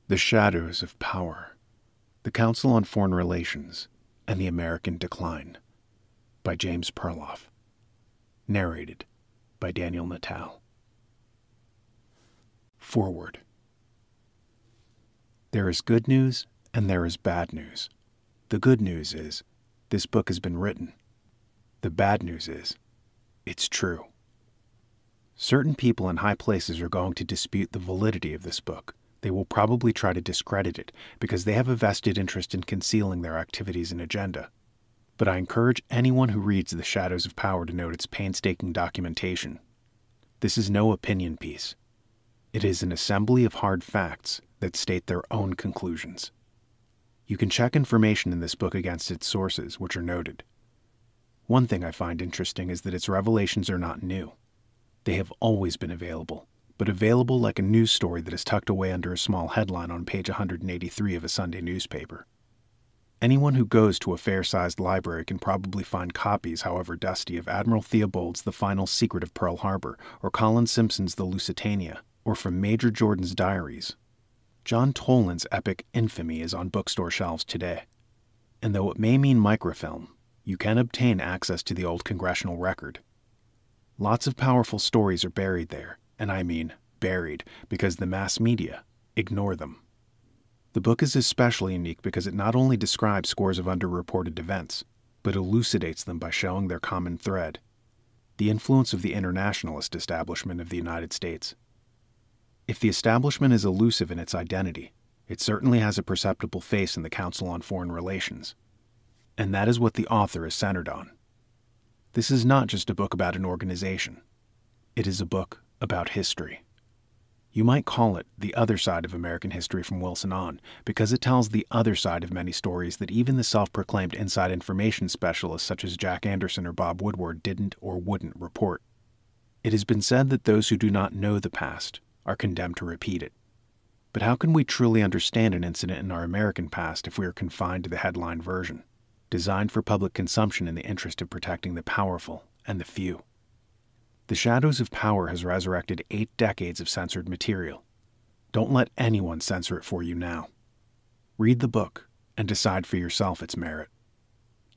The Shadows of Power, The Council on Foreign Relations, and the American Decline, by James Perloff. Narrated by Daniel Natal. Forward. There is good news and there is bad news. The good news is, this book has been written. The bad news is, it's true. Certain people in high places are going to dispute the validity of this book. They will probably try to discredit it because they have a vested interest in concealing their activities and agenda. But I encourage anyone who reads The Shadows of Power to note its painstaking documentation. This is no opinion piece. It is an assembly of hard facts that state their own conclusions. You can check information in this book against its sources, which are noted. One thing I find interesting is that its revelations are not new. They have always been available, but available like a news story that is tucked away under a small headline on page 183 of a Sunday newspaper. Anyone who goes to a fair-sized library can probably find copies, however dusty, of Admiral Theobald's The Final Secret of Pearl Harbor, or Colin Simpson's The Lusitania, or from Major Jordan's diaries. John Toland's epic Infamy is on bookstore shelves today. And though it may mean microfilm, you can obtain access to the old congressional record. Lots of powerful stories are buried there, and I mean buried, because the mass media ignore them. The book is especially unique because it not only describes scores of underreported events, but elucidates them by showing their common thread: the influence of the internationalist establishment of the United States. If the establishment is elusive in its identity, it certainly has a perceptible face in the Council on Foreign Relations. And that is what the author is centered on. This is not just a book about an organization. It is a book about history. You might call it the other side of American history from Wilson on, because it tells the other side of many stories that even the self-proclaimed inside information specialists such as Jack Anderson or Bob Woodward didn't or wouldn't report. It has been said that those who do not know the past are condemned to repeat it. But how can we truly understand an incident in our American past if we are confined to the headline version, designed for public consumption in the interest of protecting the powerful and the few? The Shadows of Power has resurrected 8 decades of censored material. Don't let anyone censor it for you now. Read the book and decide for yourself its merit.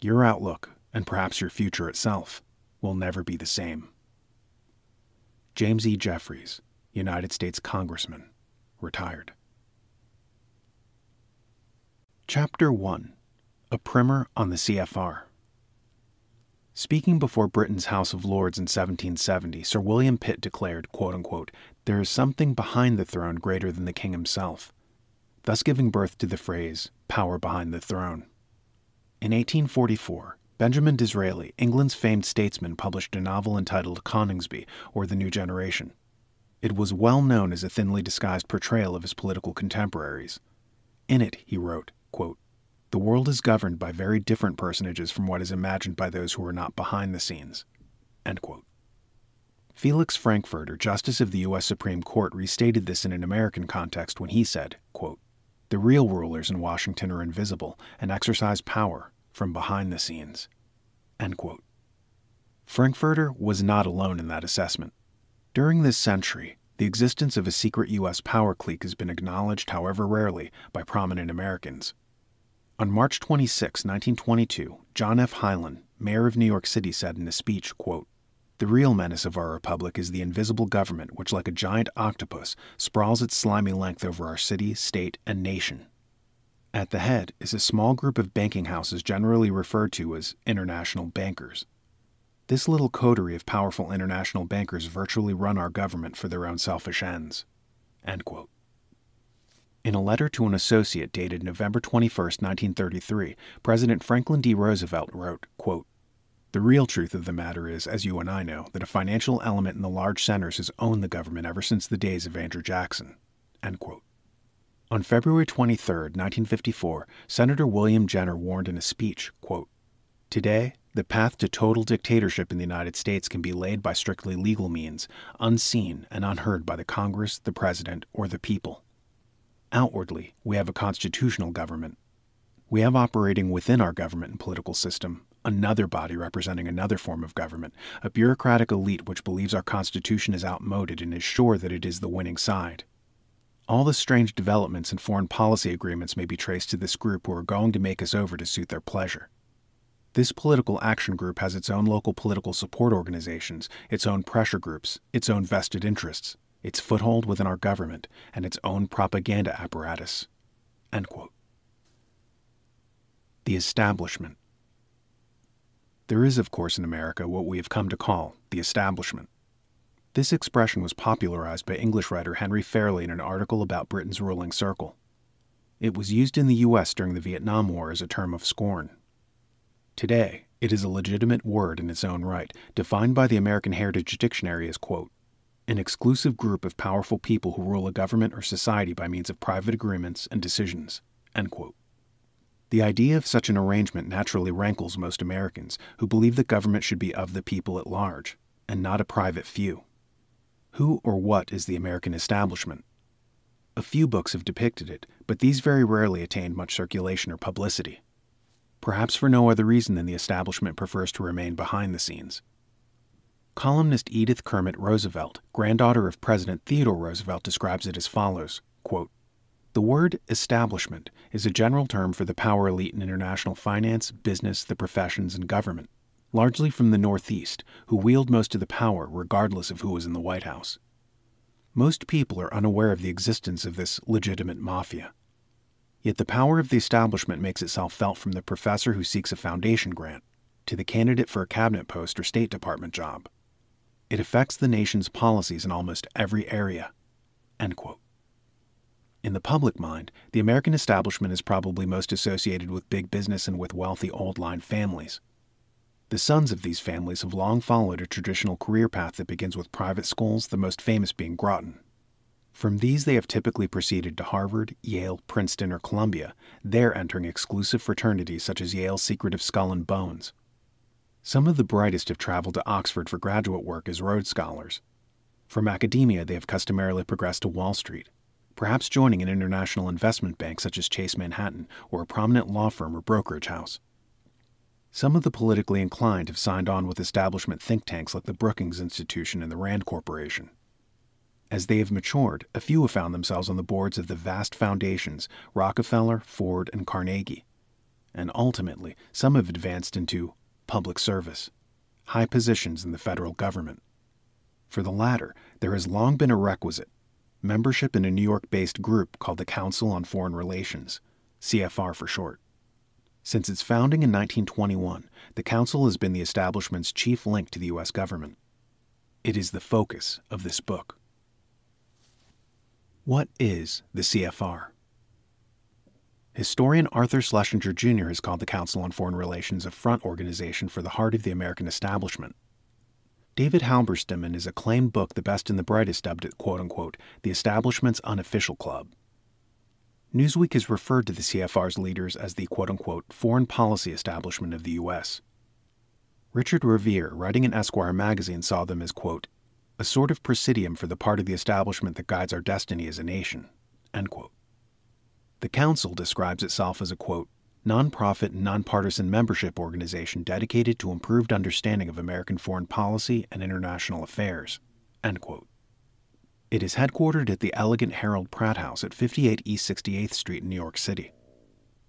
Your outlook, and perhaps your future itself, will never be the same. James E. Jeffries, United States Congressman, retired. Chapter 1. A Primer on the CFR. Speaking before Britain's House of Lords in 1770, Sir William Pitt declared, quote-unquote, "There is something behind the throne greater than the king himself," thus giving birth to the phrase, "power behind the throne." In 1844, Benjamin Disraeli, England's famed statesman, published a novel entitled Coningsby, or The New Generation. It was well known as a thinly disguised portrayal of his political contemporaries. In it, he wrote, quote, "The world is governed by very different personages from what is imagined by those who are not behind the scenes." End quote. Felix Frankfurter, Justice of the U.S. Supreme Court, restated this in an American context when he said, quote, "The real rulers in Washington are invisible and exercise power from behind the scenes." End quote. Frankfurter was not alone in that assessment. During this century, the existence of a secret U.S. power clique has been acknowledged, however rarely, by prominent Americans. On March 26, 1922, John F. Hylan, mayor of New York City, said in a speech, quote, "The real menace of our republic is the invisible government which, like a giant octopus, sprawls its slimy length over our city, state, and nation. At the head is a small group of banking houses generally referred to as international bankers. This little coterie of powerful international bankers virtually run our government for their own selfish ends." End quote. In a letter to an associate dated November 21, 1933, President Franklin D. Roosevelt wrote, quote, "The real truth of the matter is, as you and I know, that a financial element in the large centers has owned the government ever since the days of Andrew Jackson." End quote. On February 23, 1954, Senator William Jenner warned in a speech, quote, "Today, the path to total dictatorship in the United States can be laid by strictly legal means, unseen and unheard by the Congress, the President, or the people. Outwardly, we have a constitutional government. We have operating within our government and political system another body representing another form of government, a bureaucratic elite which believes our Constitution is outmoded and is sure that it is the winning side. All the strange developments in foreign policy agreements may be traced to this group who are going to make us over to suit their pleasure. This political action group has its own local political support organizations, its own pressure groups, its own vested interests, its foothold within our government, and its own propaganda apparatus." End quote. The establishment. There is, of course, in America what we have come to call the establishment. This expression was popularized by English writer Henry Fairley in an article about Britain's ruling circle. It was used in the U.S. during the Vietnam War as a term of scorn. Today, it is a legitimate word in its own right, defined by the American Heritage Dictionary as, quote, "an exclusive group of powerful people who rule a government or society by means of private agreements and decisions," end quote. The idea of such an arrangement naturally rankles most Americans, who believe that government should be of the people at large, and not a private few. Who or what is the American establishment? A few books have depicted it, but these very rarely attained much circulation or publicity. Perhaps for no other reason than the establishment prefers to remain behind the scenes. Columnist Edith Kermit Roosevelt, granddaughter of President Theodore Roosevelt, describes it as follows, quote, "The word establishment is a general term for the power elite in international finance, business, the professions, and government, largely from the Northeast, who wield most of the power regardless of who was in the White House. Most people are unaware of the existence of this legitimate mafia. Yet the power of the establishment makes itself felt from the professor who seeks a foundation grant to the candidate for a cabinet post or State Department job. It affects the nation's policies in almost every area." End quote. In the public mind, the American establishment is probably most associated with big business and with wealthy old-line families. The sons of these families have long followed a traditional career path that begins with private schools, the most famous being Groton. From these they have typically proceeded to Harvard, Yale, Princeton, or Columbia, there entering exclusive fraternities such as Yale's Secretive Skull and Bones. Some of the brightest have traveled to Oxford for graduate work as Rhodes Scholars. From academia they have customarily progressed to Wall Street, perhaps joining an international investment bank such as Chase Manhattan or a prominent law firm or brokerage house. Some of the politically inclined have signed on with establishment think tanks like the Brookings Institution and the Rand Corporation. As they have matured, a few have found themselves on the boards of the vast foundations Rockefeller, Ford, and Carnegie. And ultimately, some have advanced into public service, high positions in the federal government. For the latter, there has long been a requisite: membership in a New York-based group called the Council on Foreign Relations, CFR for short. Since its founding in 1921, the Council has been the establishment's chief link to the U.S. government. It is the focus of this book. What is the CFR? Historian Arthur Schlesinger Jr. has called the Council on Foreign Relations a front organization for the heart of the American establishment. David Halberstam in his acclaimed book The Best and the Brightest dubbed it, quote-unquote, the establishment's unofficial club. Newsweek has referred to the CFR's leaders as the, quote-unquote, foreign policy establishment of the U.S. Richard Revere, writing in Esquire magazine, saw them as, quote, a sort of presidium for the part of the establishment that guides our destiny as a nation, end quote. The Council describes itself as a, quote, nonprofit and nonpartisan membership organization dedicated to improved understanding of American foreign policy and international affairs, end quote. It is headquartered at the elegant Harold Pratt House at 58 East 68th Street in New York City.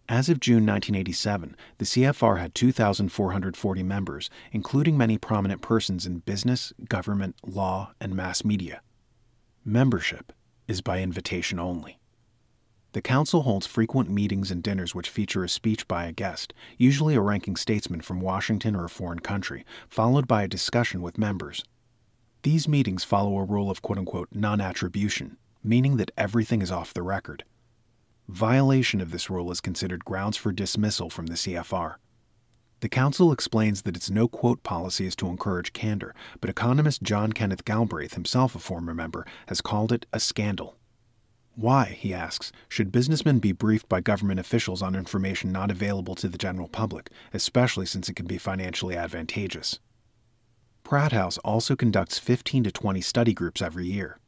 As of June 1987, the CFR had 2,440 members, including many prominent persons in business, government, law, and mass media. Membership is by invitation only. The Council holds frequent meetings and dinners which feature a speech by a guest, usually a ranking statesman from Washington or a foreign country, followed by a discussion with members. These meetings follow a rule of quote-unquote non-attribution, meaning that everything is off the record. Violation of this rule is considered grounds for dismissal from the CFR. The Council explains that its no-quote policy is to encourage candor, but economist John Kenneth Galbraith, himself a former member, has called it a scandal. Why, he asks, should businessmen be briefed by government officials on information not available to the general public, especially since it can be financially advantageous? Pratt House also conducts 15 to 20 study groups every year.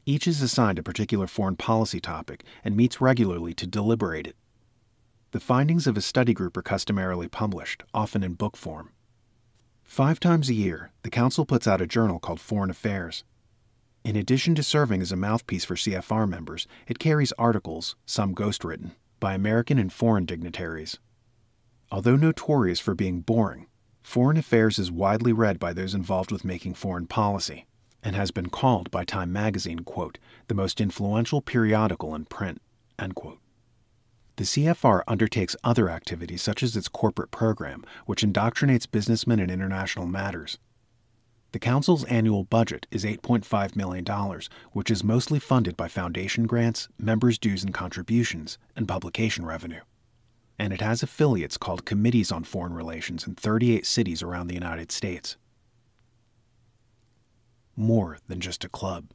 Each is assigned a particular foreign policy topic and meets regularly to deliberate it. The findings of a study group are customarily published, often in book form. 5 times a year, the Council puts out a journal called Foreign Affairs. In addition to serving as a mouthpiece for CFR members, it carries articles, some ghostwritten, by American and foreign dignitaries. Although notorious for being boring, Foreign Affairs is widely read by those involved with making foreign policy, and has been called by Time magazine, quote, the most influential periodical in print, end quote. The CFR undertakes other activities such as its corporate program, which indoctrinates businessmen in international matters. The Council's annual budget is $8.5 million, which is mostly funded by foundation grants, members' dues and contributions, and publication revenue. And it has affiliates called Committees on Foreign Relations in 38 cities around the United States. More than just a club.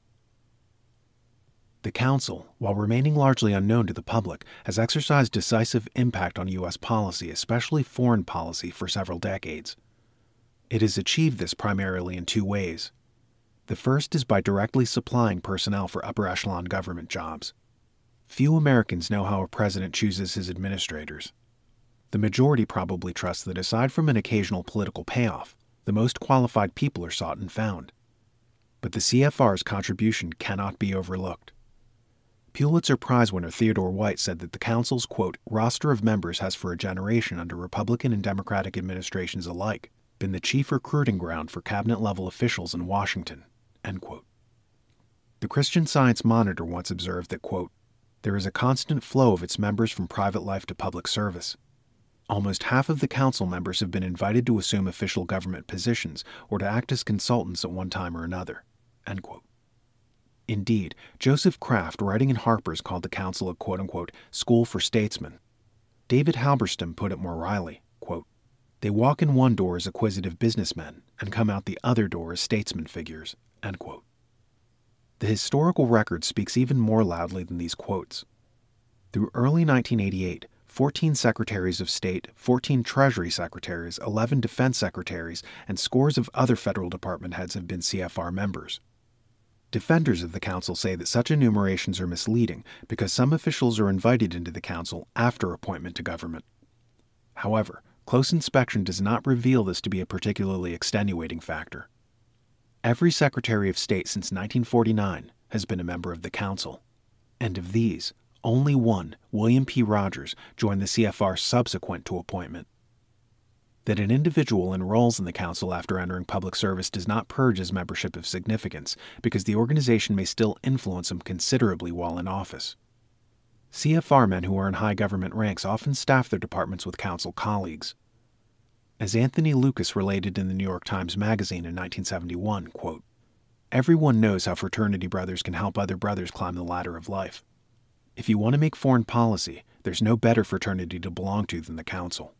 The Council, while remaining largely unknown to the public, has exercised decisive impact on U.S. policy, especially foreign policy, for several decades. It has achieved this primarily in two ways. The first is by directly supplying personnel for upper echelon government jobs. Few Americans know how a president chooses his administrators. The majority probably trust that aside from an occasional political payoff, the most qualified people are sought and found. But the CFR's contribution cannot be overlooked. Pulitzer Prize winner Theodore White said that the Council's, quote, roster of members has for a generation under Republican and Democratic administrations alike been the chief recruiting ground for cabinet-level officials in Washington, end quote. The Christian Science Monitor once observed that, quote, there is a constant flow of its members from private life to public service. Almost half of the Council members have been invited to assume official government positions or to act as consultants at one time or another, end quote. Indeed, Joseph Kraft, writing in Harper's, called the Council a quote-unquote school for statesmen. David Halberstam put it more wryly, quote, they walk in one door as acquisitive businessmen and come out the other door as statesman figures, end quote. The historical record speaks even more loudly than these quotes. Through early 1988, 14 secretaries of state, 14 treasury secretaries, 11 defense secretaries, and scores of other federal department heads have been CFR members. Defenders of the Council say that such enumerations are misleading because some officials are invited into the Council after appointment to government. However, close inspection does not reveal this to be a particularly extenuating factor. Every Secretary of State since 1949 has been a member of the Council, and of these, only one, William P. Rogers, joined the CFR subsequent to appointment. That an individual enrolls in the Council after entering public service does not purge his membership of significance, because the organization may still influence him considerably while in office. CFR men who are in high government ranks often staff their departments with Council colleagues. As Anthony Lucas related in the New York Times Magazine in 1971, quote, everyone knows how fraternity brothers can help other brothers climb the ladder of life. If you want to make foreign policy, there's no better fraternity to belong to than the Council.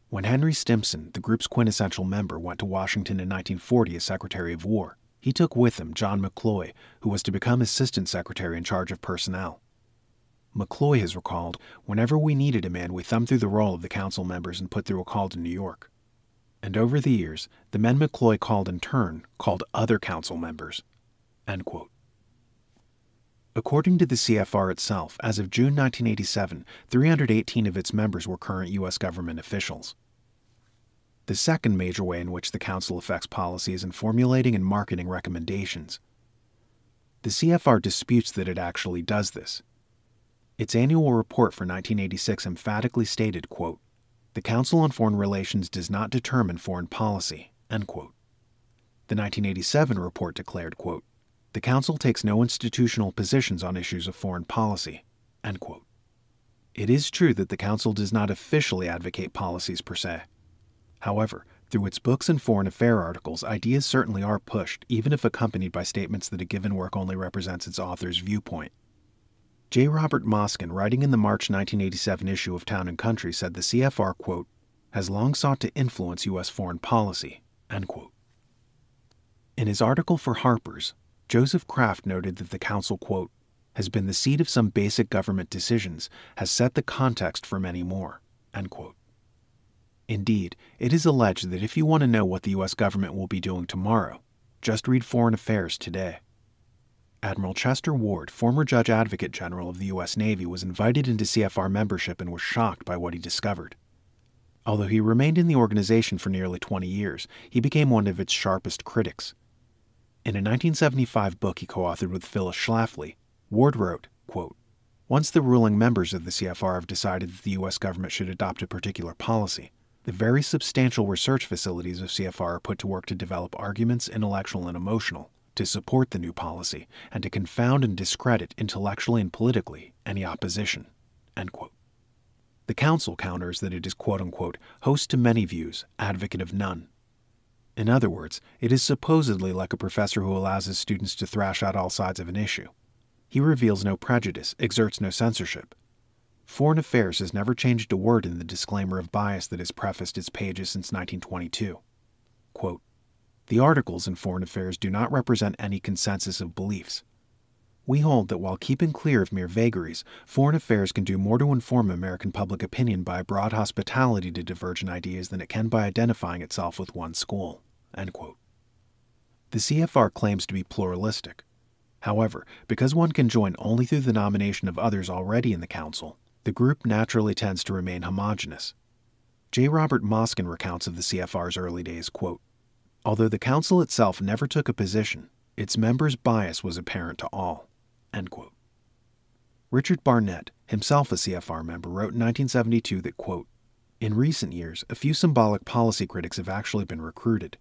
When Henry Stimson, the group's quintessential member, went to Washington in 1940 as Secretary of War, he took with him John McCloy, who was to become Assistant Secretary in charge of personnel. McCloy has recalled, whenever we needed a man, we thumbed through the roll of the Council members and put through a call to New York. And over the years, the men McCloy called in turn called other Council members, end quote. According to the CFR itself, as of June 1987, 318 of its members were current U.S. government officials. The second major way in which the Council affects policy is in formulating and marketing recommendations. The CFR disputes that it actually does this. Its annual report for 1986 emphatically stated, quote, the Council on Foreign Relations does not determine foreign policy, end quote. The 1987 report declared, quote, the Council takes no institutional positions on issues of foreign policy, end quote. It is true that the Council does not officially advocate policies per se. However, through its books and foreign affairs articles, ideas certainly are pushed, even if accompanied by statements that a given work only represents its author's viewpoint. J. Robert Moskin, writing in the March 1987 issue of Town & Country, said the CFR, quote, has long sought to influence U.S. foreign policy, end quote. In his article for Harper's, Joseph Kraft noted that the Council, quote, has been the seat of some basic government decisions, has set the context for many more, end quote. Indeed, it is alleged that if you want to know what the U.S. government will be doing tomorrow, just read Foreign Affairs today. Admiral Chester Ward, former Judge Advocate General of the U.S. Navy, was invited into CFR membership and was shocked by what he discovered. Although he remained in the organization for nearly 20 years, he became one of its sharpest critics. In a 1975 book he co-authored with Phyllis Schlafly, Ward wrote, quote, "Once the ruling members of the CFR have decided that the U.S. government should adopt a particular policy, the very substantial research facilities of CFR are put to work to develop arguments, intellectual and emotional, to support the new policy, and to confound and discredit intellectually and politically any opposition." End quote. The Council counters that it is quote-unquote host to many views, advocate of none. In other words, it is supposedly like a professor who allows his students to thrash out all sides of an issue. He reveals no prejudice, exerts no censorship. Foreign Affairs has never changed a word in the disclaimer of bias that has prefaced its pages since 1922. Quote, "The articles in Foreign Affairs do not represent any consensus of beliefs. We hold that while keeping clear of mere vagaries, Foreign Affairs can do more to inform American public opinion by a broad hospitality to divergent ideas than it can by identifying itself with one school." End quote. The CFR claims to be pluralistic. However, because one can join only through the nomination of others already in the Council, the group naturally tends to remain homogeneous. J. Robert Moskin recounts of the CFR's early days, quote, "Although the Council itself never took a position, its members' bias was apparent to all." End quote. Richard Barnett, himself a CFR member, wrote in 1972 that, quote, "In recent years, a few symbolic policy critics have actually been recruited.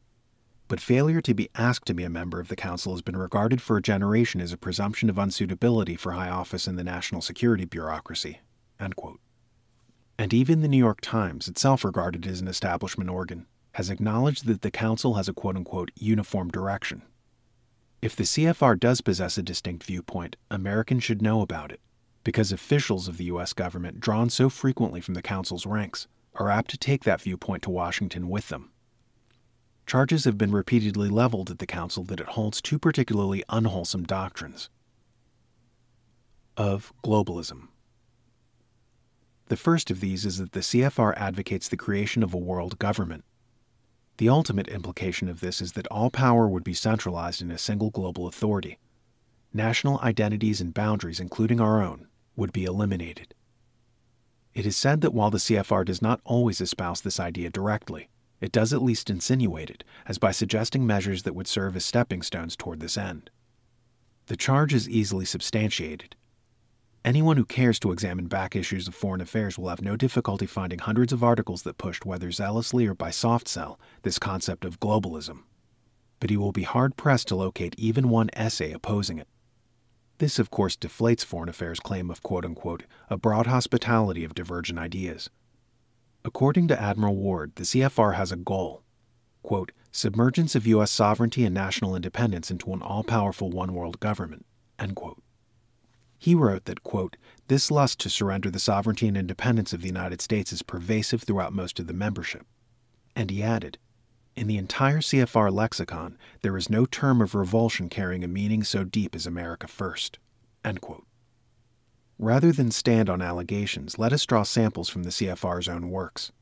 But failure to be asked to be a member of the Council has been regarded for a generation as a presumption of unsuitability for high office in the national security bureaucracy." End quote. And even the New York Times, itself regarded as an establishment organ, has acknowledged that the Council has a quote-unquote uniform direction. If the CFR does possess a distinct viewpoint, Americans should know about it, because officials of the U.S. government, drawn so frequently from the Council's ranks, are apt to take that viewpoint to Washington with them. Charges have been repeatedly leveled at the Council that it holds two particularly unwholesome doctrines. Of globalism. The first of these is that the CFR advocates the creation of a world government. The ultimate implication of this is that all power would be centralized in a single global authority. National identities and boundaries, including our own, would be eliminated. It is said that while the CFR does not always espouse this idea directly, it does at least insinuate it, as by suggesting measures that would serve as stepping stones toward this end. The charge is easily substantiated. Anyone who cares to examine back issues of Foreign Affairs will have no difficulty finding hundreds of articles that pushed, whether zealously or by soft sell, this concept of globalism. But he will be hard-pressed to locate even one essay opposing it. This, of course, deflates Foreign Affairs' claim of quote-unquote a broad hospitality of divergent ideas. According to Admiral Ward, the CFR has a goal, quote, "submergence of U.S. sovereignty and national independence into an all-powerful one-world government," end quote. He wrote that, quote, "this lust to surrender the sovereignty and independence of the United States is pervasive throughout most of the membership." And he added, "In the entire CFR lexicon, there is no term of revulsion carrying a meaning so deep as America First," end quote. Rather than stand on allegations, let us draw samples from the CFR's own works.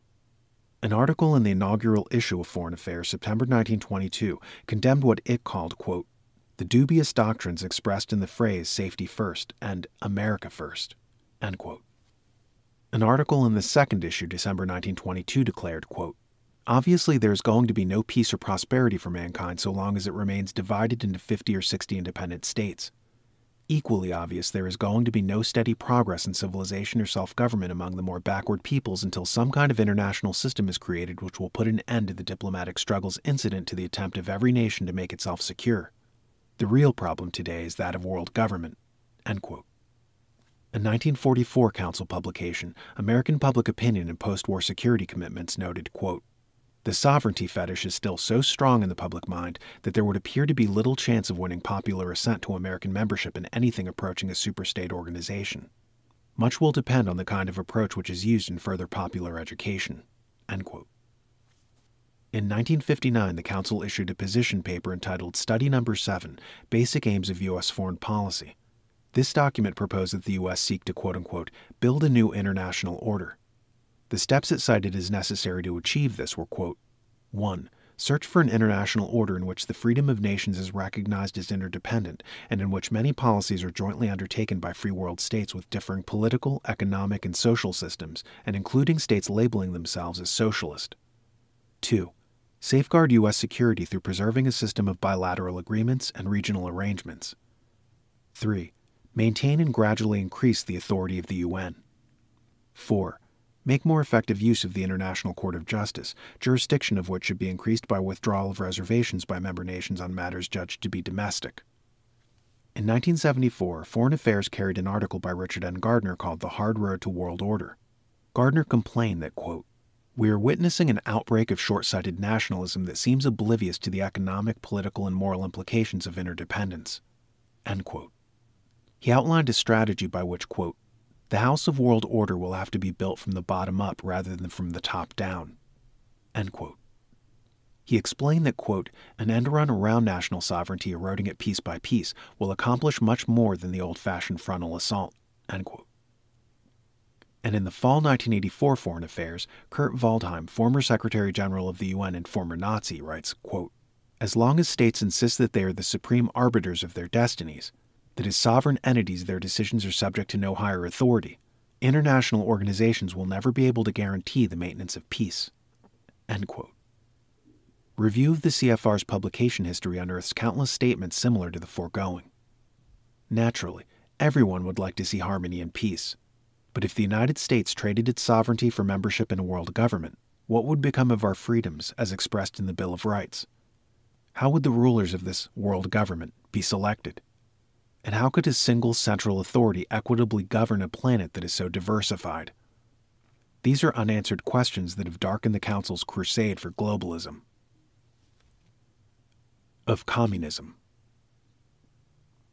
An article in the inaugural issue of Foreign Affairs, September 1922, condemned what it called, quote, "the dubious doctrines expressed in the phrase safety first and America first," end quote. An article in the second issue, December 1922, declared, quote, "obviously there is going to be no peace or prosperity for mankind so long as it remains divided into 50 or 60 independent states. Equally obvious, there is going to be no steady progress in civilization or self-government among the more backward peoples until some kind of international system is created which will put an end to the diplomatic struggles incident to the attempt of every nation to make itself secure. The real problem today is that of world government," end quote. A 1944 Council publication, American Public Opinion and Post-War Security Commitments, noted, quote, "the sovereignty fetish is still so strong in the public mind that there would appear to be little chance of winning popular assent to American membership in anything approaching a superstate organization. Much will depend on the kind of approach which is used in further popular education," end quote. In 1959, the Council issued a position paper entitled Study No. 7, Basic Aims of U.S. Foreign Policy. This document proposed that the U.S. seek to quote-unquote build a new international order. The steps it cited as necessary to achieve this were, quote, 1. Search for an international order in which the freedom of nations is recognized as interdependent and in which many policies are jointly undertaken by free world states with differing political, economic, and social systems, and including states labeling themselves as socialist. 2. Safeguard U.S. security through preserving a system of bilateral agreements and regional arrangements. 3. Maintain and gradually increase the authority of the UN. 4. Make more effective use of the International Court of Justice, jurisdiction of which should be increased by withdrawal of reservations by member nations on matters judged to be domestic. In 1974, Foreign Affairs carried an article by Richard N. Gardner called The Hard Road to World Order. Gardner complained that, quote, "We are witnessing an outbreak of short-sighted nationalism that seems oblivious to the economic, political, and moral implications of interdependence." End quote. He outlined a strategy by which, quote, "The House of World Order will have to be built from the bottom up rather than from the top down." End quote. He explained that, quote, "An end run around national sovereignty eroding it piece by piece will accomplish much more than the old-fashioned frontal assault." End quote. And in the fall 1984 Foreign Affairs, Kurt Waldheim, former Secretary General of the UN and former Nazi, writes, quote, "As long as states insist that they are the supreme arbiters of their destinies, that as sovereign entities their decisions are subject to no higher authority, international organizations will never be able to guarantee the maintenance of peace." End quote. Review of the CFR's publication history unearths countless statements similar to the foregoing. Naturally, everyone would like to see harmony and peace. But if the United States traded its sovereignty for membership in a world government, what would become of our freedoms as expressed in the Bill of Rights? How would the rulers of this world government be selected? And how could a single central authority equitably govern a planet that is so diversified? These are unanswered questions that have darkened the Council's crusade for globalism. Of communism.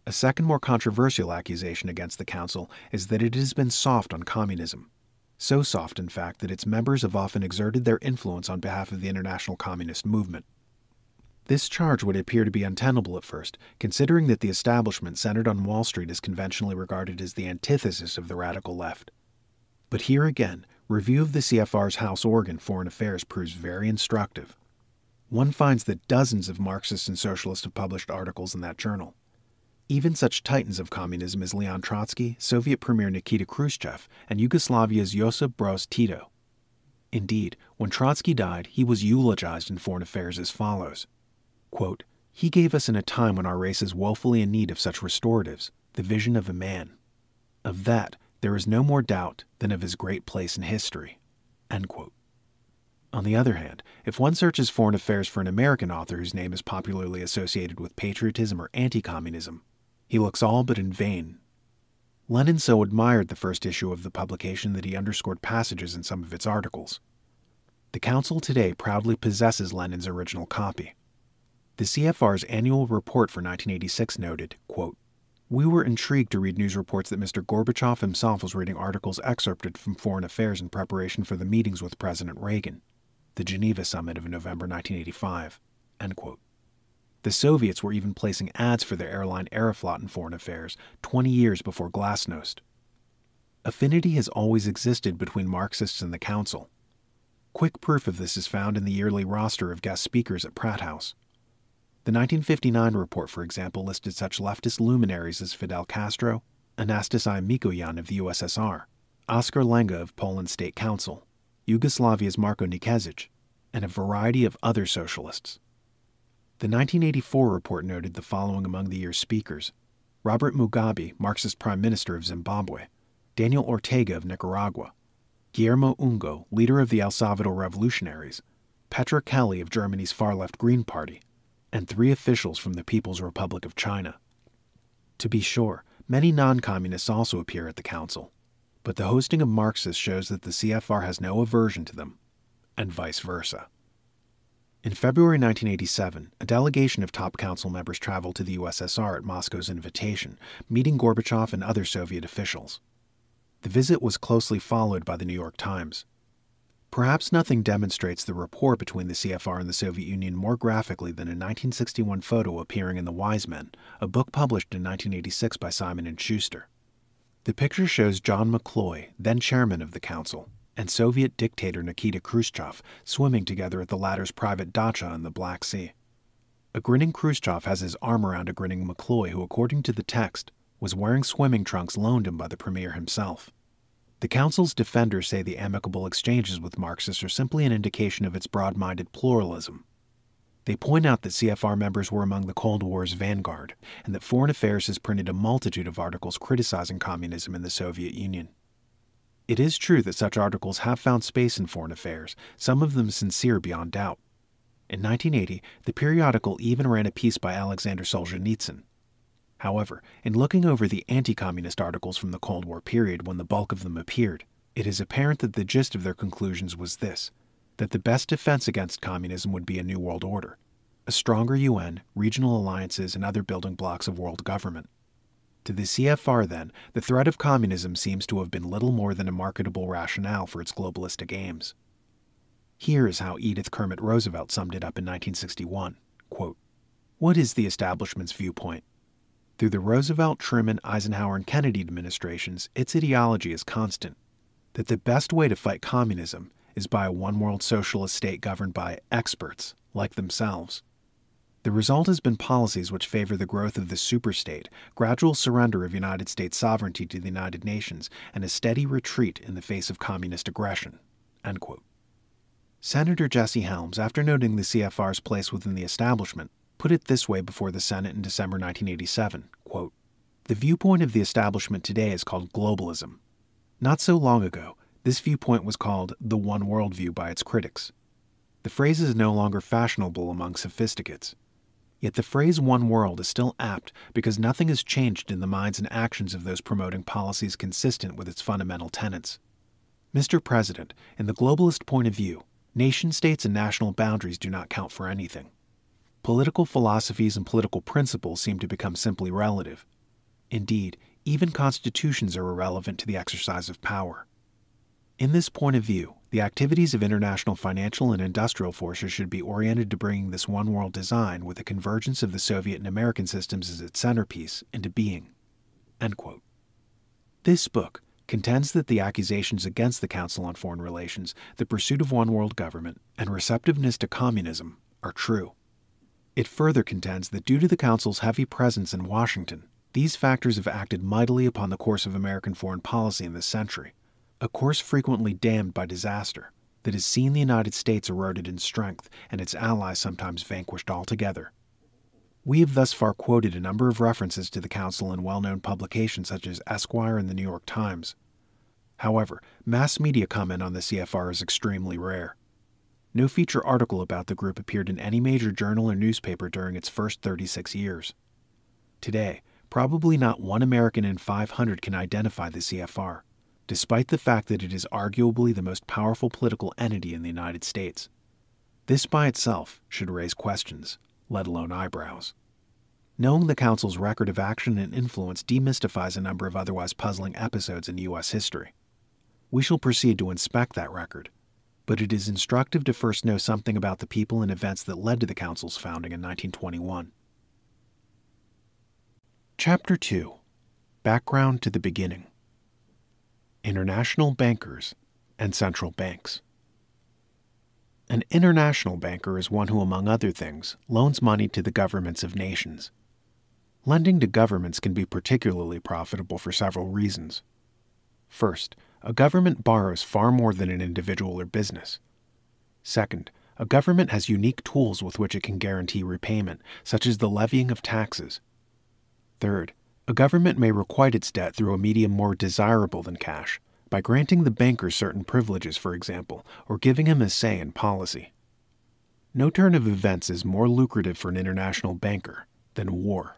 A second, more controversial accusation against the Council is that it has been soft on communism. So soft, in fact, that its members have often exerted their influence on behalf of the international communist movement. This charge would appear to be untenable at first, considering that the establishment centered on Wall Street is conventionally regarded as the antithesis of the radical left. But here again, review of the CFR's House organ, Foreign Affairs, proves very instructive. One finds that dozens of Marxists and socialists have published articles in that journal. Even such titans of communism as Leon Trotsky, Soviet Premier Nikita Khrushchev, and Yugoslavia's Josip Broz Tito. Indeed, when Trotsky died, he was eulogized in Foreign Affairs as follows, quote, "He gave us in a time when our race is woefully in need of such restoratives, the vision of a man. Of that, there is no more doubt than of his great place in history." End quote. On the other hand, if one searches Foreign Affairs for an American author whose name is popularly associated with patriotism or anti-communism, he looks all but in vain. Lenin so admired the first issue of the publication that he underscored passages in some of its articles. The Council today proudly possesses Lenin's original copy. The CFR's annual report for 1986 noted, quote, "We were intrigued to read news reports that Mr. Gorbachev himself was reading articles excerpted from Foreign Affairs in preparation for the meetings with President Reagan, the Geneva Summit of November 1985, end quote. The Soviets were even placing ads for their airline Aeroflot in Foreign Affairs 20 years before Glasnost. Affinity has always existed between Marxists and the Council. Quick proof of this is found in the yearly roster of guest speakers at Pratt House. The 1959 report, for example, listed such leftist luminaries as Fidel Castro, Anastasij Mikoyan of the USSR, Oskar Lenga of Poland's State Council, Yugoslavia's Marko Nikezic, and a variety of other socialists. The 1984 report noted the following among the year's speakers: Robert Mugabe, Marxist Prime Minister of Zimbabwe, Daniel Ortega of Nicaragua, Guillermo Ungo, leader of the El Salvador Revolutionaries, Petra Kelly of Germany's far-left Green Party, and 3 officials from the People's Republic of China. To be sure, many non-communists also appear at the Council, but the hosting of Marxists shows that the CFR has no aversion to them, and vice versa. In February 1987, a delegation of top Council members traveled to the USSR at Moscow's invitation, meeting Gorbachev and other Soviet officials. The visit was closely followed by the New York Times. Perhaps nothing demonstrates the rapport between the CFR and the Soviet Union more graphically than a 1961 photo appearing in The Wise Men, a book published in 1986 by Simon & Schuster. The picture shows John McCloy, then chairman of the Council, and Soviet dictator Nikita Khrushchev swimming together at the latter's private dacha in the Black Sea. A grinning Khrushchev has his arm around a grinning McCloy who, according to the text, was wearing swimming trunks loaned him by the premier himself. The Council's defenders say the amicable exchanges with Marxists are simply an indication of its broad-minded pluralism, They point out that CFR members were among the Cold War's vanguard, and that Foreign Affairs has printed a multitude of articles criticizing communism in the Soviet Union. It is true that such articles have found space in Foreign Affairs, some of them sincere beyond doubt. In 1980, the periodical even ran a piece by Alexander Solzhenitsyn. However, in looking over the anti-communist articles from the Cold War period when the bulk of them appeared, it is apparent that the gist of their conclusions was this: that the best defense against communism would be a new world order, a stronger UN, regional alliances, and other building blocks of world government. To the CFR, then, the threat of communism seems to have been little more than a marketable rationale for its globalistic aims. Here is how Edith Kermit Roosevelt summed it up in 1961, quote, "What is the establishment's viewpoint? Through the Roosevelt, Truman, Eisenhower, and Kennedy administrations, its ideology is constant, that the best way to fight communism is by a one-world socialist state governed by experts, like themselves. The result has been policies which favor the growth of the superstate, gradual surrender of United States sovereignty to the United Nations, and a steady retreat in the face of communist aggression." End quote. Senator Jesse Helms, after noting the CFR's place within the establishment, put it this way before the Senate in December 1987, quote, "The viewpoint of the establishment today is called globalism. Not so long ago, this viewpoint was called the one world view by its critics. The phrase is no longer fashionable among sophisticates. Yet the phrase one world is still apt because nothing has changed in the minds and actions of those promoting policies consistent with its fundamental tenets. Mr. President, in the globalist point of view, nation-states and national boundaries do not count for anything. Political philosophies and political principles seem to become simply relative. Indeed, even constitutions are irrelevant to the exercise of power. In this point of view, the activities of international financial and industrial forces should be oriented to bringing this one-world design with the convergence of the Soviet and American systems as its centerpiece into being." End quote. This book contends that the accusations against the Council on Foreign Relations, the pursuit of one-world government, and receptiveness to communism are true. It further contends that due to the Council's heavy presence in Washington, these factors have acted mightily upon the course of American foreign policy in this century, a course frequently damned by disaster that has seen the United States eroded in strength and its allies sometimes vanquished altogether. We have thus far quoted a number of references to the Council in well-known publications such as Esquire and the New York Times. However, mass media comment on the CFR is extremely rare. No feature article about the group appeared in any major journal or newspaper during its first 36 years. Today, probably not one American in 500 can identify the CFR, despite the fact that it is arguably the most powerful political entity in the United States. This by itself should raise questions, let alone eyebrows. Knowing the Council's record of action and influence demystifies a number of otherwise puzzling episodes in U.S. history. We shall proceed to inspect that record, but it is instructive to first know something about the people and events that led to the Council's founding in 1921. Chapter 2. Background to the Beginning. International Bankers and Central Banks. An international banker is one who, among other things, loans money to the governments of nations. Lending to governments can be particularly profitable for several reasons. First, a government borrows far more than an individual or business. Second, a government has unique tools with which it can guarantee repayment, such as the levying of taxes. Third, a government may requite its debt through a medium more desirable than cash, by granting the banker certain privileges, for example, or giving him a say in policy. No turn of events is more lucrative for an international banker than war,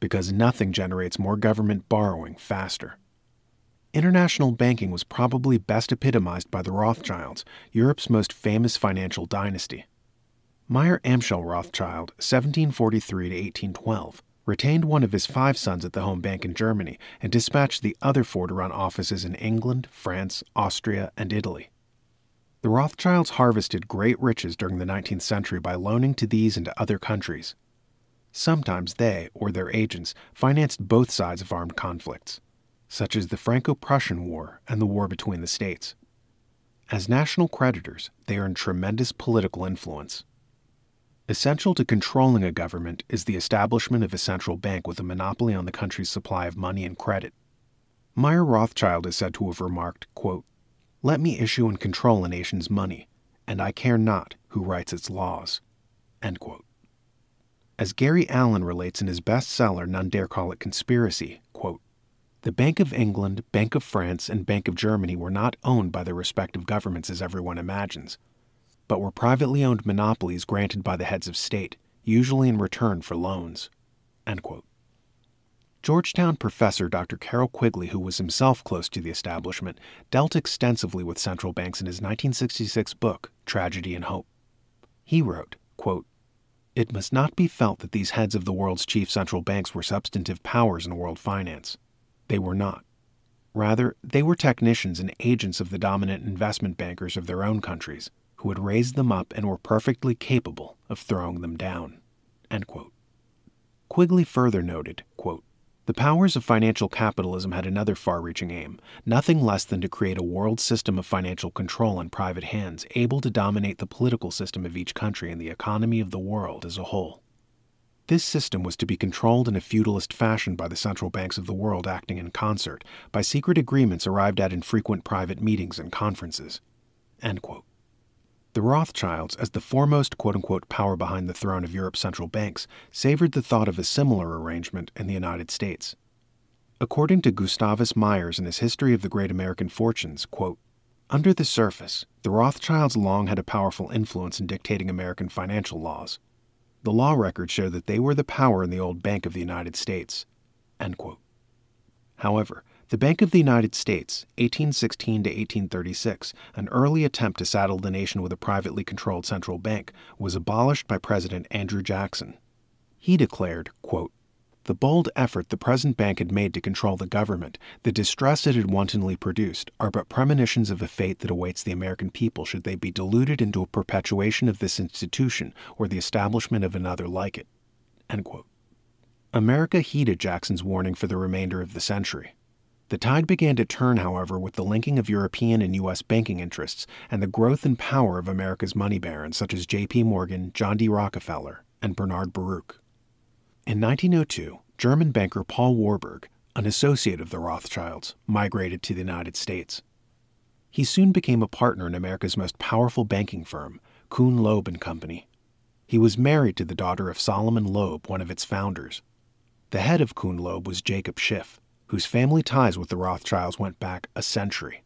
because nothing generates more government borrowing faster. International banking was probably best epitomized by the Rothschilds, Europe's most famous financial dynasty. Meyer Amschel Rothschild, 1743 to 1812, retained one of his 5 sons at the home bank in Germany and dispatched the other 4 to run offices in England, France, Austria, and Italy. The Rothschilds harvested great riches during the 19th century by loaning to these and to other countries. Sometimes they, or their agents, financed both sides of armed conflicts, such as the Franco-Prussian War and the war between the states. As national creditors, they earned tremendous political influence. Essential to controlling a government is the establishment of a central bank with a monopoly on the country's supply of money and credit. Meyer Rothschild is said to have remarked, quote, "Let me issue and control a nation's money, and I care not who writes its laws." End quote. As Gary Allen relates in his bestseller None Dare Call It Conspiracy, quote, "The Bank of England, Bank of France, and Bank of Germany were not owned by their respective governments as everyone imagines, but were privately owned monopolies granted by the heads of state, usually in return for loans." End quote. Georgetown professor Dr. Carroll Quigley, who was himself close to the establishment, dealt extensively with central banks in his 1966 book, Tragedy and Hope. He wrote, quote, "It must not be felt that these heads of the world's chief central banks were substantive powers in world finance. They were not. Rather, they were technicians and agents of the dominant investment bankers of their own countries, who had raised them up and were perfectly capable of throwing them down." End quote. Quigley further noted, quote, "The powers of financial capitalism had another far-reaching aim, nothing less than to create a world system of financial control in private hands, able to dominate the political system of each country and the economy of the world as a whole. This system was to be controlled in a feudalist fashion by the central banks of the world acting in concert, by secret agreements arrived at in frequent private meetings and conferences." End quote. The Rothschilds, as the foremost quote-unquote power behind the throne of Europe's central banks, savored the thought of a similar arrangement in the United States. According to Gustavus Myers in his History of the Great American Fortunes, quote, "Under the surface, the Rothschilds long had a powerful influence in dictating American financial laws. The law records show that they were the power in the old Bank of the United States." End quote. However, the Bank of the United States, 1816 to 1836, an early attempt to saddle the nation with a privately controlled central bank, was abolished by President Andrew Jackson. He declared, quote, "The bold effort the present bank had made to control the government, the distress it had wantonly produced, are but premonitions of a fate that awaits the American people should they be deluded into a perpetuation of this institution or the establishment of another like it." End quote. America heeded Jackson's warning for the remainder of the century. The tide began to turn, however, with the linking of European and U.S. banking interests and the growth and power of America's money barons such as J.P. Morgan, John D. Rockefeller, and Bernard Baruch. In 1902, German banker Paul Warburg, an associate of the Rothschilds, migrated to the United States. He soon became a partner in America's most powerful banking firm, Kuhn, Loeb and Company. He was married to the daughter of Solomon Loeb, one of its founders. The head of Kuhn Loeb was Jacob Schiff, whose family ties with the Rothschilds went back a century.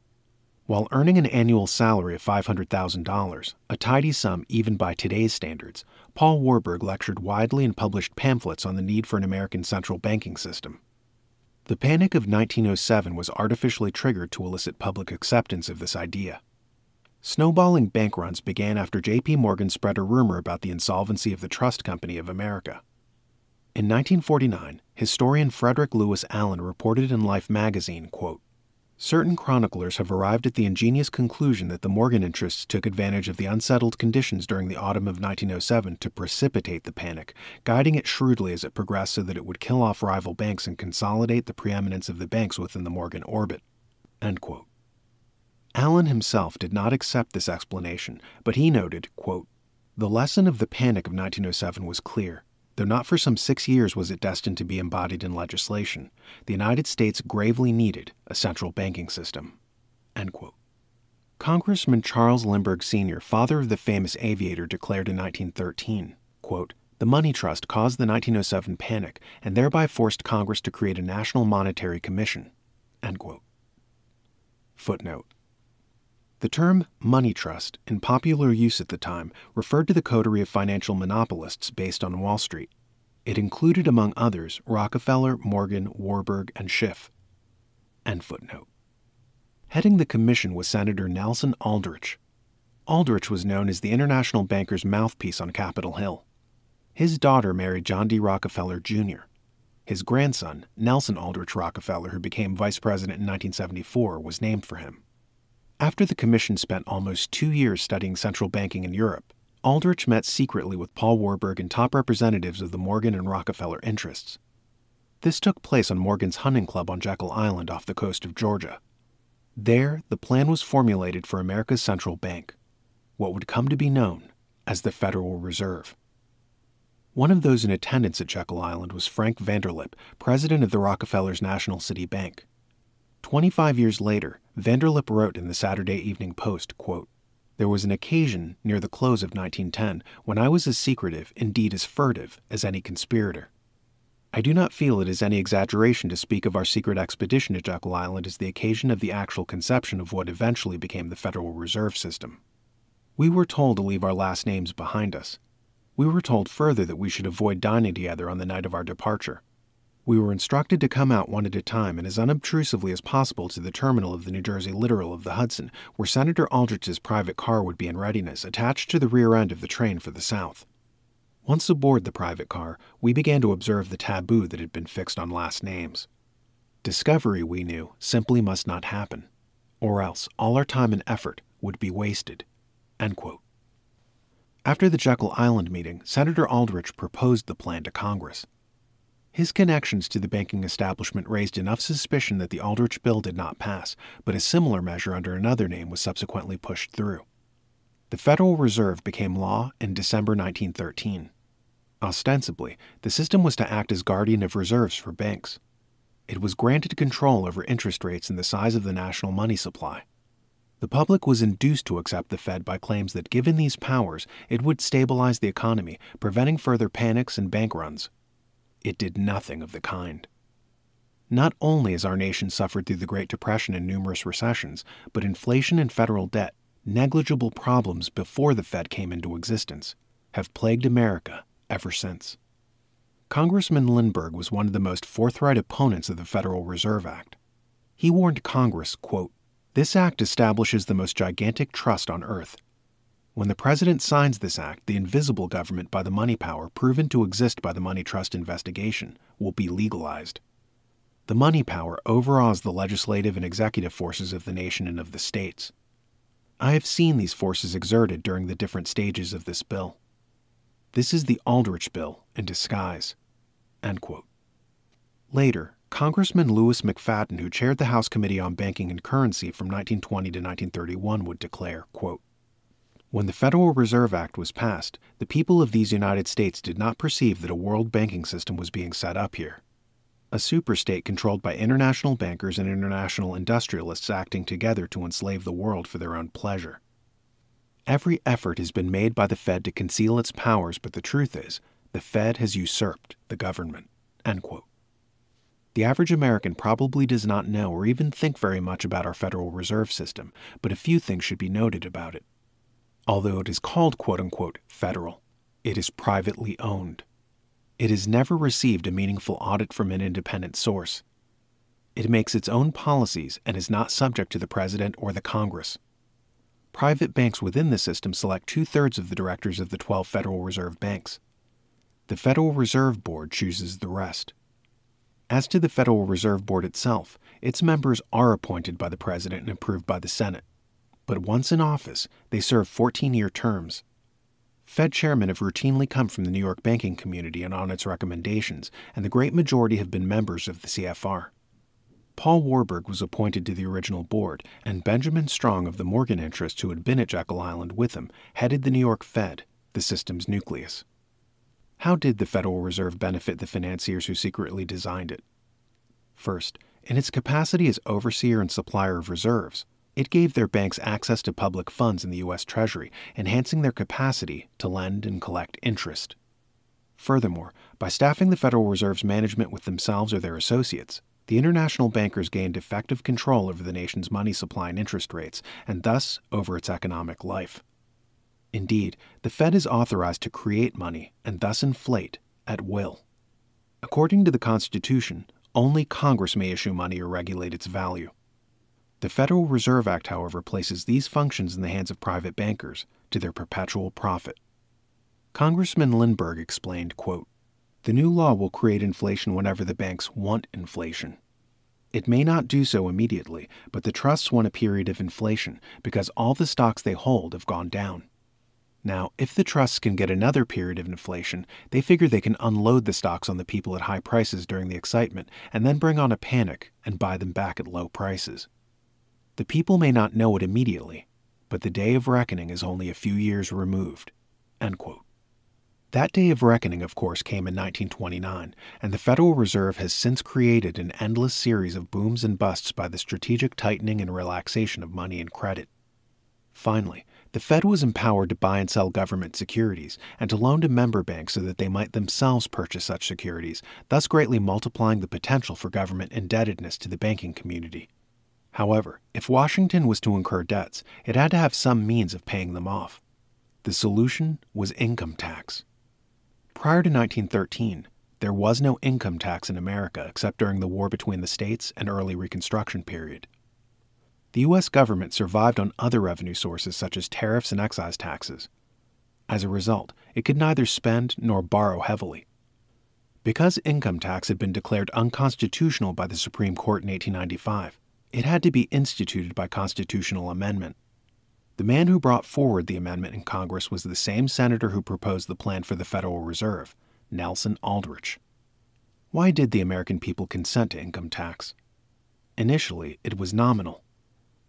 While earning an annual salary of $500,000, a tidy sum even by today's standards, Paul Warburg lectured widely and published pamphlets on the need for an American central banking system. The Panic of 1907 was artificially triggered to elicit public acceptance of this idea. Snowballing bank runs began after J.P. Morgan spread a rumor about the insolvency of the Trust Company of America. In 1949, historian Frederick Lewis Allen reported in Life magazine, quote, "Certain chroniclers have arrived at the ingenious conclusion that the Morgan interests took advantage of the unsettled conditions during the autumn of 1907 to precipitate the panic, guiding it shrewdly as it progressed so that it would kill off rival banks and consolidate the preeminence of the banks within the Morgan orbit." End quote. Allen himself did not accept this explanation, but he noted, quote, "The lesson of the Panic of 1907 was clear. Though not for some 6 years was it destined to be embodied in legislation, the United States gravely needed a central banking system." End quote. Congressman Charles Lindbergh Sr., father of the famous aviator, declared in 1913, quote, "The money trust caused the 1907 panic and thereby forced Congress to create a National Monetary Commission." End quote. Footnote. The term money trust, in popular use at the time, referred to the coterie of financial monopolists based on Wall Street. It included, among others, Rockefeller, Morgan, Warburg, and Schiff. End footnote. Heading the commission was Senator Nelson Aldrich. Aldrich was known as the international banker's mouthpiece on Capitol Hill. His daughter married John D. Rockefeller, Jr. His grandson, Nelson Aldrich Rockefeller, who became vice president in 1974, was named for him. After the commission spent almost 2 years studying central banking in Europe, Aldrich met secretly with Paul Warburg and top representatives of the Morgan and Rockefeller interests. This took place on Morgan's hunting club on Jekyll Island off the coast of Georgia. There, the plan was formulated for America's central bank, what would come to be known as the Federal Reserve. One of those in attendance at Jekyll Island was Frank Vanderlip, president of the Rockefellers' National City Bank. 25 years later, Vanderlip wrote in the Saturday Evening Post, quote, There was an occasion near the close of 1910 when I was as secretive, indeed as furtive, as any conspirator. I do not feel it is any exaggeration to speak of our secret expedition to Jekyll Island as the occasion of the actual conception of what eventually became the Federal Reserve System. We were told to leave our last names behind us. We were told further that we should avoid dining together on the night of our departure. We were instructed to come out one at a time and as unobtrusively as possible to the terminal of the New Jersey Littoral of the Hudson, where Senator Aldrich's private car would be in readiness, attached to the rear end of the train for the South. Once aboard the private car, we began to observe the taboo that had been fixed on last names. Discovery, we knew, simply must not happen, or else all our time and effort would be wasted." End quote. After the Jekyll Island meeting, Senator Aldrich proposed the plan to Congress. His connections to the banking establishment raised enough suspicion that the Aldrich bill did not pass, but a similar measure under another name was subsequently pushed through. The Federal Reserve became law in December 1913. Ostensibly, the system was to act as guardian of reserves for banks. It was granted control over interest rates and the size of the national money supply. The public was induced to accept the Fed by claims that given these powers, it would stabilize the economy, preventing further panics and bank runs. It did nothing of the kind. Not only has our nation suffered through the Great Depression and numerous recessions, but inflation and federal debt, negligible problems before the Fed came into existence, have plagued America ever since. Congressman Lindbergh was one of the most forthright opponents of the Federal Reserve Act. He warned Congress, quote, "This act establishes the most gigantic trust on earth. When the President signs this act, the invisible government by the money power proven to exist by the money trust investigation will be legalized. The money power overawes the legislative and executive forces of the nation and of the states. I have seen these forces exerted during the different stages of this bill. This is the Aldrich bill in disguise." End quote. Later, Congressman Louis McFadden, who chaired the House Committee on Banking and Currency from 1920 to 1931, would declare, quote, "When the Federal Reserve Act was passed, the people of these United States did not perceive that a world banking system was being set up here. A superstate controlled by international bankers and international industrialists acting together to enslave the world for their own pleasure. Every effort has been made by the Fed to conceal its powers, but the truth is, the Fed has usurped the government." End quote. The average American probably does not know or even think very much about our Federal Reserve System, but a few things should be noted about it. Although it is called quote-unquote federal, it is privately owned. It has never received a meaningful audit from an independent source. It makes its own policies and is not subject to the President or the Congress. Private banks within the system select 2/3 of the directors of the 12 Federal Reserve banks. The Federal Reserve Board chooses the rest. As to the Federal Reserve Board itself, its members are appointed by the President and approved by the Senate. But once in office, they serve 14-year terms. Fed chairmen have routinely come from the New York banking community and on its recommendations, and the great majority have been members of the CFR. Paul Warburg was appointed to the original board, and Benjamin Strong of the Morgan Interest, who had been at Jekyll Island with him, headed the New York Fed, the system's nucleus. How did the Federal Reserve benefit the financiers who secretly designed it? First, in its capacity as overseer and supplier of reserves, it gave their banks access to public funds in the U.S. Treasury, enhancing their capacity to lend and collect interest. Furthermore, by staffing the Federal Reserve's management with themselves or their associates, the international bankers gained effective control over the nation's money supply and interest rates, and thus over its economic life. Indeed, the Fed is authorized to create money and thus inflate at will. According to the Constitution, only Congress may issue money or regulate its value. The Federal Reserve Act, however, places these functions in the hands of private bankers to their perpetual profit. Congressman Lindbergh explained, quote, "The new law will create inflation whenever the banks want inflation. It may not do so immediately, but the trusts want a period of inflation because all the stocks they hold have gone down. Now, if the trusts can get another period of inflation, they figure they can unload the stocks on the people at high prices during the excitement and then bring on a panic and buy them back at low prices. The people may not know it immediately, but the day of reckoning is only a few years removed." End quote. That day of reckoning, of course, came in 1929, and the Federal Reserve has since created an endless series of booms and busts by the strategic tightening and relaxation of money and credit. Finally, The Fed was empowered to buy and sell government securities and to loan to member banks so that they might themselves purchase such securities, thus greatly multiplying the potential for government indebtedness to the banking community. However, if Washington was to incur debts, it had to have some means of paying them off. The solution was income tax. Prior to 1913, there was no income tax in America except during the war between the states and early Reconstruction period. The U.S. government survived on other revenue sources such as tariffs and excise taxes. As a result, it could neither spend nor borrow heavily. Because income tax had been declared unconstitutional by the Supreme Court in 1895, it had to be instituted by constitutional amendment. The man who brought forward the amendment in Congress was the same senator who proposed the plan for the Federal Reserve, Nelson Aldrich. Why did the American people consent to income tax? Initially, it was nominal.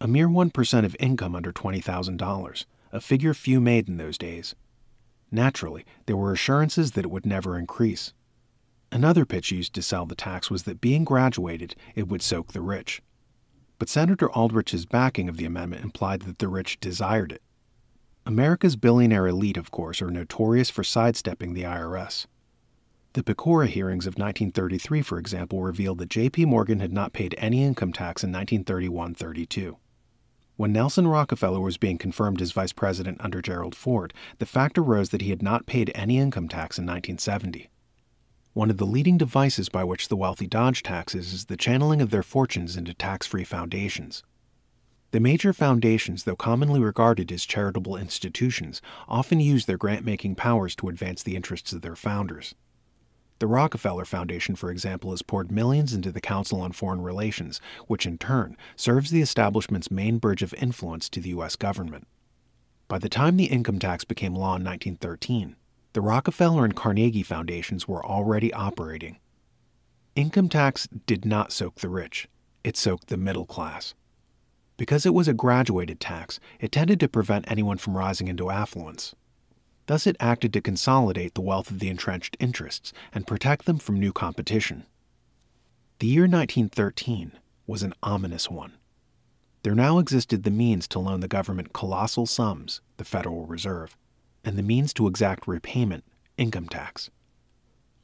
A mere 1% of income under $20,000, a figure few made in those days. Naturally, there were assurances that it would never increase. Another pitch used to sell the tax was that being graduated, it would soak the rich. But Senator Aldrich's backing of the amendment implied that the rich desired it. America's billionaire elite, of course, are notorious for sidestepping the IRS. The Pecora hearings of 1933, for example, revealed that J.P. Morgan had not paid any income tax in 1931-32. When Nelson Rockefeller was being confirmed as vice president under Gerald Ford, the fact arose that he had not paid any income tax in 1970. One of the leading devices by which the wealthy dodge taxes is the channeling of their fortunes into tax-free foundations. The major foundations, though commonly regarded as charitable institutions, often use their grant-making powers to advance the interests of their founders. The Rockefeller Foundation, for example, has poured millions into the Council on Foreign Relations, which in turn serves the establishment's main bridge of influence to the U.S. government. By the time the income tax became law in 1913, the Rockefeller and Carnegie Foundations were already operating. Income tax did not soak the rich, it soaked the middle class. Because it was a graduated tax, it tended to prevent anyone from rising into affluence. Thus it acted to consolidate the wealth of the entrenched interests and protect them from new competition. The year 1913 was an ominous one. There now existed the means to loan the government colossal sums, the Federal Reserve, and the means to exact repayment, income tax.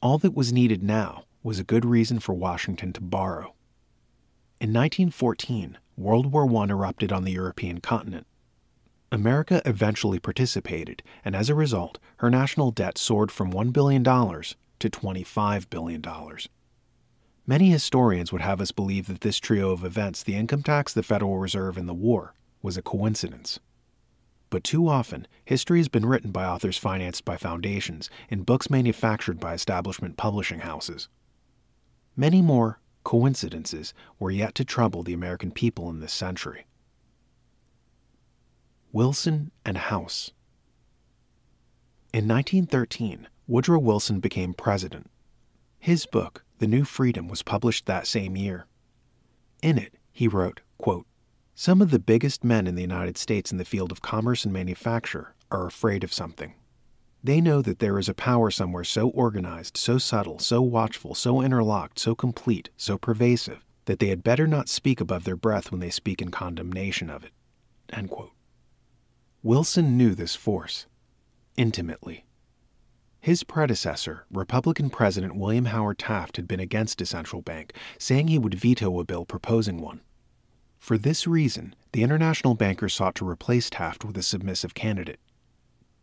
All that was needed now was a good reason for Washington to borrow. In 1914, World War I erupted on the European continent. America eventually participated, and as a result, her national debt soared from $1 billion to $25 billion. Many historians would have us believe that this trio of events, the income tax, the Federal Reserve, and the war, was a coincidence. But too often, history has been written by authors financed by foundations in books manufactured by establishment publishing houses. Many more coincidences were yet to trouble the American people in this century. Wilson and House. In 1913, Woodrow Wilson became president. His book, The New Freedom, was published that same year. In it, he wrote, quote, "Some of the biggest men in the United States in the field of commerce and manufacture are afraid of something. They know that there is a power somewhere so organized, so subtle, so watchful, so interlocked, so complete, so pervasive, that they had better not speak above their breath when they speak in condemnation of it." End quote. Wilson knew this force intimately. His predecessor, Republican President William Howard Taft, had been against a central bank, saying he would veto a bill proposing one. For this reason, the international bankers sought to replace Taft with a submissive candidate.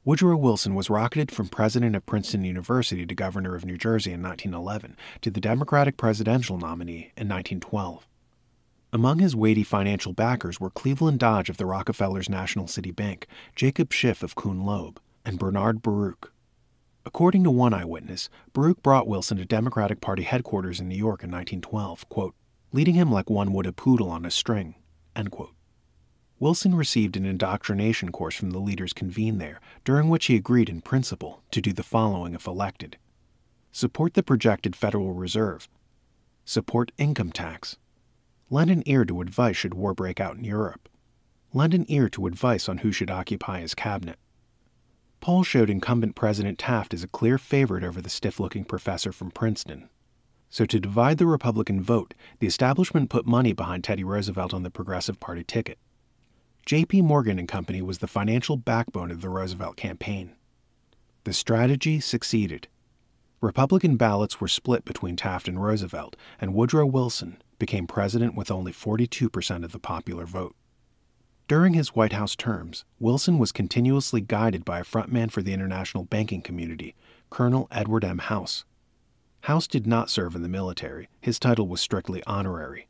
Woodrow Wilson was rocketed from president of Princeton University to governor of New Jersey in 1911 to the Democratic presidential nominee in 1912. Among his weighty financial backers were Cleveland Dodge of the Rockefellers National City Bank, Jacob Schiff of Kuhn Loeb, and Bernard Baruch. According to one eyewitness, Baruch brought Wilson to Democratic Party headquarters in New York in 1912, quote, "leading him like one would a poodle on a string." End quote. Wilson received an indoctrination course from the leaders convened there, during which he agreed in principle to do the following if elected: support the projected Federal Reserve, support income tax, lend an ear to advice should war break out in Europe, lend an ear to advice on who should occupy his cabinet. Polls showed incumbent President Taft as a clear favorite over the stiff-looking professor from Princeton. So to divide the Republican vote, the establishment put money behind Teddy Roosevelt on the Progressive Party ticket. J.P. Morgan and Company was the financial backbone of the Roosevelt campaign. The strategy succeeded. Republican ballots were split between Taft and Roosevelt, and Woodrow Wilson became president with only 42% of the popular vote. During his White House terms, Wilson was continuously guided by a frontman for the international banking community, Colonel Edward M. House. House did not serve in the military. His title was strictly honorary.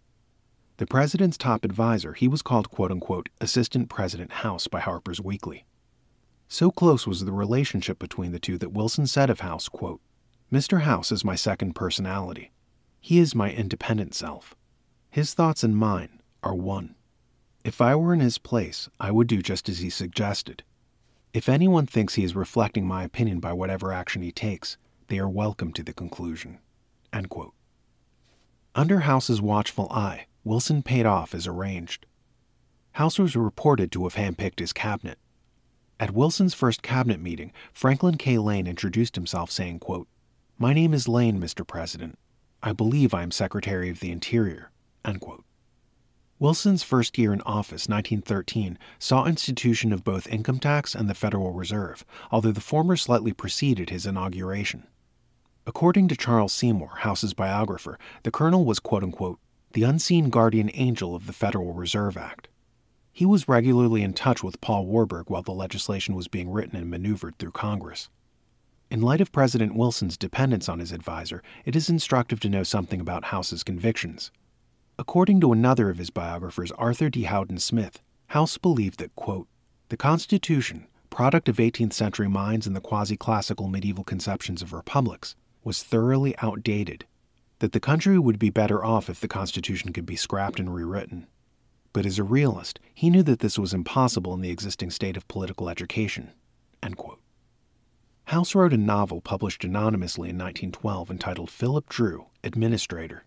The president's top advisor, he was called quote-unquote Assistant President House by Harper's Weekly. So close was the relationship between the two that Wilson said of House, quote, "Mr. House is my second personality. He is my independent self. His thoughts and mine are one. If I were in his place, I would do just as he suggested. If anyone thinks he is reflecting my opinion by whatever action he takes, they are welcome to the conclusion." End quote. Under House's watchful eye, Wilson paid off as arranged. House was reported to have handpicked his cabinet. At Wilson's first cabinet meeting, Franklin K. Lane introduced himself saying, quote, "My name is Lane, Mr. President. I believe I am Secretary of the Interior." End quote. Wilson's first year in office, 1913, saw institution of both income tax and the Federal Reserve, although the former slightly preceded his inauguration. According to Charles Seymour, House's biographer, the colonel was quote-unquote the unseen guardian angel of the Federal Reserve Act. He was regularly in touch with Paul Warburg while the legislation was being written and maneuvered through Congress. In light of President Wilson's dependence on his advisor, it is instructive to know something about House's convictions. According to another of his biographers, Arthur D. Howden Smith, House believed that, quote, "The Constitution, product of 18th century minds and the quasi-classical medieval conceptions of republics, was thoroughly outdated, that the country would be better off if the Constitution could be scrapped and rewritten. But as a realist, he knew that this was impossible in the existing state of political education." End quote. House wrote a novel published anonymously in 1912 entitled Philip Drew, Administrator.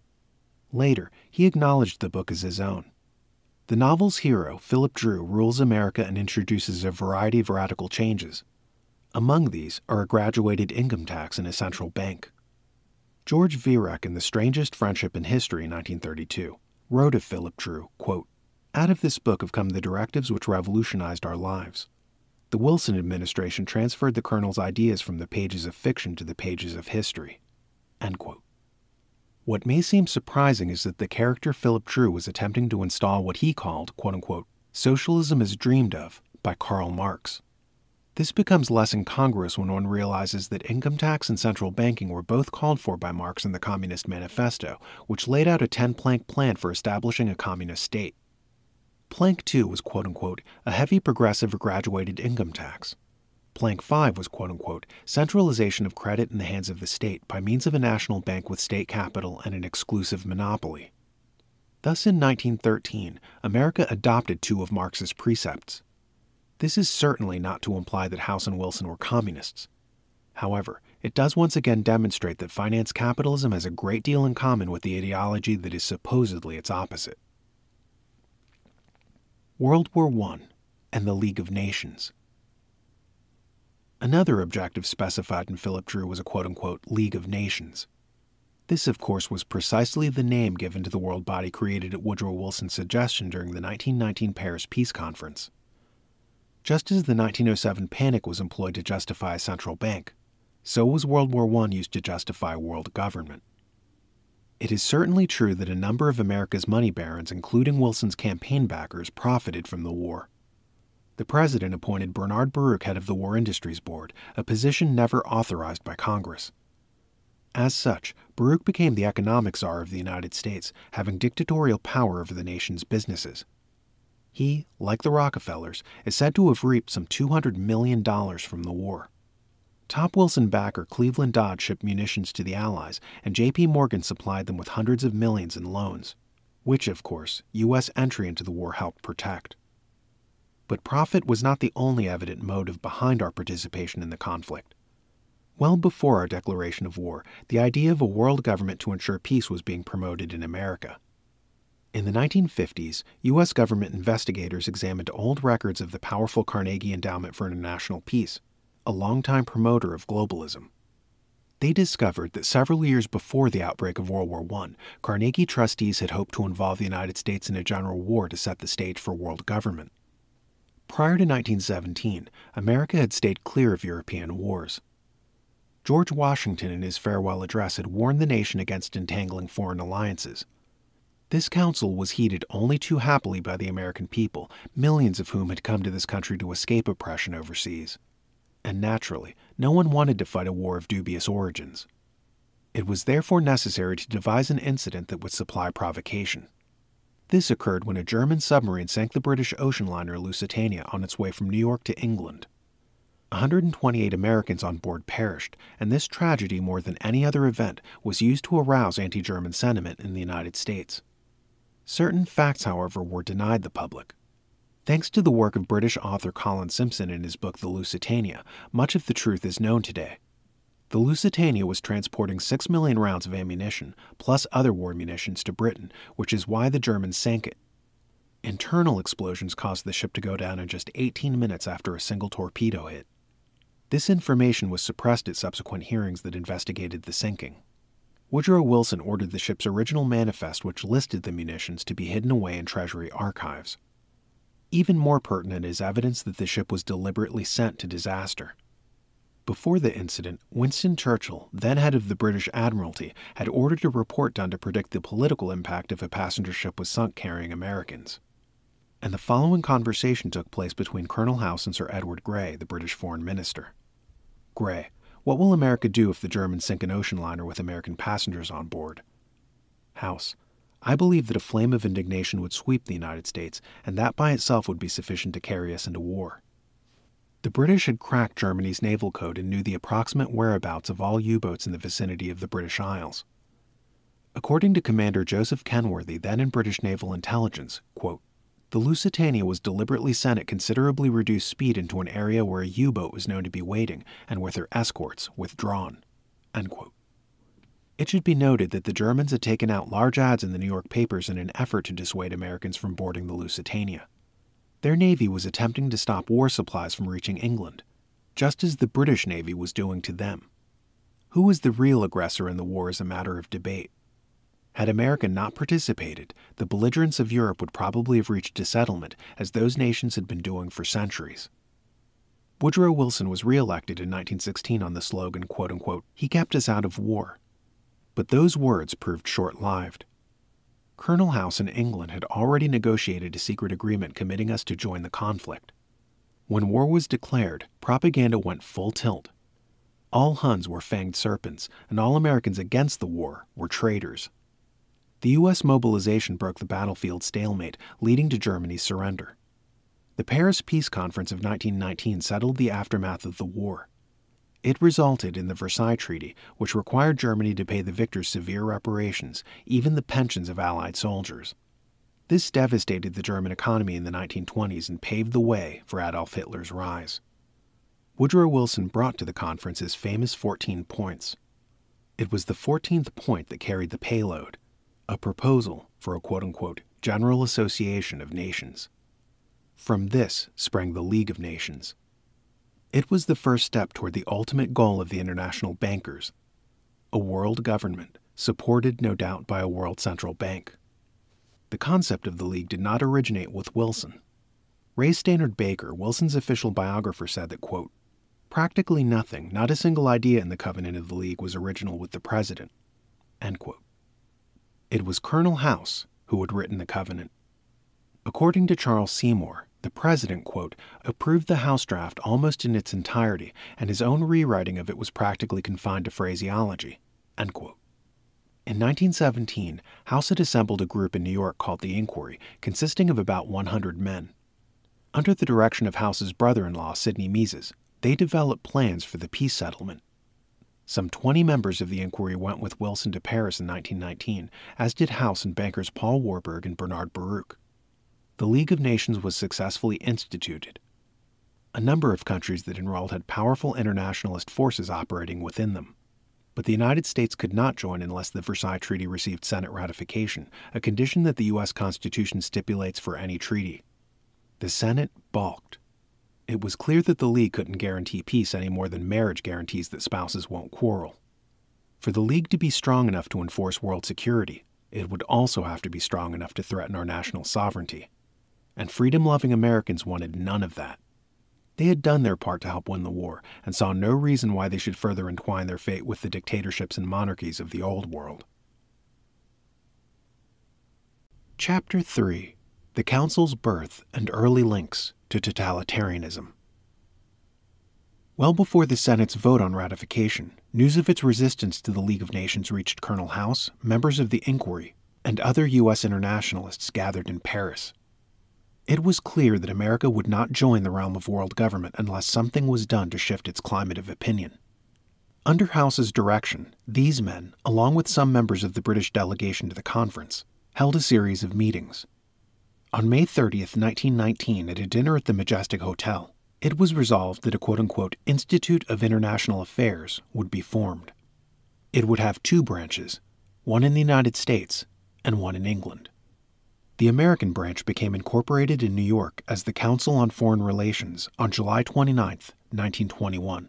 Later, he acknowledged the book as his own. The novel's hero, Philip Drew, rules America and introduces a variety of radical changes. Among these are a graduated income tax and a central bank. George Viereck, in The Strangest Friendship in History, 1932, wrote of Philip Drew, quote, "Out of this book have come the directives which revolutionized our lives. The Wilson administration transferred the colonel's ideas from the pages of fiction to the pages of history." End quote. What may seem surprising is that the character Philip Drew was attempting to install what he called, quote-unquote, "socialism as dreamed of" by Karl Marx. This becomes less incongruous when one realizes that income tax and central banking were both called for by Marx in the Communist Manifesto, which laid out a 10-plank plan for establishing a communist state. Plank 2 was, quote-unquote, a heavy progressive graduated income tax. Plank 5 was, quote-unquote, centralization of credit in the hands of the state by means of a national bank with state capital and an exclusive monopoly. Thus, in 1913, America adopted two of Marx's precepts. This is certainly not to imply that House and Wilson were communists. However, it does once again demonstrate that finance capitalism has a great deal in common with the ideology that is supposedly its opposite. World War I and the League of Nations. Another objective specified in Philip Drew was a quote-unquote League of Nations. This, of course, was precisely the name given to the world body created at Woodrow Wilson's suggestion during the 1919 Paris Peace Conference. Just as the 1907 panic was employed to justify a central bank, so was World War I used to justify world government. It is certainly true that a number of America's money barons, including Wilson's campaign backers, profited from the war. The president appointed Bernard Baruch head of the War Industries Board, a position never authorized by Congress. As such, Baruch became the economic czar of the United States, having dictatorial power over the nation's businesses. He, like the Rockefellers, is said to have reaped some $200 million from the war. Top Wilson backer Cleveland Dodge shipped munitions to the Allies, and J.P. Morgan supplied them with hundreds of millions in loans, which, of course, U.S. entry into the war helped protect. But profit was not the only evident motive behind our participation in the conflict. Well before our declaration of war, the idea of a world government to ensure peace was being promoted in America. In the 1950s, U.S. government investigators examined old records of the powerful Carnegie Endowment for International Peace, a longtime promoter of globalism. They discovered that several years before the outbreak of World War I, Carnegie trustees had hoped to involve the United States in a general war to set the stage for world government. Prior to 1917, America had stayed clear of European wars. George Washington in his farewell address had warned the nation against entangling foreign alliances. This counsel was heeded only too happily by the American people, millions of whom had come to this country to escape oppression overseas. And naturally, no one wanted to fight a war of dubious origins. It was therefore necessary to devise an incident that would supply provocation. This occurred when a German submarine sank the British ocean liner Lusitania on its way from New York to England. 128 Americans on board perished, and this tragedy, more than any other event, was used to arouse anti-German sentiment in the United States. Certain facts, however, were denied the public. Thanks to the work of British author Colin Simpson in his book The Lusitania, much of the truth is known today. The Lusitania was transporting 6 million rounds of ammunition, plus other war munitions, to Britain, which is why the Germans sank it. Internal explosions caused the ship to go down in just 18 minutes after a single torpedo hit. This information was suppressed at subsequent hearings that investigated the sinking. Woodrow Wilson ordered the ship's original manifest, which listed the munitions, to be hidden away in Treasury archives. Even more pertinent is evidence that the ship was deliberately sent to disaster. Before the incident, Winston Churchill, then head of the British Admiralty, had ordered a report done to predict the political impact if a passenger ship was sunk carrying Americans. And the following conversation took place between Colonel House and Sir Edward Grey, the British Foreign Minister. Grey: what will America do if the Germans sink an ocean liner with American passengers on board? House: I believe that a flame of indignation would sweep the United States, and that by itself would be sufficient to carry us into war. The British had cracked Germany's naval code and knew the approximate whereabouts of all U-boats in the vicinity of the British Isles. According to Commander Joseph Kenworthy, then in British Naval Intelligence, quote, the Lusitania was deliberately sent at considerably reduced speed into an area where a U-boat was known to be waiting and with her escorts withdrawn. End quote. It should be noted that the Germans had taken out large ads in the New York papers in an effort to dissuade Americans from boarding the Lusitania. Their navy was attempting to stop war supplies from reaching England, just as the British Navy was doing to them. Who was the real aggressor in the war is a matter of debate. Had America not participated, the belligerents of Europe would probably have reached a settlement, as those nations had been doing for centuries. Woodrow Wilson was re-elected in 1916 on the slogan, quote-unquote, he kept us out of war. But those words proved short-lived. Colonel House in England had already negotiated a secret agreement committing us to join the conflict. When war was declared, propaganda went full tilt. All Huns were fanged serpents, and all Americans against the war were traitors. The U.S. mobilization broke the battlefield stalemate, leading to Germany's surrender. The Paris Peace Conference of 1919 settled the aftermath of the war. It resulted in the Versailles Treaty, which required Germany to pay the victors severe reparations, even the pensions of Allied soldiers. This devastated the German economy in the 1920s and paved the way for Adolf Hitler's rise. Woodrow Wilson brought to the conference his famous 14 points. It was the 14th point that carried the payload, a proposal for a quote-unquote general association of nations. From this sprang the League of Nations. It was the first step toward the ultimate goal of the international bankers, a world government, supported no doubt by a world central bank. The concept of the League did not originate with Wilson. Ray Stannard Baker, Wilson's official biographer, said that, quote, practically nothing, not a single idea in the covenant of the League was original with the President, end quote. It was Colonel House who had written the covenant. According to Charles Seymour, the President, quote, approved the House draft almost in its entirety, and his own rewriting of it was practically confined to phraseology, end quote. In 1917, House had assembled a group in New York called the Inquiry, consisting of about 100 men. Under the direction of House's brother-in-law, Sidney Mises, they developed plans for the peace settlement. Some 20 members of the Inquiry went with Wilson to Paris in 1919, as did House and bankers Paul Warburg and Bernard Baruch. The League of Nations was successfully instituted. A number of countries that enrolled had powerful internationalist forces operating within them. But the United States could not join unless the Versailles Treaty received Senate ratification, a condition that the U.S. Constitution stipulates for any treaty. The Senate balked. It was clear that the League couldn't guarantee peace any more than marriage guarantees that spouses won't quarrel. For the League to be strong enough to enforce world security, it would also have to be strong enough to threaten our national sovereignty. and freedom-loving Americans wanted none of that. They had done their part to help win the war and saw no reason why they should further entwine their fate with the dictatorships and monarchies of the Old World. Chapter 3: The Council's Birth and Early Links to Totalitarianism. Well before the Senate's vote on ratification, news of its resistance to the League of Nations reached Colonel House, members of the Inquiry, and other U.S. internationalists gathered in Paris. It was clear that America would not join the realm of world government unless something was done to shift its climate of opinion. Under House's direction, these men, along with some members of the British delegation to the conference, held a series of meetings. On May 30, 1919, at a dinner at the Majestic Hotel, it was resolved that a quote-unquote Institute of International Affairs would be formed. It would have two branches, one in the United States and one in England. The American branch became incorporated in New York as the Council on Foreign Relations on July 29, 1921.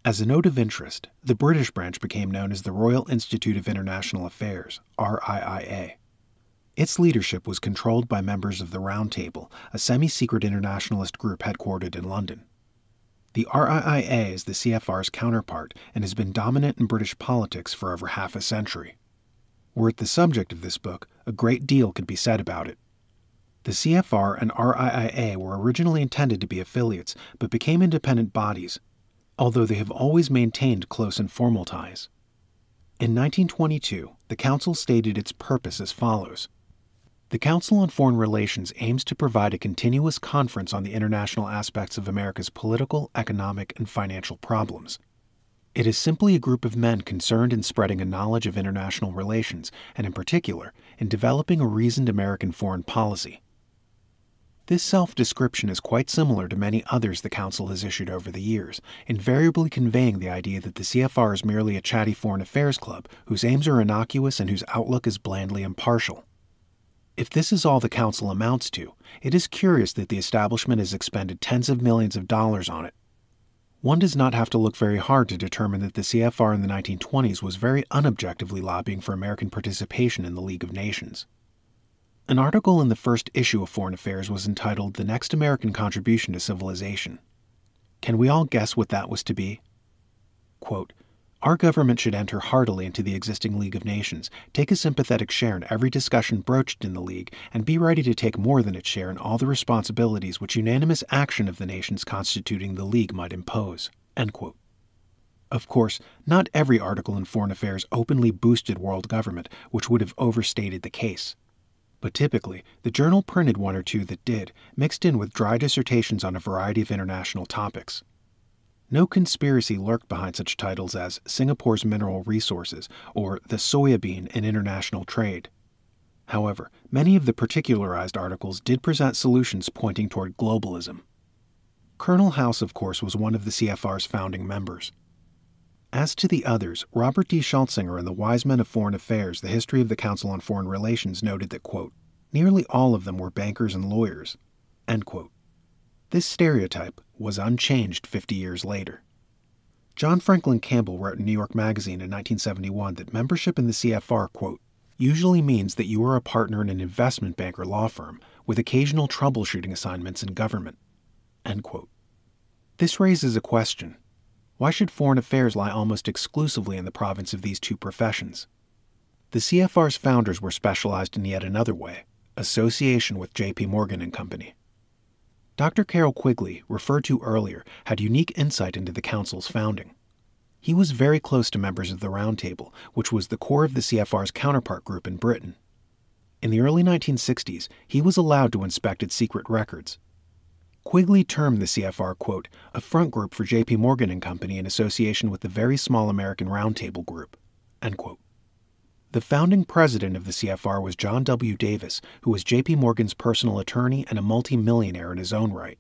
As a note of interest, the British branch became known as the Royal Institute of International Affairs, RIIA. Its leadership was controlled by members of the Round Table, a semi-secret internationalist group headquartered in London. The RIIA is the CFR's counterpart and has been dominant in British politics for over half a century. Were it the subject of this book, a great deal could be said about it. The CFR and RIIA were originally intended to be affiliates, but became independent bodies, although they have always maintained close informal ties. In 1922, the Council stated its purpose as follows. The Council on Foreign Relations aims to provide a continuous conference on the international aspects of America's political, economic, and financial problems. It is simply a group of men concerned in spreading a knowledge of international relations, and in particular, in developing a reasoned American foreign policy. This self-description is quite similar to many others the Council has issued over the years, invariably conveying the idea that the CFR is merely a chatty foreign affairs club whose aims are innocuous and whose outlook is blandly impartial. If this is all the Council amounts to, it is curious that the establishment has expended tens of millions of dollars on it. One does not have to look very hard to determine that the CFR in the 1920s was very unobjectively lobbying for American participation in the League of Nations. An article in the first issue of Foreign Affairs was entitled "The Next American Contribution to Civilization." Can we all guess what that was to be? Quote, "Our government should enter heartily into the existing League of Nations, take a sympathetic share in every discussion broached in the League, and be ready to take more than its share in all the responsibilities which unanimous action of the nations constituting the League might impose." End quote. Of course, not every article in Foreign Affairs openly boosted world government, which would have overstated the case. But typically, the journal printed one or two that did, mixed in with dry dissertations on a variety of international topics. No conspiracy lurked behind such titles as Singapore's Mineral Resources or The Soya Bean in International Trade. However, many of the particularized articles did present solutions pointing toward globalism. Colonel House, of course, was one of the CFR's founding members. As to the others, Robert D. Schaltzinger in The Wise Men of Foreign Affairs, The History of the Council on Foreign Relations noted that, quote, "Nearly all of them were bankers and lawyers." End quote. This stereotype was unchanged 50 years later. John Franklin Campbell wrote in New York Magazine in 1971 that membership in the CFR, quote, "usually means that you are a partner in an investment bank or law firm with occasional troubleshooting assignments in government." End quote. This raises a question. Why should foreign affairs lie almost exclusively in the province of these two professions? The CFR's founders were specialized in yet another way, association with J.P. Morgan and Company. Dr. Carroll Quigley, referred to earlier, had unique insight into the Council's founding. He was very close to members of the Round Table, which was the core of the CFR's counterpart group in Britain. In the early 1960s, he was allowed to inspect its secret records. Quigley termed the CFR, quote, "a front group for J.P. Morgan and Company in association with the very small American Round Table group." End quote. The founding president of the CFR was John W. Davis, who was J.P. Morgan's personal attorney and a multi-millionaire in his own right.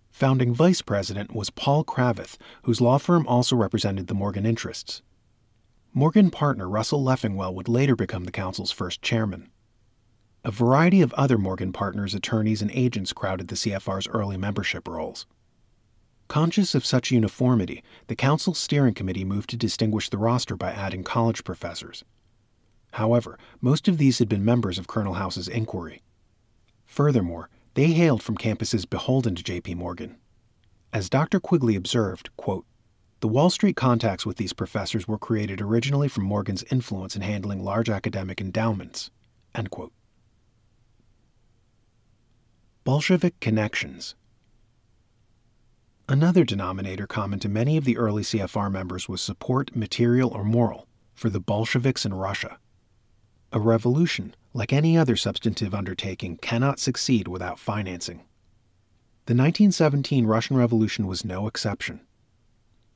Founding vice president was Paul Cravath, whose law firm also represented the Morgan interests. Morgan partner Russell Leffingwell would later become the Council's first chairman. A variety of other Morgan partners, attorneys, and agents crowded the CFR's early membership rolls. Conscious of such uniformity, the Council's steering committee moved to distinguish the roster by adding college professors. However, most of these had been members of Colonel House's inquiry. Furthermore, They hailed from campuses beholden to J.P. Morgan. As Dr. Quigley observed, quote, "The Wall Street contacts with these professors were created originally from Morgan's influence in handling large academic endowments." End quote. Bolshevik connections. Another denominator common to many of the early CFR members was support, material or moral, for the Bolsheviks in Russia. A revolution, like any other substantive undertaking, cannot succeed without financing. The 1917 Russian Revolution was no exception.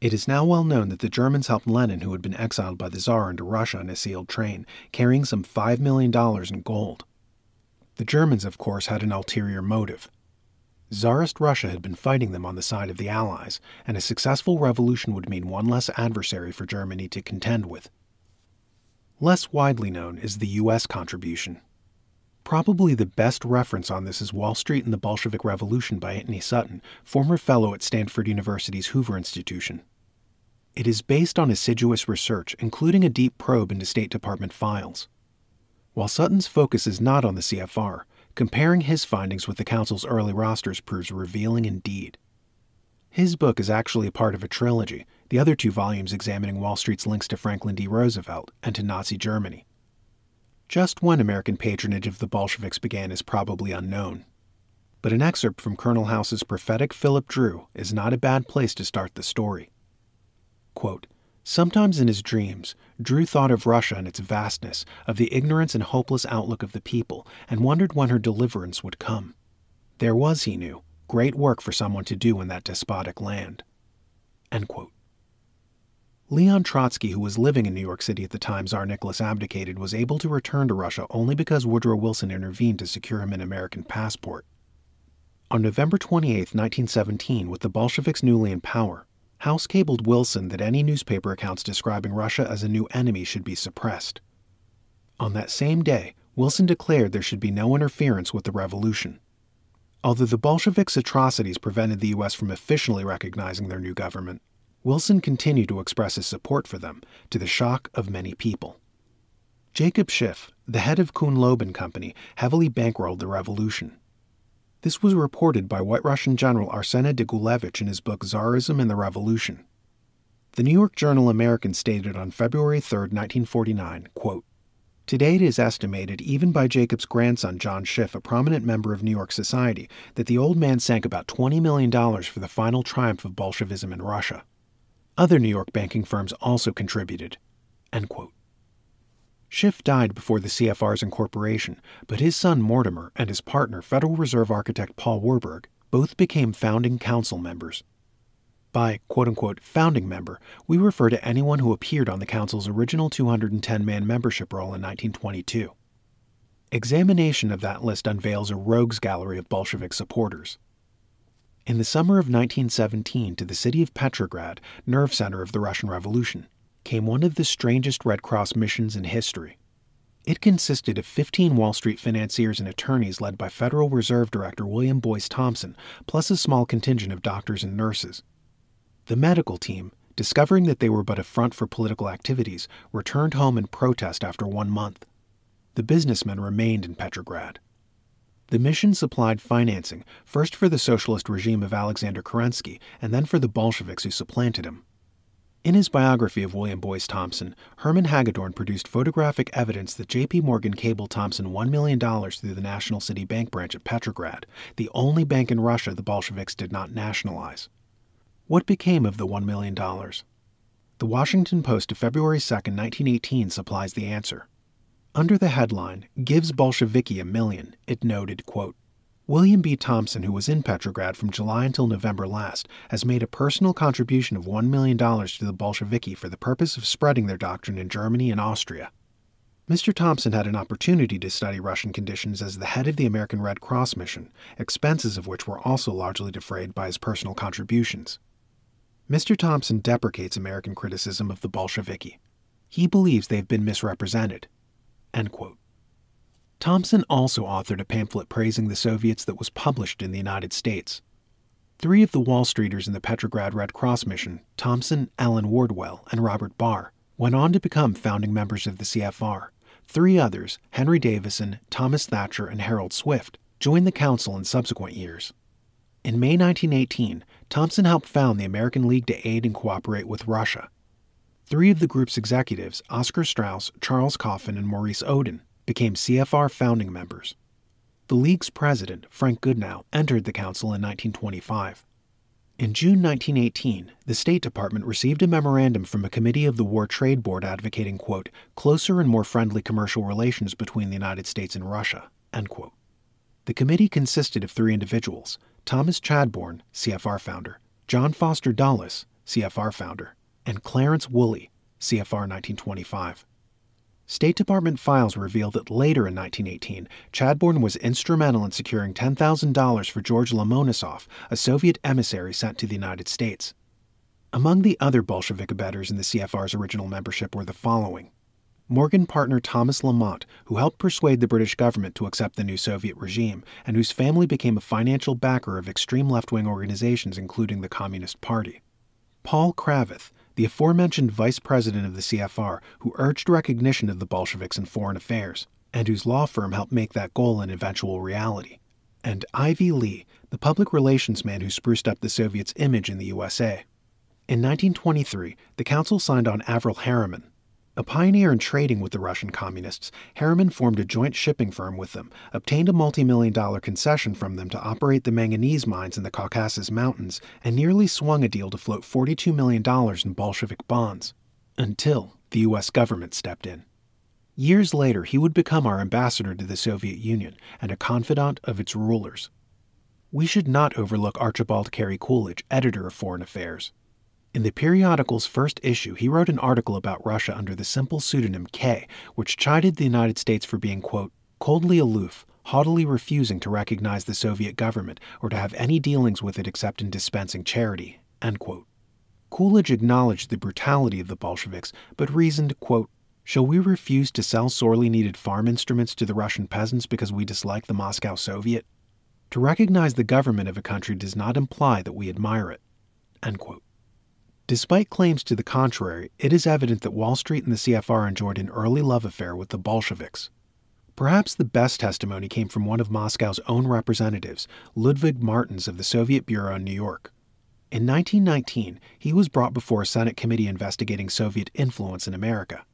It is now well known that the Germans helped Lenin, who had been exiled by the Tsar, into Russia in a sealed train, carrying some $5 million in gold. The Germans, of course, had an ulterior motive. Tsarist Russia had been fighting them on the side of the Allies, and a successful revolution would mean one less adversary for Germany to contend with. Less widely known is the U.S. contribution. Probably the best reference on this is Wall Street and the Bolshevik Revolution by Anthony Sutton, former fellow at Stanford University's Hoover Institution. It is based on assiduous research, including a deep probe into State Department files. While Sutton's focus is not on the CFR, comparing his findings with the Council's early rosters proves revealing indeed. His book is actually a part of a trilogy, the other 2 volumes examining Wall Street's links to Franklin D. Roosevelt and to Nazi Germany. Just when American patronage of the Bolsheviks began is probably unknown. But an excerpt from Colonel House's prophetic Philip Drew is not a bad place to start the story. Quote, "Sometimes in his dreams, Drew thought of Russia and its vastness, of the ignorance and hopeless outlook of the people, and wondered when her deliverance would come. There was, he knew, great work for someone to do in that despotic land." End quote. Leon Trotsky, who was living in New York City at the time Tsar Nicholas abdicated, was able to return to Russia only because Woodrow Wilson intervened to secure him an American passport. On November 28, 1917, with the Bolsheviks newly in power, House cabled Wilson that any newspaper accounts describing Russia as a new enemy should be suppressed. On that same day, Wilson declared there should be no interference with the revolution. Although the Bolsheviks' atrocities prevented the U.S. from officially recognizing their new government, Wilson continued to express his support for them, to the shock of many people. Jacob Schiff, the head of Kuhn-Loeb and Company, heavily bankrolled the revolution. This was reported by White Russian General Arseny Degulevich in his book Tsarism and the Revolution. The New York Journal American stated on February 3, 1949, quote, "Today it is estimated, even by Jacob's grandson John Schiff, a prominent member of New York society, that the old man sank about $20 million for the final triumph of Bolshevism in Russia. Other New York banking firms also contributed." End quote. Schiff died before the CFR's incorporation, but his son Mortimer and his partner, Federal Reserve architect Paul Warburg, both became founding council members. By quote-unquote founding member, we refer to anyone who appeared on the council's original 210-man membership roll in 1922. Examination of that list unveils a rogues gallery of Bolshevik supporters. In the summer of 1917, to the city of Petrograd, nerve center of the Russian Revolution, came one of the strangest Red Cross missions in history. It consisted of 15 Wall Street financiers and attorneys led by Federal Reserve Director William Boyce Thompson, plus a small contingent of doctors and nurses. The medical team, discovering that they were but a front for political activities, returned home in protest after 1 month. The businessmen remained in Petrograd. The mission supplied financing, first for the socialist regime of Alexander Kerensky, and then for the Bolsheviks who supplanted him. In his biography of William Boyce Thompson, Herman Hagedorn produced photographic evidence that J.P. Morgan cabled Thompson $1 million through the National City Bank branch at Petrograd, the only bank in Russia the Bolsheviks did not nationalize. What became of the $1 million? The Washington Post of February 2, 1918 supplies the answer. Under the headline, "Gives Bolsheviki $1 million," it noted, quote, "William B. Thompson, who was in Petrograd from July until November last, has made a personal contribution of $1 million to the Bolsheviki for the purpose of spreading their doctrine in Germany and Austria." Mr. Thompson had an opportunity to study Russian conditions as the head of the American Red Cross mission, expenses of which were also largely defrayed by his personal contributions. Mr. Thompson deprecates American criticism of the Bolsheviki. He believes they've been misrepresented. End quote. Thompson also authored a pamphlet praising the Soviets that was published in the United States. 3 of the Wall Streeters in the Petrograd Red Cross mission, Thompson, Allen Wardwell, and Robert Barr, went on to become founding members of the CFR. 3 others, Henry Davison, Thomas Thatcher, and Harold Swift, joined the council in subsequent years. In May 1918, Thompson helped found the American League to Aid and Cooperate with Russia. 3 of the group's executives, Oscar Straus, Charles Coffin, and Maurice Oden, became CFR founding members. The League's president, Frank Goodnow, entered the council in 1925. In June 1918, the State Department received a memorandum from a committee of the War Trade Board advocating, quote, closer and more friendly commercial relations between the United States and Russia, end quote. The committee consisted of 3 individuals, Thomas Chadbourne, CFR founder, John Foster Dulles, CFR founder, and Clarence Woolley, CFR 1925. State Department files reveal that later in 1918, Chadbourne was instrumental in securing $10,000 for George Lomonosov, a Soviet emissary sent to the United States. Among the other Bolshevik abettors in the CFR's original membership were the following: Morgan partner Thomas Lamont, who helped persuade the British government to accept the new Soviet regime, and whose family became a financial backer of extreme left-wing organizations including the Communist Party. Paul Kravitz, the aforementioned vice president of the CFR, who urged recognition of the Bolsheviks in foreign affairs, and whose law firm helped make that goal an eventual reality. And Ivy Lee, the public relations man who spruced up the Soviets' image in the USA. In 1923, the council signed on Avril Harriman. A pioneer in trading with the Russian communists, Harriman formed a joint shipping firm with them, obtained a multi-million-dollar concession from them to operate the manganese mines in the Caucasus Mountains, and nearly swung a deal to float $42 million in Bolshevik bonds, until the U.S. government stepped in. Years later, he would become our ambassador to the Soviet Union and a confidant of its rulers. We should not overlook Archibald Cary Coolidge, editor of Foreign Affairs. In the periodical's first issue, he wrote an article about Russia under the simple pseudonym K, which chided the United States for being, quote, coldly aloof, haughtily refusing to recognize the Soviet government or to have any dealings with it except in dispensing charity, end quote. Coolidge acknowledged the brutality of the Bolsheviks, but reasoned, quote, shall we refuse to sell sorely needed farm instruments to the Russian peasants because we dislike the Moscow Soviet? To recognize the government of a country does not imply that we admire it, end quote. Despite claims to the contrary, it is evident that Wall Street and the CFR enjoyed an early love affair with the Bolsheviks. Perhaps the best testimony came from one of Moscow's own representatives, Ludwig Martens of the Soviet Bureau in New York. In 1919, he was brought before a Senate committee investigating Soviet influence in America.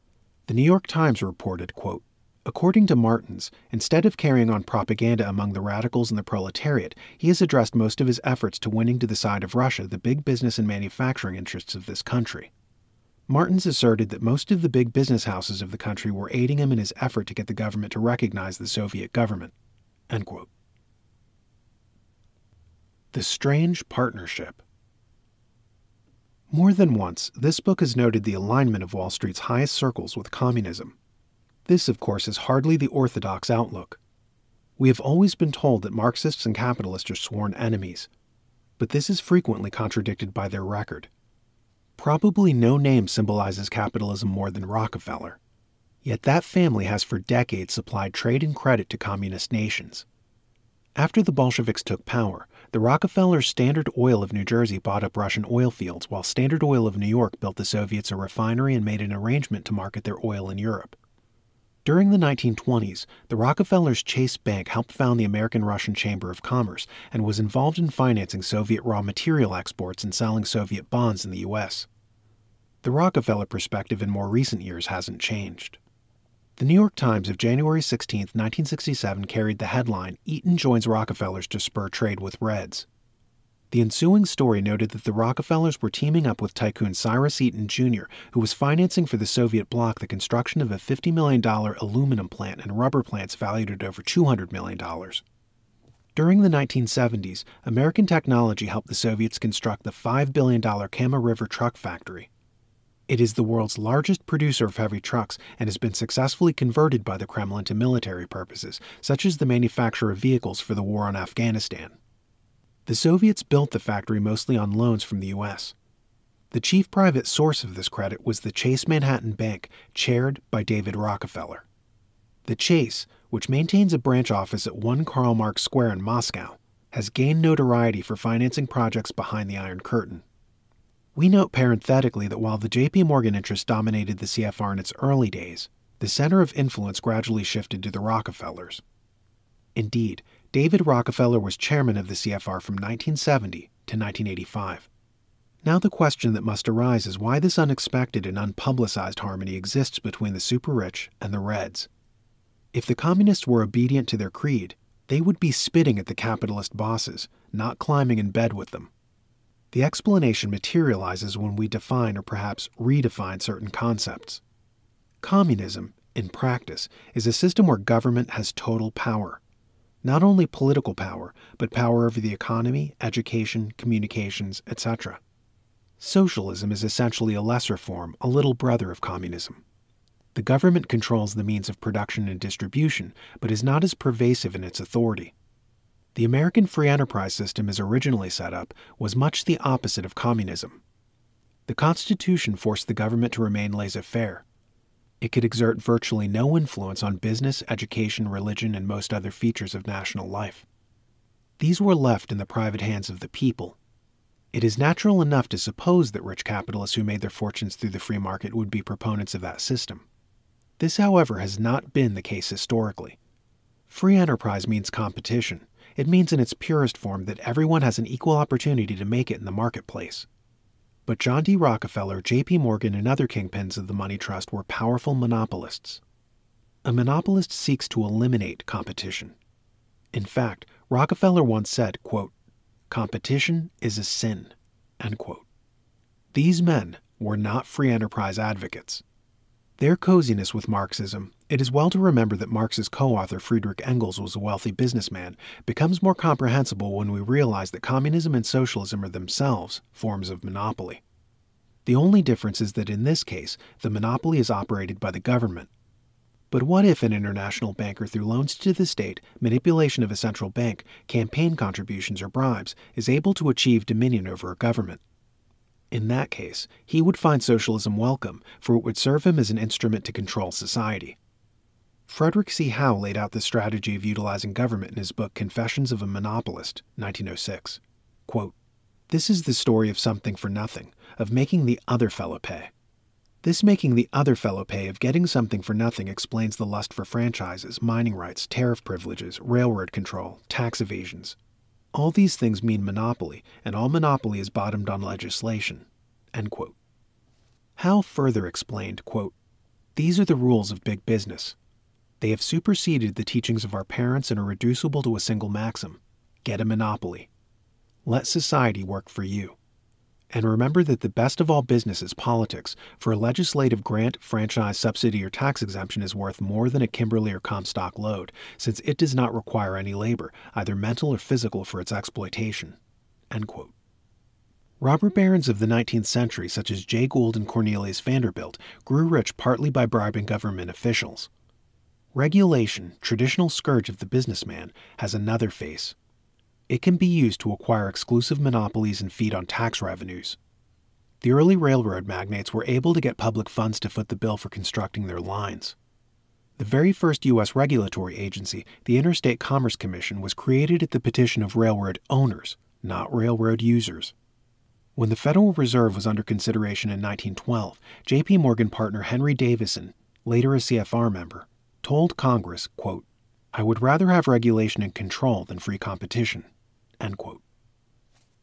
The New York Times reported, quote, according to Martens, instead of carrying on propaganda among the radicals and the proletariat, he has addressed most of his efforts to winning to the side of Russia the big business and manufacturing interests of this country. Martens asserted that most of the big business houses of the country were aiding him in his effort to get the government to recognize the Soviet government, end quote. The Strange Partnership. More than once, this book has noted the alignment of Wall Street's highest circles with communism. This, of course, is hardly the orthodox outlook. We have always been told that Marxists and capitalists are sworn enemies, but this is frequently contradicted by their record. Probably no name symbolizes capitalism more than Rockefeller, yet that family has for decades supplied trade and credit to communist nations. After the Bolsheviks took power, the Rockefellers' Standard Oil of New Jersey bought up Russian oil fields, while Standard Oil of New York built the Soviets a refinery and made an arrangement to market their oil in Europe. During the 1920s, the Rockefellers' Chase Bank helped found the American-Russian Chamber of Commerce and was involved in financing Soviet raw material exports and selling Soviet bonds in the U.S. The Rockefeller perspective in more recent years hasn't changed. The New York Times of January 16, 1967 carried the headline, Eaton joins Rockefellers to spur trade with Reds. The ensuing story noted that the Rockefellers were teaming up with tycoon Cyrus Eaton Jr., who was financing for the Soviet bloc the construction of a $50 million aluminum plant and rubber plants valued at over $200 million. During the 1970s, American technology helped the Soviets construct the $5 billion Kama River truck factory. It is the world's largest producer of heavy trucks and has been successfully converted by the Kremlin to military purposes, such as the manufacture of vehicles for the war on Afghanistan. The Soviets built the factory mostly on loans from the U.S. The chief private source of this credit was the Chase Manhattan Bank, chaired by David Rockefeller. The Chase, which maintains a branch office at 1 Karl Marx Square in Moscow, has gained notoriety for financing projects behind the Iron Curtain. We note parenthetically that while the J.P. Morgan interest dominated the CFR in its early days, the center of influence gradually shifted to the Rockefellers. Indeed, David Rockefeller was chairman of the CFR from 1970 to 1985. Now the question that must arise is why this unexpected and unpublicized harmony exists between the super-rich and the Reds. If the communists were obedient to their creed, they would be spitting at the capitalist bosses, not climbing in bed with them. The explanation materializes when we define or perhaps redefine certain concepts. Communism, in practice, is a system where government has total power. Not only political power, but power over the economy, education, communications, etc. Socialism is essentially a lesser form, a little brother of communism. The government controls the means of production and distribution, but is not as pervasive in its authority. The American free enterprise system as originally set up was much the opposite of communism. The Constitution forced the government to remain laissez-faire. It could exert virtually no influence on business, education, religion, and most other features of national life. These were left in the private hands of the people. It is natural enough to suppose that rich capitalists who made their fortunes through the free market would be proponents of that system. This, however, has not been the case historically. Free enterprise means competition. It means in its purest form that everyone has an equal opportunity to make it in the marketplace. But John D. Rockefeller, J.P. Morgan, and other kingpins of the money trust were powerful monopolists. A monopolist seeks to eliminate competition. In fact, Rockefeller once said, quote, "Competition is a sin," end quote. These men were not free enterprise advocates. Their coziness with Marxism, it is well to remember that Marx's co-author Friedrich Engels was a wealthy businessman, becomes more comprehensible when we realize that communism and socialism are themselves forms of monopoly. The only difference is that in this case, the monopoly is operated by the government. But what if an international banker, through loans to the state, manipulation of a central bank, campaign contributions, or bribes, is able to achieve dominion over a government? In that case, he would find socialism welcome, for it would serve him as an instrument to control society. Frederick C. Howe laid out the strategy of utilizing government in his book Confessions of a Monopolist, 1906. Quote, "This is the story of something for nothing, of making the other fellow pay. This making the other fellow pay of getting something for nothing explains the lust for franchises, mining rights, tariff privileges, railroad control, tax evasions. All these things mean monopoly, and all monopoly is bottomed on legislation." End quote. Howe further explained, quote, "These are the rules of big business. They have superseded the teachings of our parents and are reducible to a single maxim: get a monopoly. Let society work for you. And remember that the best of all business is politics, for a legislative grant, franchise, subsidy, or tax exemption is worth more than a Kimberley or Comstock load, since it does not require any labor, either mental or physical, for its exploitation." End quote. Robber barons of the 19th century, such as Jay Gould and Cornelius Vanderbilt, grew rich partly by bribing government officials. Regulation, traditional scourge of the businessman, has another face. It can be used to acquire exclusive monopolies and feed on tax revenues. The early railroad magnates were able to get public funds to foot the bill for constructing their lines. The very first U.S. regulatory agency, the Interstate Commerce Commission, was created at the petition of railroad owners, not railroad users. When the Federal Reserve was under consideration in 1912, J.P. Morgan partner Henry Davison, later a CFR member, told Congress, quote, "I would rather have regulation and control than free competition." End quote.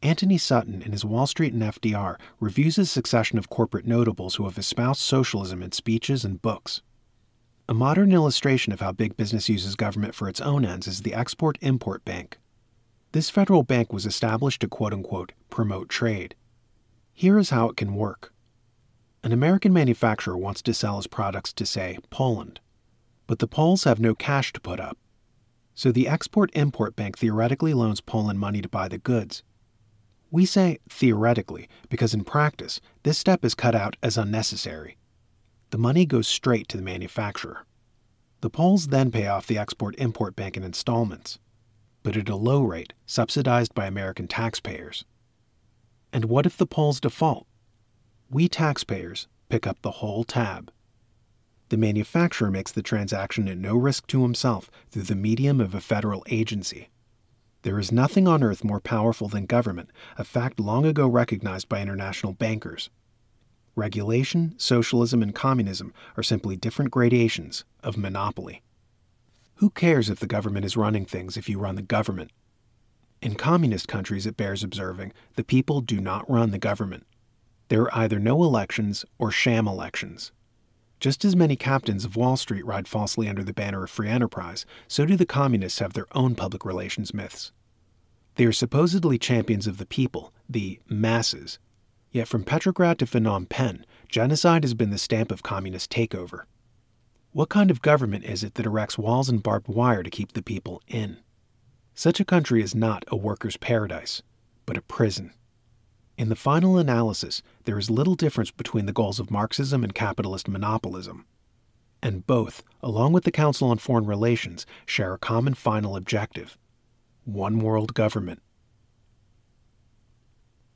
Anthony Sutton, in his Wall Street and FDR, reviews a succession of corporate notables who have espoused socialism in speeches and books. A modern illustration of how big business uses government for its own ends is the Export-Import Bank. This federal bank was established to quote-unquote promote trade. Here is how it can work. An American manufacturer wants to sell his products to, say, Poland, but the Poles have no cash to put up. So the Export-Import Bank theoretically loans Poland money to buy the goods. We say theoretically because in practice, this step is cut out as unnecessary. The money goes straight to the manufacturer. The Poles then pay off the Export-Import Bank in installments, but at a low rate, subsidized by American taxpayers. And what if the Poles default? We taxpayers pick up the whole tab. The manufacturer makes the transaction at no risk to himself through the medium of a federal agency. There is nothing on earth more powerful than government, a fact long ago recognized by international bankers. Regulation, socialism, and communism are simply different gradations of monopoly. Who cares if the government is running things if you run the government? In communist countries, it bears observing, the people do not run the government. There are either no elections or sham elections. Just as many captains of Wall Street ride falsely under the banner of free enterprise, so do the communists have their own public relations myths. They are supposedly champions of the people, the masses. Yet from Petrograd to Phnom Penh, genocide has been the stamp of communist takeover. What kind of government is it that erects walls and barbed wire to keep the people in? Such a country is not a worker's paradise, but a prison. In the final analysis, there is little difference between the goals of Marxism and capitalist monopolism. And both, along with the Council on Foreign Relations, share a common final objective: one world government.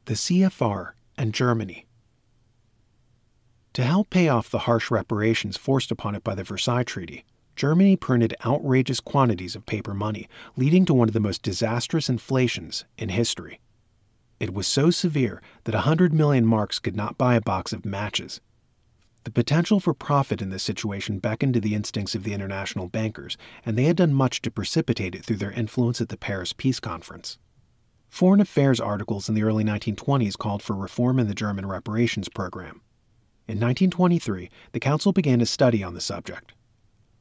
The CFR and Germany. To help pay off the harsh reparations forced upon it by the Versailles Treaty, Germany printed outrageous quantities of paper money, leading to one of the most disastrous inflations in history. It was so severe that 100 million marks could not buy a box of matches. The potential for profit in this situation beckoned to the instincts of the international bankers, and they had done much to precipitate it through their influence at the Paris Peace Conference. Foreign affairs articles in the early 1920s called for reform in the German reparations program. In 1923, the Council began a study on the subject.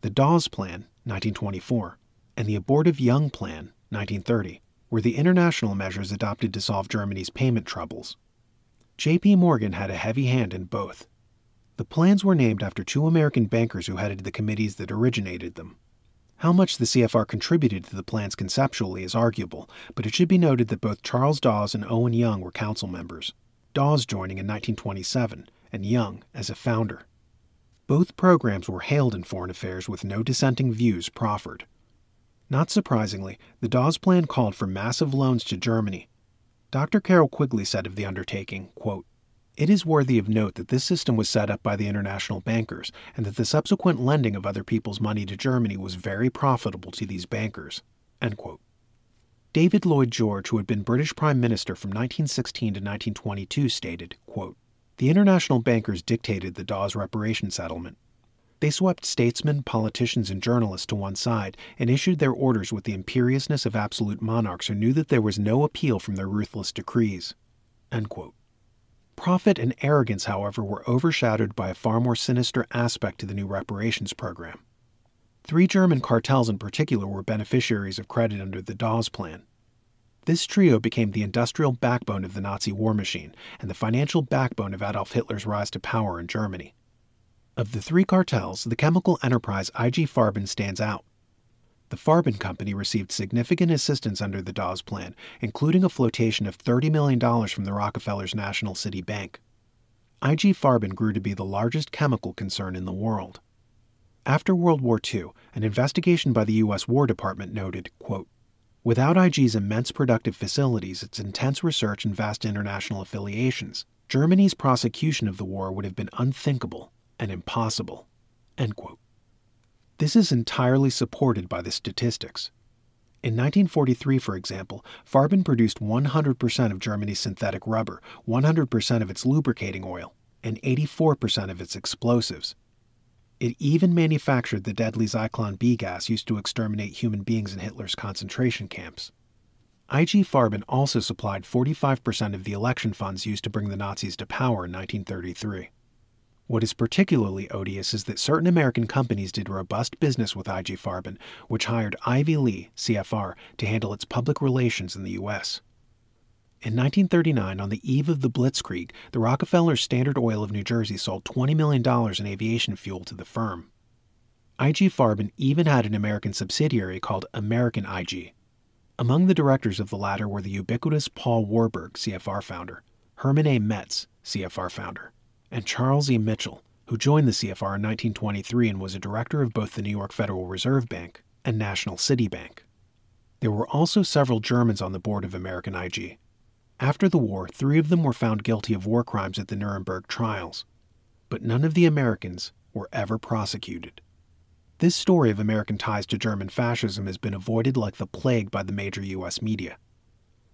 The Dawes Plan, 1924, and the abortive Young Plan, 1930, were the international measures adopted to solve Germany's payment troubles. J.P. Morgan had a heavy hand in both. The plans were named after two American bankers who headed the committees that originated them. How much the CFR contributed to the plans conceptually is arguable, but it should be noted that both Charles Dawes and Owen Young were council members, Dawes joining in 1927 and Young as a founder. Both programs were hailed in foreign affairs with no dissenting views proffered. Not surprisingly, the Dawes Plan called for massive loans to Germany. Dr. Carroll Quigley said of the undertaking, quote, "It is worthy of note that this system was set up by the international bankers, and that the subsequent lending of other people's money to Germany was very profitable to these bankers." End quote. David Lloyd George, who had been British Prime Minister from 1916 to 1922, stated, quote, "The international bankers dictated the Dawes reparation settlement. They swept statesmen, politicians, and journalists to one side and issued their orders with the imperiousness of absolute monarchs who knew that there was no appeal from their ruthless decrees." End quote. Profit and arrogance, however, were overshadowed by a far more sinister aspect to the new reparations program. Three German cartels in particular were beneficiaries of credit under the Dawes Plan. This trio became the industrial backbone of the Nazi war machine and the financial backbone of Adolf Hitler's rise to power in Germany. Of the three cartels, the chemical enterprise IG Farben stands out. The Farben Company received significant assistance under the Dawes Plan, including a flotation of $30 million from the Rockefellers' National City Bank. IG Farben grew to be the largest chemical concern in the world. After World War II, an investigation by the U.S. War Department noted, quote, "Without IG's immense productive facilities, its intense research, and vast international affiliations, Germany's prosecution of the war would have been unthinkable and impossible." End quote. This is entirely supported by the statistics. In 1943, for example, Farben produced 100% of Germany's synthetic rubber, 100% of its lubricating oil, and 84% of its explosives. It even manufactured the deadly Zyklon B gas used to exterminate human beings in Hitler's concentration camps. IG Farben also supplied 45% of the election funds used to bring the Nazis to power in 1933. What is particularly odious is that certain American companies did robust business with IG Farben, which hired Ivy Lee, CFR, to handle its public relations in the U.S. In 1939, on the eve of the Blitzkrieg, the Rockefeller Standard Oil of New Jersey sold $20 million in aviation fuel to the firm. IG Farben even had an American subsidiary called American IG. Among the directors of the latter were the ubiquitous Paul Warburg, CFR founder, Herman A. Metz, CFR founder, and Charles E. Mitchell, who joined the CFR in 1923 and was a director of both the New York Federal Reserve Bank and National City Bank. There were also several Germans on the board of American IG. After the war, 3 of them were found guilty of war crimes at the Nuremberg trials, but none of the Americans were ever prosecuted. This story of American ties to German fascism has been avoided like the plague by the major U.S. media.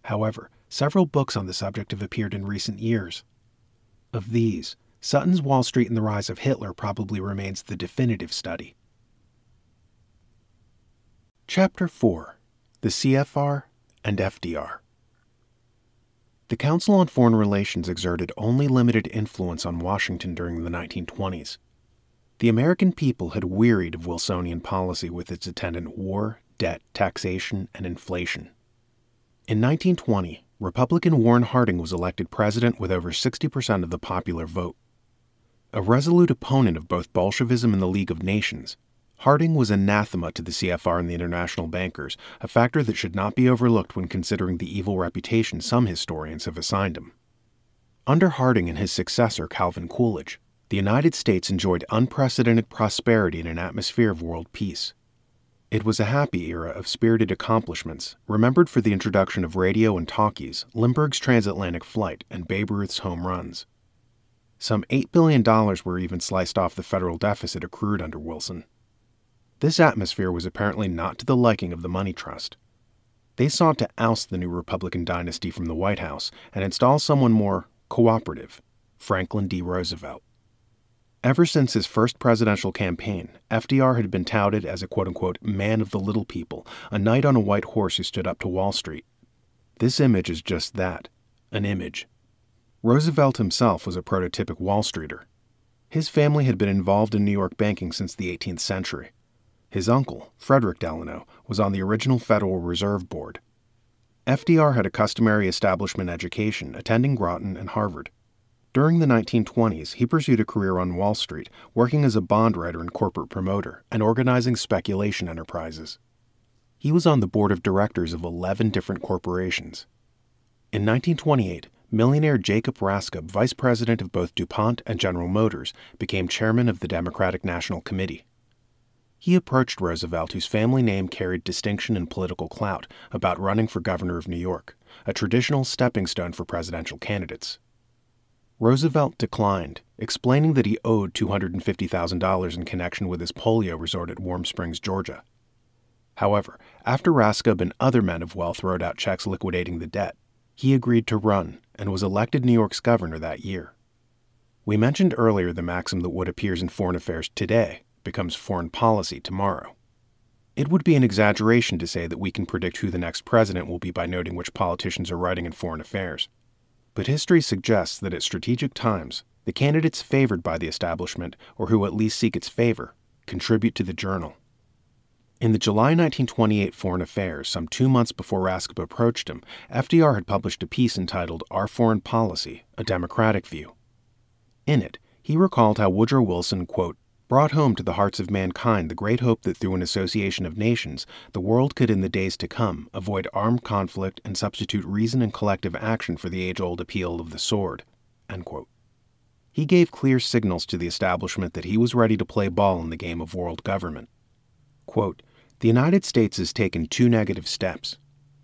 However, several books on the subject have appeared in recent years. Of these, Sutton's Wall Street and the Rise of Hitler probably remains the definitive study. Chapter 4: The CFR and FDR. The Council on Foreign Relations exerted only limited influence on Washington during the 1920s. The American people had wearied of Wilsonian policy with its attendant war, debt, taxation, and inflation. In 1920, Republican Warren Harding was elected president with over 60% of the popular vote. A resolute opponent of both Bolshevism and the League of Nations, Harding was anathema to the CFR and the international bankers, a factor that should not be overlooked when considering the evil reputation some historians have assigned him. Under Harding and his successor, Calvin Coolidge, the United States enjoyed unprecedented prosperity in an atmosphere of world peace. It was a happy era of spirited accomplishments, remembered for the introduction of radio and talkies, Lindbergh's transatlantic flight, and Babe Ruth's home runs. Some $8 billion were even sliced off the federal deficit accrued under Wilson. This atmosphere was apparently not to the liking of the money trust. They sought to oust the new Republican dynasty from the White House and install someone more cooperative, Franklin D. Roosevelt. Ever since his first presidential campaign, FDR had been touted as a quote-unquote man of the little people, a knight on a white horse who stood up to Wall Street. This image is just that, an image. Roosevelt himself was a prototypic Wall Streeter. His family had been involved in New York banking since the 18th century. His uncle, Frederick Delano, was on the original Federal Reserve Board. FDR had a customary establishment education, attending Groton and Harvard. During the 1920s, he pursued a career on Wall Street, working as a bond writer and corporate promoter, and organizing speculation enterprises. He was on the board of directors of 11 different corporations. In 1928, millionaire Jacob Rascab, vice president of both DuPont and General Motors, became chairman of the Democratic National Committee. He approached Roosevelt, whose family name carried distinction and political clout, about running for governor of New York, a traditional stepping stone for presidential candidates. Roosevelt declined, explaining that he owed $250,000 in connection with his polio resort at Warm Springs, Georgia. However, after Rascab and other men of wealth wrote out checks liquidating the debt, he agreed to run and was elected New York's governor that year. We mentioned earlier the maxim that what appears in foreign affairs today becomes foreign policy tomorrow. It would be an exaggeration to say that we can predict who the next president will be by noting which politicians are writing in foreign affairs. But history suggests that at strategic times, the candidates favored by the establishment, or who at least seek its favor, contribute to the journal. In the July 1928 Foreign Affairs, some 2 months before Rascab approached him, FDR had published a piece entitled Our Foreign Policy, A Democratic View. In it, he recalled how Woodrow Wilson, quote, brought home to the hearts of mankind the great hope that through an association of nations, the world could in the days to come avoid armed conflict and substitute reason and collective action for the age-old appeal of the sword. End quote. He gave clear signals to the establishment that he was ready to play ball in the game of world government. Quote, the United States has taken 2 negative steps.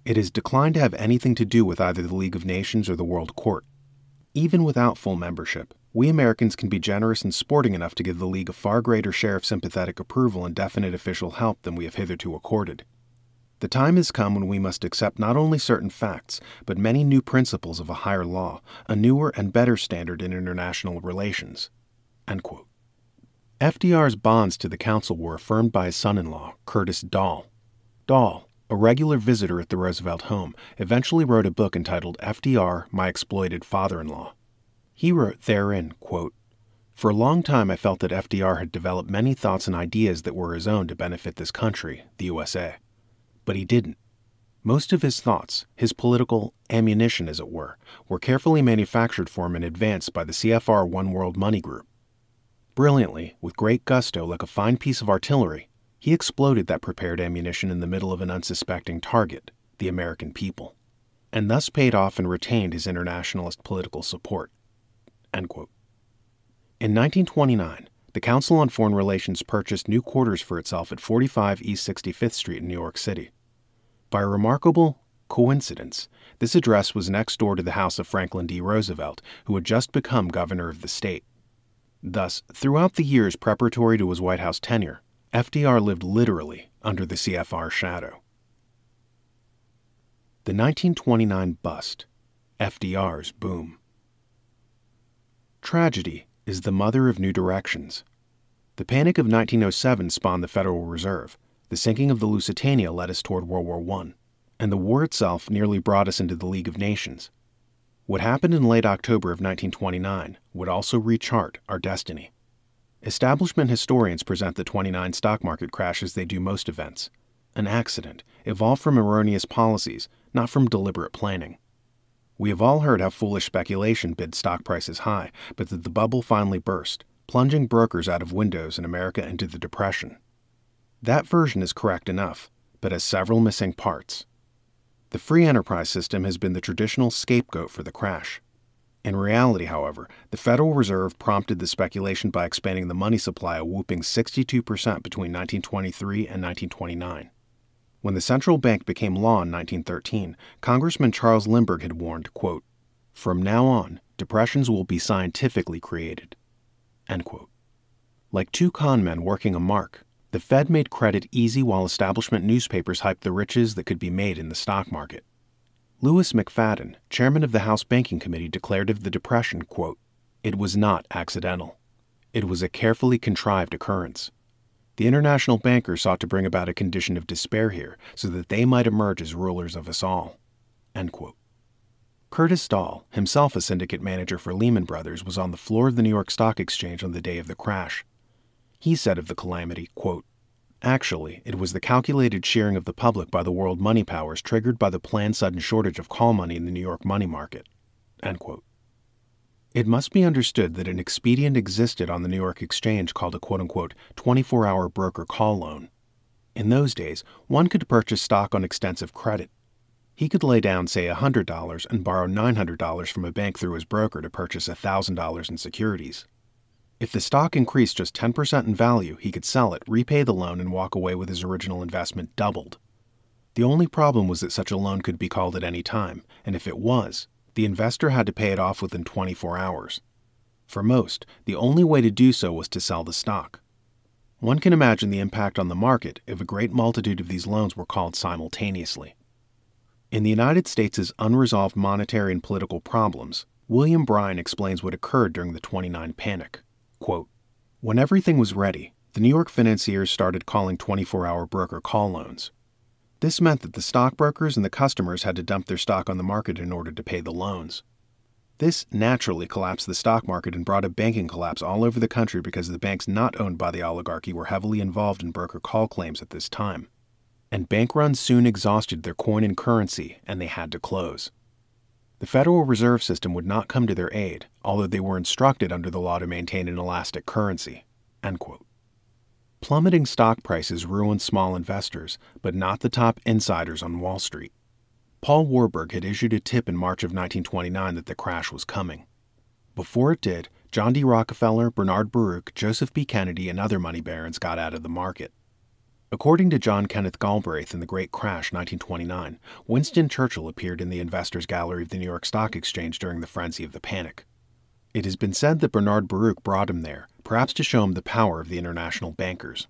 It has declined to have anything to do with either the League of Nations or the World Court. Even without full membership, we Americans can be generous and sporting enough to give the League a far greater share of sympathetic approval and definite official help than we have hitherto accorded. The time has come when we must accept not only certain facts, but many new principles of a higher law, a newer and better standard in international relations. End quote. FDR's bonds to the Council were affirmed by his son-in-law, Curtis Dahl. Dahl, a regular visitor at the Roosevelt home, eventually wrote a book entitled FDR, My Exploited Father-in-Law. He wrote therein, quote, for a long time I felt that FDR had developed many thoughts and ideas that were his own to benefit this country, the USA. But he didn't. Most of his thoughts, his political ammunition as it were carefully manufactured for him in advance by the CFR One World Money Group. Brilliantly, with great gusto like a fine piece of artillery, he exploded that prepared ammunition in the middle of an unsuspecting target, the American people, and thus paid off and retained his internationalist political support. End quote. In 1929, the Council on Foreign Relations purchased new quarters for itself at 45 East 65th Street in New York City. By a remarkable coincidence, this address was next door to the house of Franklin D. Roosevelt, who had just become governor of the state. Thus, throughout the years preparatory to his White House tenure, FDR lived literally under the CFR shadow. The 1929 bust, FDR's boom. Tragedy is the mother of new directions. The Panic of 1907 spawned the Federal Reserve. The sinking of the Lusitania led us toward World War I, and the war itself nearly brought us into the League of Nations. What happened in late October of 1929 would also rechart our destiny. Establishment historians present the '29 stock market crash as they do most events. An accident, evolved from erroneous policies, not from deliberate planning. We have all heard how foolish speculation bid stock prices high, but that the bubble finally burst, plunging brokers out of windows in America into the Depression. That version is correct enough, but has several missing parts. The free enterprise system has been the traditional scapegoat for the crash. In reality, however, the Federal Reserve prompted the speculation by expanding the money supply a whooping 62% between 1923 and 1929. When the central bank became law in 1913, Congressman Charles Lindbergh had warned, quote, "From now on, depressions will be scientifically created." End quote. Like two con men working a mark, the Fed made credit easy while establishment newspapers hyped the riches that could be made in the stock market. Louis McFadden, chairman of the House Banking Committee, declared of the Depression, quote, "It was not accidental. It was a carefully contrived occurrence. The international bankers sought to bring about a condition of despair here so that they might emerge as rulers of us all." End quote. Curtis Dahl, himself a syndicate manager for Lehman Brothers, was on the floor of the New York Stock Exchange on the day of the crash. He said of the calamity, quote, "Actually, it was the calculated shearing of the public by the world money powers triggered by the planned sudden shortage of call money in the New York money market." End quote. It must be understood that an expedient existed on the New York Exchange called a quote-unquote 24-hour broker call loan. In those days, one could purchase stock on extensive credit. He could lay down, say, $100 and borrow $900 from a bank through his broker to purchase $1,000 in securities. If the stock increased just 10% in value, he could sell it, repay the loan, and walk away with his original investment doubled. The only problem was that such a loan could be called at any time, and if it was, the investor had to pay it off within 24 hours. For most, the only way to do so was to sell the stock. One can imagine the impact on the market if a great multitude of these loans were called simultaneously. In the United States' unresolved monetary and political problems, William Bryan explains what occurred during the '29 panic. Quote, "When everything was ready, the New York financiers started calling 24-hour broker call loans. This meant that the stockbrokers and the customers had to dump their stock on the market in order to pay the loans. This naturally collapsed the stock market and brought a banking collapse all over the country because the banks not owned by the oligarchy were heavily involved in broker call claims at this time. And bank runs soon exhausted their coin and currency, and they had to close. The Federal Reserve System would not come to their aid, although they were instructed under the law to maintain an elastic currency." End quote. Plummeting stock prices ruined small investors, but not the top insiders on Wall Street. Paul Warburg had issued a tip in March of 1929 that the crash was coming. Before it did, John D. Rockefeller, Bernard Baruch, Joseph P. Kennedy, and other money barons got out of the market. According to John Kenneth Galbraith in The Great Crash, 1929, Winston Churchill appeared in the Investors' Gallery of the New York Stock Exchange during the frenzy of the panic. It has been said that Bernard Baruch brought him there, perhaps to show him the power of the international bankers.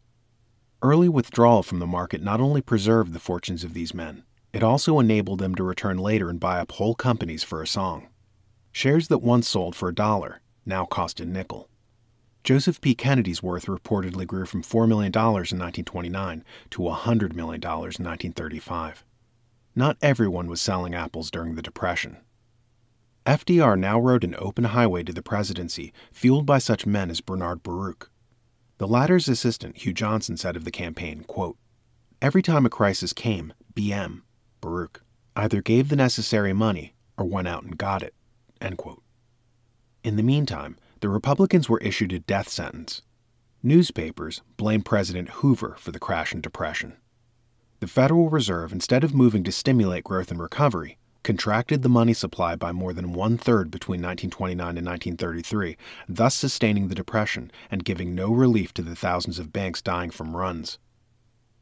Early withdrawal from the market not only preserved the fortunes of these men, it also enabled them to return later and buy up whole companies for a song. Shares that once sold for $1 now cost a nickel. Joseph P. Kennedy's worth reportedly grew from $4 million in 1929 to $100 million in 1935. Not everyone was selling apples during the Depression. FDR now rode an open highway to the presidency, fueled by such men as Bernard Baruch. The latter's assistant, Hugh Johnson, said of the campaign, quote, "Every time a crisis came, BM, Baruch, either gave the necessary money or went out and got it." End quote. In the meantime, the Republicans were issued a death sentence. Newspapers blamed President Hoover for the crash and depression. The Federal Reserve, instead of moving to stimulate growth and recovery, contracted the money supply by more than one-third between 1929 and 1933, thus sustaining the Depression and giving no relief to the thousands of banks dying from runs.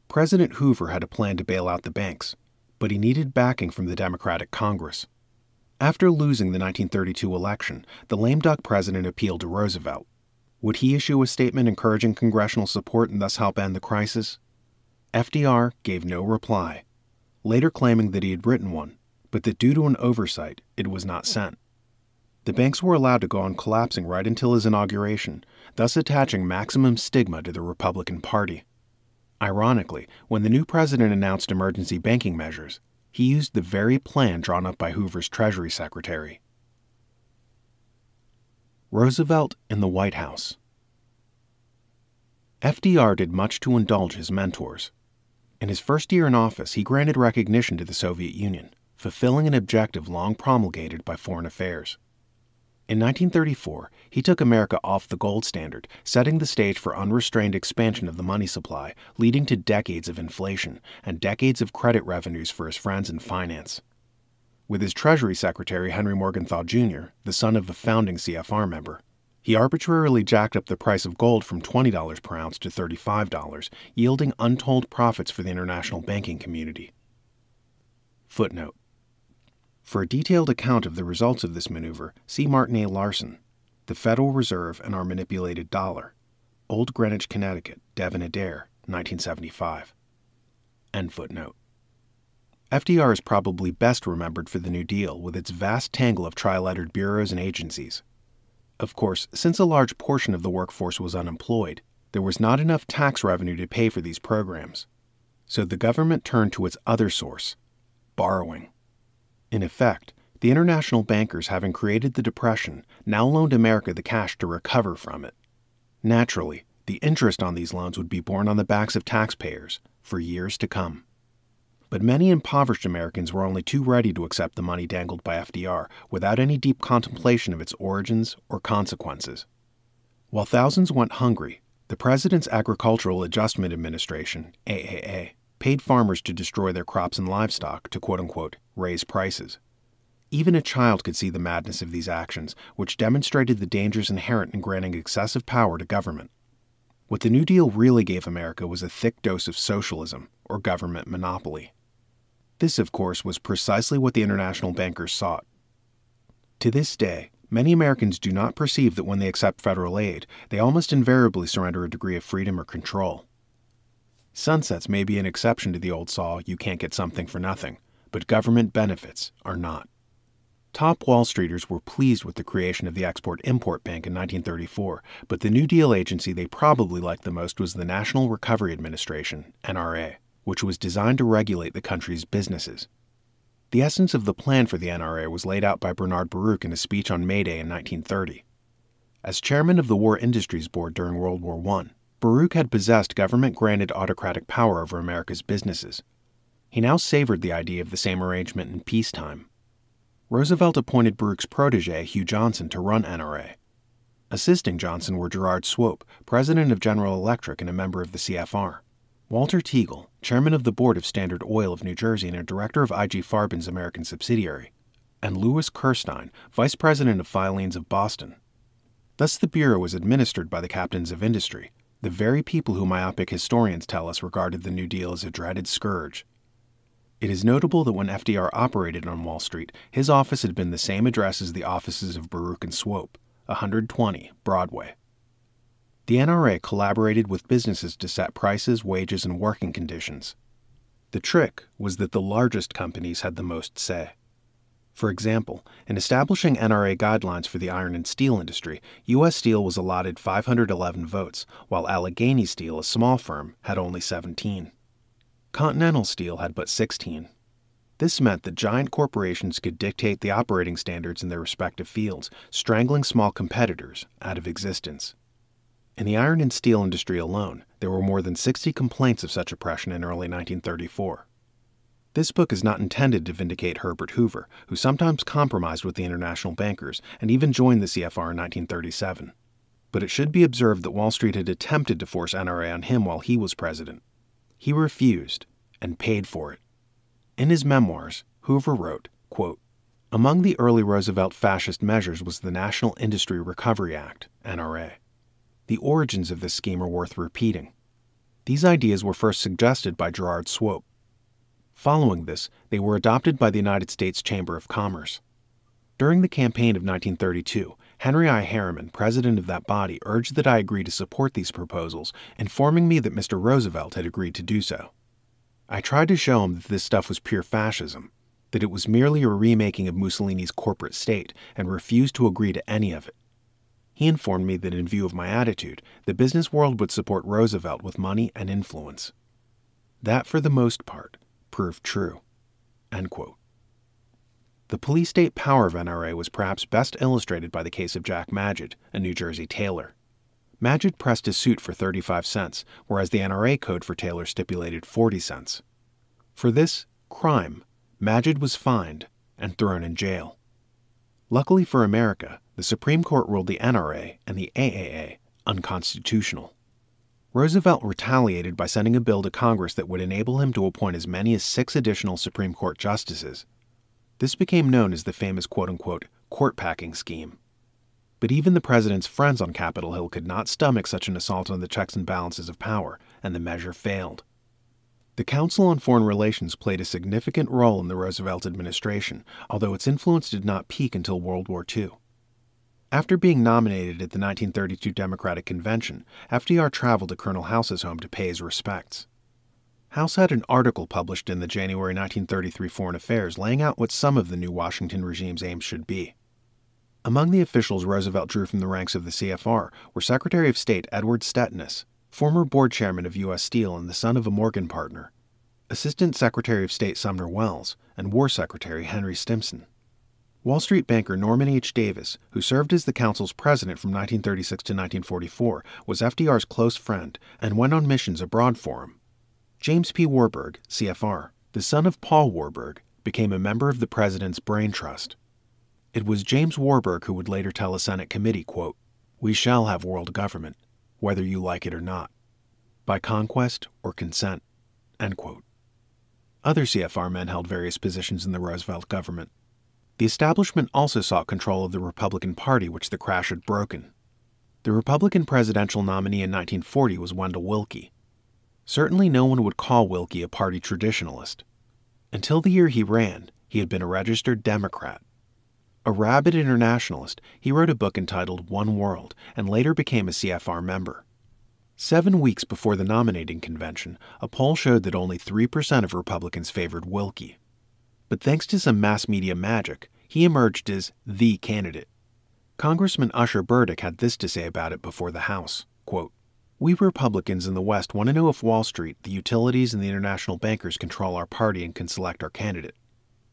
President Hoover had a plan to bail out the banks, but he needed backing from the Democratic Congress. After losing the 1932 election, the lame duck president appealed to Roosevelt. Would he issue a statement encouraging congressional support and thus help end the crisis? FDR gave no reply, later claiming that he had written one, but that due to an oversight, it was not sent. The banks were allowed to go on collapsing right until his inauguration, thus attaching maximum stigma to the Republican Party. Ironically, when the new president announced emergency banking measures, he used the very plan drawn up by Hoover's Treasury Secretary. Roosevelt in the White House. FDR did much to indulge his mentors. In his first year in office, he granted recognition to the Soviet Union, fulfilling an objective long promulgated by Foreign Affairs. In 1934, he took America off the gold standard, setting the stage for unrestrained expansion of the money supply, leading to decades of inflation and decades of credit revenues for his friends in finance. With his Treasury Secretary Henry Morgenthau Jr., the son of a founding CFR member, he arbitrarily jacked up the price of gold from $20 per ounce to $35, yielding untold profits for the international banking community. Footnote: for a detailed account of the results of this maneuver, see Martin A. Larson, The Federal Reserve and Our Manipulated Dollar, Old Greenwich, Connecticut, Devin Adair, 1975. End footnote. FDR is probably best remembered for the New Deal with its vast tangle of tri-lettered bureaus and agencies. Of course, since a large portion of the workforce was unemployed, there was not enough tax revenue to pay for these programs. So the government turned to its other source, borrowing. In effect, the international bankers, having created the Depression, now loaned America the cash to recover from it. Naturally, the interest on these loans would be borne on the backs of taxpayers for years to come. But many impoverished Americans were only too ready to accept the money dangled by FDR without any deep contemplation of its origins or consequences. While thousands went hungry, the President's Agricultural Adjustment Administration, AAA, paid farmers to destroy their crops and livestock to quote-unquote raise prices. Even a child could see the madness of these actions, which demonstrated the dangers inherent in granting excessive power to government. What the New Deal really gave America was a thick dose of socialism, or government monopoly. This, of course, was precisely what the international bankers sought. To this day, many Americans do not perceive that when they accept federal aid, they almost invariably surrender a degree of freedom or control. Sunsets may be an exception to the old saw, you can't get something for nothing, but government benefits are not. Top Wall Streeters were pleased with the creation of the Export-Import Bank in 1934, but the New Deal agency they probably liked the most was the National Recovery Administration, NRA, which was designed to regulate the country's businesses. The essence of the plan for the NRA was laid out by Bernard Baruch in a speech on May Day in 1930. As chairman of the War Industries Board during World War I, Baruch had possessed government-granted autocratic power over America's businesses. He now savored the idea of the same arrangement in peacetime. Roosevelt appointed Baruch's protege, Hugh Johnson, to run NRA. Assisting Johnson were Gerard Swope, president of General Electric and a member of the CFR, Walter Teagle, chairman of the board of Standard Oil of New Jersey and a director of I.G. Farben's American subsidiary, and Louis Kirstein, vice president of Filene's of Boston. Thus the bureau was administered by the captains of industry, the very people who myopic historians tell us regarded the New Deal as a dreaded scourge. It is notable that when FDR operated on Wall Street, his office had been the same address as the offices of Baruch and Swope, 120 Broadway. The NRA collaborated with businesses to set prices, wages, and working conditions. The trick was that the largest companies had the most say. For example, in establishing NRA guidelines for the iron and steel industry, U.S. Steel was allotted 511 votes, while Allegheny Steel, a small firm, had only 17. Continental Steel had but 16. This meant that giant corporations could dictate the operating standards in their respective fields, strangling small competitors out of existence. In the iron and steel industry alone, there were more than 60 complaints of such oppression in early 1934. This book is not intended to vindicate Herbert Hoover, who sometimes compromised with the international bankers and even joined the CFR in 1937. But it should be observed that Wall Street had attempted to force NRA on him while he was president. He refused and paid for it. In his memoirs, Hoover wrote, quote, "Among the early Roosevelt fascist measures was the National Industry Recovery Act, NRA. The origins of this scheme are worth repeating. These ideas were first suggested by Gerard Swope. Following this, they were adopted by the United States Chamber of Commerce. During the campaign of 1932, Henry I. Harriman, president of that body, urged that I agree to support these proposals, informing me that Mr. Roosevelt had agreed to do so. I tried to show him that this stuff was pure fascism, that it was merely a remaking of Mussolini's corporate state, and refused to agree to any of it. He informed me that in view of my attitude, the business world would support Roosevelt with money and influence. That, for the most part, proved true." End quote. The police-state power of NRA was perhaps best illustrated by the case of Jack Magid, a New Jersey tailor. Magid pressed his suit for 35 cents, whereas the NRA code for tailors stipulated 40 cents. For this crime, Magid was fined and thrown in jail. Luckily for America, the Supreme Court ruled the NRA and the AAA unconstitutional. Roosevelt retaliated by sending a bill to Congress that would enable him to appoint as many as 6 additional Supreme Court justices. This became known as the famous quote-unquote court-packing scheme. But even the president's friends on Capitol Hill could not stomach such an assault on the checks and balances of power, and the measure failed. The Council on Foreign Relations played a significant role in the Roosevelt administration, although its influence did not peak until World War II. After being nominated at the 1932 Democratic Convention, FDR traveled to Colonel House's home to pay his respects. House had an article published in the January 1933 Foreign Affairs laying out what some of the new Washington regime's aims should be. Among the officials Roosevelt drew from the ranks of the CFR were Secretary of State Edward Stettinius, former board chairman of U.S. Steel and the son of a Morgan partner, Assistant Secretary of State Sumner Welles, and War Secretary Henry Stimson. Wall Street banker Norman H. Davis, who served as the Council's president from 1936 to 1944, was FDR's close friend and went on missions abroad for him. James P. Warburg, CFR, the son of Paul Warburg, became a member of the president's brain trust. It was James Warburg who would later tell a Senate committee, quote, "We shall have world government, whether you like it or not, by conquest or consent," end quote. Other CFR men held various positions in the Roosevelt government. The establishment also sought control of the Republican Party, which the crash had broken. The Republican presidential nominee in 1940 was Wendell Willkie. Certainly no one would call Willkie a party traditionalist. Until the year he ran, he had been a registered Democrat. A rabid internationalist, he wrote a book entitled One World and later became a CFR member. 7 weeks before the nominating convention, a poll showed that only 3% of Republicans favored Willkie. But thanks to some mass media magic, he emerged as the candidate. Congressman Usher Burdick had this to say about it before the House, quote, "We Republicans in the West want to know if Wall Street, the utilities, and the international bankers control our party and can select our candidate.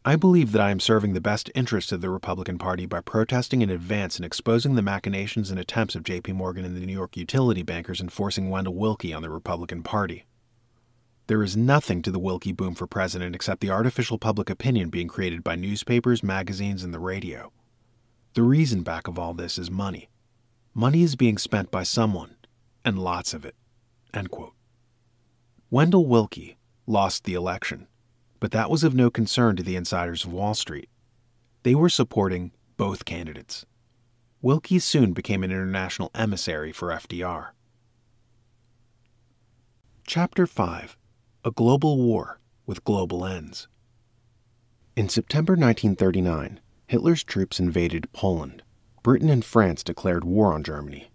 I believe that I am serving the best interests of the Republican Party by protesting in advance and exposing the machinations and attempts of J.P. Morgan and the New York utility bankers in forcing Wendell Willkie on the Republican Party. There is nothing to the Willkie boom for president except the artificial public opinion being created by newspapers, magazines, and the radio. The reason back of all this is money. Money is being spent by someone, and lots of it." End quote. Wendell Willkie lost the election, but that was of no concern to the insiders of Wall Street. They were supporting both candidates. Willkie soon became an international emissary for FDR. Chapter 5. A Global War with Global Ends. In September 1939, Hitler's troops invaded Poland. Britain and France declared war on Germany.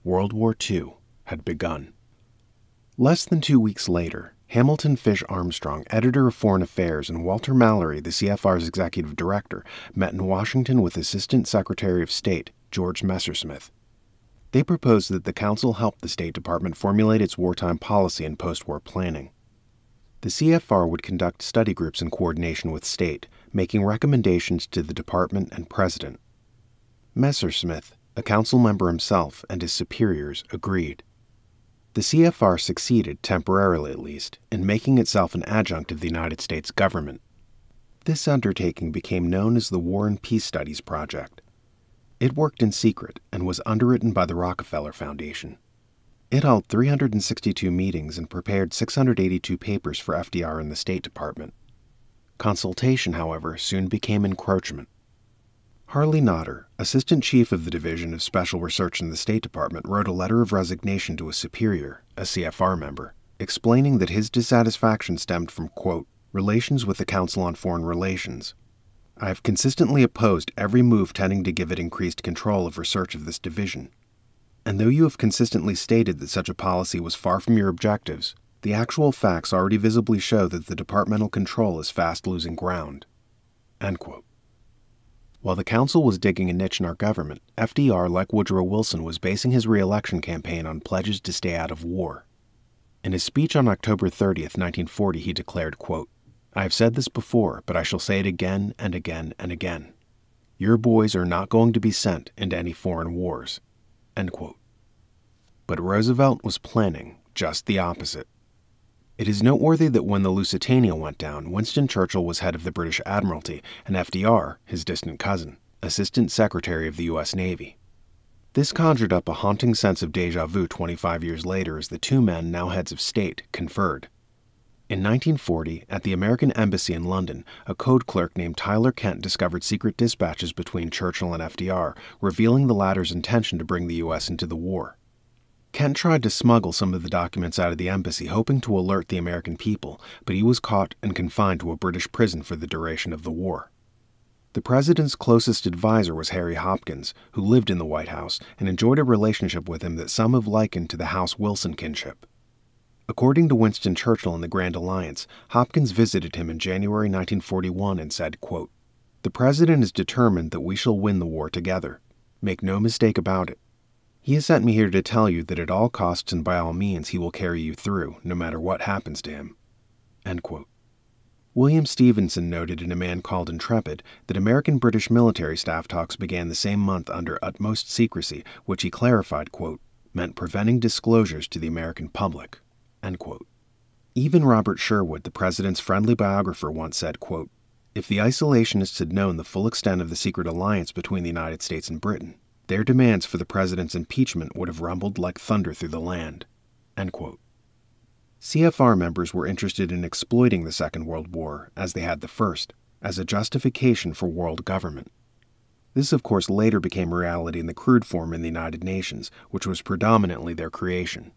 World War II had begun. Less than 2 weeks later, Hamilton Fish Armstrong, editor of Foreign Affairs, and Walter Mallory, the CFR's executive director, met in Washington with Assistant Secretary of State George Messersmith. They proposed that the Council help the State Department formulate its wartime policy and post-war planning. The CFR would conduct study groups in coordination with State, making recommendations to the Department and President. Messersmith, a Council member himself, and his superiors agreed. The CFR succeeded, temporarily at least, in making itself an adjunct of the United States government. This undertaking became known as the War and Peace Studies Project. It worked in secret and was underwritten by the Rockefeller Foundation. It held 362 meetings and prepared 682 papers for FDR and the State Department. Consultation, however, soon became encroachment. Harley Notter, Assistant Chief of the Division of Special Research in the State Department, wrote a letter of resignation to a superior, a CFR member, explaining that his dissatisfaction stemmed from, quote, relations with the Council on Foreign Relations. I have consistently opposed every move tending to give it increased control of research of this division. And though you have consistently stated that such a policy was far from your objectives, the actual facts already visibly show that the departmental control is fast losing ground. End quote. While the Council was digging a niche in our government, FDR, like Woodrow Wilson, was basing his re-election campaign on pledges to stay out of war. In his speech on October 30th, 1940, he declared, quote, "I have said this before, but I shall say it again and again and again. Your boys are not going to be sent into any foreign wars." End quote. But Roosevelt was planning just the opposite. It is noteworthy that when the Lusitania went down, Winston Churchill was head of the British Admiralty and FDR, his distant cousin, Assistant Secretary of the U.S. Navy. This conjured up a haunting sense of déjà vu 25 years later as the two men, now heads of state, conferred. In 1940, at the American Embassy in London, a code clerk named Tyler Kent discovered secret dispatches between Churchill and FDR, revealing the latter's intention to bring the U.S. into the war. Kent tried to smuggle some of the documents out of the embassy, hoping to alert the American people, but he was caught and confined to a British prison for the duration of the war. The president's closest advisor was Harry Hopkins, who lived in the White House and enjoyed a relationship with him that some have likened to the House Wilson kinship. According to Winston Churchill in the Grand Alliance, Hopkins visited him in January 1941 and said, quote, "The president is determined that we shall win the war together. Make no mistake about it. He has sent me here to tell you that at all costs and by all means he will carry you through, no matter what happens to him." End quote. William Stevenson noted in A Man Called Intrepid that American-British military staff talks began the same month under utmost secrecy, which he clarified, quote, meant preventing disclosures to the American public. End quote. Even Robert Sherwood, the president's friendly biographer, once said, quote, "If the isolationists had known the full extent of the secret alliance between the United States and Britain, their demands for the president's impeachment would have rumbled like thunder through the land." End quote. CFR members were interested in exploiting the Second World War, as they had the First, as a justification for world government. This, of course, later became reality in the crude form in the United Nations, which was predominantly their creation.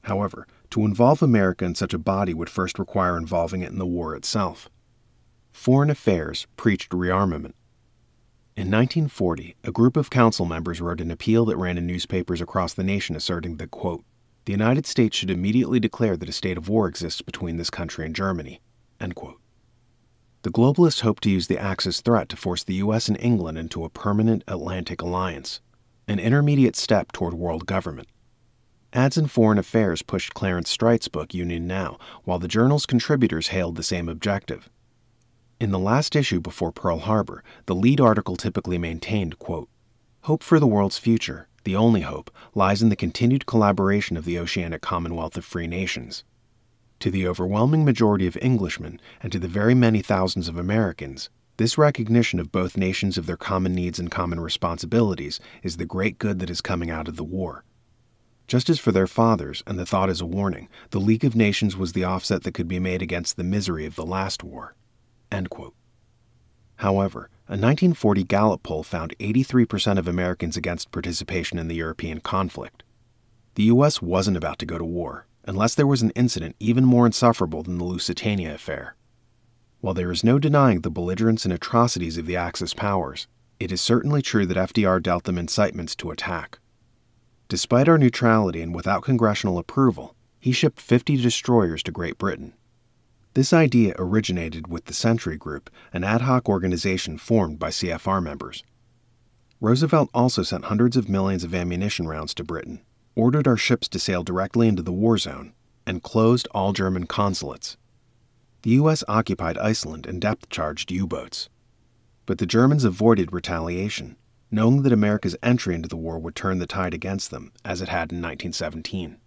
However, to involve America in such a body would first require involving it in the war itself. Foreign Affairs preached rearmament. In 1940, a group of council members wrote an appeal that ran in newspapers across the nation asserting that, quote, "The United States should immediately declare that a state of war exists between this country and Germany." End quote. The globalists hoped to use the Axis threat to force the U.S. and England into a permanent Atlantic alliance, an intermediate step toward world government. Ads in Foreign Affairs pushed Clarence Streit's book Union Now, while the journal's contributors hailed the same objective. In the last issue before Pearl Harbor, the lead article typically maintained, quote, "Hope for the world's future, the only hope, lies in the continued collaboration of the Oceanic Commonwealth of Free Nations. To the overwhelming majority of Englishmen, and to the very many thousands of Americans, this recognition of both nations of their common needs and common responsibilities is the great good that is coming out of the war. Just as for their fathers, and the thought is a warning, the League of Nations was the offset that could be made against the misery of the last war." End quote. However, a 1940 Gallup poll found 83% of Americans against participation in the European conflict. The U.S. wasn't about to go to war, unless there was an incident even more insufferable than the Lusitania affair. While there is no denying the belligerence and atrocities of the Axis powers, it is certainly true that FDR dealt them incitements to attack. Despite our neutrality and without congressional approval, he shipped 50 destroyers to Great Britain. This idea originated with the Century Group, an ad hoc organization formed by CFR members. Roosevelt also sent hundreds of millions of ammunition rounds to Britain, ordered our ships to sail directly into the war zone, and closed all German consulates. The U.S. occupied Iceland and depth-charged U-boats. But the Germans avoided retaliation, knowing that America's entry into the war would turn the tide against them, as it had in 1917.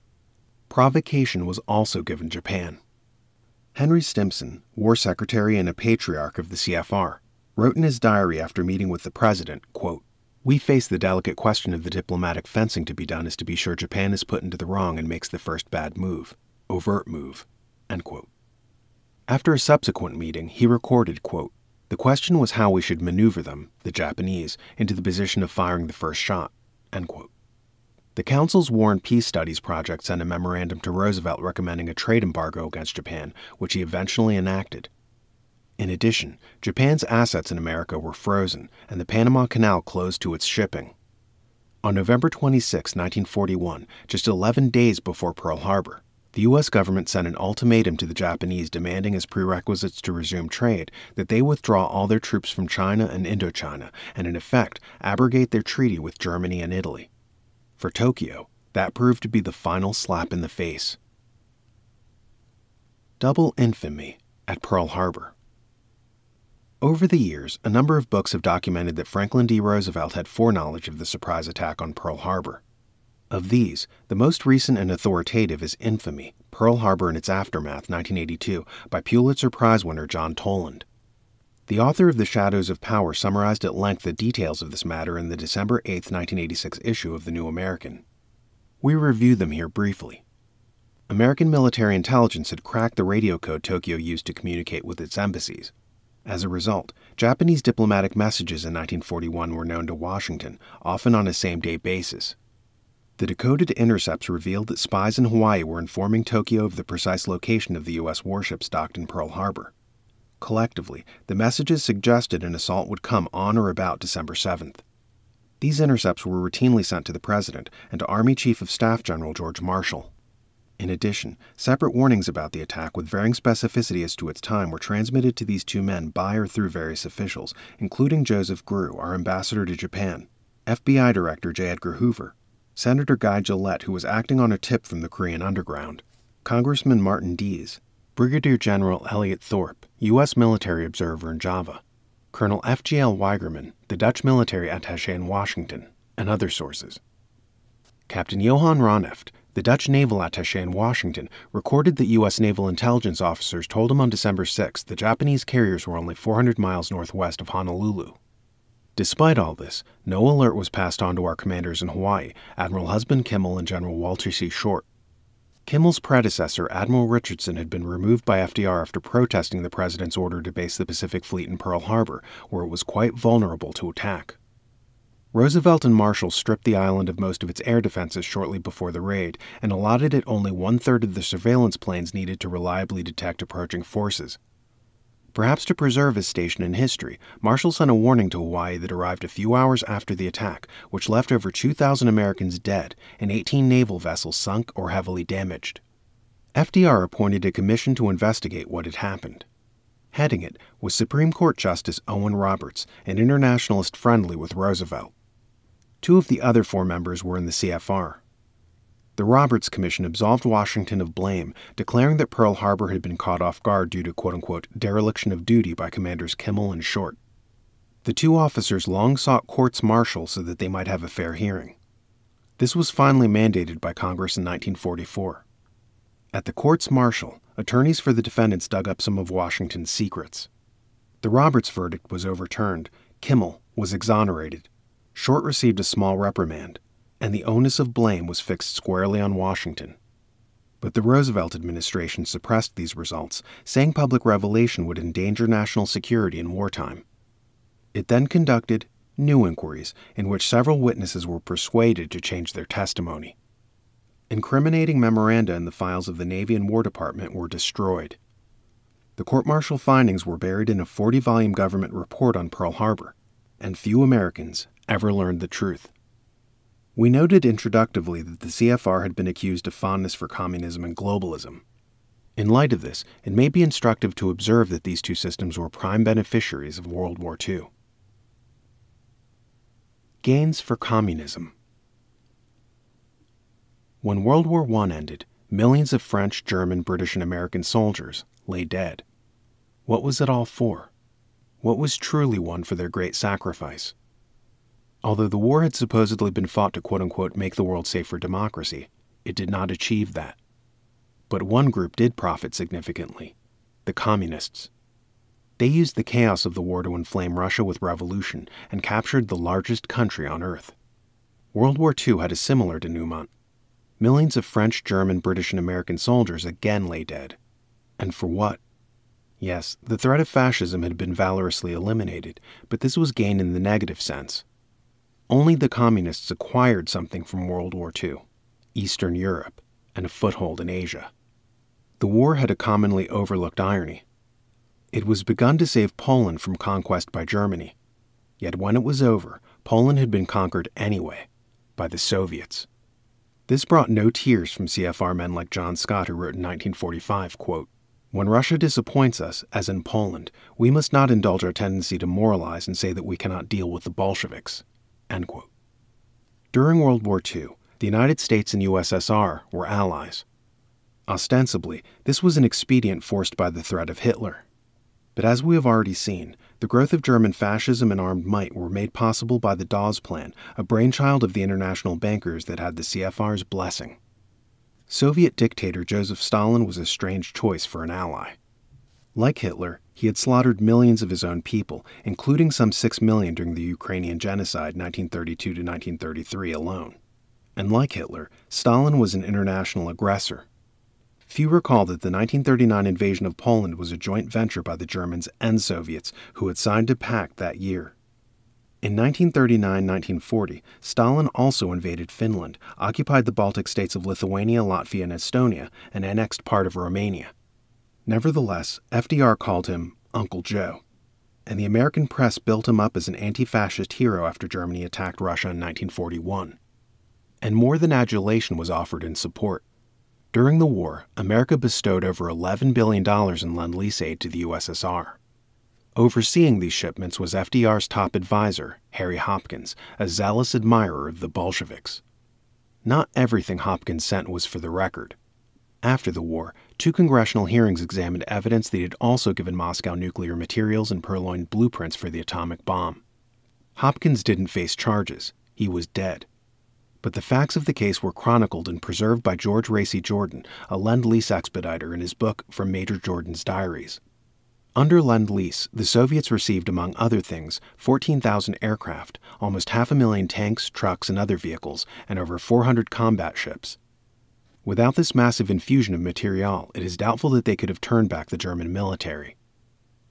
Provocation was also given Japan. Henry Stimson, War Secretary and a patriarch of the CFR, wrote in his diary after meeting with the president, quote, "We face the delicate question of the diplomatic fencing to be done is to be sure Japan is put into the wrong and makes the first bad move, overt move." End quote. After a subsequent meeting, he recorded, quote, "The question was how we should maneuver them, the Japanese, into the position of firing the first shot." End quote. The Council's War and Peace Studies project sent a memorandum to Roosevelt recommending a trade embargo against Japan, which he eventually enacted. In addition, Japan's assets in America were frozen, and the Panama Canal closed to its shipping. On November 26, 1941, just 11 days before Pearl Harbor, the U.S. government sent an ultimatum to the Japanese demanding as prerequisites to resume trade that they withdraw all their troops from China and Indochina and, in effect, abrogate their treaty with Germany and Italy. For Tokyo, that proved to be the final slap in the face. Double infamy at Pearl Harbor. Over the years, a number of books have documented that Franklin D. Roosevelt had foreknowledge of the surprise attack on Pearl Harbor. Of these, the most recent and authoritative is Infamy, Pearl Harbor and Its Aftermath, 1982, by Pulitzer Prize winner John Toland. The author of The Shadows of Power summarized at length the details of this matter in the December 8, 1986 issue of The New American. We review them here briefly. American military intelligence had cracked the radio code Tokyo used to communicate with its embassies. As a result, Japanese diplomatic messages in 1941 were known to Washington, often on a same-day basis. The decoded intercepts revealed that spies in Hawaii were informing Tokyo of the precise location of the U.S. warships docked in Pearl Harbor. Collectively, the messages suggested an assault would come on or about December 7th. These intercepts were routinely sent to the President and to Army Chief of Staff General George Marshall. In addition, separate warnings about the attack with varying specificity as to its time were transmitted to these two men by or through various officials, including Joseph Grew, our ambassador to Japan, FBI Director J. Edgar Hoover, Senator Guy Gillette, who was acting on a tip from the Korean underground, Congressman Martin Dees, Brigadier General Elliot Thorpe, U.S. military observer in Java, Colonel F.G.L. Weigerman, the Dutch military attaché in Washington, and other sources. Captain Johan Roneft, the Dutch naval attaché in Washington, recorded that U.S. naval intelligence officers told him on December 6 the Japanese carriers were only 400 miles northwest of Honolulu. Despite all this, no alert was passed on to our commanders in Hawaii, Admiral Husband Kimmel and General Walter C. Short. Kimmel's predecessor, Admiral Richardson, had been removed by FDR after protesting the President's order to base the Pacific Fleet in Pearl Harbor, where it was quite vulnerable to attack. Roosevelt and Marshall stripped the island of most of its air defenses shortly before the raid and allotted it only one-third of the surveillance planes needed to reliably detect approaching forces. Perhaps to preserve his station in history, Marshall sent a warning to Hawaii that arrived a few hours after the attack, which left over 2,000 Americans dead and 18 naval vessels sunk or heavily damaged. FDR appointed a commission to investigate what had happened. Heading it was Supreme Court Justice Owen Roberts, an internationalist friendly with Roosevelt. Two of the other four members were in the CFR. The Roberts Commission absolved Washington of blame, declaring that Pearl Harbor had been caught off guard due to quote-unquote dereliction of duty by Commanders Kimmel and Short. The two officers long sought courts-martial so that they might have a fair hearing. This was finally mandated by Congress in 1944. At the courts-martial, attorneys for the defendants dug up some of Washington's secrets. The Roberts verdict was overturned, Kimmel was exonerated, Short received a small reprimand, and the onus of blame was fixed squarely on Washington. But the Roosevelt administration suppressed these results, saying public revelation would endanger national security in wartime. It then conducted new inquiries in which several witnesses were persuaded to change their testimony. Incriminating memoranda in the files of the Navy and War Department were destroyed. The court-martial findings were buried in a 40-volume government report on Pearl Harbor, and few Americans ever learned the truth. We noted introductively that the CFR had been accused of fondness for communism and globalism. In light of this, it may be instructive to observe that these two systems were prime beneficiaries of World War II. Gains for communism. When World War I ended, millions of French, German, British, and American soldiers lay dead. What was it all for? What was truly won for their great sacrifice? Although the war had supposedly been fought to quote-unquote make the world safe for democracy, it did not achieve that. But one group did profit significantly: the communists. They used the chaos of the war to inflame Russia with revolution and captured the largest country on earth. World War II had a similar denouement. Millions of French, German, British, and American soldiers again lay dead. And for what? Yes, the threat of fascism had been valorously eliminated, but this was gain in the negative sense. Only the communists acquired something from World War II: Eastern Europe and a foothold in Asia. The war had a commonly overlooked irony. It was begun to save Poland from conquest by Germany. Yet when it was over, Poland had been conquered anyway, by the Soviets. This brought no tears from CFR men like John Scott, who wrote in 1945, quote, "When Russia disappoints us, as in Poland, we must not indulge our tendency to moralize and say that we cannot deal with the Bolsheviks." End quote. During World War II, the United States and USSR were allies. Ostensibly, this was an expedient forced by the threat of Hitler. But as we have already seen, the growth of German fascism and armed might were made possible by the Dawes Plan, a brainchild of the international bankers that had the CFR's blessing. Soviet dictator Joseph Stalin was a strange choice for an ally. Like Hitler, he had slaughtered millions of his own people, including some 6 million during the Ukrainian genocide 1932 to 1933 alone. And like Hitler, Stalin was an international aggressor. Few recall that the 1939 invasion of Poland was a joint venture by the Germans and Soviets who had signed a pact that year. In 1939-1940, Stalin also invaded Finland, occupied the Baltic states of Lithuania, Latvia, and Estonia, and annexed part of Romania. Nevertheless, FDR called him Uncle Joe, and the American press built him up as an anti-fascist hero after Germany attacked Russia in 1941. And more than adulation was offered in support. During the war, America bestowed over $11 billion in Lend-Lease aid to the USSR. Overseeing these shipments was FDR's top advisor, Harry Hopkins, a zealous admirer of the Bolsheviks. Not everything Hopkins sent was for the record. After the war, 2 congressional hearings examined evidence that he had also given Moscow nuclear materials and purloined blueprints for the atomic bomb. Hopkins didn't face charges. He was dead. But the facts of the case were chronicled and preserved by George Racy Jordan, a Lend-Lease expediter, in his book From Major Jordan's Diaries. Under Lend-Lease, the Soviets received, among other things, 14,000 aircraft, almost 500,000 tanks, trucks, and other vehicles, and over 400 combat ships. Without this massive infusion of material, it is doubtful that they could have turned back the German military.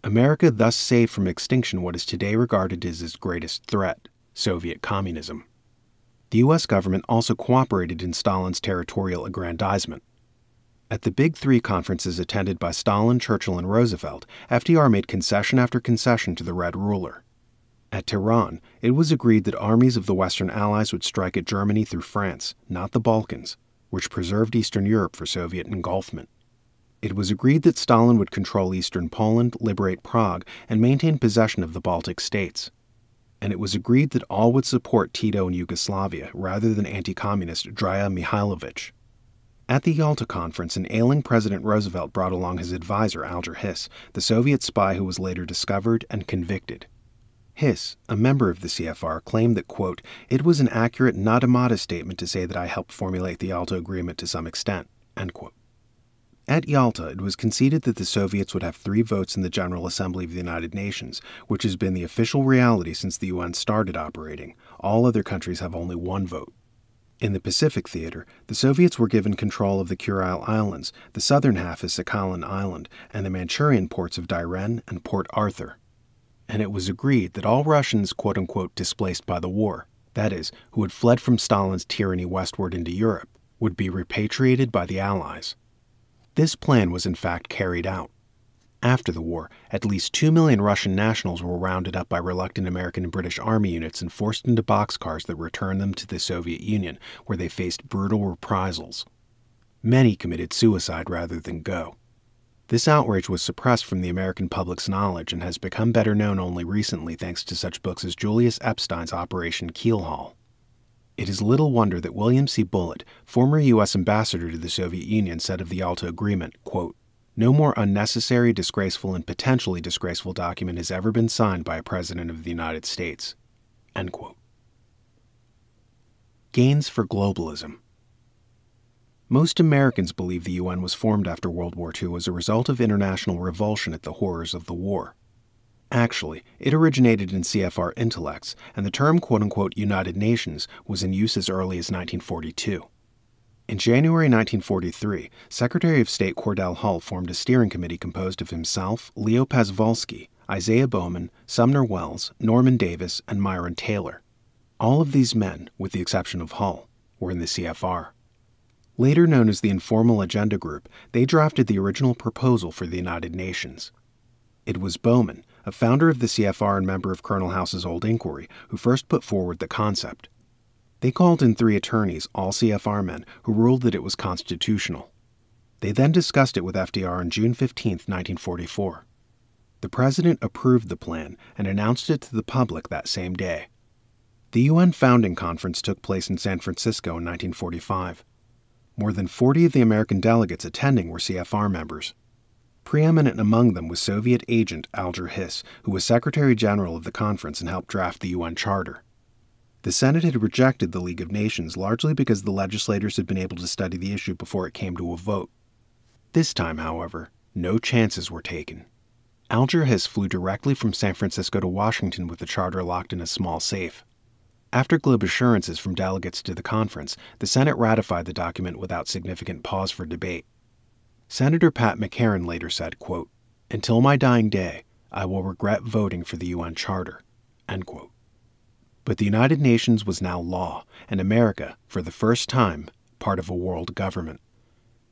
America thus saved from extinction what is today regarded as its greatest threat, Soviet communism. The U.S. government also cooperated in Stalin's territorial aggrandizement. At the Big Three conferences attended by Stalin, Churchill, and Roosevelt, FDR made concession after concession to the Red ruler. At Tehran, it was agreed that armies of the Western Allies would strike at Germany through France, not the Balkans, which preserved Eastern Europe for Soviet engulfment. It was agreed that Stalin would control eastern Poland, liberate Prague, and maintain possession of the Baltic states. And it was agreed that all would support Tito in Yugoslavia rather than anti-communist Draja Mihailovich. At the Yalta Conference, an ailing President Roosevelt brought along his advisor Alger Hiss, the Soviet spy who was later discovered and convicted. Hiss, a member of the CFR, claimed that, quote, "It was an accurate, not a modest statement to say that I helped formulate the Yalta Agreement to some extent," end quote. At Yalta, it was conceded that the Soviets would have 3 votes in the General Assembly of the United Nations, which has been the official reality since the UN started operating. All other countries have only 1 vote. In the Pacific theater, the Soviets were given control of the Kuril Islands, the southern half is Sakhalin Island, and the Manchurian ports of Dairen and Port Arthur. And it was agreed that all Russians, quote-unquote, displaced by the war, that is, who had fled from Stalin's tyranny westward into Europe, would be repatriated by the Allies. This plan was in fact carried out. After the war, at least 2 million Russian nationals were rounded up by reluctant American and British Army units and forced into boxcars that returned them to the Soviet Union, where they faced brutal reprisals. Many committed suicide rather than go. This outrage was suppressed from the American public's knowledge and has become better known only recently thanks to such books as Julius Epstein's Operation Keelhaul. It is little wonder that William C. Bullitt, former U.S. ambassador to the Soviet Union, said of the Yalta Agreement, quote, "No more unnecessary, disgraceful, and potentially disgraceful document has ever been signed by a President of the United States." End quote. Gains for globalism. Most Americans believe the UN was formed after World War II as a result of international revulsion at the horrors of the war. Actually, it originated in CFR intellects, and the term quote-unquote United Nations was in use as early as 1942. In January 1943, Secretary of State Cordell Hull formed a steering committee composed of himself, Leo Pazvolsky, Isaiah Bowman, Sumner Wells, Norman Davis, and Myron Taylor. All of these men, with the exception of Hull, were in the CFR. Later known as the Informal Agenda Group, they drafted the original proposal for the United Nations. It was Bowman, a founder of the CFR and member of Colonel House's Old Inquiry, who first put forward the concept. They called in 3 attorneys, all CFR men, who ruled that it was constitutional. They then discussed it with FDR on June 15, 1944. The President approved the plan and announced it to the public that same day. The UN Founding Conference took place in San Francisco in 1945. More than 40 of the American delegates attending were CFR members. Preeminent among them was Soviet agent Alger Hiss, who was Secretary General of the conference and helped draft the UN Charter. The Senate had rejected the League of Nations largely because the legislators had been able to study the issue before it came to a vote. This time, however, no chances were taken. Alger Hiss flew directly from San Francisco to Washington with the charter locked in a small safe. After glib assurances from delegates to the conference, the Senate ratified the document without significant pause for debate. Senator Pat McCarran later said, quote, "Until my dying day, I will regret voting for the UN Charter," end quote. But the United Nations was now law, and America, for the first time, part of a world government.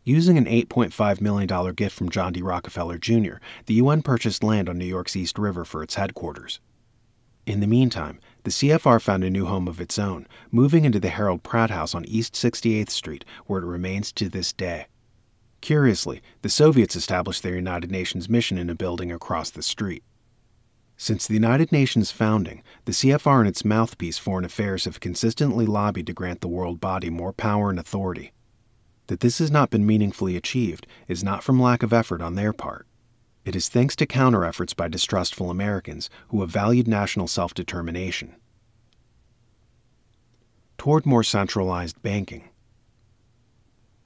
Using an $8.5 million gift from John D. Rockefeller Jr., the UN purchased land on New York's East River for its headquarters. In the meantime, the CFR found a new home of its own, moving into the Harold Pratt House on East 68th Street, where it remains to this day. Curiously, the Soviets established their United Nations mission in a building across the street. Since the United Nations founding, the CFR and its mouthpiece Foreign Affairs have consistently lobbied to grant the world body more power and authority. That this has not been meaningfully achieved is not from lack of effort on their part. It is thanks to counter-efforts by distrustful Americans who have valued national self-determination. Toward more centralized banking.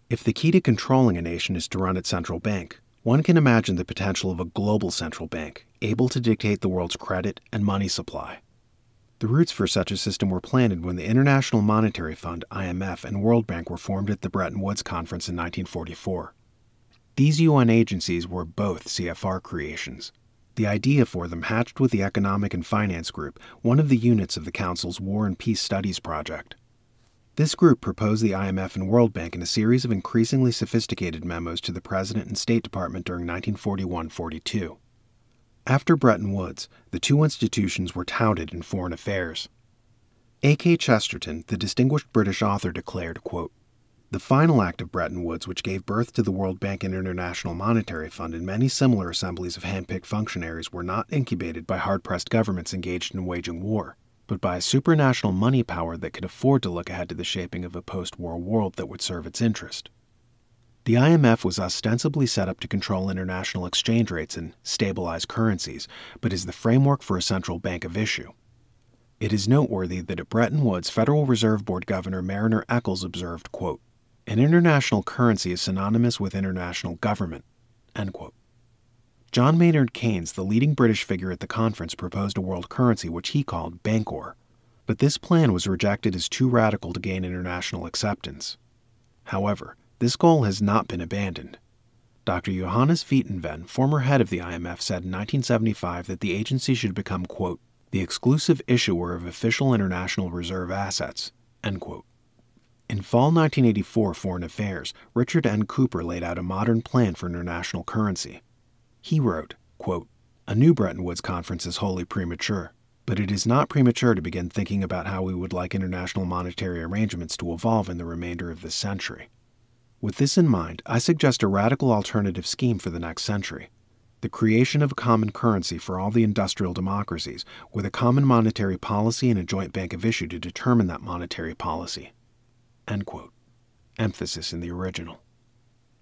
If the key to controlling a nation is to run its central bank, one can imagine the potential of a global central bank, able to dictate the world's credit and money supply. The roots for such a system were planted when the International Monetary Fund, IMF, and World Bank were formed at the Bretton Woods Conference in 1944. These UN agencies were both CFR creations. The idea for them hatched with the Economic and Finance Group, one of the units of the Council's War and Peace Studies project. This group proposed the IMF and World Bank in a series of increasingly sophisticated memos to the President and State Department during 1941-42. After Bretton Woods, the two institutions were touted in foreign affairs. A.K. Chesterton, the distinguished British author, declared, quote, "The final act of Bretton Woods, which gave birth to the World Bank and International Monetary Fund and many similar assemblies of hand-picked functionaries, were not incubated by hard-pressed governments engaged in waging war, but by a supranational money power that could afford to look ahead to the shaping of a post-war world that would serve its interest." The IMF was ostensibly set up to control international exchange rates and stabilize currencies, but is the framework for a central bank of issue. It is noteworthy that at Bretton Woods, Federal Reserve Board Governor Mariner Eccles observed, quote, "An international currency is synonymous with international government," end quote. John Maynard Keynes, the leading British figure at the conference, proposed a world currency which he called Bancor, but this plan was rejected as too radical to gain international acceptance. However, this goal has not been abandoned. Dr. Johannes Vietenven, former head of the IMF, said in 1975 that the agency should become, quote, "the exclusive issuer of official international reserve assets," end quote. In fall 1984 Foreign Affairs, Richard N. Cooper laid out a modern plan for international currency. He wrote, quote, "A new Bretton Woods conference is wholly premature, but it is not premature to begin thinking about how we would like international monetary arrangements to evolve in the remainder of this century. With this in mind, I suggest a radical alternative scheme for the next century: the creation of a common currency for all the industrial democracies, with a common monetary policy and a joint bank of issue to determine that monetary policy." End quote. Emphasis in the original.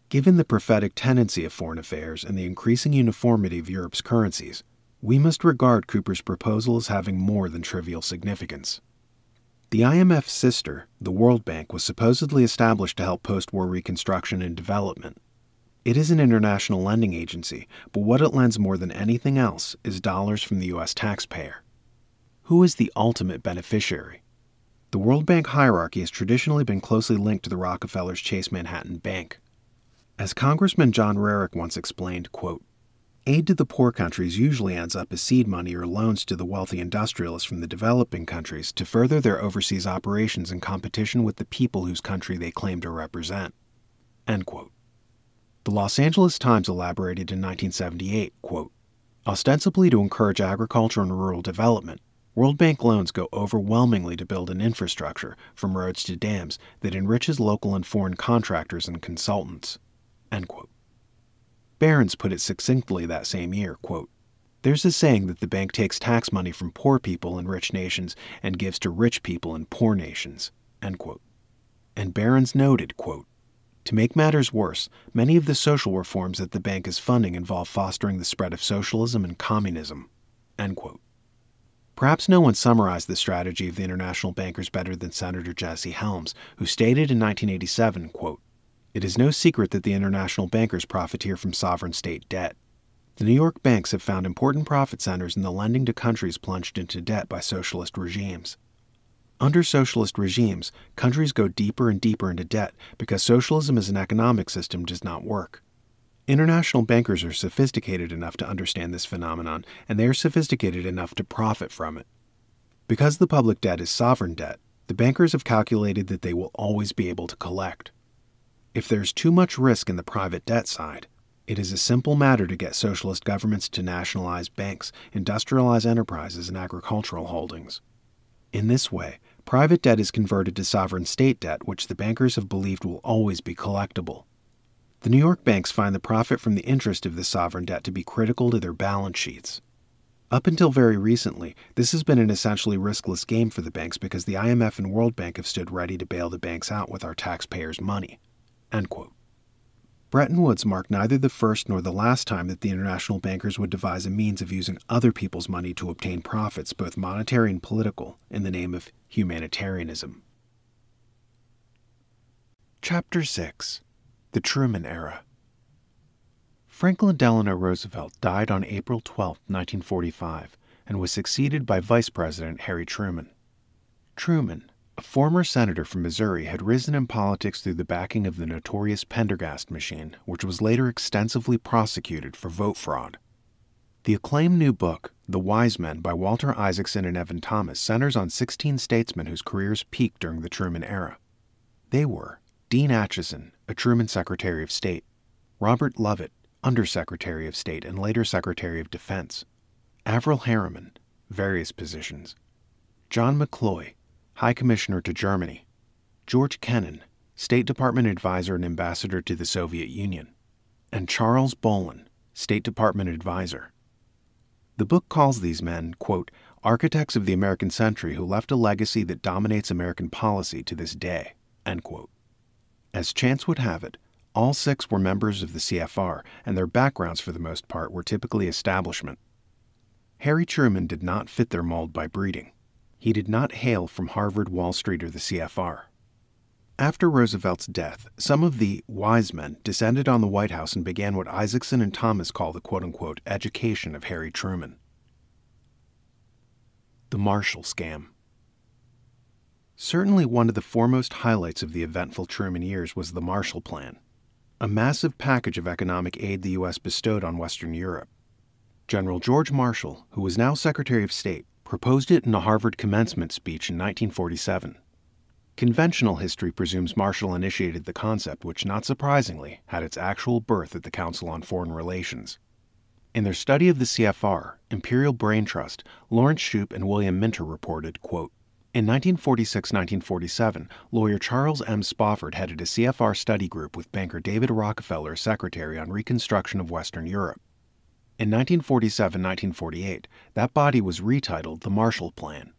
Given the prophetic tendency of foreign affairs and the increasing uniformity of Europe's currencies, we must regard Cooper's proposal as having more than trivial significance. The IMF's sister, the World Bank, was supposedly established to help post-war reconstruction and development. It is an international lending agency, but what it lends more than anything else is dollars from the U.S. taxpayer. Who is the ultimate beneficiary? The World Bank hierarchy has traditionally been closely linked to the Rockefellers' Chase Manhattan Bank. As Congressman John Rarick once explained, quote, "Aid to the poor countries usually ends up as seed money or loans to the wealthy industrialists from the developing countries to further their overseas operations in competition with the people whose country they claim to represent." End quote. The Los Angeles Times elaborated in 1978, quote, "Ostensibly to encourage agriculture and rural development, World Bank loans go overwhelmingly to build an infrastructure, from roads to dams, that enriches local and foreign contractors and consultants." End quote. Barron's put it succinctly that same year, quote, "There's a saying that the bank takes tax money from poor people in rich nations and gives to rich people in poor nations," end quote. And Barron's noted, quote, To make matters worse, many of the social reforms that the bank is funding involve fostering the spread of socialism and communism." End quote. Perhaps no one summarized the strategy of the international bankers better than Senator Jesse Helms, who stated in 1987, quote, "It is no secret that the international bankers profiteer from sovereign state debt. The New York banks have found important profit centers in the lending to countries plunged into debt by socialist regimes. Under socialist regimes, countries go deeper and deeper into debt because socialism as an economic system does not work. International bankers are sophisticated enough to understand this phenomenon, and they are sophisticated enough to profit from it. Because the public debt is sovereign debt, the bankers have calculated that they will always be able to collect. If there's too much risk in the private debt side, it is a simple matter to get socialist governments to nationalize banks, industrialize enterprises, and agricultural holdings. In this way, private debt is converted to sovereign state debt, which the bankers have believed will always be collectible. The New York banks find the profit from the interest of this sovereign debt to be critical to their balance sheets. Up until very recently, this has been an essentially riskless game for the banks because the IMF and World Bank have stood ready to bail the banks out with our taxpayers' money." End quote. Bretton Woods marked neither the first nor the last time that the international bankers would devise a means of using other people's money to obtain profits, both monetary and political, in the name of humanitarianism. Chapter 6. The Truman Era. Franklin Delano Roosevelt died on April 12, 1945, and was succeeded by Vice President Harry Truman. Truman, a former senator from Missouri, had risen in politics through the backing of the notorious Pendergast machine, which was later extensively prosecuted for vote fraud. The acclaimed new book, The Wise Men, by Walter Isaacson and Evan Thomas, centers on 16 statesmen whose careers peaked during the Truman era. They were Dean Acheson, a Truman Secretary of State; Robert Lovett, Undersecretary of State and later Secretary of Defense; Averell Harriman, various positions; John McCloy, High Commissioner to Germany; George Kennan, State Department Advisor and Ambassador to the Soviet Union; and Charles Bolin, State Department Advisor. The book calls these men, quote, "architects of the American century who left a legacy that dominates American policy to this day," end quote. As chance would have it, all 6 were members of the CFR, and their backgrounds for the most part were typically establishment. Harry Truman did not fit their mold by breeding. He did not hail from Harvard, Wall Street, or the CFR. After Roosevelt's death, some of the wise men descended on the White House and began what Isaacson and Thomas call the quote-unquote education of Harry Truman. The Marshall Scam. Certainly one of the foremost highlights of the eventful Truman years was the Marshall Plan, a massive package of economic aid the U.S. bestowed on Western Europe. General George Marshall, who was now Secretary of State, proposed it in a Harvard commencement speech in 1947. Conventional history presumes Marshall initiated the concept, which, not surprisingly, had its actual birth at the Council on Foreign Relations. In their study of the CFR, Imperial Brain Trust, Lawrence Shoup and William Minter reported, quote, "In 1946-1947, lawyer Charles M. Spofford headed a CFR study group with banker David Rockefeller as secretary on reconstruction of Western Europe. In 1947-1948, that body was retitled the Marshall Plan.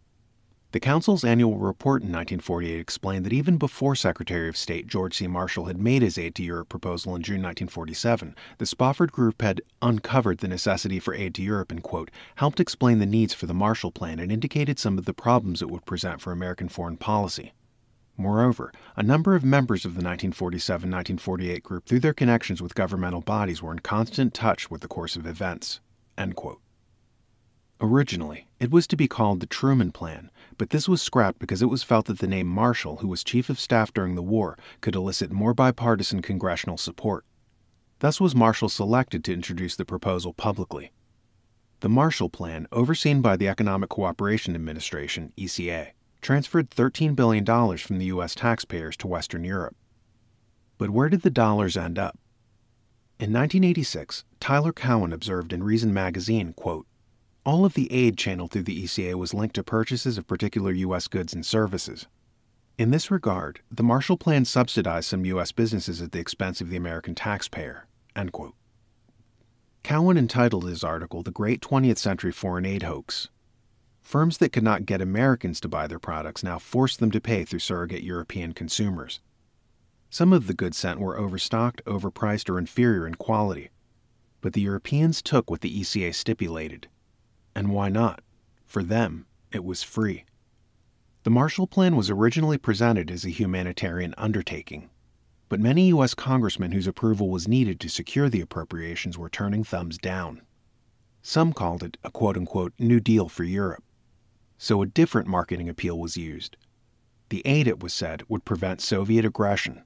The Council's annual report in 1948 explained that even before Secretary of State George C. Marshall had made his aid to Europe proposal in June 1947, the Spofford Group had uncovered the necessity for aid to Europe and, quote, helped explain the needs for the Marshall Plan and indicated some of the problems it would present for American foreign policy. Moreover, a number of members of the 1947-1948 group, through their connections with governmental bodies, were in constant touch with the course of events." End quote. Originally, it was to be called the Truman Plan, but this was scrapped because it was felt that the name Marshall, who was Chief of Staff during the war, could elicit more bipartisan congressional support. Thus was Marshall selected to introduce the proposal publicly. The Marshall Plan, overseen by the Economic Cooperation Administration, ECA, transferred $13 billion from the U.S. taxpayers to Western Europe. But where did the dollars end up? In 1986, Tyler Cowen observed in Reason magazine, quote, "All of the aid channeled through the ECA was linked to purchases of particular U.S. goods and services. In this regard, the Marshall Plan subsidized some U.S. businesses at the expense of the American taxpayer." End quote. Cowen entitled his article "The Great 20th Century Foreign Aid Hoax." Firms that could not get Americans to buy their products now forced them to pay through surrogate European consumers. Some of the goods sent were overstocked, overpriced, or inferior in quality, but the Europeans took what the ECA stipulated. And why not? For them, it was free. The Marshall Plan was originally presented as a humanitarian undertaking, but many U.S. congressmen whose approval was needed to secure the appropriations were turning thumbs down. Some called it a quote-unquote New Deal for Europe. So a different marketing appeal was used. The aid, it was said, would prevent Soviet aggression.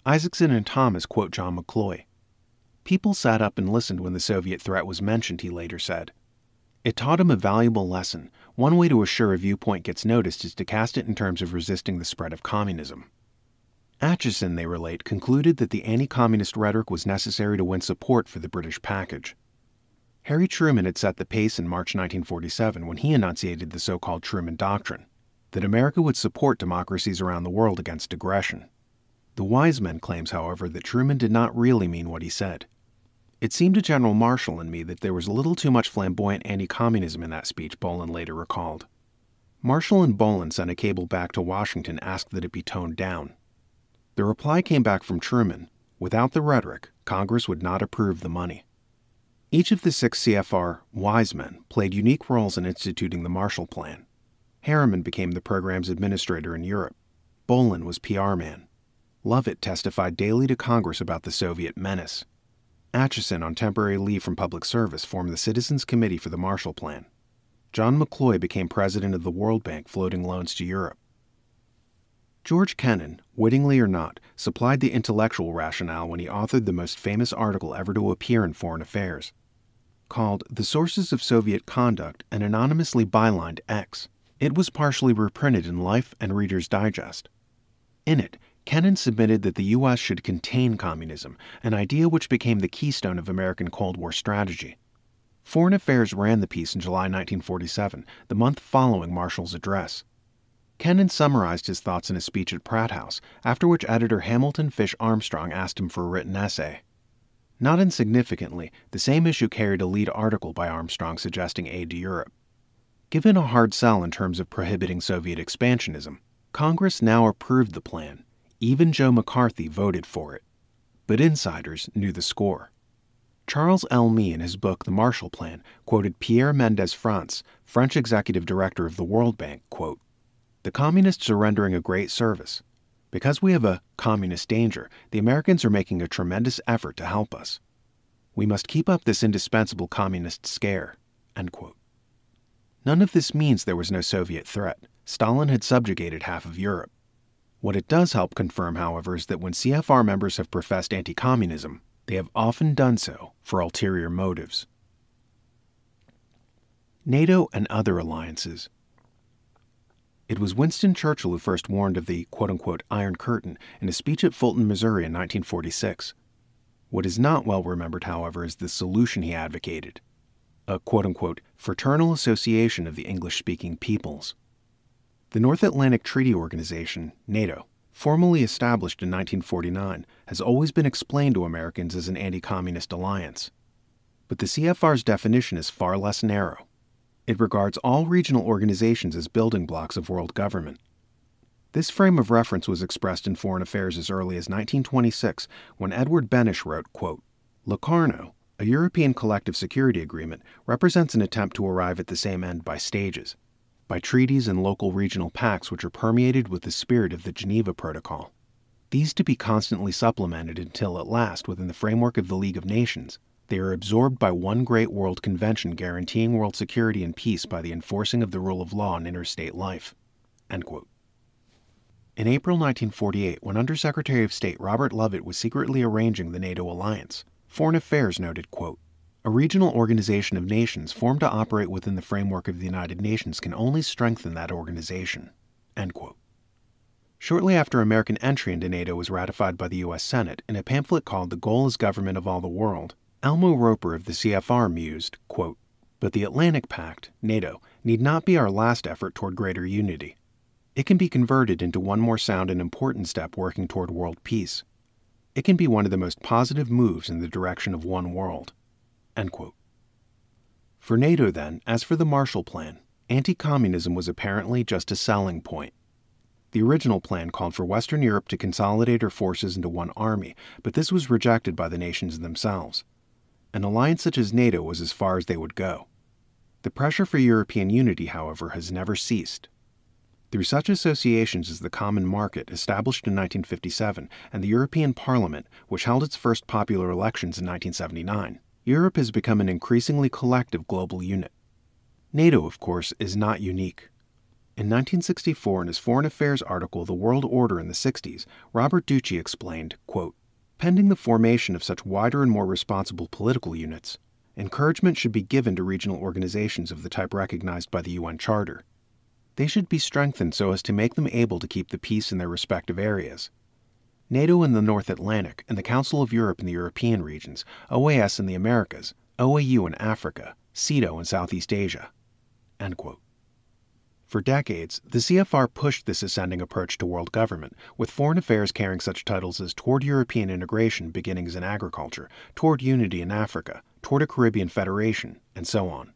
Isaacson and Thomas quote John McCloy. People sat up and listened when the Soviet threat was mentioned, he later said. It taught him a valuable lesson. One way to assure a viewpoint gets noticed is to cast it in terms of resisting the spread of communism. Acheson, they relate, concluded that the anti-communist rhetoric was necessary to win support for the British package. Harry Truman had set the pace in March 1947 when he enunciated the so-called Truman Doctrine, that America would support democracies around the world against aggression. The Wiseman claims, however, that Truman did not really mean what he said. It seemed to General Marshall and me that there was a little too much flamboyant anti-communism in that speech, Bolin later recalled. Marshall and Bolin sent a cable back to Washington asked that it be toned down. The reply came back from Truman. Without the rhetoric, Congress would not approve the money. Each of the 6 CFR Wisemen played unique roles in instituting the Marshall Plan. Harriman became the program's administrator in Europe. Bolin was PR man. Lovett testified daily to Congress about the Soviet menace. Acheson, on temporary leave from public service, formed the Citizens Committee for the Marshall Plan. John McCloy became president of the World Bank, floating loans to Europe. George Kennan, wittingly or not, supplied the intellectual rationale when he authored the most famous article ever to appear in Foreign Affairs. Called The Sources of Soviet Conduct and anonymously bylined X, it was partially reprinted in Life and Reader's Digest. In it, Kennan submitted that the U.S. should contain communism, an idea which became the keystone of American Cold War strategy. Foreign Affairs ran the piece in July 1947, the month following Marshall's address. Kennan summarized his thoughts in a speech at Pratt House, after which editor Hamilton Fish Armstrong asked him for a written essay. Not insignificantly, the same issue carried a lead article by Armstrong suggesting aid to Europe. Given a hard sell in terms of prohibiting Soviet expansionism, Congress now approved the plan. Even Joe McCarthy voted for it. But insiders knew the score. Charles L. Mee, in his book The Marshall Plan, quoted Pierre Mendès France, French executive director of the World Bank, quote, "The communists are rendering a great service. Because we have a communist danger, the Americans are making a tremendous effort to help us. We must keep up this indispensable communist scare." End quote. None of this means there was no Soviet threat. Stalin had subjugated half of Europe. What it does help confirm, however, is that when CFR members have professed anti-communism, they have often done so for ulterior motives. NATO and other alliances. It was Winston Churchill who first warned of the quote-unquote Iron Curtain in a speech at Fulton, Missouri in 1946. What is not well remembered, however, is the solution he advocated, a quote-unquote fraternal association of the English-speaking peoples. The North Atlantic Treaty Organization, NATO, formally established in 1949, has always been explained to Americans as an anti-communist alliance. But the CFR's definition is far less narrow. It regards all regional organizations as building blocks of world government. This frame of reference was expressed in Foreign Affairs as early as 1926 when Edward Benish wrote, quote, "Locarno, a European collective security agreement, represents an attempt to arrive at the same end by stages, by treaties and local regional pacts which are permeated with the spirit of the Geneva Protocol. These to be constantly supplemented until at last, within the framework of the League of Nations, they are absorbed by one great world convention guaranteeing world security and peace by the enforcing of the rule of law in interstate life." End quote. In April 1948, when Undersecretary of State Robert Lovett was secretly arranging the NATO alliance, Foreign Affairs noted, quote, "A regional organization of nations formed to operate within the framework of the United Nations can only strengthen that organization." End quote. Shortly after American entry into NATO was ratified by the U.S. Senate, in a pamphlet called The Goal is Government of All the World, Elmo Roper of the CFR mused, quote, "But the Atlantic Pact, NATO, need not be our last effort toward greater unity. It can be converted into one more sound and important step working toward world peace. It can be one of the most positive moves in the direction of one world." End quote. For NATO, then, as for the Marshall Plan, anti-communism was apparently just a selling point. The original plan called for Western Europe to consolidate her forces into one army, but this was rejected by the nations themselves. An alliance such as NATO was as far as they would go. The pressure for European unity, however, has never ceased. Through such associations as the Common Market, established in 1957, and the European Parliament, which held its first popular elections in 1979, Europe has become an increasingly collective global unit. NATO, of course, is not unique. In 1964, in his Foreign Affairs article, The World Order in the 60s, Robert Ducci explained, quote, "Pending the formation of such wider and more responsible political units, encouragement should be given to regional organizations of the type recognized by the UN Charter. They should be strengthened so as to make them able to keep the peace in their respective areas. NATO in the North Atlantic and the Council of Europe in the European regions, OAS in the Americas, OAU in Africa, CETO in Southeast Asia." End quote. For decades, the CFR pushed this ascending approach to world government, with foreign affairs carrying such titles as Toward European Integration, Beginnings in Agriculture, Toward Unity in Africa, Toward a Caribbean Federation, and so on.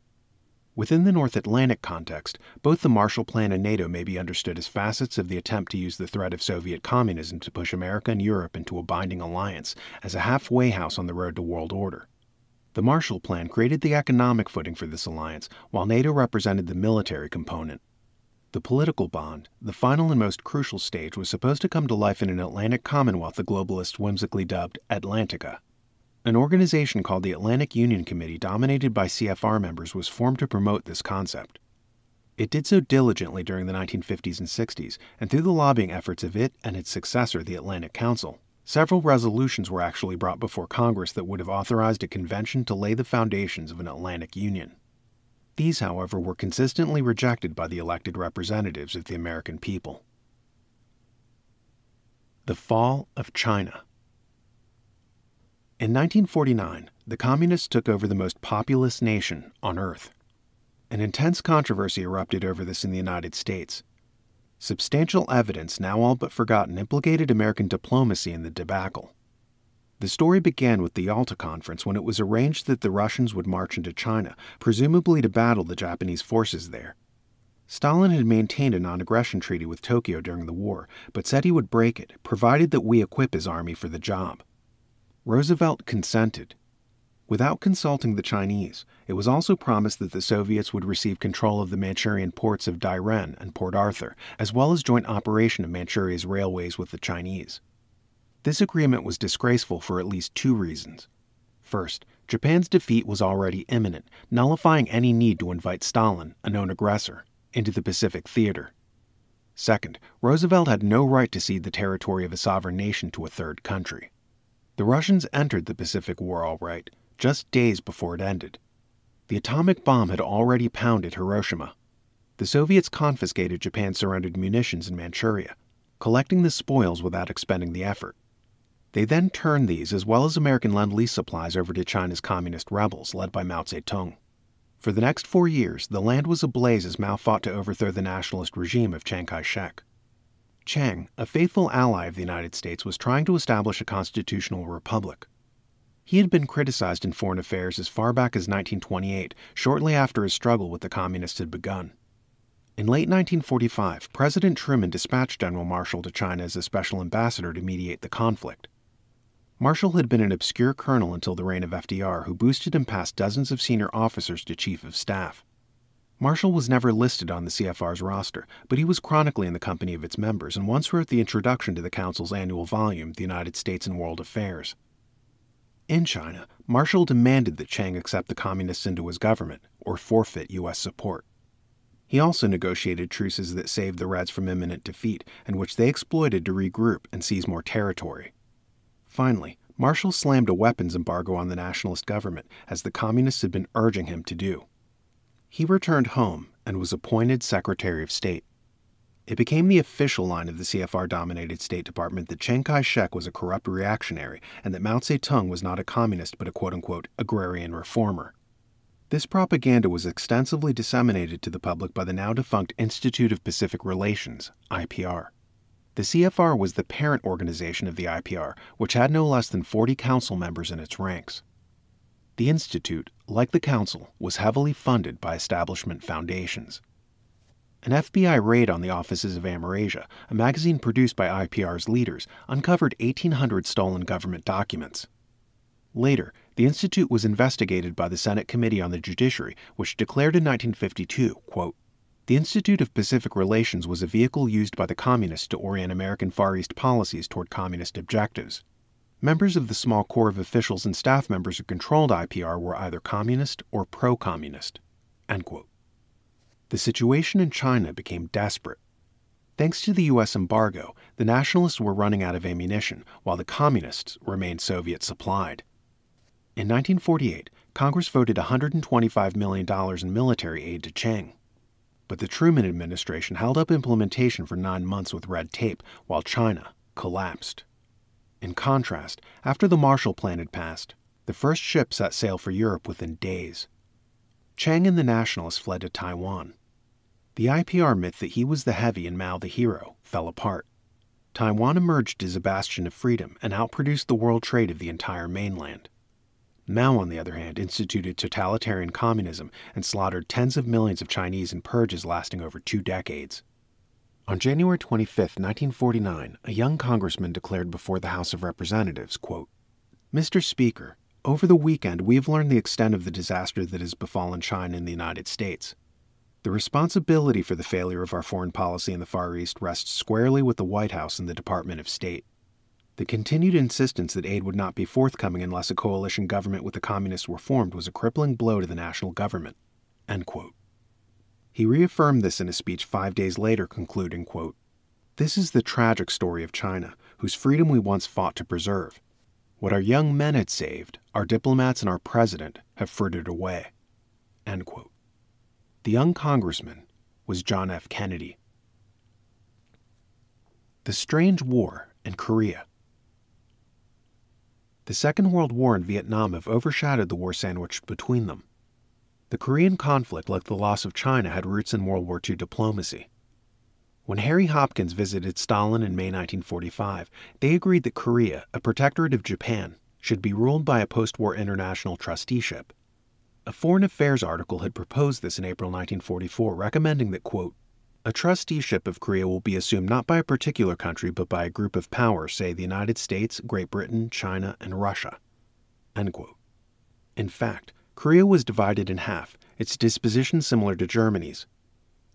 Within the North Atlantic context, both the Marshall Plan and NATO may be understood as facets of the attempt to use the threat of Soviet communism to push America and Europe into a binding alliance as a halfway house on the road to world order. The Marshall Plan created the economic footing for this alliance, while NATO represented the military component. The political bond, the final and most crucial stage, was supposed to come to life in an Atlantic Commonwealth the globalists whimsically dubbed Atlantica. An organization called the Atlantic Union Committee, dominated by CFR members, was formed to promote this concept. It did so diligently during the 1950s and 60s, and through the lobbying efforts of it and its successor, the Atlantic Council, several resolutions were actually brought before Congress that would have authorized a convention to lay the foundations of an Atlantic Union. These, however, were consistently rejected by the elected representatives of the American people. The Fall of China. In 1949, the Communists took over the most populous nation on Earth. An intense controversy erupted over this in the United States. Substantial evidence, now all but forgotten, implicated American diplomacy in the debacle. The story began with the Yalta Conference, when it was arranged that the Russians would march into China, presumably to battle the Japanese forces there. Stalin had maintained a non-aggression treaty with Tokyo during the war, but said he would break it, provided that we equip his army for the job. Roosevelt consented. Without consulting the Chinese, it was also promised that the Soviets would receive control of the Manchurian ports of Dairen and Port Arthur, as well as joint operation of Manchuria's railways with the Chinese. This agreement was disgraceful for at least two reasons. First, Japan's defeat was already imminent, nullifying any need to invite Stalin, a known aggressor, into the Pacific theater. Second, Roosevelt had no right to cede the territory of a sovereign nation to a third country. The Russians entered the Pacific War all right, just days before it ended. The atomic bomb had already pounded Hiroshima. The Soviets confiscated Japan's surrendered munitions in Manchuria, collecting the spoils without expending the effort. They then turned these, as well as American Lend-Lease supplies, over to China's communist rebels, led by Mao Zedong. For the next 4 years, the land was ablaze as Mao fought to overthrow the nationalist regime of Chiang Kai-shek. Chiang, a faithful ally of the United States, was trying to establish a constitutional republic. He had been criticized in foreign affairs as far back as 1928, shortly after his struggle with the communists had begun. In late 1945, President Truman dispatched General Marshall to China as a special ambassador to mediate the conflict. Marshall had been an obscure colonel until the reign of FDR, who boosted him past dozens of senior officers to chief of staff. Marshall was never listed on the CFR's roster, but he was chronically in the company of its members and once wrote the introduction to the Council's annual volume, The United States and World Affairs. In China, Marshall demanded that Chiang accept the communists into his government, or forfeit U.S. support. He also negotiated truces that saved the Reds from imminent defeat, and which they exploited to regroup and seize more territory. Finally, Marshall slammed a weapons embargo on the nationalist government, as the communists had been urging him to do. He returned home and was appointed Secretary of State. It became the official line of the CFR-dominated State Department that Chiang Kai-shek was a corrupt reactionary and that Mao Zedong was not a communist but a quote-unquote agrarian reformer. This propaganda was extensively disseminated to the public by the now-defunct Institute of Pacific Relations, IPR. The CFR was the parent organization of the IPR, which had no less than 40 council members in its ranks. The Institute, like the Council, was heavily funded by establishment foundations. An FBI raid on the offices of Amerasia, a magazine produced by IPR's leaders, uncovered 1,800 stolen government documents. Later, the institute was investigated by the Senate Committee on the Judiciary, which declared in 1952, quote, "The Institute of Pacific Relations was a vehicle used by the Communists to orient American Far East policies toward Communist objectives. Members of the small core of officials and staff members who controlled IPR were either Communist or pro-Communist." End quote. The situation in China became desperate. Thanks to the U.S. embargo, the nationalists were running out of ammunition, while the Communists remained Soviet-supplied. In 1948, Congress voted $125 million in military aid to Chiang. But the Truman administration held up implementation for 9 months with red tape, while China collapsed. In contrast, after the Marshall Plan had passed, the first ship set sail for Europe within days. Chiang and the nationalists fled to Taiwan. The IPR myth that he was the heavy and Mao the hero fell apart. Taiwan emerged as a bastion of freedom and outproduced the world trade of the entire mainland. Mao, on the other hand, instituted totalitarian communism and slaughtered tens of millions of Chinese in purges lasting over 2 decades. On January 25, 1949, a young congressman declared before the House of Representatives, quote, "Mr. Speaker, over the weekend we have learned the extent of the disaster that has befallen China and the United States. The responsibility for the failure of our foreign policy in the Far East rests squarely with the White House and the Department of State. The continued insistence that aid would not be forthcoming unless a coalition government with the Communists were formed was a crippling blow to the national government." End quote. He reaffirmed this in a speech 5 days later, concluding, quote, "This is the tragic story of China, whose freedom we once fought to preserve. What our young men had saved, our diplomats and our president have frittered away." End quote. The young congressman was John F. Kennedy. The Strange War in Korea. The Second World War and Vietnam have overshadowed the war sandwiched between them. The Korean conflict, like the loss of China, had roots in World War II diplomacy. When Harry Hopkins visited Stalin in May 1945, they agreed that Korea, a protectorate of Japan, should be ruled by a post-war international trusteeship. A Foreign Affairs article had proposed this in April 1944, recommending that, quote, "A trusteeship of Korea will be assumed not by a particular country but by a group of powers, say the United States, Great Britain, China, and Russia." End quote. In fact, Korea was divided in half, its disposition similar to Germany's.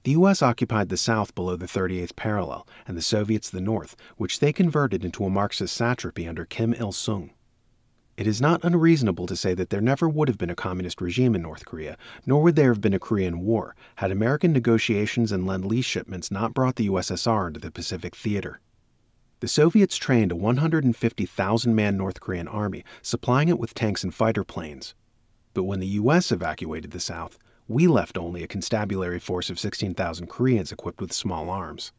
The U.S. occupied the south below the 38th parallel, and the Soviets the north, which they converted into a Marxist satrapy under Kim Il-sung. It is not unreasonable to say that there never would have been a communist regime in North Korea, nor would there have been a Korean War, had American negotiations and Lend-Lease shipments not brought the USSR into the Pacific theater. The Soviets trained a 150,000-man North Korean army, supplying it with tanks and fighter planes. But when the U.S. evacuated the South, we left only a constabulary force of 16,000 Koreans equipped with small arms.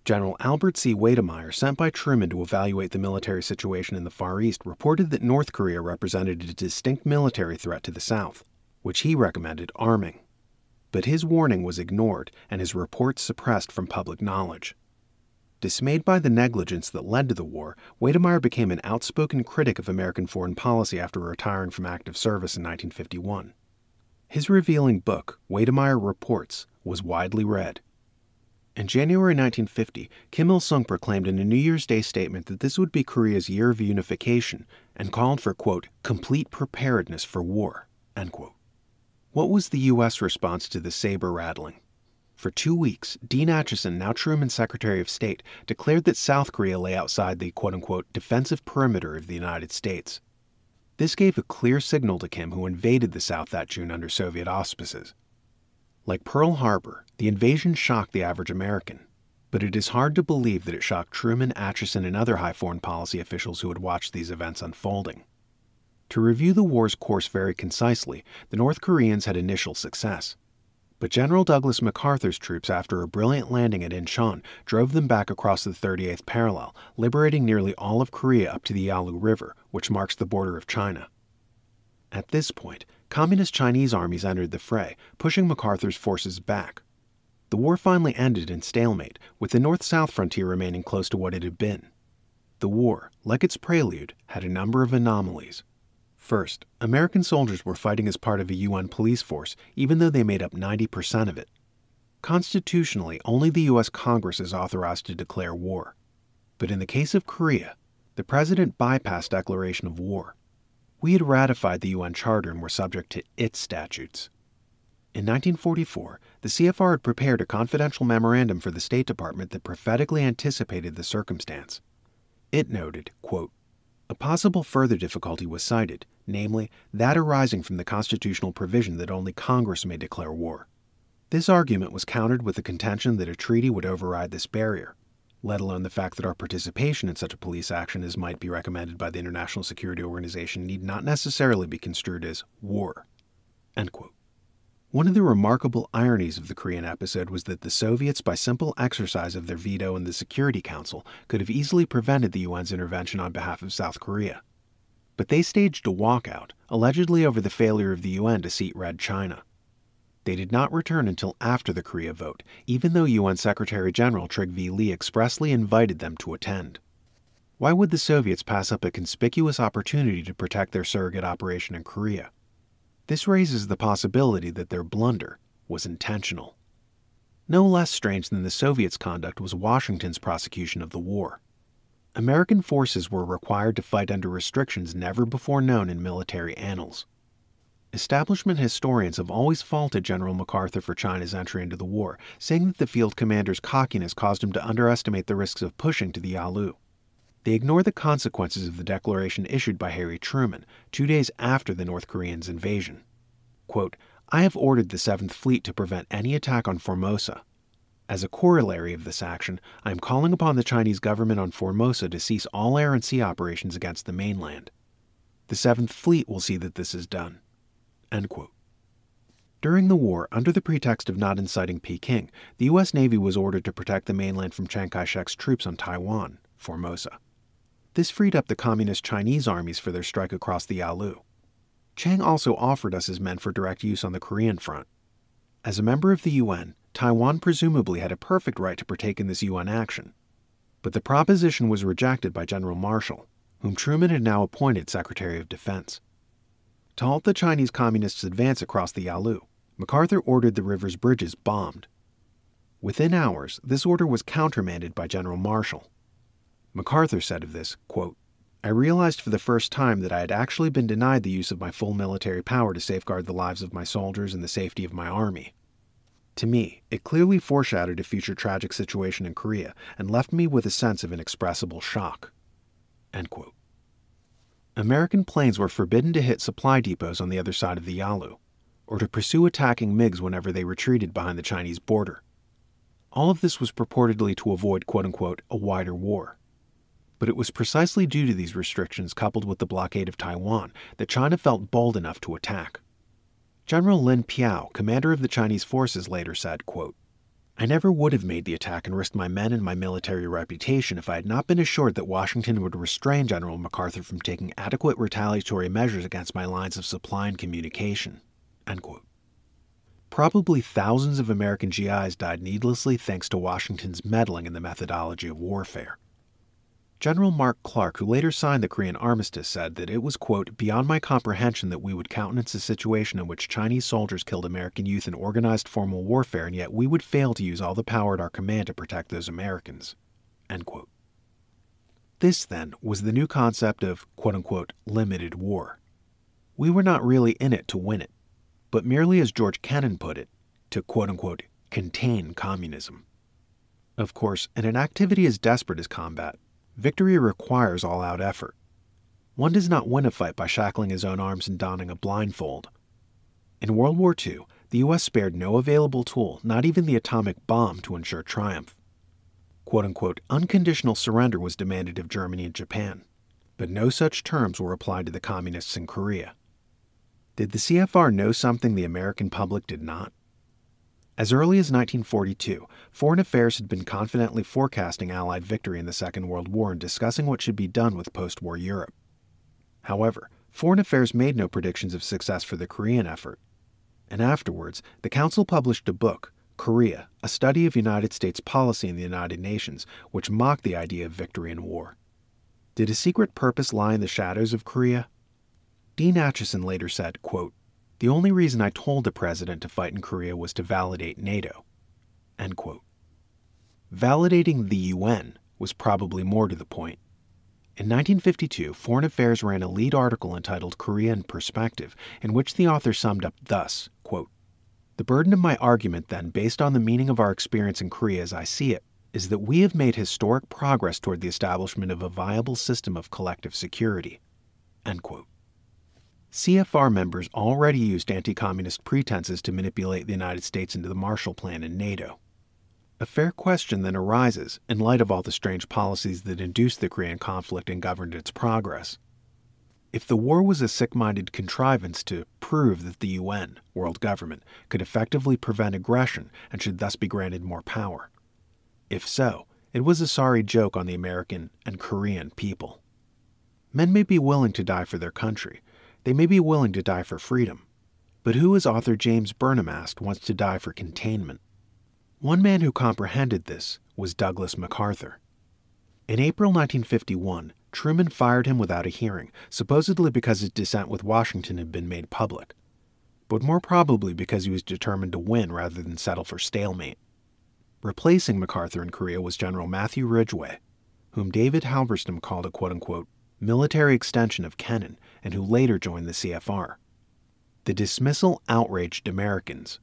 General Albert C. Wedemeyer, sent by Truman to evaluate the military situation in the Far East, reported that North Korea represented a distinct military threat to the South, which he recommended arming. But his warning was ignored and his report suppressed from public knowledge. Dismayed by the negligence that led to the war, Wedemeyer became an outspoken critic of American foreign policy after retiring from active service in 1951. His revealing book, Wedemeyer Reports, was widely read. In January 1950, Kim Il-sung proclaimed in a New Year's Day statement that this would be Korea's year of unification and called for, quote, "complete preparedness for war," end quote. What was the U.S. response to the saber-rattling? For 2 weeks, Dean Acheson, now Truman's Secretary of State, declared that South Korea lay outside the, quote-unquote, defensive perimeter of the United States. This gave a clear signal to Kim, who invaded the South that June under Soviet auspices. Like Pearl Harbor, the invasion shocked the average American, but it is hard to believe that it shocked Truman, Acheson, and other high foreign policy officials who had watched these events unfolding. To review the war's course very concisely, the North Koreans had initial success. But General Douglas MacArthur's troops, after a brilliant landing at Incheon, drove them back across the 38th parallel, liberating nearly all of Korea up to the Yalu River, which marks the border of China. At this point, Communist Chinese armies entered the fray, pushing MacArthur's forces back. The war finally ended in stalemate, with the north-south frontier remaining close to what it had been. The war, like its prelude, had a number of anomalies. First, American soldiers were fighting as part of a UN police force, even though they made up 90% of it. Constitutionally, only the U.S. Congress is authorized to declare war. But in the case of Korea, the President bypassed declaration of war. We had ratified the UN Charter and were subject to its statutes. In 1944, the CFR had prepared a confidential memorandum for the State Department that prophetically anticipated the circumstance. It noted, quote, "A possible further difficulty was cited, namely, that arising from the constitutional provision that only Congress may declare war. This argument was countered with the contention that a treaty would override this barrier, let alone the fact that our participation in such a police action as might be recommended by the International Security Organization need not necessarily be construed as war." End quote. One of the remarkable ironies of the Korean episode was that the Soviets, by simple exercise of their veto in the Security Council, could have easily prevented the UN's intervention on behalf of South Korea. But they staged a walkout, allegedly over the failure of the UN to seat Red China. They did not return until after the Korea vote, even though UN Secretary-General Trygve Lie expressly invited them to attend. Why would the Soviets pass up a conspicuous opportunity to protect their surrogate operation in Korea? This raises the possibility that their blunder was intentional. No less strange than the Soviets' conduct was Washington's prosecution of the war. American forces were required to fight under restrictions never before known in military annals. Establishment historians have always faulted General MacArthur for China's entry into the war, saying that the field commander's cockiness caused him to underestimate the risks of pushing to the Yalu. They ignore the consequences of the declaration issued by Harry Truman 2 days after the North Koreans' invasion. Quote, "I have ordered the 7th Fleet to prevent any attack on Formosa. As a corollary of this action, I am calling upon the Chinese government on Formosa to cease all air and sea operations against the mainland. The 7th Fleet will see that this is done." End quote. During the war, under the pretext of not inciting Peking, the U.S. Navy was ordered to protect the mainland from Chiang Kai-shek's troops on Taiwan, Formosa. This freed up the communist Chinese armies for their strike across the Yalu. Chiang also offered us his men for direct use on the Korean front. As a member of the UN, Taiwan presumably had a perfect right to partake in this UN action. But the proposition was rejected by General Marshall, whom Truman had now appointed Secretary of Defense. To halt the Chinese communists' advance across the Yalu, MacArthur ordered the river's bridges bombed. Within hours, this order was countermanded by General Marshall. MacArthur said of this, quote, "I realized for the first time that I had actually been denied the use of my full military power to safeguard the lives of my soldiers and the safety of my army. To me, it clearly foreshadowed a future tragic situation in Korea and left me with a sense of inexpressible shock." End quote. American planes were forbidden to hit supply depots on the other side of the Yalu, or to pursue attacking MiGs whenever they retreated behind the Chinese border. All of this was purportedly to avoid, quote-unquote, a wider war. But it was precisely due to these restrictions coupled with the blockade of Taiwan that China felt bold enough to attack. General Lin Piao, commander of the Chinese forces, later said, quote, "I never would have made the attack and risked my men and my military reputation if I had not been assured that Washington would restrain General MacArthur from taking adequate retaliatory measures against my lines of supply and communication." End quote. Probably thousands of American GIs died needlessly thanks to Washington's meddling in the methodology of warfare. General Mark Clark, who later signed the Korean armistice, said that it was, quote, "beyond my comprehension that we would countenance a situation in which Chinese soldiers killed American youth in organized formal warfare, and yet we would fail to use all the power at our command to protect those Americans." End quote. This, then, was the new concept of, quote-unquote, limited war. We were not really in it to win it, but merely, as George Kennan put it, to, quote-unquote, contain communism. Of course, in an activity as desperate as combat, victory requires all-out effort. One does not win a fight by shackling his own arms and donning a blindfold. In World War II, the U.S. spared no available tool, not even the atomic bomb, to ensure triumph. Quote-unquote, unconditional surrender was demanded of Germany and Japan, but no such terms were applied to the communists in Korea. Did the CFR know something the American public did not? As early as 1942, Foreign Affairs had been confidently forecasting Allied victory in the Second World War and discussing what should be done with post-war Europe. However, Foreign Affairs made no predictions of success for the Korean effort. And afterwards, the Council published a book, Korea, A Study of United States Policy in the United Nations, which mocked the idea of victory in war. Did a secret purpose lie in the shadows of Korea? Dean Acheson later said, quote, "The only reason I told the president to fight in Korea was to validate NATO. End quote. Validating the UN was probably more to the point. In 1952, Foreign Affairs ran a lead article entitled Korea in Perspective, in which the author summed up thus, quote, "The burden of my argument, then, based on the meaning of our experience in Korea as I see it, is that we have made historic progress toward the establishment of a viable system of collective security." End quote. CFR members already used anti-communist pretenses to manipulate the United States into the Marshall Plan and NATO. A fair question then arises, in light of all the strange policies that induced the Korean conflict and governed its progress. If the war was a sick-minded contrivance to prove that the UN, world government, could effectively prevent aggression and should thus be granted more power. If so, it was a sorry joke on the American and Korean people. Men may be willing to die for their country. They may be willing to die for freedom. But who, as author James Perloff asked, wants to die for containment? One man who comprehended this was Douglas MacArthur. In April 1951, Truman fired him without a hearing, supposedly because his dissent with Washington had been made public, but more probably because he was determined to win rather than settle for stalemate. Replacing MacArthur in Korea was General Matthew Ridgway, whom David Halberstam called a quote-unquote military extension of Kennan and who later joined the CFR. The dismissal outraged Americans.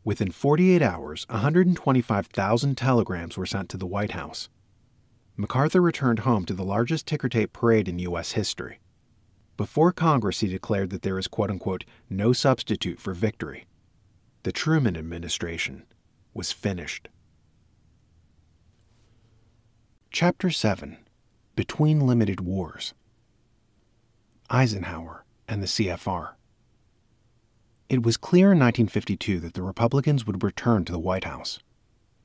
Within 48 hours, 125,000 telegrams were sent to the White House. MacArthur returned home to the largest ticker-tape parade in U.S. history. Before Congress, he declared that there is, quote-unquote, no substitute for victory. The Truman administration was finished. Chapter 7. Between Limited Wars. Eisenhower and the CFR. It was clear in 1952 that the Republicans would return to the White House.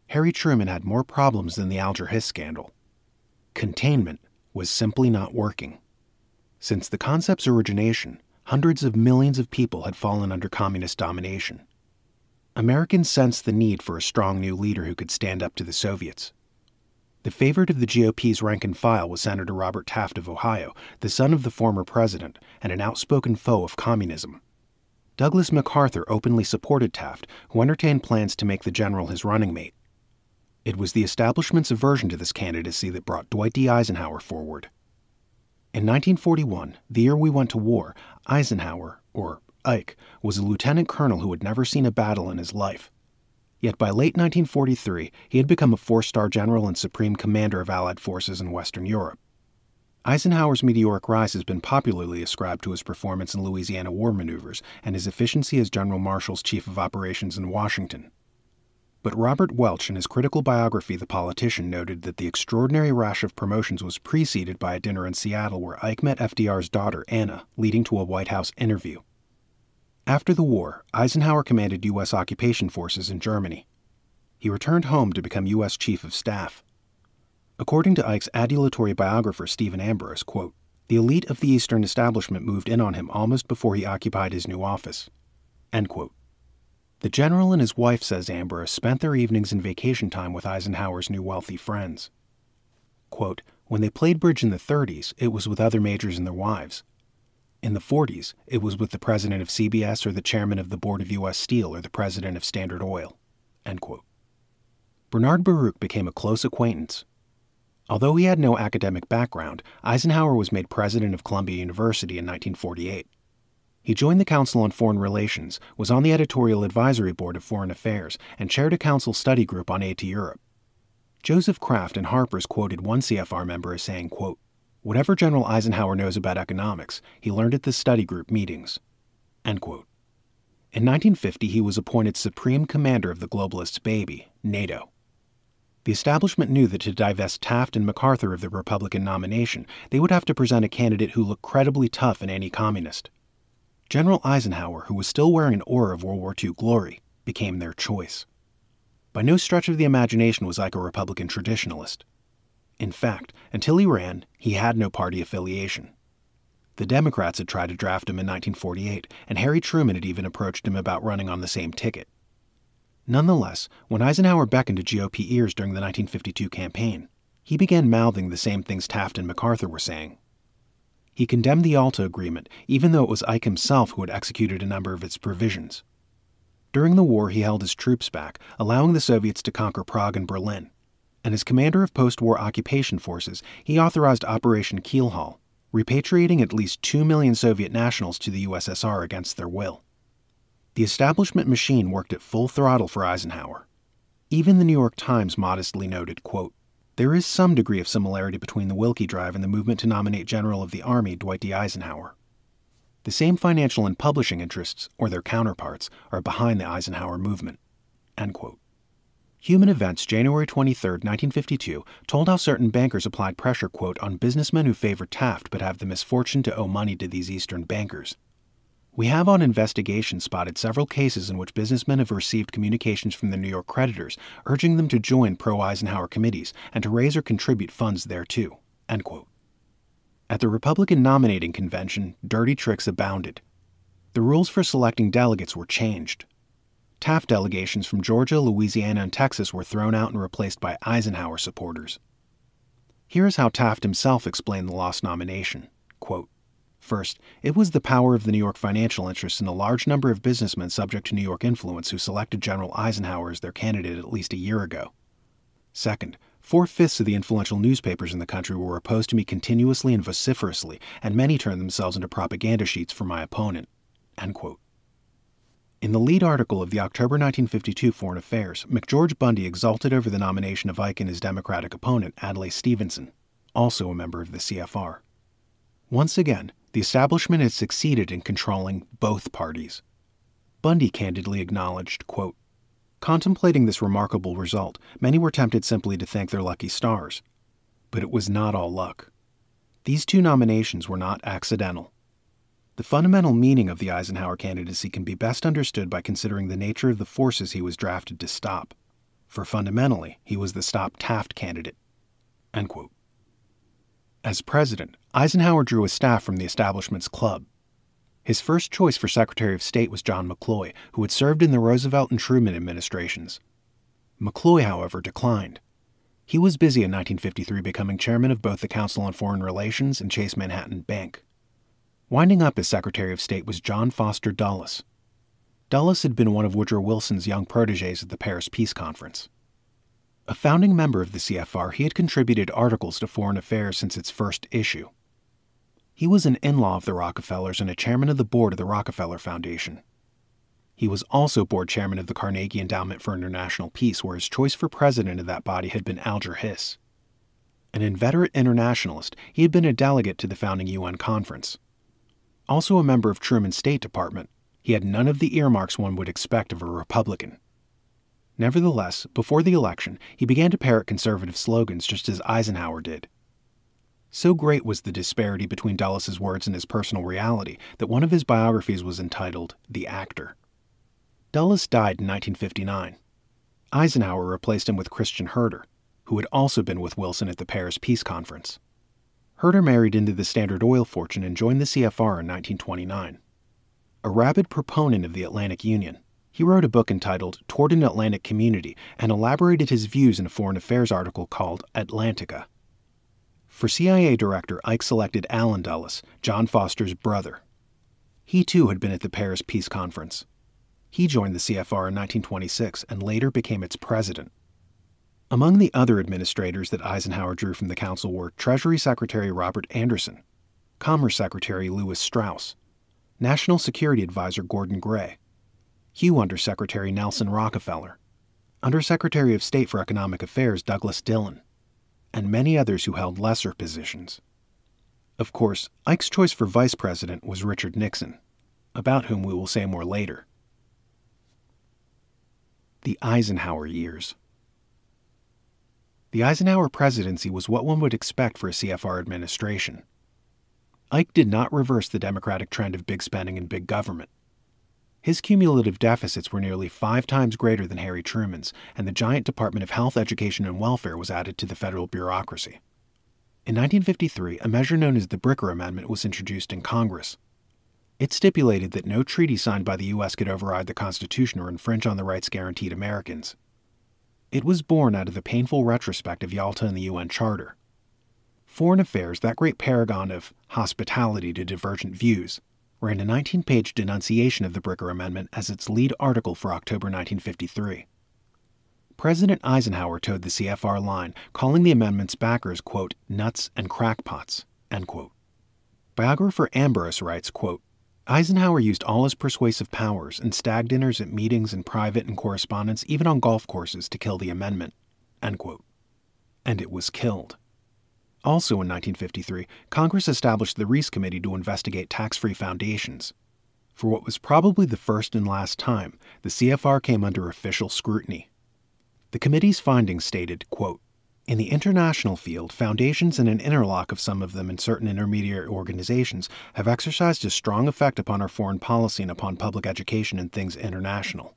Harry Truman had more problems than the Alger Hiss scandal. Containment was simply not working. Since the concept's origination, hundreds of millions of people had fallen under communist domination. Americans sensed the need for a strong new leader who could stand up to the Soviets. The favorite of the GOP's rank and file was Senator Robert Taft of Ohio, the son of the former president and an outspoken foe of communism. Douglas MacArthur openly supported Taft, who entertained plans to make the general his running mate. It was the establishment's aversion to this candidacy that brought Dwight D. Eisenhower forward. In 1941, the year we went to war, Eisenhower, or Ike, was a lieutenant colonel who had never seen a battle in his life. Yet by late 1943, he had become a four-star general and supreme commander of Allied forces in Western Europe. Eisenhower's meteoric rise has been popularly ascribed to his performance in Louisiana war maneuvers and his efficiency as General Marshall's chief of operations in Washington. But Robert Welch, in his critical biography The Politician, noted that the extraordinary rush of promotions was preceded by a dinner in Seattle where Ike met FDR's daughter, Anna, leading to a White House interview. After the war, Eisenhower commanded U.S. occupation forces in Germany. He returned home to become U.S. Chief of Staff. According to Ike's adulatory biographer Stephen Ambrose, quote, "The elite of the Eastern establishment moved in on him almost before he occupied his new office." End quote. The general and his wife, says Ambrose, spent their evenings and vacation time with Eisenhower's new wealthy friends. Quote, "When they played bridge in the 30s, it was with other majors and their wives. In the 40s, it was with the president of CBS or the chairman of the board of U.S. Steel or the president of Standard Oil." End quote. Bernard Baruch became a close acquaintance. Although he had no academic background, Eisenhower was made president of Columbia University in 1948. He joined the Council on Foreign Relations, was on the editorial advisory board of Foreign Affairs, and chaired a council study group on aid to Europe. Joseph Kraft and Harper's quoted one CFR member as saying, quote, "Whatever General Eisenhower knows about economics, he learned at the study group meetings." End quote. In 1950, he was appointed Supreme Commander of the globalists' baby, NATO. The establishment knew that to divest Taft and MacArthur of the Republican nomination, they would have to present a candidate who looked credibly tough and anti-communist. General Eisenhower, who was still wearing an aura of World War II glory, became their choice. By no stretch of the imagination was Ike a Republican traditionalist. In fact, until he ran, he had no party affiliation. The Democrats had tried to draft him in 1948, and Harry Truman had even approached him about running on the same ticket. Nonetheless, when Eisenhower beckoned to GOP ears during the 1952 campaign, he began mouthing the same things Taft and MacArthur were saying. He condemned the Alta Agreement, even though it was Ike himself who had executed a number of its provisions. During the war, he held his troops back, allowing the Soviets to conquer Prague and Berlin. And as commander of post-war occupation forces, he authorized Operation Keelhaul, repatriating at least 2 million Soviet nationals to the USSR against their will. The establishment machine worked at full throttle for Eisenhower. Even the New York Times modestly noted, quote, "There is some degree of similarity between the Wilkie Drive and the movement to nominate General of the Army Dwight D. Eisenhower. The same financial and publishing interests, or their counterparts, are behind the Eisenhower movement." End quote. Human Events, January 23, 1952, told how certain bankers applied pressure, quote, "on businessmen who favor Taft but have the misfortune to owe money to these Eastern bankers. We have on investigation spotted several cases in which businessmen have received communications from the New York creditors urging them to join pro-Eisenhower committees and to raise or contribute funds thereto." End quote. At the Republican nominating convention, dirty tricks abounded. The rules for selecting delegates were changed. Taft delegations from Georgia, Louisiana, and Texas were thrown out and replaced by Eisenhower supporters. Here is how Taft himself explained the lost nomination. Quote, "First, it was the power of the New York financial interests and a large number of businessmen subject to New York influence who selected General Eisenhower as their candidate at least a year ago. Second, 4/5 of the influential newspapers in the country were opposed to me continuously and vociferously, and many turned themselves into propaganda sheets for my opponent." End quote. In the lead article of the October 1952 Foreign Affairs, McGeorge Bundy exulted over the nomination of Ike and his Democratic opponent, Adlai Stevenson, also a member of the CFR. Once again, the establishment had succeeded in controlling both parties. Bundy candidly acknowledged, quote, "Contemplating this remarkable result, many were tempted simply to thank their lucky stars. But it was not all luck. These two nominations were not accidental. The fundamental meaning of the Eisenhower candidacy can be best understood by considering the nature of the forces he was drafted to stop. For fundamentally, he was the Stop Taft candidate." End quote. As president, Eisenhower drew a staff from the establishment's club. His first choice for Secretary of State was John McCloy, who had served in the Roosevelt and Truman administrations. McCloy, however, declined. He was busy in 1953 becoming chairman of both the Council on Foreign Relations and Chase Manhattan Bank. Winding up as Secretary of State was John Foster Dulles. Dulles had been one of Woodrow Wilson's young protégés at the Paris Peace Conference. A founding member of the CFR, he had contributed articles to Foreign Affairs since its first issue. He was an in-law of the Rockefellers and a chairman of the board of the Rockefeller Foundation. He was also board chairman of the Carnegie Endowment for International Peace, where his choice for president of that body had been Alger Hiss. An inveterate internationalist, he had been a delegate to the founding UN conference. Also a member of Truman's State Department, he had none of the earmarks one would expect of a Republican. Nevertheless, before the election, he began to parrot conservative slogans just as Eisenhower did. So great was the disparity between Dulles's words and his personal reality that one of his biographies was entitled The Actor. Dulles died in 1959. Eisenhower replaced him with Christian Herter, who had also been with Wilson at the Paris Peace Conference. Herter married into the Standard Oil fortune and joined the CFR in 1929. A rabid proponent of the Atlantic Union, he wrote a book entitled Toward an Atlantic Community and elaborated his views in a foreign affairs article called Atlantica. For CIA director, Ike selected Allen Dulles, John Foster's brother. He too had been at the Paris Peace Conference. He joined the CFR in 1926 and later became its president. Among the other administrators that Eisenhower drew from the council were Treasury Secretary Robert Anderson, Commerce Secretary Lewis Strauss, National Security Advisor Gordon Gray, Hugh Undersecretary Nelson Rockefeller, Undersecretary of State for Economic Affairs Douglas Dillon, and many others who held lesser positions. Of course, Ike's choice for vice president was Richard Nixon, about whom we will say more later. The Eisenhower years. The Eisenhower presidency was what one would expect for a CFR administration. Ike did not reverse the Democratic trend of big spending and big government. His cumulative deficits were nearly 5 times greater than Harry Truman's, and the giant Department of Health, Education, and Welfare was added to the federal bureaucracy. In 1953, a measure known as the Bricker Amendment was introduced in Congress. It stipulated that no treaty signed by the U.S. could override the Constitution or infringe on the rights guaranteed Americans. It was born out of the painful retrospect of Yalta and the UN Charter. Foreign affairs, that great paragon of hospitality to divergent views, ran a 19-page denunciation of the Bricker Amendment as its lead article for October 1953. President Eisenhower towed the CFR line, calling the amendment's backers, quote, nuts and crackpots, end quote. Biographer Ambrose writes, quote, Eisenhower used all his persuasive powers and stag dinners at meetings in private and correspondence, even on golf courses, to kill the amendment, end quote. And it was killed. Also in 1953, Congress established the Reese Committee to investigate tax-free foundations. For what was probably the first and last time, the CFR came under official scrutiny. The committee's findings stated, quote, in the international field, foundations and an interlock of some of them in certain intermediate organizations have exercised a strong effect upon our foreign policy and upon public education in things international.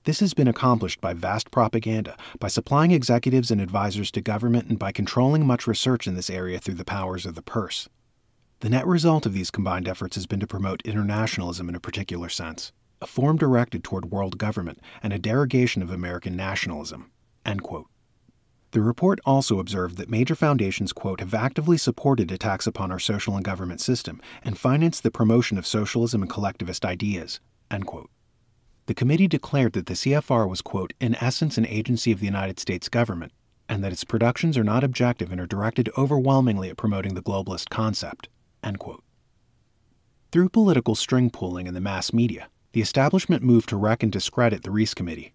This has been accomplished by vast propaganda, by supplying executives and advisors to government, and by controlling much research in this area through the powers of the purse. The net result of these combined efforts has been to promote internationalism in a particular sense, a form directed toward world government, and a derogation of American nationalism, end quote. The report also observed that major foundations, quote, have actively supported attacks upon our social and government system and financed the promotion of socialism and collectivist ideas, end quote. The committee declared that the CFR was, quote, in essence an agency of the United States government, and that its productions are not objective and are directed overwhelmingly at promoting the globalist concept, end quote. Through political string pulling in the mass media, the establishment moved to wreck and discredit the Reese Committee.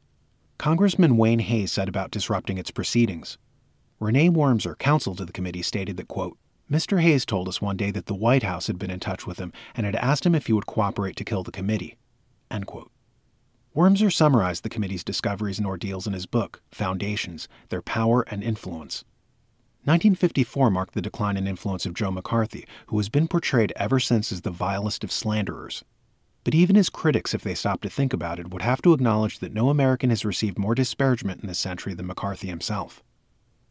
Congressman Wayne Hayes set about disrupting its proceedings. Renee Wormser, counsel to the committee, stated that, quote, Mr. Hayes told us one day that the White House had been in touch with him and had asked him if he would cooperate to kill the committee, end quote. Wormser summarized the committee's discoveries and ordeals in his book, Foundations, Their Power and Influence. 1954 marked the decline in influence of Joe McCarthy, who has been portrayed ever since as the vilest of slanderers. But even his critics, if they stop to think about it, would have to acknowledge that no American has received more disparagement in this century than McCarthy himself.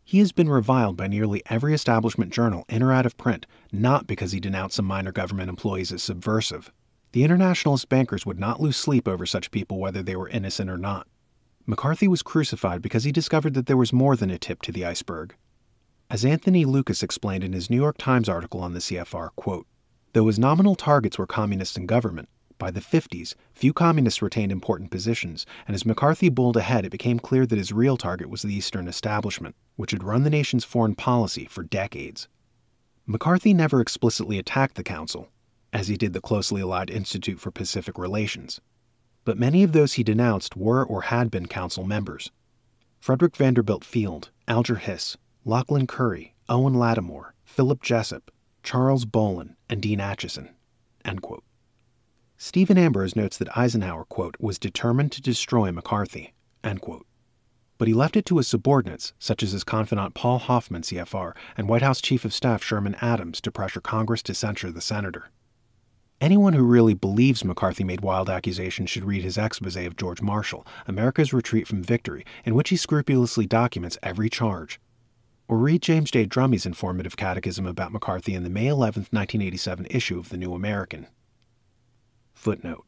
He has been reviled by nearly every establishment journal, in or out of print, not because he denounced some minor government employees as subversive. The internationalist bankers would not lose sleep over such people whether they were innocent or not. McCarthy was crucified because he discovered that there was more than a tip to the iceberg. As Anthony Lucas explained in his New York Times article on the CFR, quote, though his nominal targets were communists in government, by the 50s, few communists retained important positions, and as McCarthy bowled ahead, it became clear that his real target was the Eastern establishment, which had run the nation's foreign policy for decades. McCarthy never explicitly attacked the council, as he did the closely allied Institute for Pacific Relations, but many of those he denounced were or had been council members. Frederick Vanderbilt Field, Alger Hiss, Lachlan Curry, Owen Lattimore, Philip Jessup, Charles Bolin, and Dean Acheson, end quote. Stephen Ambrose notes that Eisenhower, quote, was determined to destroy McCarthy, end quote. But he left it to his subordinates, such as his confidant Paul Hoffman, CFR, and White House Chief of Staff Sherman Adams, to pressure Congress to censure the senator. Anyone who really believes McCarthy made wild accusations should read his expose of George Marshall, America's Retreat from Victory, in which he scrupulously documents every charge. Or read James J. Drummy's informative catechism about McCarthy in the May 11, 1987 issue of The New American. Footnote.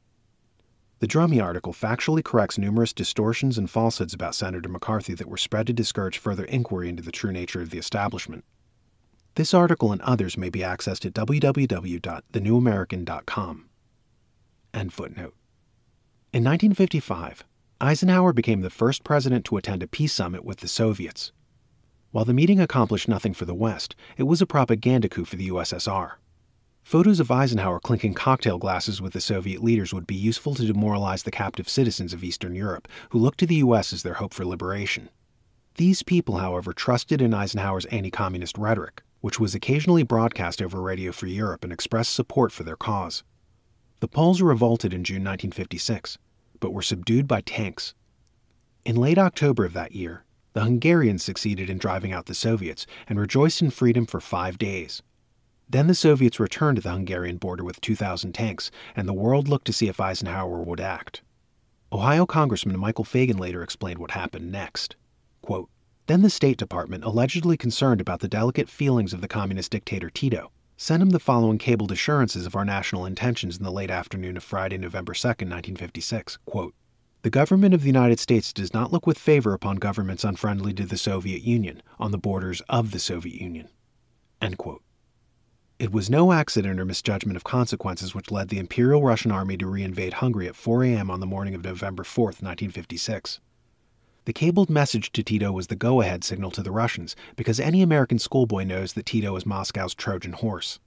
The Drummy article factually corrects numerous distortions and falsehoods about Senator McCarthy that were spread to discourage further inquiry into the true nature of the establishment. This article and others may be accessed at www.thenewamerican.com. End footnote. In 1955, Eisenhower became the first president to attend a peace summit with the Soviets. While the meeting accomplished nothing for the West, it was a propaganda coup for the USSR. Photos of Eisenhower clinking cocktail glasses with the Soviet leaders would be useful to demoralize the captive citizens of Eastern Europe, who looked to the U.S. as their hope for liberation. These people, however, trusted in Eisenhower's anti-communist rhetoric, which was occasionally broadcast over Radio Free Europe, and expressed support for their cause. The Poles revolted in June 1956, but were subdued by tanks. In late October of that year, the Hungarians succeeded in driving out the Soviets and rejoiced in freedom for 5 days. Then the Soviets returned to the Hungarian border with 2,000 tanks, and the world looked to see if Eisenhower would act. Ohio Congressman Michael Fagan later explained what happened next. Quote, then the State Department, allegedly concerned about the delicate feelings of the communist dictator Tito, sent him the following cabled assurances of our national intentions in the late afternoon of Friday, November 2, 1956. Quote, the government of the United States does not look with favor upon governments unfriendly to the Soviet Union on the borders of the Soviet Union. End quote. It was no accident or misjudgment of consequences which led the Imperial Russian Army to reinvade Hungary at 4 a.m. on the morning of November 4, 1956. The cabled message to Tito was the go-ahead signal to the Russians, because any American schoolboy knows that Tito is Moscow's Trojan horse.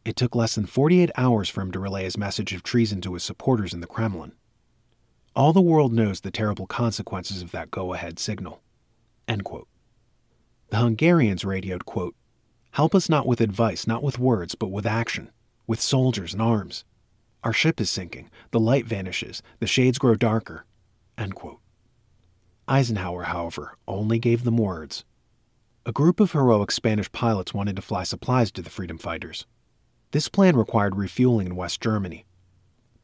It took less than 48 hours for him to relay his message of treason to his supporters in the Kremlin. All the world knows the terrible consequences of that go-ahead signal." End quote. The Hungarians radioed, quote, "Help us not with advice, not with words, but with action, with soldiers and arms. Our ship is sinking, the light vanishes, the shades grow darker." End quote. Eisenhower, however, only gave them words. A group of heroic Spanish pilots wanted to fly supplies to the freedom fighters. This plan required refueling in West Germany.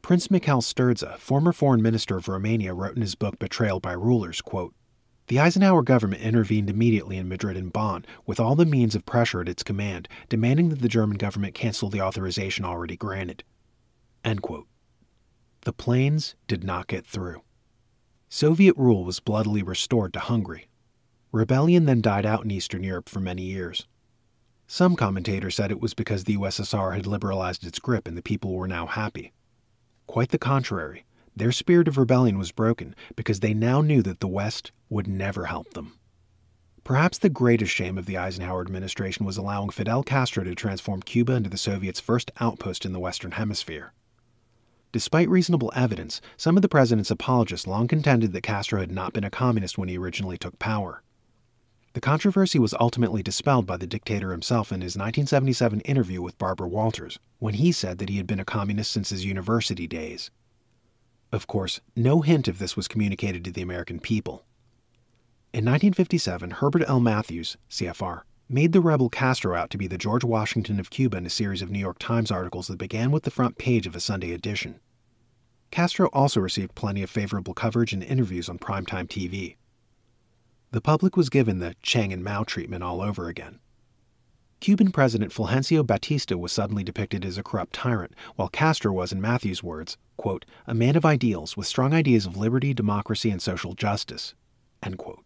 Prince Mikhail Sturza, former foreign minister of Romania, wrote in his book Betrayal by Rulers, quote, "The Eisenhower government intervened immediately in Madrid and Bonn, with all the means of pressure at its command, demanding that the German government cancel the authorization already granted." End quote. The planes did not get through. Soviet rule was bloodily restored to Hungary. Rebellion then died out in Eastern Europe for many years. Some commentators said it was because the USSR had liberalized its grip and the people were now happy. Quite the contrary, their spirit of rebellion was broken because they now knew that the West would never help them. Perhaps the greatest shame of the Eisenhower administration was allowing Fidel Castro to transform Cuba into the Soviets' first outpost in the Western Hemisphere. Despite reasonable evidence, some of the president's apologists long contended that Castro had not been a communist when he originally took power. The controversy was ultimately dispelled by the dictator himself in his 1977 interview with Barbara Walters, when he said that he had been a communist since his university days. Of course, no hint of this was communicated to the American people. In 1957, Herbert L. Matthews, CFR, made the rebel Castro out to be the George Washington of Cuba in a series of New York Times articles that began with the front page of a Sunday edition. Castro also received plenty of favorable coverage and interviews on primetime TV. The public was given the Chang and Mao treatment all over again. Cuban President Fulgencio Batista was suddenly depicted as a corrupt tyrant, while Castro was, in Matthews' words, quote, "a man of ideals with strong ideas of liberty, democracy, and social justice." End quote.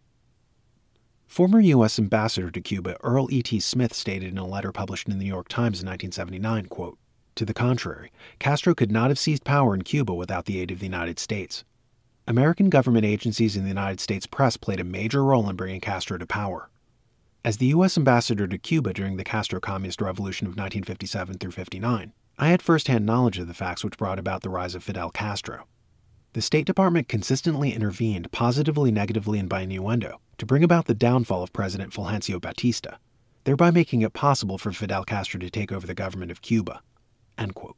Former U.S. Ambassador to Cuba Earl E.T. Smith stated in a letter published in the New York Times in 1979, quote, "To the contrary, Castro could not have seized power in Cuba without the aid of the United States. American government agencies and the United States press played a major role in bringing Castro to power. As the U.S. ambassador to Cuba during the Castro Communist Revolution of 1957 through 59, I had first-hand knowledge of the facts which brought about the rise of Fidel Castro. The State Department consistently intervened, positively, negatively, and by innuendo, to bring about the downfall of President Fulgencio Batista, thereby making it possible for Fidel Castro to take over the government of Cuba." End quote.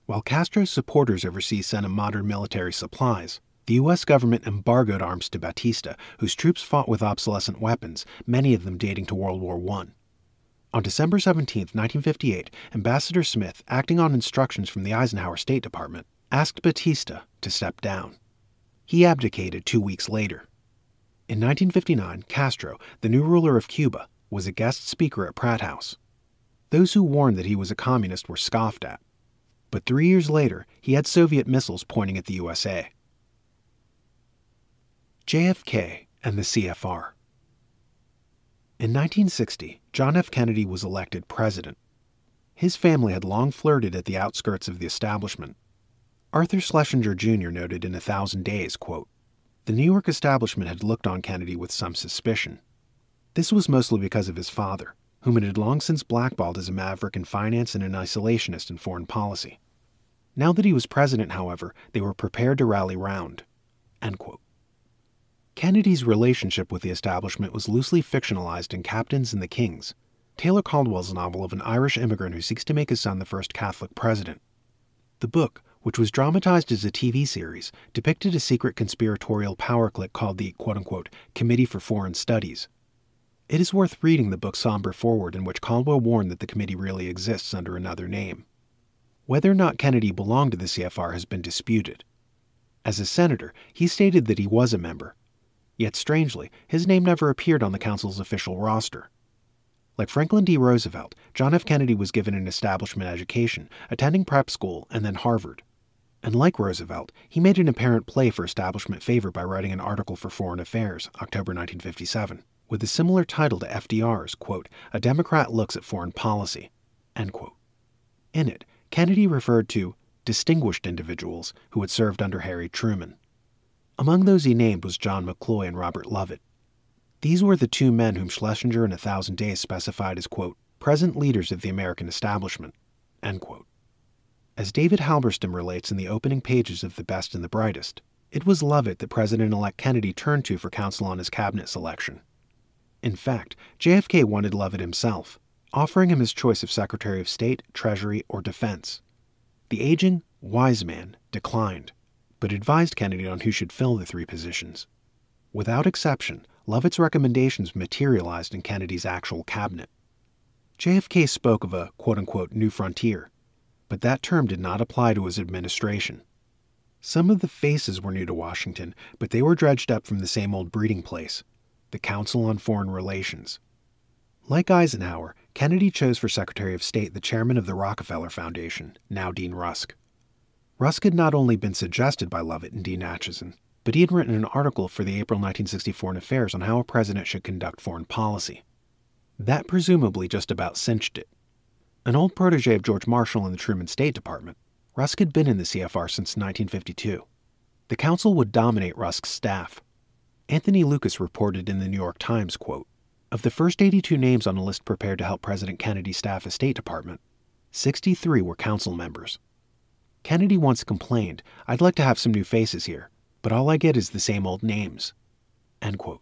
While Castro's supporters overseas sent him modern military supplies, the U.S. government embargoed arms to Batista, whose troops fought with obsolescent weapons, many of them dating to World War I. On December 17, 1958, Ambassador Smith, acting on instructions from the Eisenhower State Department, asked Batista to step down. He abdicated 2 weeks later. In 1959, Castro, the new ruler of Cuba, was a guest speaker at Pratt House. Those who warned that he was a communist were scoffed at. But 3 years later, he had Soviet missiles pointing at the USA. JFK and the CFR. In 1960, John F. Kennedy was elected president. His family had long flirted at the outskirts of the establishment. Arthur Schlesinger Jr. noted in 1,000 Days, quote, "The New York establishment had looked on Kennedy with some suspicion. This was mostly because of his father, whom it had long since blackballed as a maverick in finance and an isolationist in foreign policy. Now that he was president, however, they were prepared to rally round." End quote. Kennedy's relationship with the establishment was loosely fictionalized in Captains and the Kings, Taylor Caldwell's novel of an Irish immigrant who seeks to make his son the first Catholic president. The book, which was dramatized as a TV series, depicted a secret conspiratorial power clique called the quote-unquote Committee for Foreign Studies. It is worth reading the book's somber foreword in which Caldwell warned that the committee really exists under another name. Whether or not Kennedy belonged to the CFR has been disputed. As a senator, he stated that he was a member. Yet strangely, his name never appeared on the council's official roster. Like Franklin D. Roosevelt, John F. Kennedy was given an establishment education, attending prep school and then Harvard. And like Roosevelt, he made an apparent play for establishment favor by writing an article for Foreign Affairs, October 1957, with a similar title to FDR's, quote, "A Democrat Looks at Foreign Policy." End quote. In it, Kennedy referred to distinguished individuals who had served under Harry Truman. Among those he named was John McCloy and Robert Lovett. These were the two men whom Schlesinger in 1,000 Days specified as, quote, present leaders of the American establishment, end quote. As David Halberstam relates in the opening pages of The Best and the Brightest, it was Lovett that President-elect Kennedy turned to for counsel on his cabinet selection. In fact, JFK wanted Lovett himself, offering him his choice of Secretary of State, Treasury, or Defense. The aging, wise man declined, but advised Kennedy on who should fill the three positions. Without exception, Lovett's recommendations materialized in Kennedy's actual cabinet. JFK spoke of a quote-unquote new frontier, but that term did not apply to his administration. Some of the faces were new to Washington, but they were dredged up from the same old breeding place, the Council on Foreign Relations. Like Eisenhower, Kennedy chose for Secretary of State the chairman of the Rockefeller Foundation, now Dean Rusk. Rusk had not only been suggested by Lovett and Dean Acheson, but he had written an article for the April 1960 Foreign Affairs on how a president should conduct foreign policy. That presumably just about cinched it. An old protege of George Marshall in the Truman State Department, Rusk had been in the CFR since 1952. The council would dominate Rusk's staff. Anthony Lucas reported in the New York Times, quote, of the first 82 names on a list prepared to help President Kennedy staff a State Department, 63 were council members. Kennedy once complained, I'd like to have some new faces here, but all I get is the same old names. End quote.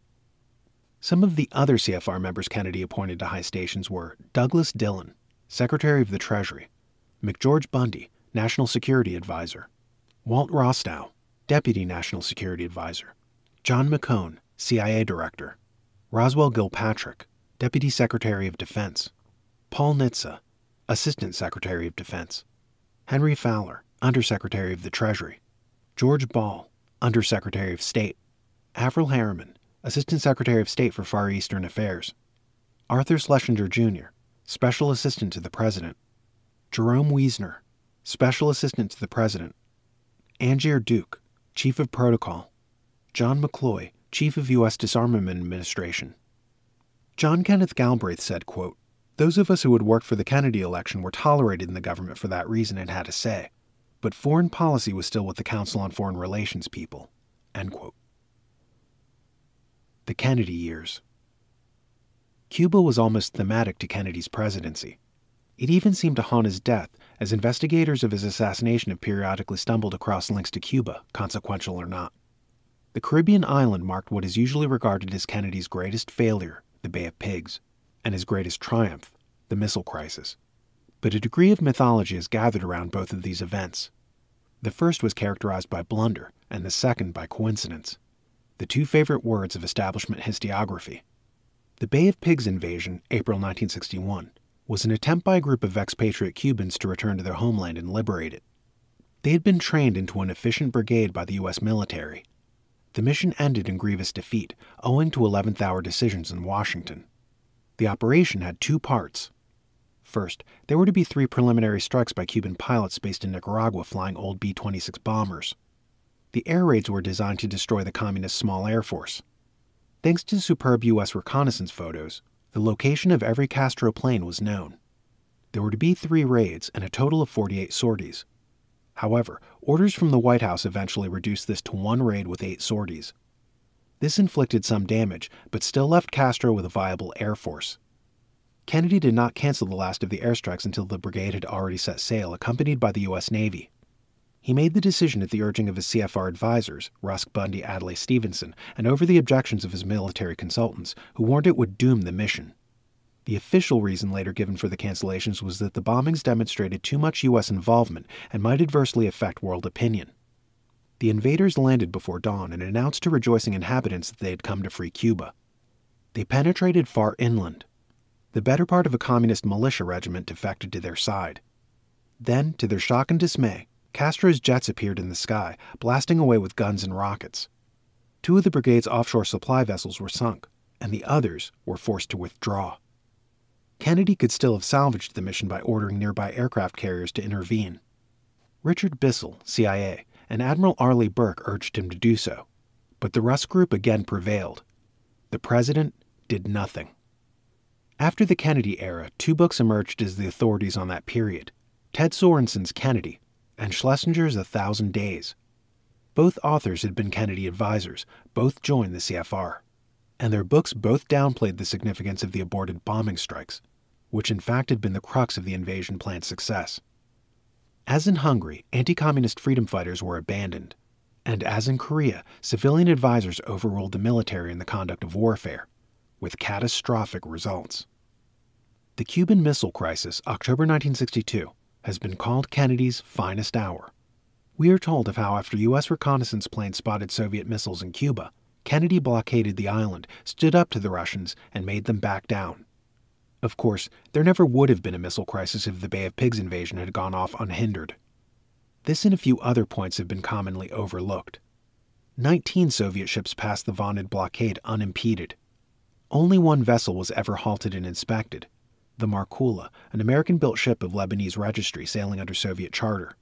Some of the other CFR members Kennedy appointed to high stations were Douglas Dillon, Secretary of the Treasury, McGeorge Bundy, National Security Advisor, Walt Rostow, Deputy National Security Advisor, John McCone, CIA Director, Roswell Gilpatrick, Deputy Secretary of Defense, Paul Nitze, Assistant Secretary of Defense, Henry Fowler, Undersecretary of the Treasury, George Ball, Undersecretary of State, Avril Harriman, Assistant Secretary of State for Far Eastern Affairs, Arthur Schlesinger, Jr., Special Assistant to the President, Jerome Wiesner, Special Assistant to the President, Angier Duke, Chief of Protocol, John McCloy, Chief of U.S. Disarmament Administration. John Kenneth Galbraith said, quote, those of us who had worked for the Kennedy election were tolerated in the government for that reason and had a say, but foreign policy was still with the Council on Foreign Relations people, end quote. The Kennedy years. Cuba was almost thematic to Kennedy's presidency. It even seemed to haunt his death, as investigators of his assassination have periodically stumbled across links to Cuba, consequential or not. The Caribbean island marked what is usually regarded as Kennedy's greatest failure, the Bay of Pigs, and his greatest triumph, the missile crisis. But a degree of mythology is gathered around both of these events. The first was characterized by blunder, and the second by coincidence, the two favorite words of establishment historiography. The Bay of Pigs invasion, April 1961, was an attempt by a group of expatriate Cubans to return to their homeland and liberate it. They had been trained into an efficient brigade by the U.S. military. The mission ended in grievous defeat, owing to 11th-hour decisions in Washington. The operation had two parts. First, there were to be 3 preliminary strikes by Cuban pilots based in Nicaragua flying old B-26 bombers. The air raids were designed to destroy the Communist Small Air Force. Thanks to superb U.S. reconnaissance photos, the location of every Castro plane was known. There were to be 3 raids and a total of 48 sorties. However, orders from the White House eventually reduced this to 1 raid with 8 sorties. This inflicted some damage, but still left Castro with a viable air force. Kennedy did not cancel the last of the airstrikes until the brigade had already set sail, accompanied by the U.S. Navy. He made the decision at the urging of his CFR advisors, Rusk, Bundy, Adlai Stevenson, and over the objections of his military consultants, who warned it would doom the mission. The official reason later given for the cancellations was that the bombings demonstrated too much U.S. involvement and might adversely affect world opinion. The invaders landed before dawn and announced to rejoicing inhabitants that they had come to free Cuba. They penetrated far inland. The better part of a communist militia regiment defected to their side. Then, to their shock and dismay, Castro's jets appeared in the sky, blasting away with guns and rockets. 2 of the brigade's offshore supply vessels were sunk, and the others were forced to withdraw. Kennedy could still have salvaged the mission by ordering nearby aircraft carriers to intervene. Richard Bissell, CIA, and Admiral Arleigh Burke urged him to do so, but the Rusk Group again prevailed. The president did nothing. After the Kennedy era, two books emerged as the authorities on that period: Ted Sorensen's Kennedy and Schlesinger's 1,000 Days. Both authors had been Kennedy advisors, both joined the CFR, and their books both downplayed the significance of the aborted bombing strikes, which in fact had been the crux of the invasion plan's success. As in Hungary, anti-communist freedom fighters were abandoned, and as in Korea, civilian advisors overruled the military in the conduct of warfare, with catastrophic results. The Cuban Missile Crisis, October 1962, has been called Kennedy's finest hour. We are told of how after U.S. reconnaissance planes spotted Soviet missiles in Cuba, Kennedy blockaded the island, stood up to the Russians, and made them back down. Of course, there never would have been a missile crisis if the Bay of Pigs invasion had gone off unhindered. This and a few other points have been commonly overlooked. 19 Soviet ships passed the vaunted blockade unimpeded. Only one vessel was ever halted and inspected: the Markula, an American-built ship of Lebanese registry sailing under Soviet charter.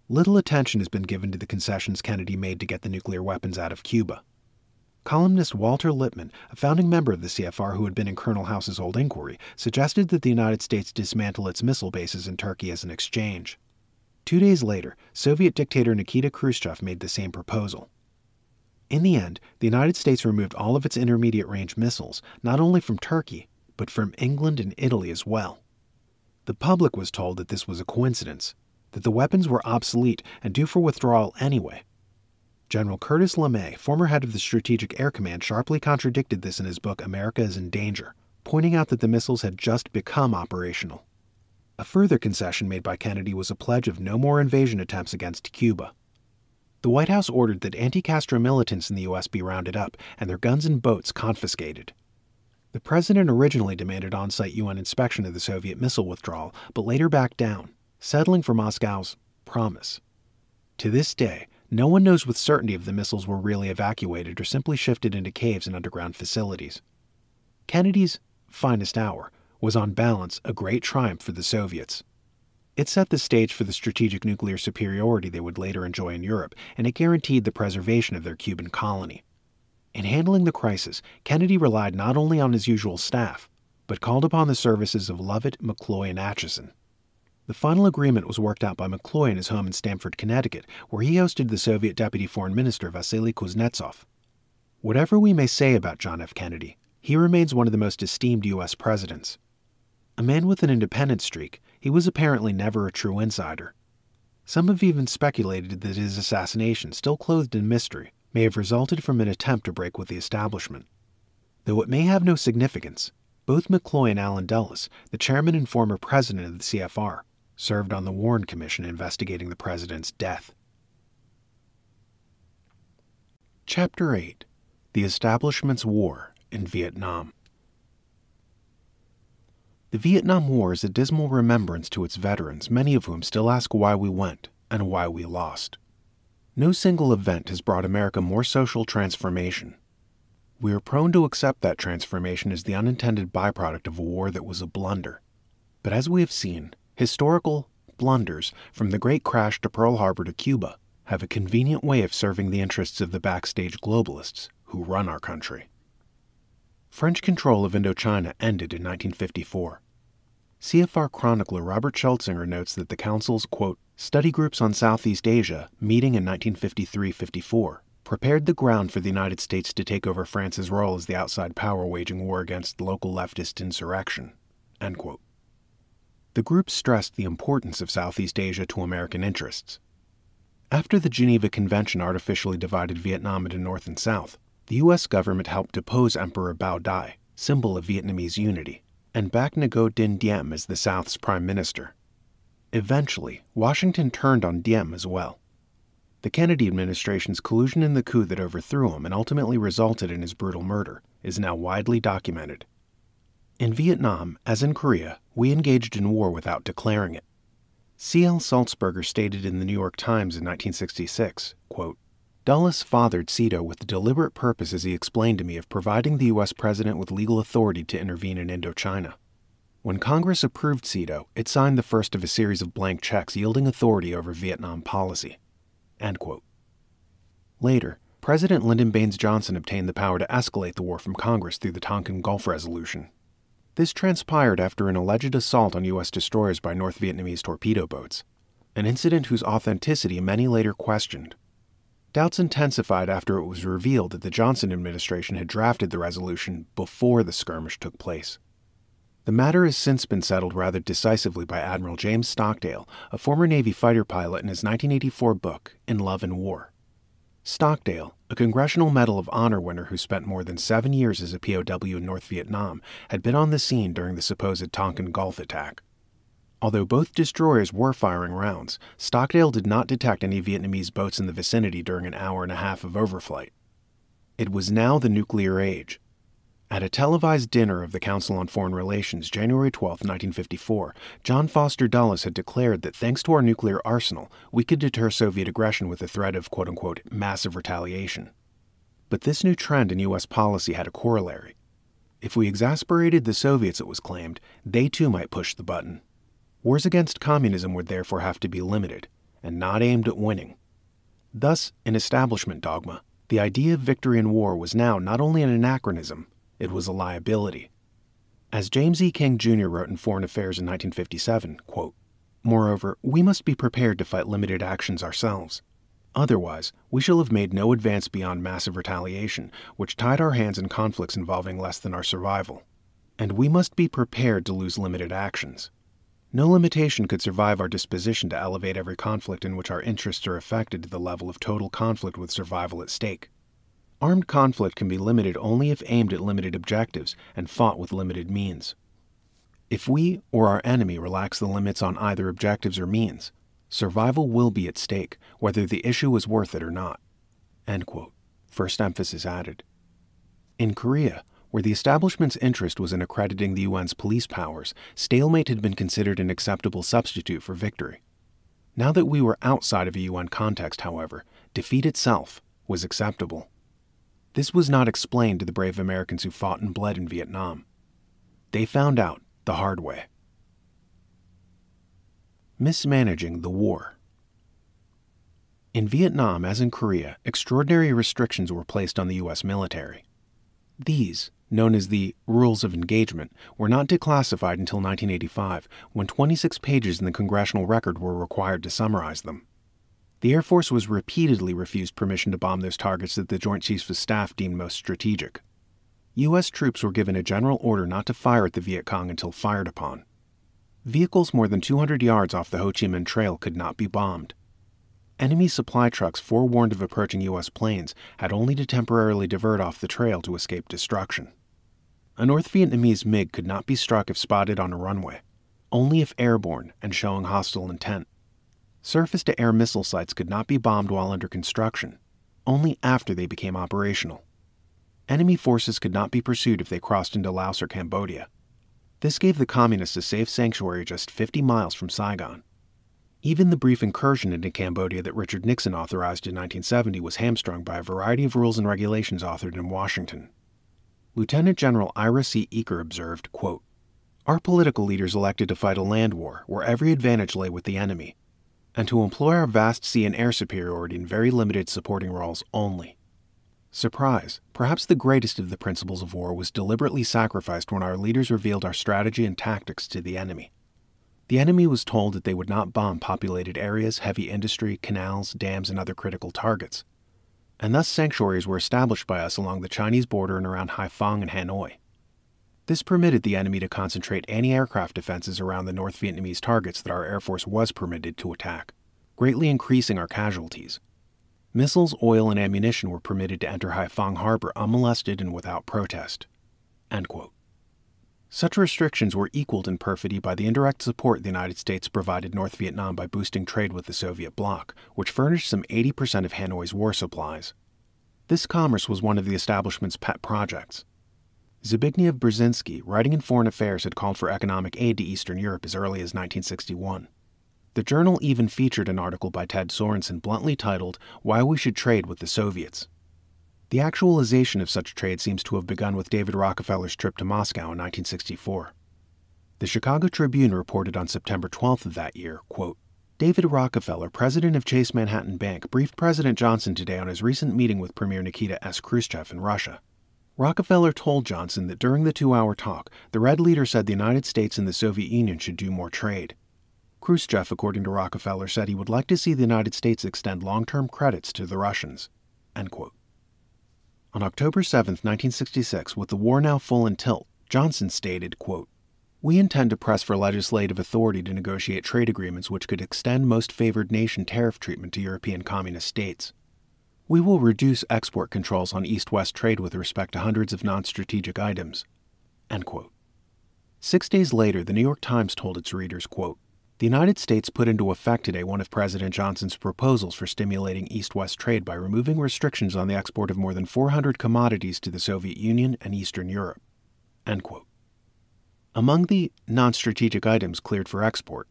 Little attention has been given to the concessions Kennedy made to get the nuclear weapons out of Cuba. Columnist Walter Lippmann, a founding member of the CFR who had been in Colonel House's old inquiry, suggested that the United States dismantle its missile bases in Turkey as an exchange. 2 days later, Soviet dictator Nikita Khrushchev made the same proposal. In the end, the United States removed all of its intermediate-range missiles, not only from Turkey, but from England and Italy as well. The public was told that this was a coincidence, that the weapons were obsolete and due for withdrawal anyway. General Curtis LeMay, former head of the Strategic Air Command, sharply contradicted this in his book America is in Danger, pointing out that the missiles had just become operational. A further concession made by Kennedy was a pledge of no more invasion attempts against Cuba. The White House ordered that anti-Castro militants in the U.S. be rounded up and their guns and boats confiscated. The president originally demanded on-site UN inspection of the Soviet missile withdrawal, but later backed down, settling for Moscow's promise. To this day, no one knows with certainty if the missiles were really evacuated or simply shifted into caves and underground facilities. Kennedy's finest hour was on balance a great triumph for the Soviets. It set the stage for the strategic nuclear superiority they would later enjoy in Europe, and it guaranteed the preservation of their Cuban colony. In handling the crisis, Kennedy relied not only on his usual staff, but called upon the services of Lovett, McCloy, and Atchison. The final agreement was worked out by McCloy in his home in Stamford, Connecticut, where he hosted the Soviet Deputy Foreign Minister Vasily Kuznetsov. Whatever we may say about John F. Kennedy, he remains one of the most esteemed U.S. presidents. A man with an independent streak, he was apparently never a true insider. Some have even speculated that his assassination, still clothed in mystery, may have resulted from an attempt to break with the establishment. Though it may have no significance, both McCloy and Allen Dulles, the chairman and former president of the CFR, served on the Warren Commission investigating the president's death. Chapter 8: The Establishment's War in Vietnam. The Vietnam War is a dismal remembrance to its veterans, many of whom still ask why we went and why we lost. No single event has brought America more social transformation. We are prone to accept that transformation as the unintended byproduct of a war that was a blunder. But as we have seen, historical blunders, from the Great Crash to Pearl Harbor to Cuba, have a convenient way of serving the interests of the backstage globalists who run our country. French control of Indochina ended in 1954. CFR chronicler Robert Schultzinger notes that the Council's, quote, study groups on Southeast Asia, meeting in 1953-54, prepared the ground for the United States to take over France's role as the outside power waging war against local leftist insurrection, end quote. The group stressed the importance of Southeast Asia to American interests. After the Geneva Convention artificially divided Vietnam into North and South, the U.S. government helped depose Emperor Bao Dai, symbol of Vietnamese unity, and backed Ngo Dinh Diem as the South's prime minister. Eventually, Washington turned on Diem as well. The Kennedy administration's collusion in the coup that overthrew him and ultimately resulted in his brutal murder is now widely documented. In Vietnam, as in Korea, we engaged in war without declaring it. C.L. Sulzberger stated in the New York Times in 1966, quote, Dulles fathered CEDAW with the deliberate purpose, as he explained to me, of providing the U.S. president with legal authority to intervene in Indochina. When Congress approved CEDAW, it signed the first of a series of blank checks yielding authority over Vietnam policy. End quote. Later, President Lyndon Baines Johnson obtained the power to escalate the war from Congress through the Tonkin Gulf Resolution. This transpired after an alleged assault on U.S. destroyers by North Vietnamese torpedo boats, an incident whose authenticity many later questioned. Doubts intensified after it was revealed that the Johnson administration had drafted the resolution before the skirmish took place. The matter has since been settled rather decisively by Admiral James Stockdale, a former Navy fighter pilot, in his 1984 book, In Love and War. Stockdale, a Congressional Medal of Honor winner who spent more than 7 years as a POW in North Vietnam, had been on the scene during the supposed Tonkin Gulf attack. Although both destroyers were firing rounds, Stockdale did not detect any Vietnamese boats in the vicinity during an hour and a half of overflight. It was now the nuclear age. At a televised dinner of the Council on Foreign Relations, January 12, 1954, John Foster Dulles had declared that thanks to our nuclear arsenal, we could deter Soviet aggression with the threat of quote-unquote massive retaliation. But this new trend in U.S. policy had a corollary. If we exasperated the Soviets, it was claimed, they too might push the button. Wars against communism would therefore have to be limited, and not aimed at winning. Thus, in establishment dogma, the idea of victory in war was now not only an anachronism, it was a liability. As James E. King Jr. wrote in Foreign Affairs in 1957, quote, "Moreover, we must be prepared to fight limited actions ourselves. Otherwise, we shall have made no advance beyond massive retaliation, which tied our hands in conflicts involving less than our survival. And we must be prepared to lose limited actions. No limitation could survive our disposition to elevate every conflict in which our interests are affected to the level of total conflict with survival at stake. Armed conflict can be limited only if aimed at limited objectives and fought with limited means. If we or our enemy relax the limits on either objectives or means, survival will be at stake, whether the issue is worth it or not." End quote. First emphasis added. In Korea, where the establishment's interest was in accrediting the UN's police powers, stalemate had been considered an acceptable substitute for victory. Now that we were outside of a UN context, however, defeat itself was acceptable. This was not explained to the brave Americans who fought and bled in Vietnam. They found out the hard way. Mismanaging the war. In Vietnam, as in Korea, extraordinary restrictions were placed on the U.S. military. These, known as the Rules of Engagement, were not declassified until 1985, when 26 pages in the Congressional Record were required to summarize them. The Air Force was repeatedly refused permission to bomb those targets that the Joint Chiefs of Staff deemed most strategic. U.S. troops were given a general order not to fire at the Viet Cong until fired upon. Vehicles more than 200 yards off the Ho Chi Minh Trail could not be bombed. Enemy supply trucks forewarned of approaching U.S. planes had only to temporarily divert off the trail to escape destruction. A North Vietnamese MiG could not be struck if spotted on a runway, only if airborne and showing hostile intent. Surface-to-air missile sites could not be bombed while under construction, only after they became operational. Enemy forces could not be pursued if they crossed into Laos or Cambodia. This gave the Communists a safe sanctuary just 50 miles from Saigon. Even the brief incursion into Cambodia that Richard Nixon authorized in 1970 was hamstrung by a variety of rules and regulations authored in Washington. Lieutenant General Ira C. Eaker observed, quote, "Our political leaders elected to fight a land war where every advantage lay with the enemy, and to employ our vast sea and air superiority in very limited supporting roles only. Surprise, perhaps the greatest of the principles of war, was deliberately sacrificed when our leaders revealed our strategy and tactics to the enemy. The enemy was told that they would not bomb populated areas, heavy industry, canals, dams, and other critical targets. And thus sanctuaries were established by us along the Chinese border and around Haiphong and Hanoi. This permitted the enemy to concentrate anti-aircraft defenses around the North Vietnamese targets that our Air Force was permitted to attack, greatly increasing our casualties. Missiles, oil, and ammunition were permitted to enter Haiphong Harbor unmolested and without protest." End quote. Such restrictions were equaled in perfidy by the indirect support the United States provided North Vietnam by boosting trade with the Soviet bloc, which furnished some 80% of Hanoi's war supplies. This commerce was one of the establishment's pet projects. Zbigniew Brzezinski, writing in Foreign Affairs, had called for economic aid to Eastern Europe as early as 1961. The journal even featured an article by Ted Sorensen bluntly titled, "Why We Should Trade with the Soviets." The actualization of such trade seems to have begun with David Rockefeller's trip to Moscow in 1964. The Chicago Tribune reported on September 12th of that year, quote, "David Rockefeller, president of Chase Manhattan Bank, briefed President Johnson today on his recent meeting with Premier Nikita S. Khrushchev in Russia. Rockefeller told Johnson that during the 2-hour talk, the Red leader said the United States and the Soviet Union should do more trade. Khrushchev, according to Rockefeller, said he would like to see the United States extend long-term credits to the Russians. End quote. On October 7, 1966, with the war now full in tilt, Johnson stated, quote, "We intend to press for legislative authority to negotiate trade agreements which could extend most favored nation tariff treatment to European communist states. We will reduce export controls on East-West trade with respect to hundreds of non-strategic items." End quote. 6 days later, the New York Times told its readers, quote, "The United States put into effect today one of President Johnson's proposals for stimulating East-West trade by removing restrictions on the export of more than 400 commodities to the Soviet Union and Eastern Europe." End quote. Among the non-strategic items cleared for export,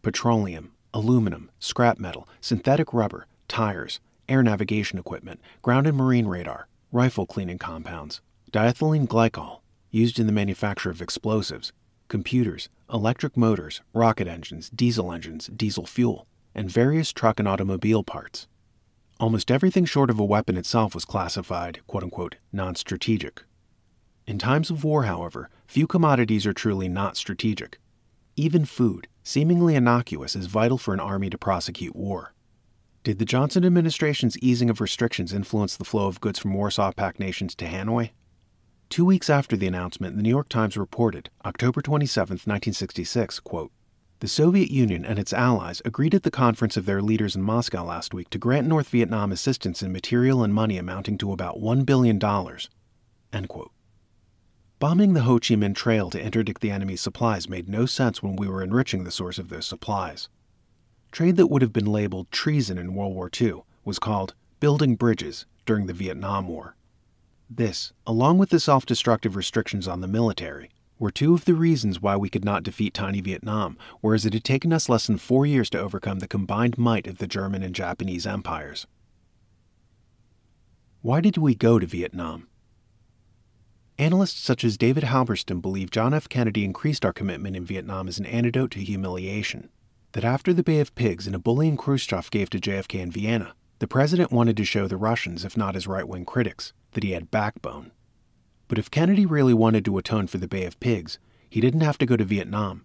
petroleum, aluminum, scrap metal, synthetic rubber, tires, air navigation equipment, ground and marine radar, rifle cleaning compounds, diethylene glycol, used in the manufacture of explosives, computers, electric motors, rocket engines, diesel fuel, and various truck and automobile parts. Almost everything short of a weapon itself was classified, quote-unquote, non-strategic. In times of war, however, few commodities are truly not strategic. Even food, seemingly innocuous, is vital for an army to prosecute war. Did the Johnson administration's easing of restrictions influence the flow of goods from Warsaw Pact nations to Hanoi? 2 weeks after the announcement, the New York Times reported, October 27, 1966, quote, "The Soviet Union and its allies agreed at the conference of their leaders in Moscow last week to grant North Vietnam assistance in material and money amounting to about $1 billion. End quote. Bombing the Ho Chi Minh Trail to interdict the enemy's supplies made no sense when we were enriching the source of those supplies. Trade that would have been labeled treason in World War II was called building bridges during the Vietnam War. This, along with the self-destructive restrictions on the military, were two of the reasons why we could not defeat tiny Vietnam, whereas it had taken us less than 4 years to overcome the combined might of the German and Japanese empires. Why did we go to Vietnam? Analysts such as David Halberstam believe John F. Kennedy increased our commitment in Vietnam as an antidote to humiliation. That after the Bay of Pigs and a bullying Khrushchev gave to JFK in Vienna, the president wanted to show the Russians, if not his right-wing critics, that he had backbone. But if Kennedy really wanted to atone for the Bay of Pigs, he didn't have to go to Vietnam.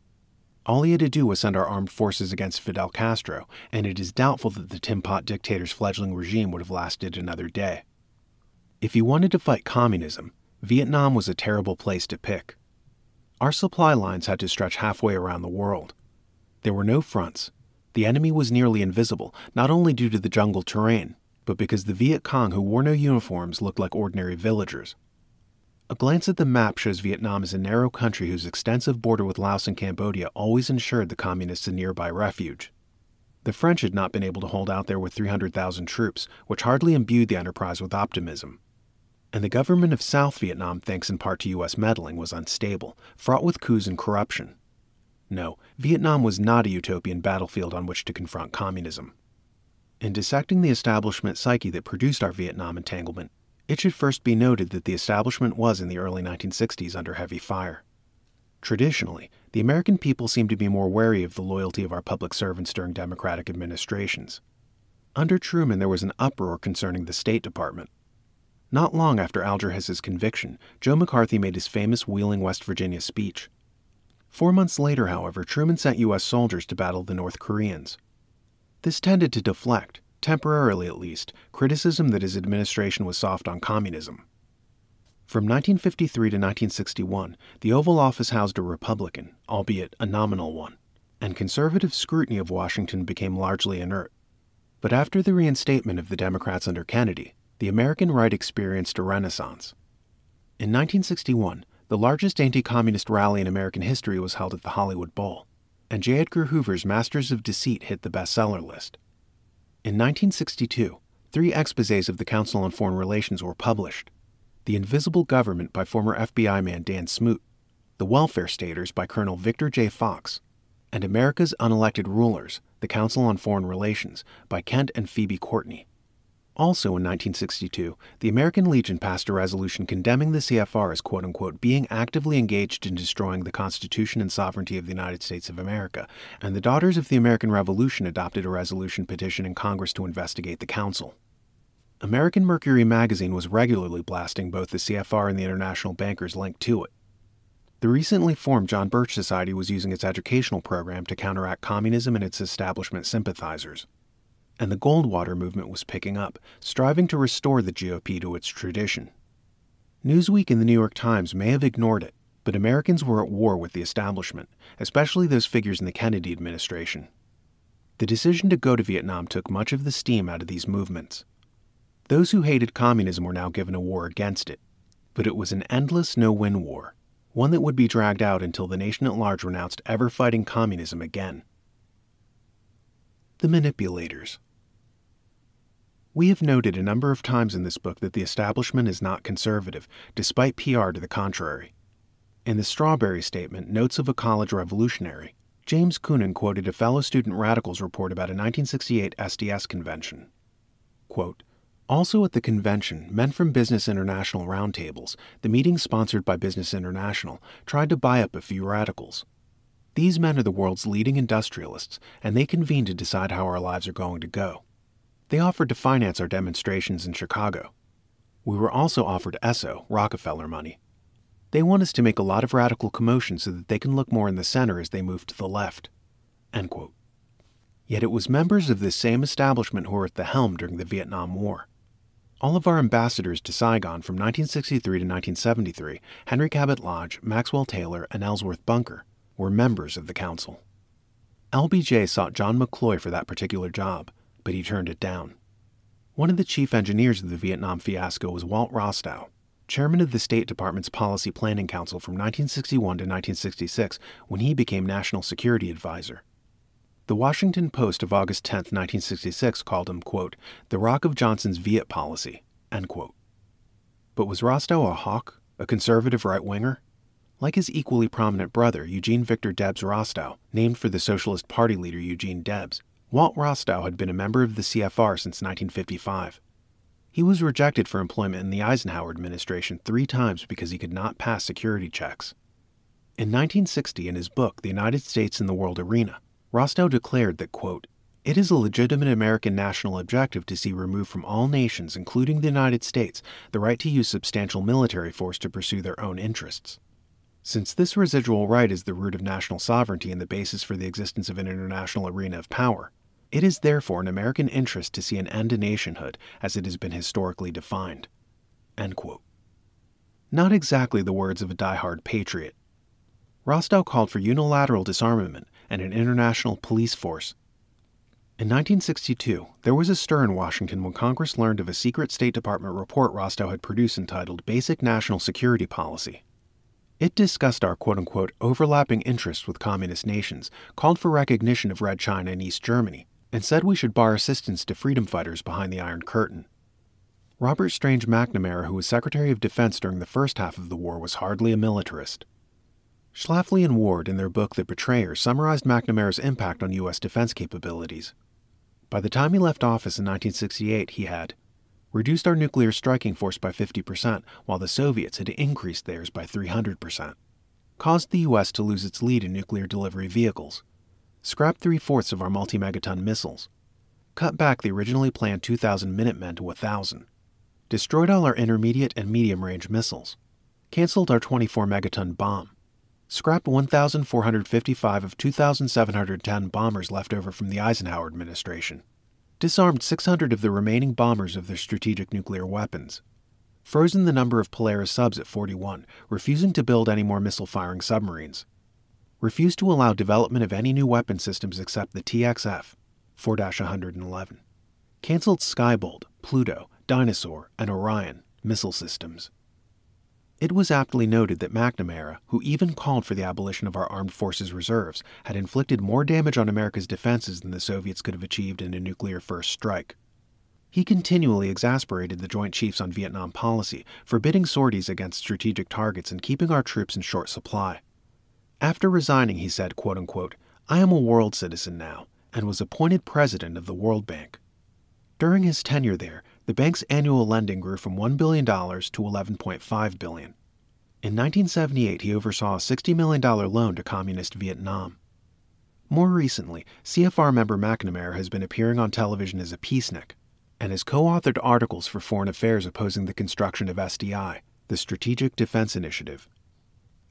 All he had to do was send our armed forces against Fidel Castro, and it is doubtful that the Tin Pot dictator's fledgling regime would have lasted another day. If he wanted to fight communism, Vietnam was a terrible place to pick. Our supply lines had to stretch halfway around the world. There were no fronts. The enemy was nearly invisible, not only due to the jungle terrain, but because the Viet Cong who wore no uniforms looked like ordinary villagers. A glance at the map shows Vietnam as a narrow country whose extensive border with Laos and Cambodia always ensured the communists a nearby refuge. The French had not been able to hold out there with 300,000 troops, which hardly imbued the enterprise with optimism. And the government of South Vietnam, thanks in part to U.S. meddling, was unstable, fraught with coups and corruption. No, Vietnam was not a utopian battlefield on which to confront communism. In dissecting the establishment psyche that produced our Vietnam entanglement, it should first be noted that the establishment was in the early 1960s under heavy fire. Traditionally, the American people seemed to be more wary of the loyalty of our public servants during Democratic administrations. Under Truman, there was an uproar concerning the State Department. Not long after Alger Hiss's conviction, Joe McCarthy made his famous Wheeling, West Virginia speech. 4 months later, however, Truman sent U.S. soldiers to battle the North Koreans. This tended to deflect, temporarily at least, criticism that his administration was soft on communism. From 1953 to 1961, the Oval Office housed a Republican, albeit a nominal one, and conservative scrutiny of Washington became largely inert. But after the reinstatement of the Democrats under Kennedy, the American right experienced a renaissance. In 1961, the largest anti-communist rally in American history was held at the Hollywood Bowl, and J. Edgar Hoover's Masters of Deceit hit the bestseller list. In 1962, 3 exposés of the Council on Foreign Relations were published: The Invisible Government by former FBI man Dan Smoot, The Welfare Staters by Colonel Victor J. Fox, and America's Unelected Rulers, The Council on Foreign Relations by Kent and Phoebe Courtney. Also in 1962, the American Legion passed a resolution condemning the CFR as quote-unquote being actively engaged in destroying the Constitution and sovereignty of the United States of America, and the Daughters of the American Revolution adopted a resolution petitioning Congress to investigate the Council. American Mercury magazine was regularly blasting both the CFR and the international bankers linked to it. The recently formed John Birch Society was using its educational program to counteract communism and its establishment sympathizers. And the Goldwater movement was picking up, striving to restore the GOP to its tradition. Newsweek and the New York Times may have ignored it, but Americans were at war with the establishment, especially those figures in the Kennedy administration. The decision to go to Vietnam took much of the steam out of these movements. Those who hated communism were now given a war against it, but it was an endless no-win war, one that would be dragged out until the nation at large renounced ever fighting communism again. The Manipulators. We have noted a number of times in this book that the establishment is not conservative, despite PR to the contrary. In the Strawberry Statement, Notes of a College Revolutionary, James Coonan quoted a fellow student radical's report about a 1968 SDS convention. Quote, "Also at the convention, men from Business International roundtables, the meetings sponsored by Business International, tried to buy up a few radicals. These men are the world's leading industrialists, and they convene to decide how our lives are going to go. They offered to finance our demonstrations in Chicago. We were also offered ESSO, Rockefeller money. They want us to make a lot of radical commotion so that they can look more in the center as they move to the left." End quote. Yet it was members of this same establishment who were at the helm during the Vietnam War. All of our ambassadors to Saigon from 1963 to 1973, Henry Cabot Lodge, Maxwell Taylor, and Ellsworth Bunker, were members of the council. LBJ sought John McCloy for that particular job, but he turned it down. One of the chief engineers of the Vietnam fiasco was Walt Rostow, chairman of the State Department's Policy Planning Council from 1961 to 1966 when he became National Security Advisor. The Washington Post of August 10, 1966 called him, quote, "the rock of Johnson's Viet policy," end quote. But was Rostow a hawk, a conservative right-winger? Like his equally prominent brother, Eugene Victor Debs Rostow, named for the Socialist Party leader Eugene Debs, Walt Rostow had been a member of the CFR since 1955. He was rejected for employment in the Eisenhower administration 3 times because he could not pass security checks. In 1960, in his book, The United States in the World Arena, Rostow declared that, quote, "It is a legitimate American national objective to see removed from all nations, including the United States, the right to use substantial military force to pursue their own interests. Since this residual right is the root of national sovereignty and the basis for the existence of an international arena of power, it is therefore an American interest to see an end to nationhood as it has been historically defined." End quote. Not exactly the words of a die-hard patriot. Rostow called for unilateral disarmament and an international police force. In 1962, there was a stir in Washington when Congress learned of a secret State Department report Rostow had produced entitled Basic National Security Policy. It discussed our quote-unquote overlapping interests with communist nations, called for recognition of Red China and East Germany, and said we should bar assistance to freedom fighters behind the Iron Curtain. Robert Strange McNamara, who was Secretary of Defense during the first half of the war, was hardly a militarist. Schlafly and Ward, in their book The Betrayer, summarized McNamara's impact on U.S. defense capabilities. By the time he left office in 1968, he had reduced our nuclear striking force by 50%, while the Soviets had increased theirs by 300%, caused the U.S. to lose its lead in nuclear delivery vehicles, scrapped 3/4 of our multi-megaton missiles, cut back the originally planned 2,000 Minutemen to 1,000, destroyed all our intermediate and medium-range missiles, canceled our 24-megaton bomb, scrapped 1,455 of 2,710 bombers left over from the Eisenhower administration, disarmed 600 of the remaining bombers of their strategic nuclear weapons, frozen the number of Polaris subs at 41, refusing to build any more missile-firing submarines, refused to allow development of any new weapon systems except the TXF 4-111, canceled Skybolt, Pluto, Dinosaur, and Orion missile systems. It was aptly noted that McNamara, who even called for the abolition of our armed forces reserves, had inflicted more damage on America's defenses than the Soviets could have achieved in a nuclear-first strike. He continually exasperated the Joint Chiefs on Vietnam policy, forbidding sorties against strategic targets and keeping our troops in short supply. After resigning, he said, quote-unquote, "I am a world citizen now," and was appointed president of the World Bank. During his tenure there, the bank's annual lending grew from $1 billion to $11.5 billion. In 1978, he oversaw a $60 million loan to communist Vietnam. More recently, CFR member McNamara has been appearing on television as a peacenik. and has co-authored articles for Foreign Affairs opposing the construction of SDI, the Strategic Defense Initiative.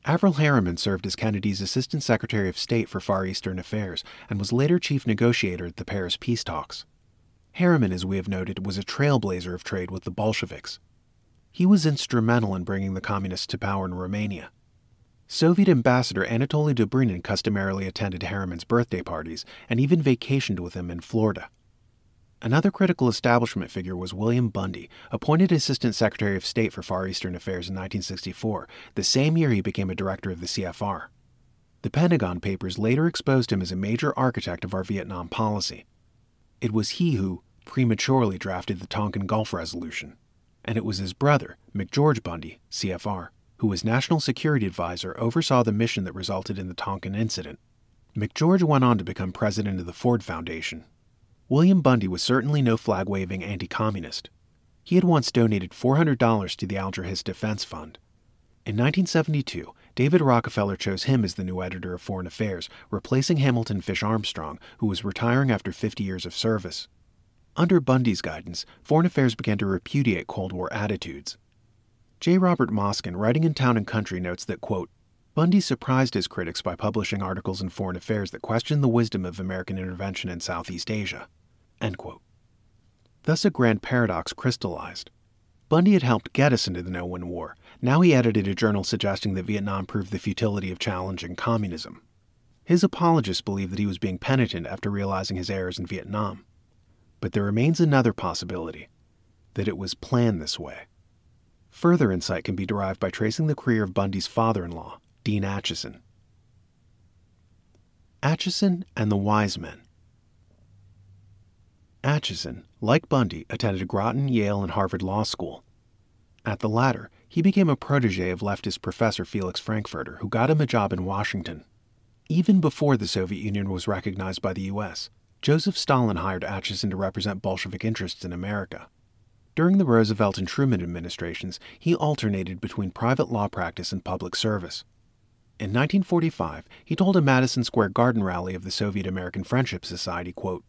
Avril Harriman served as Kennedy's Assistant Secretary of State for Far Eastern Affairs and was later chief negotiator at the Paris peace talks. Harriman, as we have noted, was a trailblazer of trade with the Bolsheviks. He was instrumental in bringing the communists to power in Romania. Soviet Ambassador Anatoly Dobrinin customarily attended Harriman's birthday parties and even vacationed with him in Florida. Another critical establishment figure was William Bundy, appointed Assistant Secretary of State for Far Eastern Affairs in 1964, the same year he became a director of the CFR. The Pentagon Papers later exposed him as a major architect of our Vietnam policy. It was he who prematurely drafted the Tonkin Gulf Resolution, and it was his brother, McGeorge Bundy, CFR, who as National Security Advisor oversaw the mission that resulted in the Tonkin incident. McGeorge went on to become president of the Ford Foundation. William Bundy was certainly no flag-waving anti-communist. He had once donated $400 to the Alger-Hiss Defense Fund. In 1972, David Rockefeller chose him as the new editor of Foreign Affairs, replacing Hamilton Fish Armstrong, who was retiring after 50 years of service. Under Bundy's guidance, Foreign Affairs began to repudiate Cold War attitudes. J. Robert Moskin, writing in Town & Country, notes that, quote, Bundy surprised his critics by publishing articles in Foreign Affairs that questioned the wisdom of American intervention in Southeast Asia. End quote. Thus a grand paradox crystallized. Bundy had helped get us into the no-win war. Now he edited a journal suggesting that Vietnam proved the futility of challenging communism. His apologists believe that he was being penitent after realizing his errors in Vietnam. But there remains another possibility, that it was planned this way. Further insight can be derived by tracing the career of Bundy's father-in-law, Dean Acheson. Acheson and the Wise Men. Acheson, like Bundy, attended Groton, Yale, and Harvard Law School. At the latter, he became a protege of leftist professor Felix Frankfurter, who got him a job in Washington. Even before the Soviet Union was recognized by the U.S., Joseph Stalin hired Acheson to represent Bolshevik interests in America. During the Roosevelt and Truman administrations, he alternated between private law practice and public service. In 1945, he told a Madison Square Garden rally of the Soviet American Friendship Society, quote,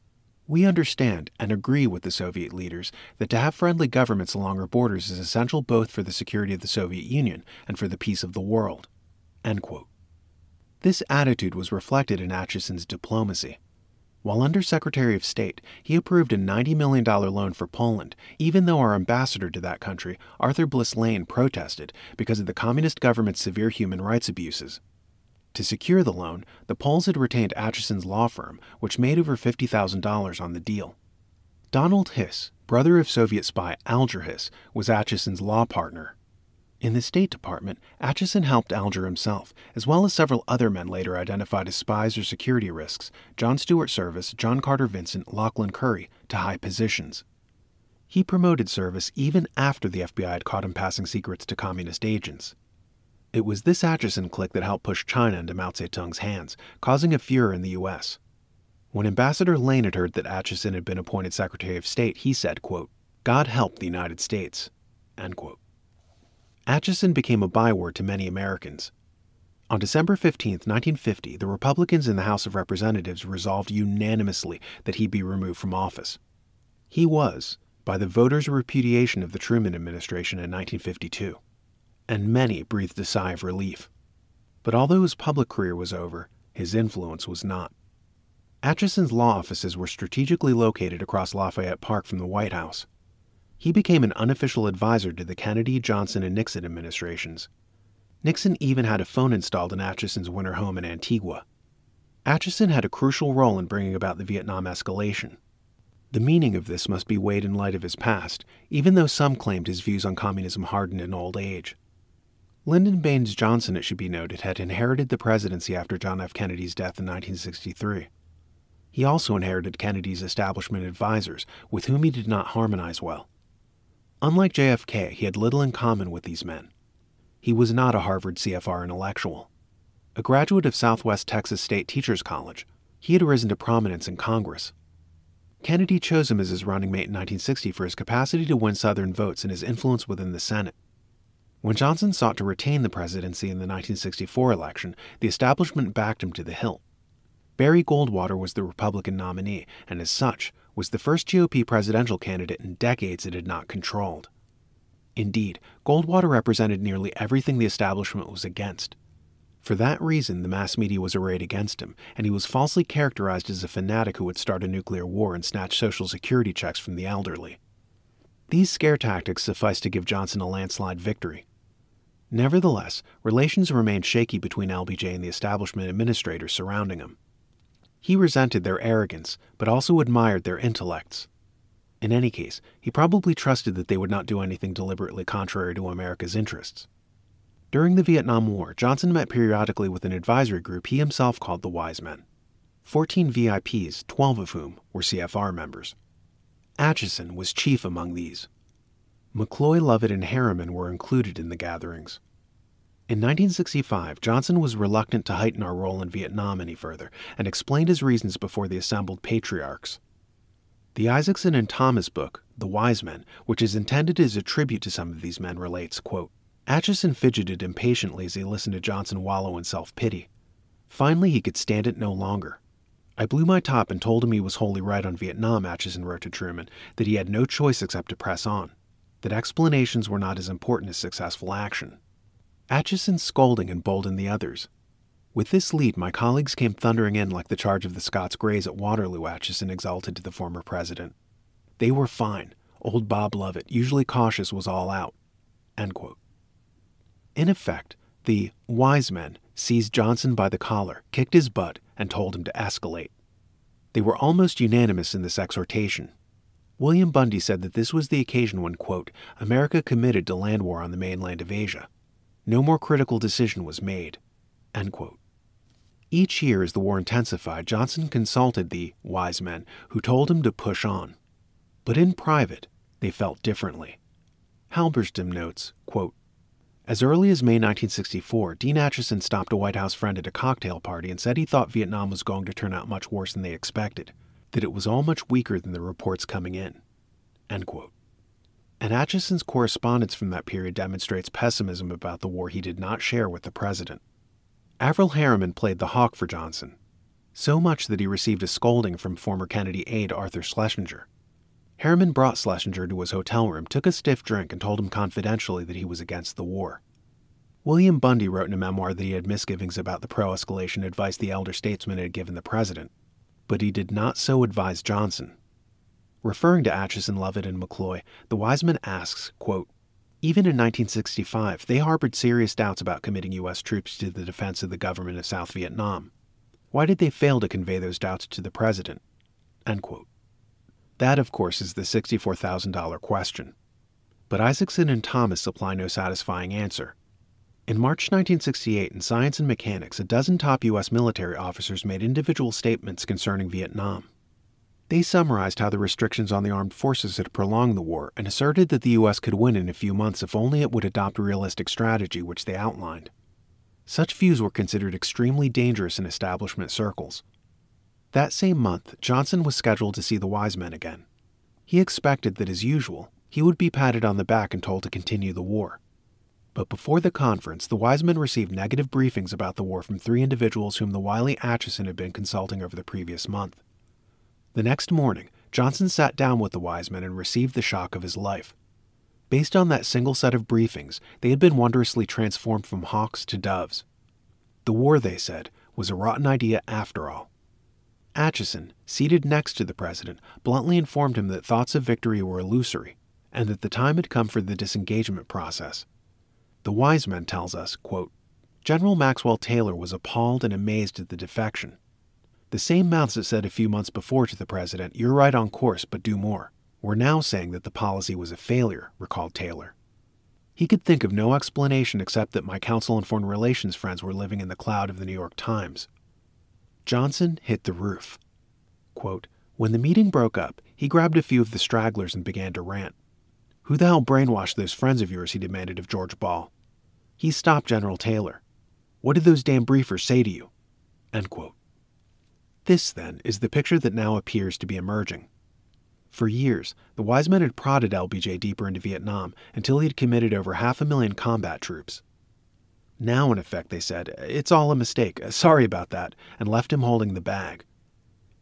We understand and agree with the Soviet leaders that to have friendly governments along our borders is essential both for the security of the Soviet Union and for the peace of the world. End quote. This attitude was reflected in Acheson's diplomacy. While Under Secretary of State, he approved a $90 million loan for Poland, even though our ambassador to that country, Arthur Bliss Lane, protested because of the communist government's severe human rights abuses. To secure the loan, the Poles had retained Acheson's law firm, which made over $50,000 on the deal. Donald Hiss, brother of Soviet spy Alger Hiss, was Acheson's law partner. In the State Department, Acheson helped Alger himself, as well as several other men later identified as spies or security risks, John Stuart Service, John Carter Vincent, Lachlan Curry, to high positions. He promoted Service even after the FBI had caught him passing secrets to communist agents. It was this Acheson clique that helped push China into Mao Zedong's hands, causing a furor in the U.S. When Ambassador Lane had heard that Acheson had been appointed Secretary of State, he said, quote, God help the United States, end quote. Acheson became a byword to many Americans. On December 15, 1950, the Republicans in the House of Representatives resolved unanimously that he be removed from office. He was, by the voters' repudiation of the Truman administration in 1952, and many breathed a sigh of relief. But although his public career was over, his influence was not. Acheson's law offices were strategically located across Lafayette Park from the White House. He became an unofficial advisor to the Kennedy, Johnson, and Nixon administrations. Nixon even had a phone installed in Acheson's winter home in Antigua. Acheson had a crucial role in bringing about the Vietnam escalation. The meaning of this must be weighed in light of his past, even though some claimed his views on communism hardened in old age. Lyndon Baines Johnson, it should be noted, had inherited the presidency after John F. Kennedy's death in 1963. He also inherited Kennedy's establishment advisors, with whom he did not harmonize well. Unlike JFK, he had little in common with these men. He was not a Harvard CFR intellectual. A graduate of Southwest Texas State Teachers College, he had risen to prominence in Congress. Kennedy chose him as his running mate in 1960 for his capacity to win Southern votes and his influence within the Senate. When Johnson sought to retain the presidency in the 1964 election, the establishment backed him to the hilt. Barry Goldwater was the Republican nominee, and as such, was the first GOP presidential candidate in decades it had not controlled. Indeed, Goldwater represented nearly everything the establishment was against. For that reason, the mass media was arrayed against him, and he was falsely characterized as a fanatic who would start a nuclear war and snatch Social Security checks from the elderly. These scare tactics sufficed to give Johnson a landslide victory. Nevertheless, relations remained shaky between LBJ and the establishment administrators surrounding him. He resented their arrogance, but also admired their intellects. In any case, he probably trusted that they would not do anything deliberately contrary to America's interests. During the Vietnam War, Johnson met periodically with an advisory group he himself called the Wise Men. 14 VIPs, 12 of whom were CFR members. Acheson was chief among these. McCloy, Lovett, and Harriman were included in the gatherings. In 1965, Johnson was reluctant to heighten our role in Vietnam any further and explained his reasons before the assembled patriarchs. The Isaacson and Thomas book, The Wise Men, which is intended as a tribute to some of these men, relates, quote, Acheson fidgeted impatiently as he listened to Johnson wallow in self-pity. Finally, he could stand it no longer. I blew my top and told him he was wholly right on Vietnam, Acheson wrote to Truman, that he had no choice except to press on, that explanations were not as important as successful action. Acheson's scolding emboldened the others. With this lead, my colleagues came thundering in like the charge of the Scots Greys at Waterloo, Acheson exulted to the former president. They were fine. Old Bob Lovett, usually cautious, was all out. End quote. In effect, the Wise Men seized Johnson by the collar, kicked his butt, and told him to escalate. They were almost unanimous in this exhortation. William Bundy said that this was the occasion when, quote, America committed to land war on the mainland of Asia. No more critical decision was made. End quote. Each year as the war intensified, Johnson consulted the Wise Men, who told him to push on. But in private, they felt differently. Halberstam notes, quote, as early as May 1964, Dean Acheson stopped a White House friend at a cocktail party and said he thought Vietnam was going to turn out much worse than they expected, that it was all much weaker than the reports coming in. End quote. And Acheson's correspondence from that period demonstrates pessimism about the war he did not share with the president. Averell Harriman played the hawk for Johnson, so much that he received a scolding from former Kennedy aide Arthur Schlesinger. Harriman brought Schlesinger to his hotel room, took a stiff drink, and told him confidentially that he was against the war. William Bundy wrote in a memoir that he had misgivings about the pro-escalation advice the elder statesman had given the president, but he did not so advise Johnson. Referring to Acheson, Lovett, and McCloy, the Wise Man asks, quote, even in 1965, they harbored serious doubts about committing U.S. troops to the defense of the government of South Vietnam. Why did they fail to convey those doubts to the president? End quote. That, of course, is the $64,000 question. But Isaacson and Thomas supply no satisfying answer. In March 1968, in Science and Mechanics, a dozen top U.S. military officers made individual statements concerning Vietnam. They summarized how the restrictions on the armed forces had prolonged the war and asserted that the U.S. could win in a few months if only it would adopt a realistic strategy, which they outlined. Such views were considered extremely dangerous in establishment circles. That same month, Johnson was scheduled to see the Wise Men again. He expected that, as usual, he would be patted on the back and told to continue the war. But before the conference, the Wise Men received negative briefings about the war from 3 individuals whom the wily Acheson had been consulting over the previous month. The next morning, Johnson sat down with the Wise Men and received the shock of his life. Based on that single set of briefings, they had been wondrously transformed from hawks to doves. The war, they said, was a rotten idea after all. Acheson, seated next to the president, bluntly informed him that thoughts of victory were illusory, and that the time had come for the disengagement process. The Wise Man tells us, quote, General Maxwell Taylor was appalled and amazed at the defection. The same mouths that said a few months before to the president, you're right on course, but do more, were now saying that the policy was a failure, recalled Taylor. He could think of no explanation except that my Council on Foreign Relations friends were living in the cloud of the New York Times. Johnson hit the roof. Quote, when the meeting broke up, he grabbed a few of the stragglers and began to rant. Who the hell brainwashed those friends of yours, he demanded of George Ball. He stopped General Taylor. What did those damn briefers say to you? End quote. This, then, is the picture that now appears to be emerging. For years, the Wise Men had prodded LBJ deeper into Vietnam until he had committed over 500,000 combat troops. Now, in effect, they said, "It's all a mistake. Sorry about that," and left him holding the bag.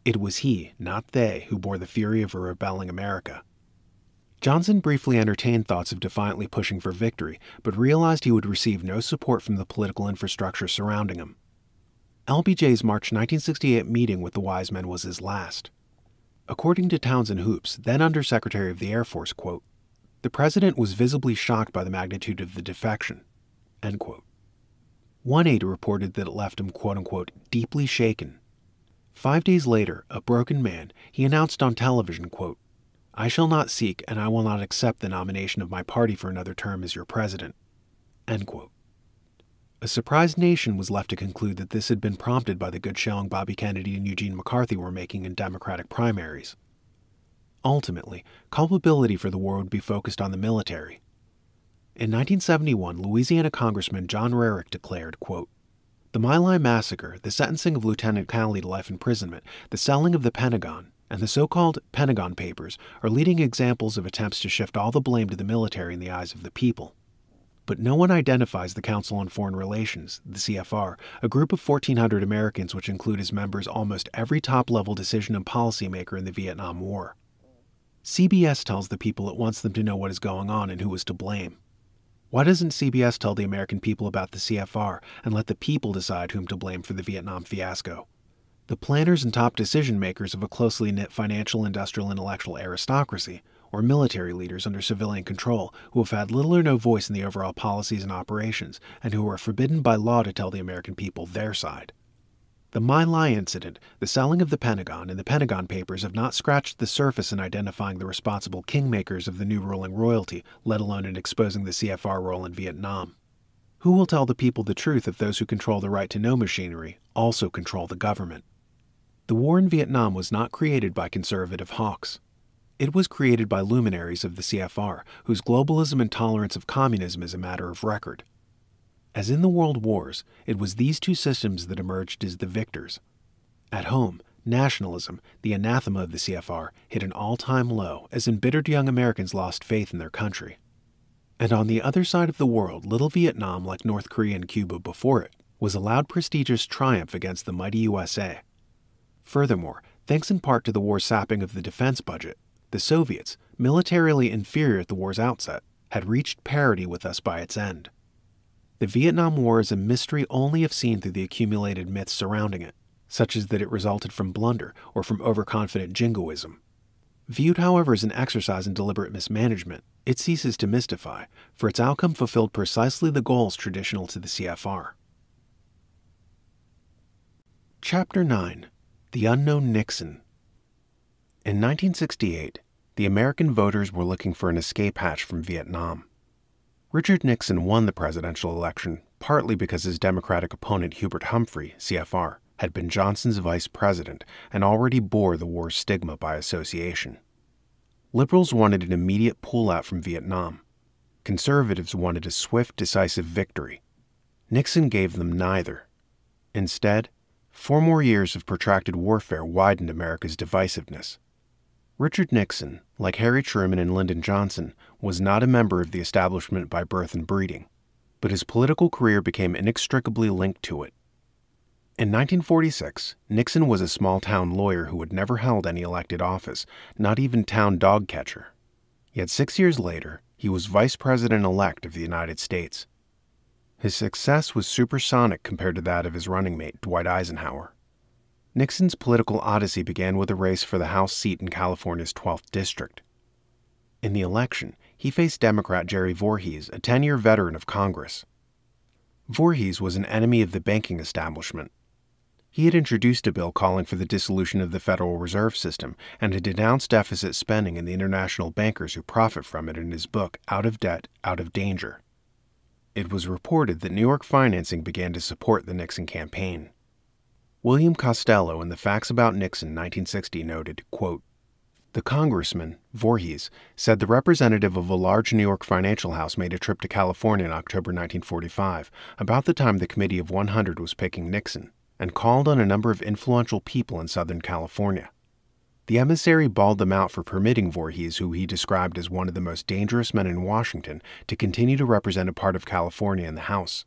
It was he, not they, who bore the fury of a rebelling America. Johnson briefly entertained thoughts of defiantly pushing for victory, but realized he would receive no support from the political infrastructure surrounding him. LBJ's March 1968 meeting with the wise men was his last. According to Townsend Hoops, then Undersecretary of the Air Force, quote, "The president was visibly shocked by the magnitude of the defection," end quote. One aide reported that it left him, quote-unquote, "deeply shaken." 5 days later, a broken man, he announced on television, quote, "I shall not seek and I will not accept the nomination of my party for another term as your president," end quote. A surprised nation was left to conclude that this had been prompted by the good showing Bobby Kennedy and Eugene McCarthy were making in Democratic primaries. Ultimately, culpability for the war would be focused on the military. In 1971, Louisiana Congressman John Rarick declared, quote, "The My Lai massacre, the sentencing of Lieutenant Cowley to life imprisonment, the selling of the Pentagon, and the so-called Pentagon Papers are leading examples of attempts to shift all the blame to the military in the eyes of the people." But no one identifies the Council on Foreign Relations, the CFR, a group of 1,400 Americans which include as members almost every top-level decision and policymaker in the Vietnam War. CBS tells the people it wants them to know what is going on and who is to blame. Why doesn't CBS tell the American people about the CFR and let the people decide whom to blame for the Vietnam fiasco? The planners and top decision-makers of a closely knit financial, industrial, intellectual aristocracy, or military leaders under civilian control who have had little or no voice in the overall policies and operations, and who are forbidden by law to tell the American people their side. The My Lai incident, the selling of the Pentagon, and the Pentagon Papers have not scratched the surface in identifying the responsible kingmakers of the new ruling royalty, let alone in exposing the CFR role in Vietnam. Who will tell the people the truth if those who control the right to know machinery also control the government? The war in Vietnam was not created by conservative hawks. It was created by luminaries of the CFR, whose globalism and tolerance of communism is a matter of record. As in the world wars, it was these two systems that emerged as the victors. At home, nationalism, the anathema of the CFR, hit an all-time low as embittered young Americans lost faith in their country. And on the other side of the world, little Vietnam, like North Korea and Cuba before it, was allowed prestigious triumph against the mighty USA. Furthermore, thanks in part to the war's sapping of the defense budget, the Soviets, militarily inferior at the war's outset, had reached parity with us by its end. The Vietnam War is a mystery only if seen through the accumulated myths surrounding it, such as that it resulted from blunder or from overconfident jingoism. Viewed, however, as an exercise in deliberate mismanagement, it ceases to mystify, for its outcome fulfilled precisely the goals traditional to the CFR. Chapter 9. The Unknown Nixon. In 1968, the American voters were looking for an escape hatch from Vietnam. Richard Nixon won the presidential election partly because his Democratic opponent Hubert Humphrey, CFR, had been Johnson's vice president and already bore the war's stigma by association. Liberals wanted an immediate pullout from Vietnam. Conservatives wanted a swift, decisive victory. Nixon gave them neither. Instead, 4 more years of protracted warfare widened America's divisiveness. Richard Nixon, like Harry Truman and Lyndon Johnson, was not a member of the establishment by birth and breeding, but his political career became inextricably linked to it. In 1946, Nixon was a small-town lawyer who had never held any elected office, not even town dog catcher. Yet 6 years later, he was Vice President-elect of the United States. His success was supersonic compared to that of his running mate, Dwight Eisenhower. Nixon's political odyssey began with a race for the House seat in California's 12th District. In the election, he faced Democrat Jerry Voorhees, a 10-year veteran of Congress. Voorhees was an enemy of the banking establishment. He had introduced a bill calling for the dissolution of the Federal Reserve System and had denounced deficit spending and the international bankers who profit from it in his book, Out of Debt, Out of Danger. It was reported that New York financing began to support the Nixon campaign. William Costello in the Facts About Nixon 1960 noted, quote, "The congressman, Voorhees, said the representative of a large New York financial house made a trip to California in October 1945, about the time the Committee of 100 was picking Nixon, and called on a number of influential people in Southern California. The emissary bawled them out for permitting Voorhees, who he described as one of the most dangerous men in Washington, to continue to represent a part of California in the House.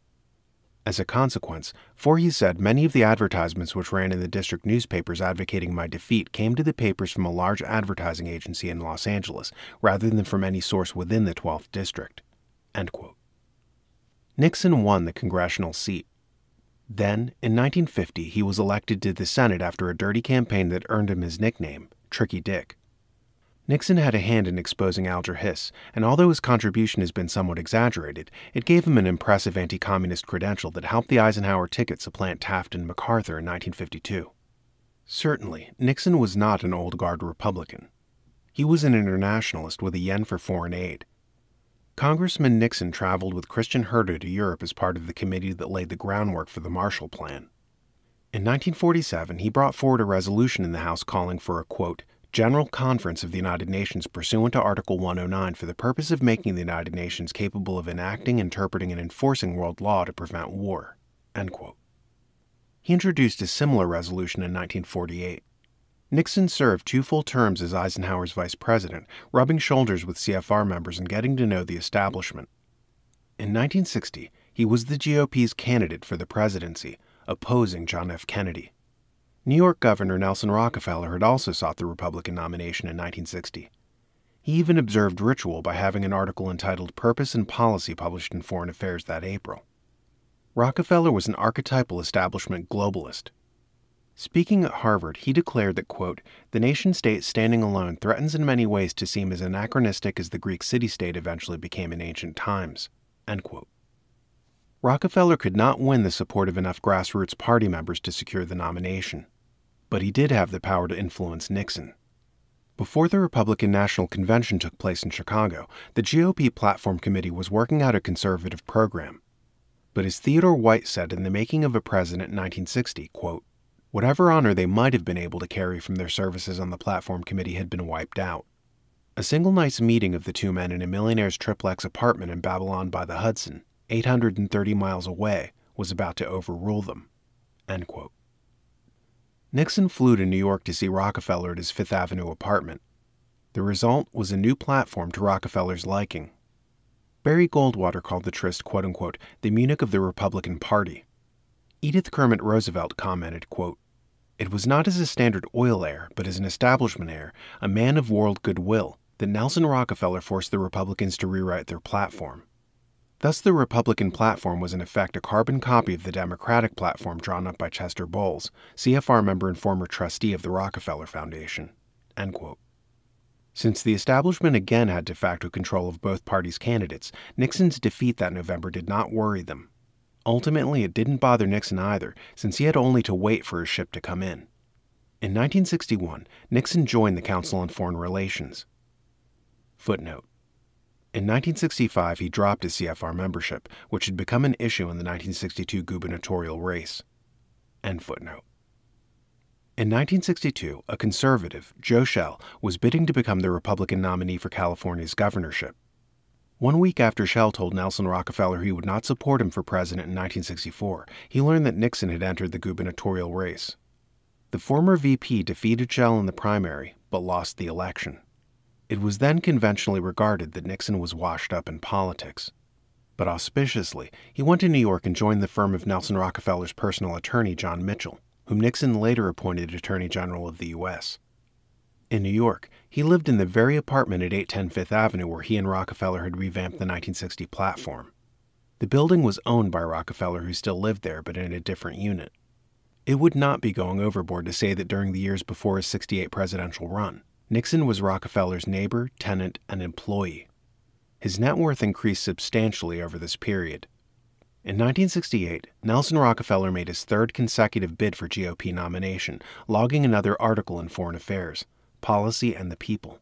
As a consequence, Voorhees said many of the advertisements which ran in the district newspapers advocating my defeat came to the papers from a large advertising agency in Los Angeles rather than from any source within the 12th District. End quote. Nixon won the congressional seat. Then, in 1950, he was elected to the Senate after a dirty campaign that earned him his nickname, Tricky Dick. Nixon had a hand in exposing Alger Hiss, and although his contribution has been somewhat exaggerated, it gave him an impressive anti-communist credential that helped the Eisenhower ticket supplant Taft and MacArthur in 1952. Certainly, Nixon was not an old-guard Republican. He was an internationalist with a yen for foreign aid. Congressman Nixon traveled with Christian Herter to Europe as part of the committee that laid the groundwork for the Marshall Plan. In 1947, he brought forward a resolution in the House calling for a, quote, General Conference of the United Nations pursuant to Article 109 for the purpose of making the United Nations capable of enacting, interpreting, and enforcing world law to prevent war. End quote. He introduced a similar resolution in 1948. Nixon served 2 full terms as Eisenhower's vice president, rubbing shoulders with CFR members and getting to know the establishment. In 1960, he was the GOP's candidate for the presidency, opposing John F. Kennedy. New York Governor Nelson Rockefeller had also sought the Republican nomination in 1960. He even observed ritual by having an article entitled Purpose and Policy published in Foreign Affairs that April. Rockefeller was an archetypal establishment globalist. Speaking at Harvard, he declared that, quote, the nation-state standing alone threatens in many ways to seem as anachronistic as the Greek city-state eventually became in ancient times. End quote. Rockefeller could not win the support of enough grassroots party members to secure the nomination, but he did have the power to influence Nixon. Before the Republican National Convention took place in Chicago, the GOP Platform Committee was working out a conservative program. But as Theodore White said in The Making of a President in 1960, quote, whatever honor they might have been able to carry from their services on the Platform Committee had been wiped out. A single night's meeting of the two men in a millionaire's triplex apartment in Babylon by the Hudson, 830 miles away, was about to overrule them. End quote. Nixon flew to New York to see Rockefeller at his Fifth Avenue apartment. The result was a new platform to Rockefeller's liking. Barry Goldwater called the tryst, quote-unquote, the Munich of the Republican Party. Edith Kermit Roosevelt commented, quote, it was not as a Standard Oil heir, but as an establishment heir, a man of world goodwill, that Nelson Rockefeller forced the Republicans to rewrite their platform. Thus, the Republican platform was in effect a carbon copy of the Democratic platform drawn up by Chester Bowles, CFR member and former trustee of the Rockefeller Foundation. End quote. Since the establishment again had de facto control of both parties' candidates, Nixon's defeat that November did not worry them. Ultimately, it didn't bother Nixon either, since he had only to wait for his ship to come in. In 1961, Nixon joined the Council on Foreign Relations. Footnote. In 1965, he dropped his CFR membership, which had become an issue in the 1962 gubernatorial race. End footnote. In 1962, a conservative, Joe Schell, was bidding to become the Republican nominee for California's governorship. 1 week after Schell told Nelson Rockefeller he would not support him for president in 1964, he learned that Nixon had entered the gubernatorial race. The former VP defeated Schell in the primary, but lost the election. It was then conventionally regarded that Nixon was washed up in politics. But auspiciously, he went to New York and joined the firm of Nelson Rockefeller's personal attorney, John Mitchell, whom Nixon later appointed Attorney General of the U.S. In New York, he lived in the very apartment at 810 Fifth Avenue where he and Rockefeller had revamped the 1960 platform. The building was owned by Rockefeller, who still lived there, but in a different unit. It would not be going overboard to say that during the years before his 68 presidential run, Nixon was Rockefeller's neighbor, tenant, and employee. His net worth increased substantially over this period. In 1968, Nelson Rockefeller made his third consecutive bid for GOP nomination, logging another article in Foreign Affairs, Policy and the People.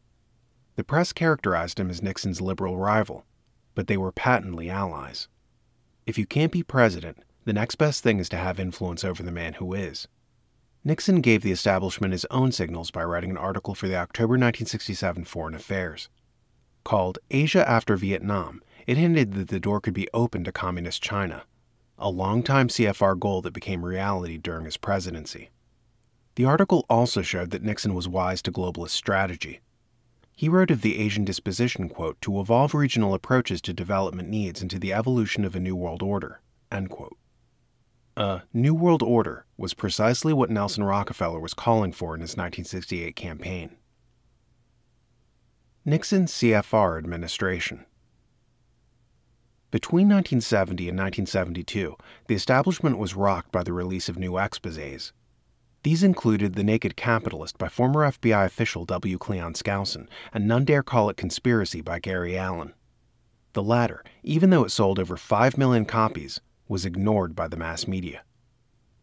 The press characterized him as Nixon's liberal rival, but they were patently allies. If you can't be president, the next best thing is to have influence over the man who is. Nixon gave the establishment his own signals by writing an article for the October 1967 Foreign Affairs. Called Asia After Vietnam, it hinted that the door could be opened to Communist China, a long-time CFR goal that became reality during his presidency. The article also showed that Nixon was wise to globalist strategy. He wrote of the Asian disposition, quote, to evolve regional approaches to development needs into the evolution of a new world order, end quote. A New World Order was precisely what Nelson Rockefeller was calling for in his 1968 campaign. Nixon's CFR administration. Between 1970 and 1972, the establishment was rocked by the release of new exposés. These included The Naked Capitalist by former FBI official W. Cleon Skousen and None Dare Call It Conspiracy by Gary Allen. The latter, even though it sold over 5 million copies, was ignored by the mass media.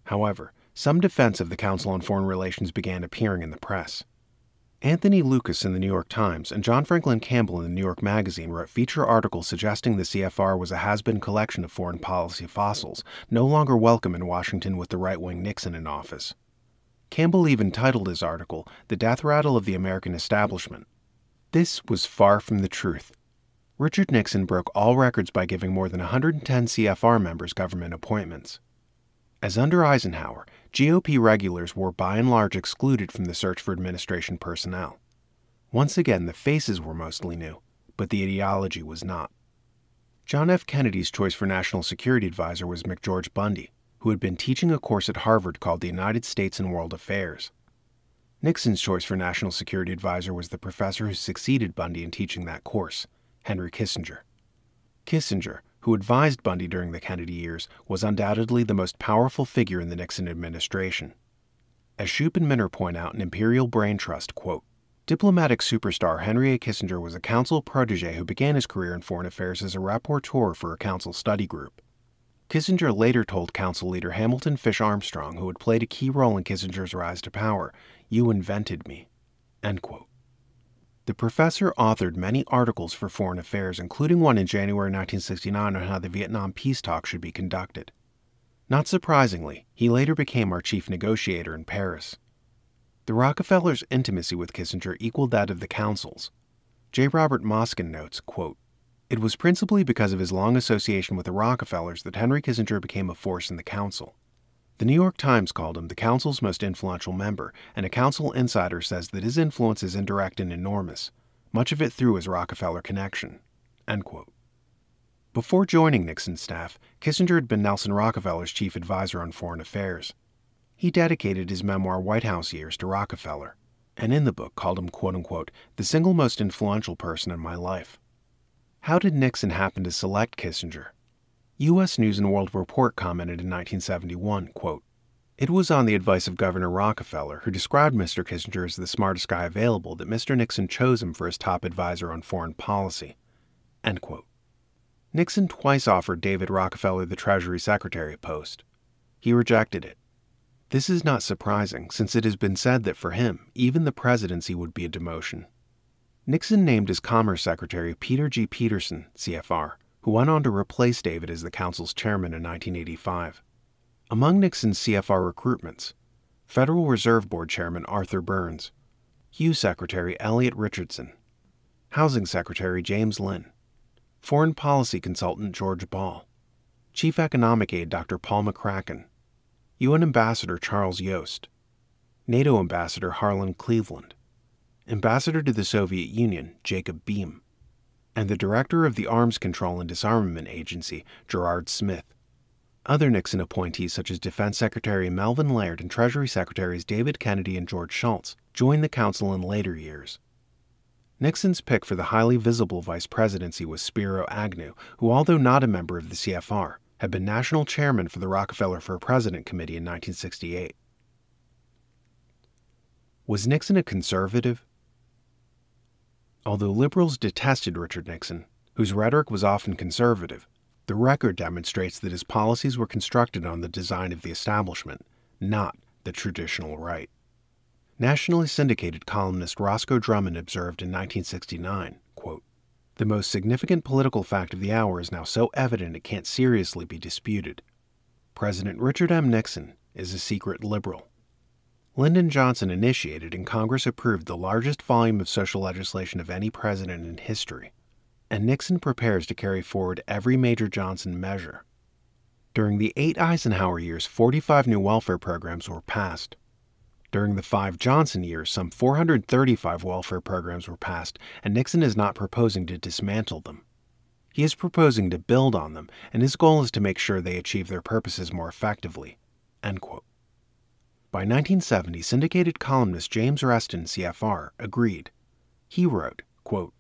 However, some defense of the Council on Foreign Relations began appearing in the press. Anthony Lucas in the New York Times and John Franklin Campbell in the New York Magazine wrote feature articles suggesting the CFR was a has-been collection of foreign policy fossils, no longer welcome in Washington with the right-wing Nixon in office. Campbell even titled his article, "The Death Rattle of the American Establishment." This was far from the truth. Richard Nixon broke all records by giving more than 110 CFR members government appointments. As under Eisenhower, GOP regulars were by and large excluded from the search for administration personnel. Once again, the faces were mostly new, but the ideology was not. John F. Kennedy's choice for National Security Advisor was McGeorge Bundy, who had been teaching a course at Harvard called The United States and World Affairs. Nixon's choice for National Security Advisor was the professor who succeeded Bundy in teaching that course, Henry Kissinger. Kissinger, who advised Bundy during the Kennedy years, was undoubtedly the most powerful figure in the Nixon administration. As Shoup and Minner point out in Imperial Brain Trust, quote, "Diplomatic superstar Henry A. Kissinger was a council protege who began his career in foreign affairs as a rapporteur for a council study group. Kissinger later told council leader Hamilton Fish Armstrong, who had played a key role in Kissinger's rise to power, 'You invented me.'" End quote. The professor authored many articles for Foreign Affairs, including one in January 1969 on how the Vietnam peace talks should be conducted. Not surprisingly, he later became our chief negotiator in Paris. The Rockefellers' intimacy with Kissinger equaled that of the council's. J. Robert Moskin notes, quote, "It was principally because of his long association with the Rockefellers that Henry Kissinger became a force in the council. The New York Times called him the council's most influential member, and a council insider says that his influence is indirect and enormous, much of it through his Rockefeller connection." End quote. Before joining Nixon's staff, Kissinger had been Nelson Rockefeller's chief advisor on foreign affairs. He dedicated his memoir White House Years to Rockefeller, and in the book called him, quote-unquote, "the single most influential person in my life." How did Nixon happen to select Kissinger? U.S. News & World Report commented in 1971, quote, "It was on the advice of Governor Rockefeller, who described Mr. Kissinger as the smartest guy available, that Mr. Nixon chose him for his top advisor on foreign policy." End quote. Nixon twice offered David Rockefeller the Treasury Secretary post. He rejected it. This is not surprising, since it has been said that for him, even the presidency would be a demotion. Nixon named as Commerce Secretary Peter G. Peterson, CFR, who went on to replace David as the council's chairman in 1985. Among Nixon's CFR recruitments, Federal Reserve Board Chairman Arthur Burns, Hughes Secretary Elliot Richardson, Housing Secretary James Lynn, Foreign Policy Consultant George Ball, Chief Economic Aide Dr. Paul McCracken, UN Ambassador Charles Yost, NATO Ambassador Harlan Cleveland, Ambassador to the Soviet Union Jacob Beam, and the Director of the Arms Control and Disarmament Agency, Gerard Smith. Other Nixon appointees such as Defense Secretary Melvin Laird and Treasury Secretaries David Kennedy and George Shultz joined the council in later years. Nixon's pick for the highly visible vice presidency was Spiro Agnew, who, although not a member of the CFR, had been national chairman for the Rockefeller for President Committee in 1968. Was Nixon a conservative? Although liberals detested Richard Nixon, whose rhetoric was often conservative, the record demonstrates that his policies were constructed on the design of the establishment, not the traditional right. Nationally syndicated columnist Roscoe Drummond observed in 1969, quote, "The most significant political fact of the hour is now so evident it can't seriously be disputed. President Richard M. Nixon is a secret liberal." Lyndon Johnson initiated and Congress approved the largest volume of social legislation of any president in history, and Nixon prepares to carry forward every major Johnson measure. During the 8 Eisenhower years, 45 new welfare programs were passed. During the 5 Johnson years, some 435 welfare programs were passed, and Nixon is not proposing to dismantle them. He is proposing to build on them, and his goal is to make sure they achieve their purposes more effectively." End quote. By 1970, syndicated columnist James Reston, CFR, agreed. He wrote, quote,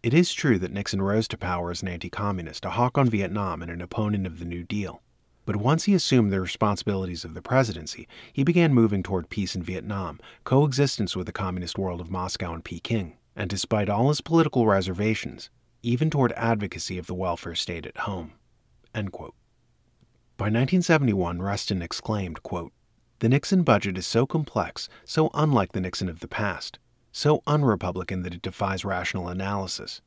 "It is true that Nixon rose to power as an anti-communist, a hawk on Vietnam, and an opponent of the New Deal. But once he assumed the responsibilities of the presidency, he began moving toward peace in Vietnam, coexistence with the communist world of Moscow and Peking, and despite all his political reservations, even toward advocacy of the welfare state at home." End quote. By 1971, Reston exclaimed, quote, "The Nixon budget is so complex, so unlike the Nixon of the past, so un-Republican that it defies rational analysis.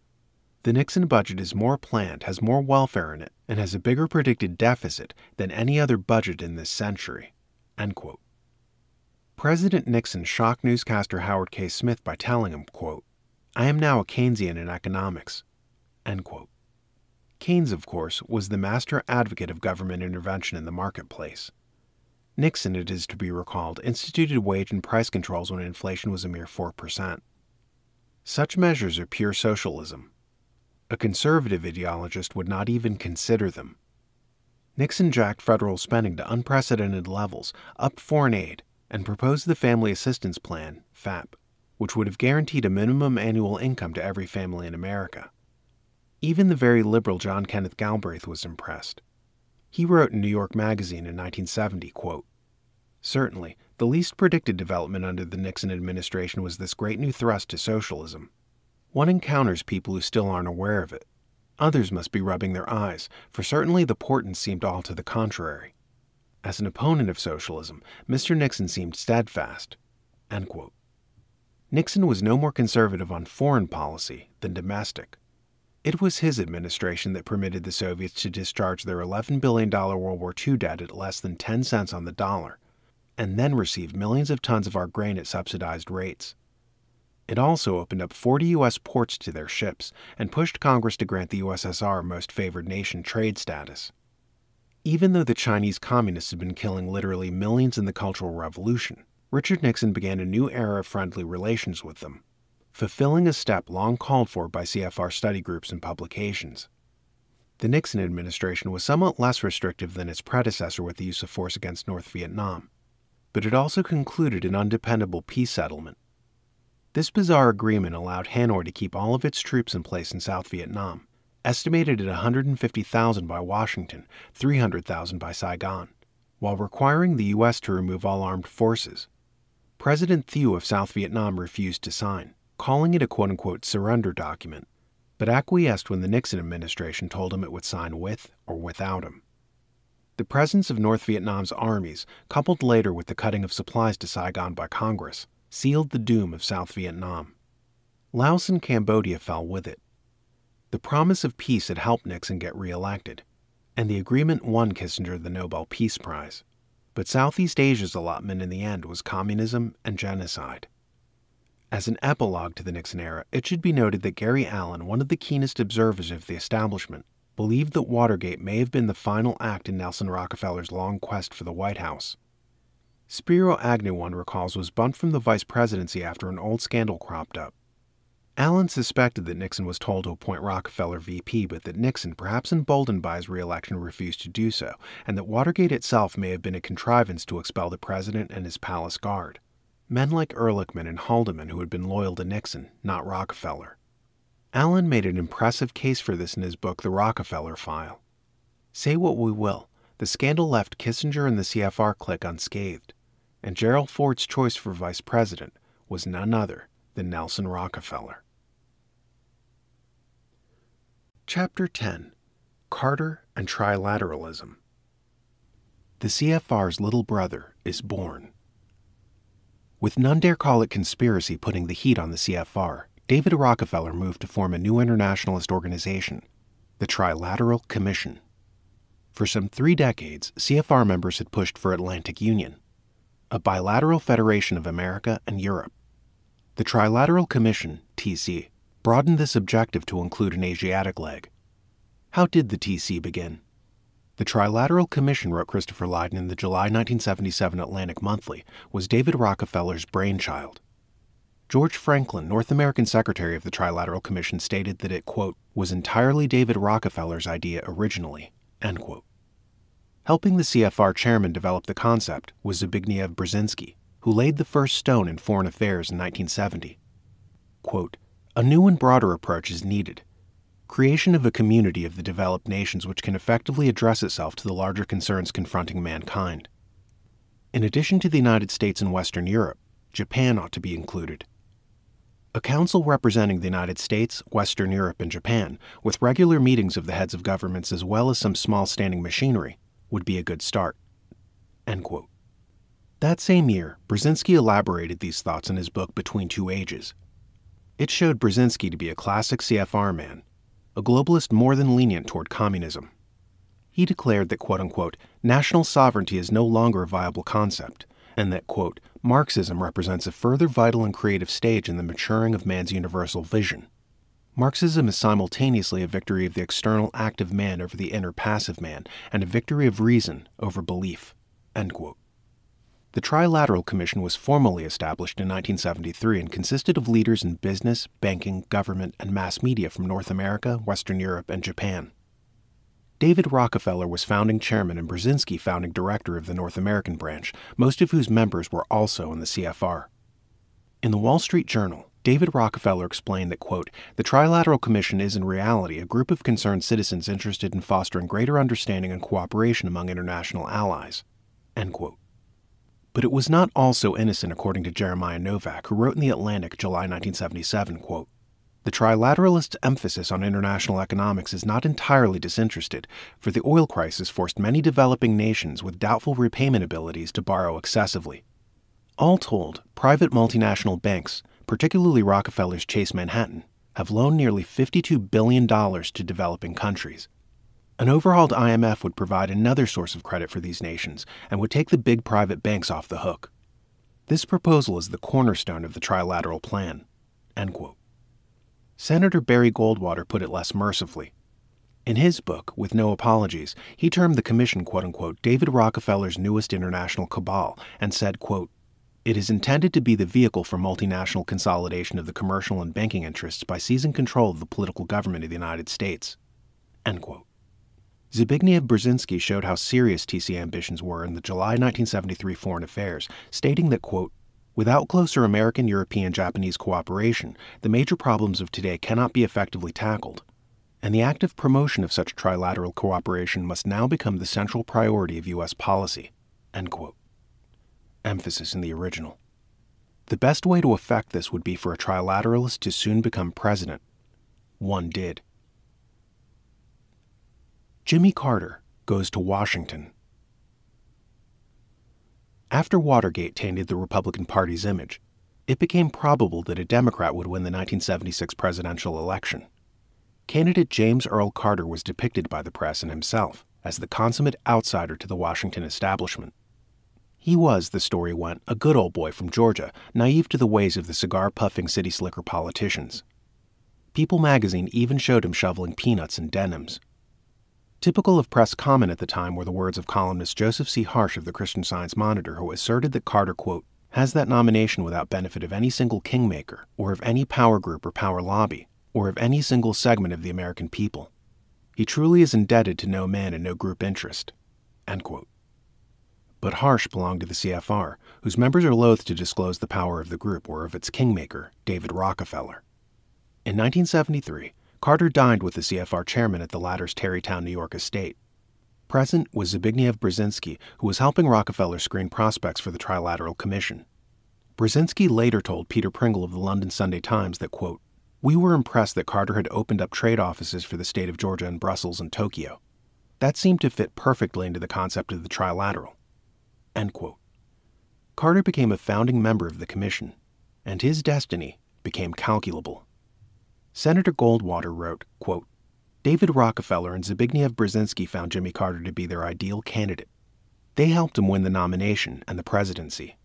The Nixon budget is more planned, has more welfare in it, and has a bigger predicted deficit than any other budget in this century." End quote. President Nixon shocked newscaster Howard K. Smith by telling him, quote, "I am now a Keynesian in economics." End quote. Keynes, of course, was the master advocate of government intervention in the marketplace. Nixon, it is to be recalled, instituted wage and price controls when inflation was a mere 4%. Such measures are pure socialism. A conservative ideologist would not even consider them. Nixon jacked federal spending to unprecedented levels, upped foreign aid, and proposed the Family Assistance Plan, FAP, which would have guaranteed a minimum annual income to every family in America. Even the very liberal John Kenneth Galbraith was impressed. He wrote in New York Magazine in 1970, quote, "Certainly, the least predicted development under the Nixon administration was this great new thrust to socialism. One encounters people who still aren't aware of it. Others must be rubbing their eyes, for certainly the portents seemed all to the contrary. As an opponent of socialism, Mr. Nixon seemed steadfast." End quote. Nixon was no more conservative on foreign policy than domestic. It was his administration that permitted the Soviets to discharge their $11 billion World War II debt at less than 10 cents on the dollar, and then received millions of tons of our grain at subsidized rates. It also opened up 40 U.S. ports to their ships and pushed Congress to grant the USSR most favored nation trade status. Even though the Chinese communists had been killing literally millions in the Cultural Revolution, Richard Nixon began a new era of friendly relations with them, fulfilling a step long called for by CFR study groups and publications. The Nixon administration was somewhat less restrictive than its predecessor with the use of force against North Vietnam, but it also concluded an undependable peace settlement. This bizarre agreement allowed Hanoi to keep all of its troops in place in South Vietnam, estimated at 150,000 by Washington, 300,000 by Saigon, while requiring the U.S. to remove all armed forces. President Thieu of South Vietnam refused to sign, calling it a quote-unquote surrender document, but acquiesced when the Nixon administration told him it would sign with or without him. The presence of North Vietnam's armies, coupled later with the cutting of supplies to Saigon by Congress, sealed the doom of South Vietnam. Laos and Cambodia fell with it. The promise of peace had helped Nixon get reelected, and the agreement won Kissinger the Nobel Peace Prize. But Southeast Asia's allotment in the end was communism and genocide. As an epilogue to the Nixon era, it should be noted that Gary Allen, one of the keenest observers of the establishment, believed that Watergate may have been the final act in Nelson Rockefeller's long quest for the White House. Spiro Agnew, one recalls, was bumped from the vice presidency after an old scandal cropped up. Allen suspected that Nixon was told to appoint Rockefeller VP, but that Nixon, perhaps emboldened by his re-election, refused to do so, and that Watergate itself may have been a contrivance to expel the president and his palace guard, men like Ehrlichman and Haldeman who had been loyal to Nixon, not Rockefeller. Allen made an impressive case for this in his book The Rockefeller File. Say what we will, the scandal left Kissinger and the CFR clique unscathed, and Gerald Ford's choice for vice president was none other than Nelson Rockefeller. Chapter 10. Carter and Trilateralism. The CFR's little brother is born. With none dare call it conspiracy putting the heat on the CFR, David Rockefeller moved to form a new internationalist organization, the Trilateral Commission. For some 3 decades, CFR members had pushed for Atlantic Union, a bilateral federation of America and Europe. The Trilateral Commission, TC, broadened this objective to include an Asiatic leg. How did the TC begin? The Trilateral Commission, wrote Christopher Lydon in the July 1977 Atlantic Monthly, was David Rockefeller's brainchild. George Franklin, North American Secretary of the Trilateral Commission, stated that it, quote, was entirely David Rockefeller's idea originally, end quote. Helping the CFR chairman develop the concept was Zbigniew Brzezinski, who laid the first stone in foreign affairs in 1970. Quote, a new and broader approach is needed. Creation of a community of the developed nations which can effectively address itself to the larger concerns confronting mankind. In addition to the United States and Western Europe, Japan ought to be included. A council representing the United States, Western Europe, and Japan, with regular meetings of the heads of governments as well as some small standing machinery, would be a good start. End quote. That same year, Brzezinski elaborated these thoughts in his book Between Two Ages. It showed Brzezinski to be a classic CFR man, a globalist more than lenient toward communism. He declared that, quote-unquote, national sovereignty is no longer a viable concept, and that, quote, Marxism represents a further vital and creative stage in the maturing of man's universal vision. Marxism is simultaneously a victory of the external active man over the inner passive man, and a victory of reason over belief, end quote. The Trilateral Commission was formally established in 1973 and consisted of leaders in business, banking, government, and mass media from North America, Western Europe, and Japan. David Rockefeller was founding chairman and Brzezinski founding director of the North American branch, most of whose members were also in the CFR. In the Wall Street Journal, David Rockefeller explained that, quote, the Trilateral Commission is in reality a group of concerned citizens interested in fostering greater understanding and cooperation among international allies, end quote. But it was not all so innocent, according to Jeremiah Novak, who wrote in The Atlantic, July 1977, quote, the Trilateralists' emphasis on international economics is not entirely disinterested, for the oil crisis forced many developing nations with doubtful repayment abilities to borrow excessively. All told, private multinational banks, particularly Rockefeller's Chase Manhattan, have loaned nearly $52 billion to developing countries. An overhauled IMF would provide another source of credit for these nations and would take the big private banks off the hook. This proposal is the cornerstone of the trilateral plan, end quote. Senator Barry Goldwater put it less mercifully. In his book, With No Apologies, he termed the commission, quote-unquote, David Rockefeller's newest international cabal, and said, quote, it is intended to be the vehicle for multinational consolidation of the commercial and banking interests by seizing control of the political government of the United States, end quote. Zbigniew Brzezinski showed how serious TC ambitions were in the July 1973 Foreign Affairs, stating that, quote, without closer American, European, Japanese cooperation, the major problems of today cannot be effectively tackled, and the active promotion of such trilateral cooperation must now become the central priority of U.S. policy, end quote. Emphasis in the original. The best way to effect this would be for a trilateralist to soon become president. One did. Jimmy Carter goes to Washington. After Watergate tainted the Republican Party's image, it became probable that a Democrat would win the 1976 presidential election. Candidate James Earl Carter was depicted by the press and himself as the consummate outsider to the Washington establishment. He was, the story went, a good old boy from Georgia, naive to the ways of the cigar-puffing city slicker politicians. People magazine even showed him shoveling peanuts in denims. Typical of press comment at the time were the words of columnist Joseph C. Harsh of the Christian Science Monitor, who asserted that Carter, quote, has that nomination without benefit of any single kingmaker, or of any power group or power lobby, or of any single segment of the American people. He truly is indebted to no man and no group interest, end quote. But Harsh belonged to the CFR, whose members are loath to disclose the power of the group or of its kingmaker, David Rockefeller. In 1973, Carter dined with the CFR chairman at the latter's Tarrytown, New York estate. Present was Zbigniew Brzezinski, who was helping Rockefeller screen prospects for the Trilateral Commission. Brzezinski later told Peter Pringle of the London Sunday Times that, quote, we were impressed that Carter had opened up trade offices for the state of Georgia in Brussels and Tokyo. That seemed to fit perfectly into the concept of the Trilateral, end quote. Carter became a founding member of the commission, and his destiny became calculable. Senator Goldwater wrote, quote, David Rockefeller and Zbigniew Brzezinski found Jimmy Carter to be their ideal candidate. They helped him win the nomination and the presidency.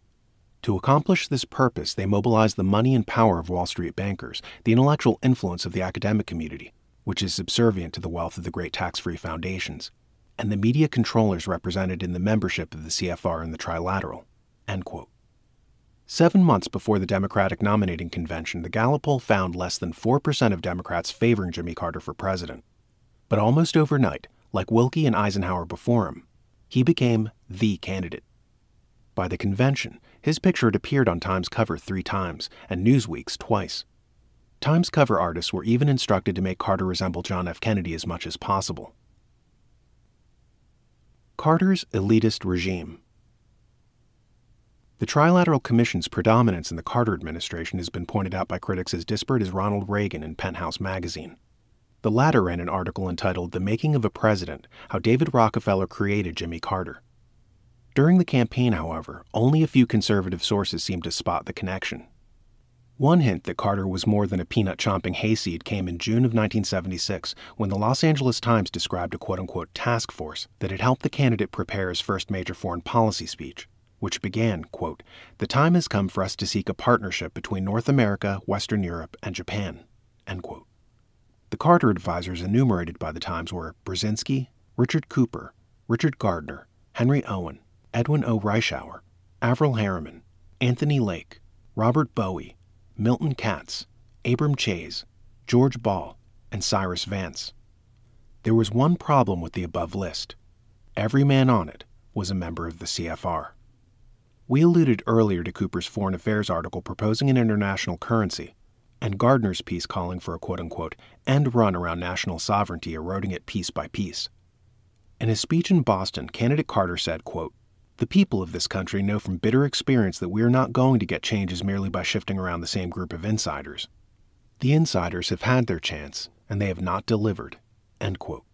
To accomplish this purpose, they mobilized the money and power of Wall Street bankers, the intellectual influence of the academic community, which is subservient to the wealth of the great tax-free foundations, and the media controllers represented in the membership of the CFR and the Trilateral, end quote. 7 months before the Democratic nominating convention, the Gallup poll found less than 4% of Democrats favoring Jimmy Carter for president. But almost overnight, like Willkie and Eisenhower before him, he became the candidate. By the convention, his picture had appeared on Time's cover 3 times and Newsweek's twice. Time's cover artists were even instructed to make Carter resemble John F. Kennedy as much as possible. Carter's elitist regime. The Trilateral Commission's predominance in the Carter administration has been pointed out by critics as disparate as Ronald Reagan in Penthouse magazine. The latter ran an article entitled "The Making of a President: How David Rockefeller Created Jimmy Carter." During the campaign, however, only a few conservative sources seemed to spot the connection. One hint that Carter was more than a peanut-chomping hayseed came in June of 1976 when the Los Angeles Times described a quote-unquote task force that had helped the candidate prepare his first major foreign policy speech, which began, quote, "The time has come for us to seek a partnership between North America, Western Europe, and Japan," end quote. The Carter advisors enumerated by the Times were Brzezinski, Richard Cooper, Richard Gardner, Henry Owen, Edwin O. Reischauer, Avril Harriman, Anthony Lake, Robert Bowie, Milton Katz, Abram Chase, George Ball, and Cyrus Vance. There was one problem with the above list. Every man on it was a member of the CFR. We alluded earlier to Cooper's Foreign Affairs article proposing an international currency, and Gardner's piece calling for a quote-unquote end run around national sovereignty, eroding it piece by piece. In his speech in Boston, candidate Carter said, quote, "The people of this country know from bitter experience that we are not going to get changes merely by shifting around the same group of insiders. The insiders have had their chance, and they have not delivered," end quote.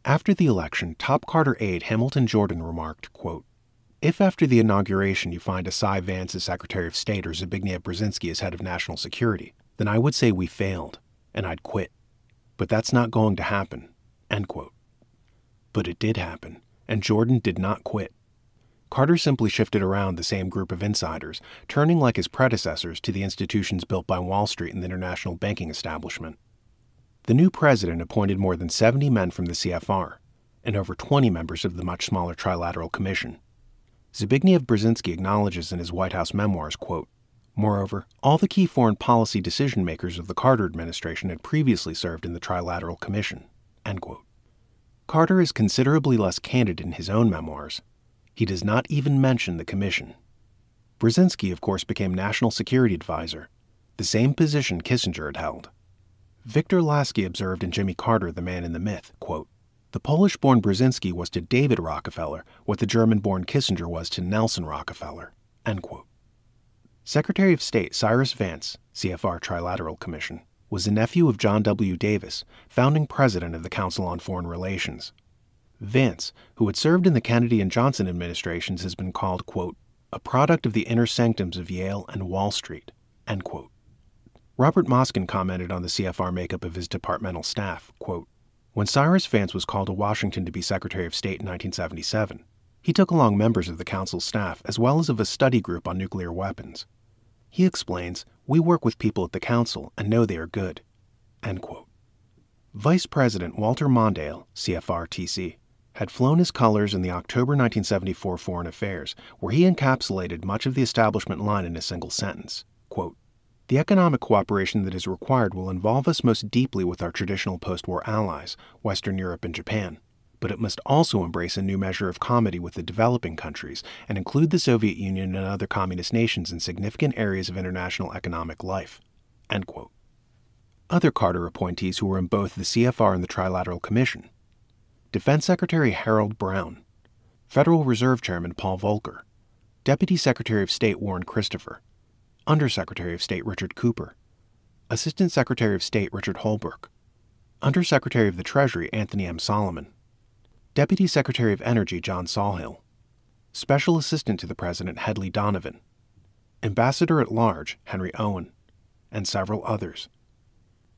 After the election, top Carter aide Hamilton Jordan remarked, quote, "If after the inauguration you find a Cy Vance as Secretary of State or Zbigniew Brzezinski as head of national security, then I would say we failed, and I'd quit. But that's not going to happen," end quote. But it did happen, and Jordan did not quit. Carter simply shifted around the same group of insiders, turning like his predecessors to the institutions built by Wall Street and the international banking establishment. The new president appointed more than 70 men from the CFR, and over 20 members of the much smaller Trilateral Commission. Zbigniew Brzezinski acknowledges in his White House memoirs, quote, "Moreover, all the key foreign policy decision-makers of the Carter administration had previously served in the Trilateral Commission," end quote. Carter is considerably less candid in his own memoirs. He does not even mention the commission. Brzezinski, of course, became National Security Advisor, the same position Kissinger had held. Victor Lasky observed in Jimmy Carter, the Man in the Myth, quote, "The Polish-born Brzezinski was to David Rockefeller what the German-born Kissinger was to Nelson Rockefeller," end quote. Secretary of State Cyrus Vance, CFR Trilateral Commission, was a nephew of John W. Davis, founding president of the Council on Foreign Relations. Vance, who had served in the Kennedy and Johnson administrations, has been called, quote, "a product of the inner sanctums of Yale and Wall Street," end quote. Robert Moskin commented on the CFR makeup of his departmental staff, quote, "When Cyrus Vance was called to Washington to be Secretary of State in 1977, he took along members of the Council's staff as well as of a study group on nuclear weapons. He explains, 'We work with people at the Council and know they are good,' end quote." Vice President Walter Mondale, CFR-TC, had flown his colors in the October 1974 Foreign Affairs, where he encapsulated much of the establishment line in a single sentence, quote, "The economic cooperation that is required will involve us most deeply with our traditional post-war allies, Western Europe and Japan, but it must also embrace a new measure of comity with the developing countries and include the Soviet Union and other communist nations in significant areas of international economic life," end quote. Other Carter appointees who were in both the CFR and the Trilateral Commission: Defense Secretary Harold Brown, Federal Reserve Chairman Paul Volcker, Deputy Secretary of State Warren Christopher, Undersecretary of State Richard Cooper, Assistant Secretary of State Richard Holbrooke, Undersecretary of the Treasury Anthony M. Solomon, Deputy Secretary of Energy John Sawhill, Special Assistant to the President Hedley Donovan, Ambassador at Large Henry Owen, and several others.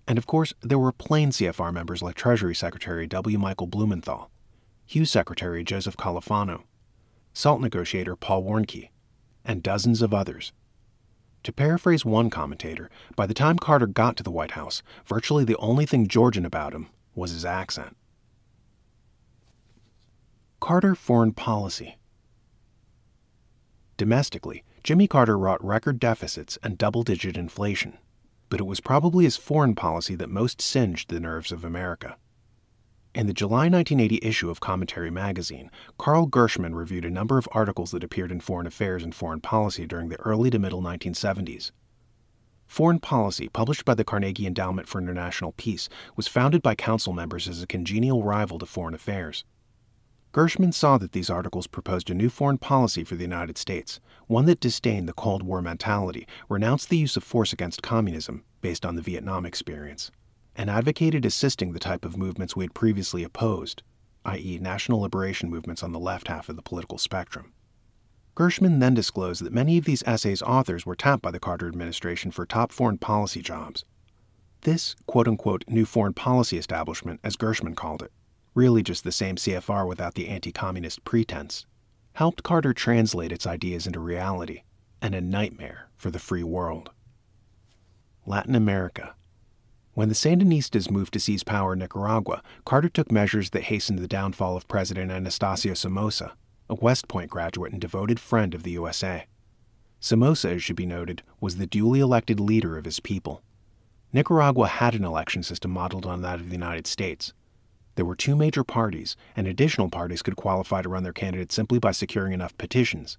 And of course, there were plain CFR members like Treasury Secretary W. Michael Blumenthal, Hughes Secretary Joseph Califano, SALT negotiator Paul Warnke, and dozens of others. To paraphrase one commentator, by the time Carter got to the White House, virtually the only thing Georgian about him was his accent. Carter foreign policy. Domestically, Jimmy Carter wrought record deficits and double-digit inflation, but it was probably his foreign policy that most singed the nerves of America. In the July 1980 issue of Commentary magazine, Carl Gershman reviewed a number of articles that appeared in Foreign Affairs and Foreign Policy during the early to middle 1970s. Foreign Policy, published by the Carnegie Endowment for International Peace, was founded by council members as a congenial rival to Foreign Affairs. Gershman saw that these articles proposed a new foreign policy for the United States, one that disdained the Cold War mentality, renounced the use of force against communism based on the Vietnam experience, and advocated assisting the type of movements we had previously opposed, i.e. national liberation movements on the left half of the political spectrum. Gershman then disclosed that many of these essays' authors were tapped by the Carter administration for top foreign policy jobs. This quote-unquote new foreign policy establishment, as Gershman called it, really just the same CFR without the anti-communist pretense, helped Carter translate its ideas into reality, and a nightmare for the free world. Latin America. When the Sandinistas moved to seize power in Nicaragua, Carter took measures that hastened the downfall of President Anastasio Somoza, a West Point graduate and devoted friend of the USA. Somoza, it should be noted, was the duly elected leader of his people. Nicaragua had an election system modeled on that of the United States. There were two major parties, and additional parties could qualify to run their candidates simply by securing enough petitions.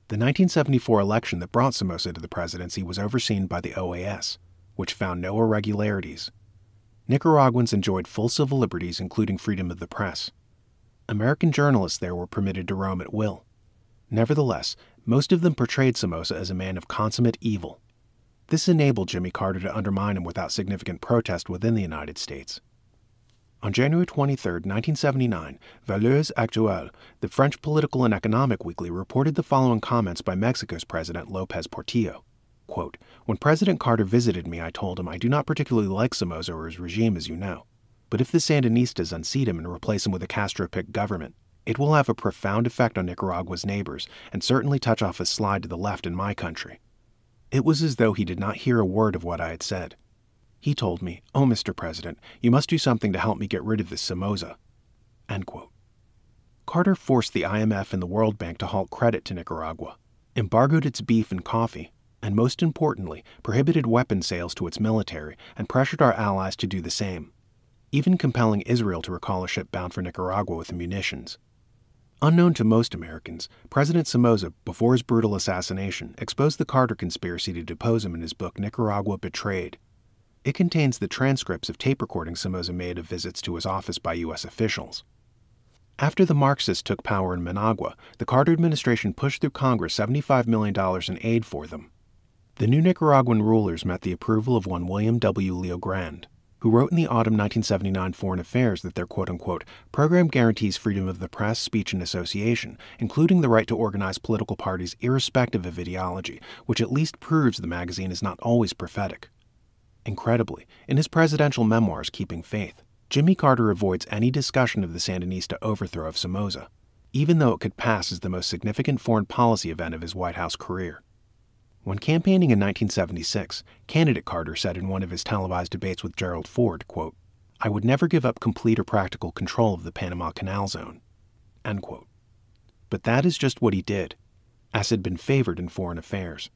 The 1974 election that brought Somoza to the presidency was overseen by the OAS, which found no irregularities. Nicaraguans enjoyed full civil liberties, including freedom of the press. American journalists there were permitted to roam at will. Nevertheless, most of them portrayed Somoza as a man of consummate evil. This enabled Jimmy Carter to undermine him without significant protest within the United States. On January 23, 1979, Valeurs Actuelles, the French political and economic weekly, reported the following comments by Mexico's President López Portillo. Quote, "When President Carter visited me, I told him, I do not particularly like Somoza or his regime, as you know. But if the Sandinistas unseat him and replace him with a Castro-picked government, it will have a profound effect on Nicaragua's neighbors and certainly touch off a slide to the left in my country." It was as though he did not hear a word of what I had said. He told me, "Oh, Mr. President, you must do something to help me get rid of this Somoza." End quote. Carter forced the IMF and the World Bank to halt credit to Nicaragua, embargoed its beef and coffee, and most importantly, prohibited weapon sales to its military and pressured our allies to do the same, even compelling Israel to recall a ship bound for Nicaragua with munitions. Unknown to most Americans, President Somoza, before his brutal assassination, exposed the Carter conspiracy to depose him in his book Nicaragua Betrayed. It contains the transcripts of tape recordings Somoza made of visits to his office by U.S. officials. After the Marxists took power in Managua, the Carter administration pushed through Congress $75 million in aid for them. The new Nicaraguan rulers met the approval of one William W. Leo Grand, who wrote in the autumn 1979 Foreign Affairs that their quote-unquote program guarantees freedom of the press, speech, and association, including the right to organize political parties irrespective of ideology, which at least proves the magazine is not always prophetic. Incredibly, in his presidential memoirs, Keeping Faith, Jimmy Carter avoids any discussion of the Sandinista overthrow of Somoza, even though it could pass as the most significant foreign policy event of his White House career. When campaigning in 1976, candidate Carter said in one of his televised debates with Gerald Ford, quote, "I would never give up complete or practical control of the Panama Canal Zone." End quote. But that is just what he did, as had been favored in foreign affairs.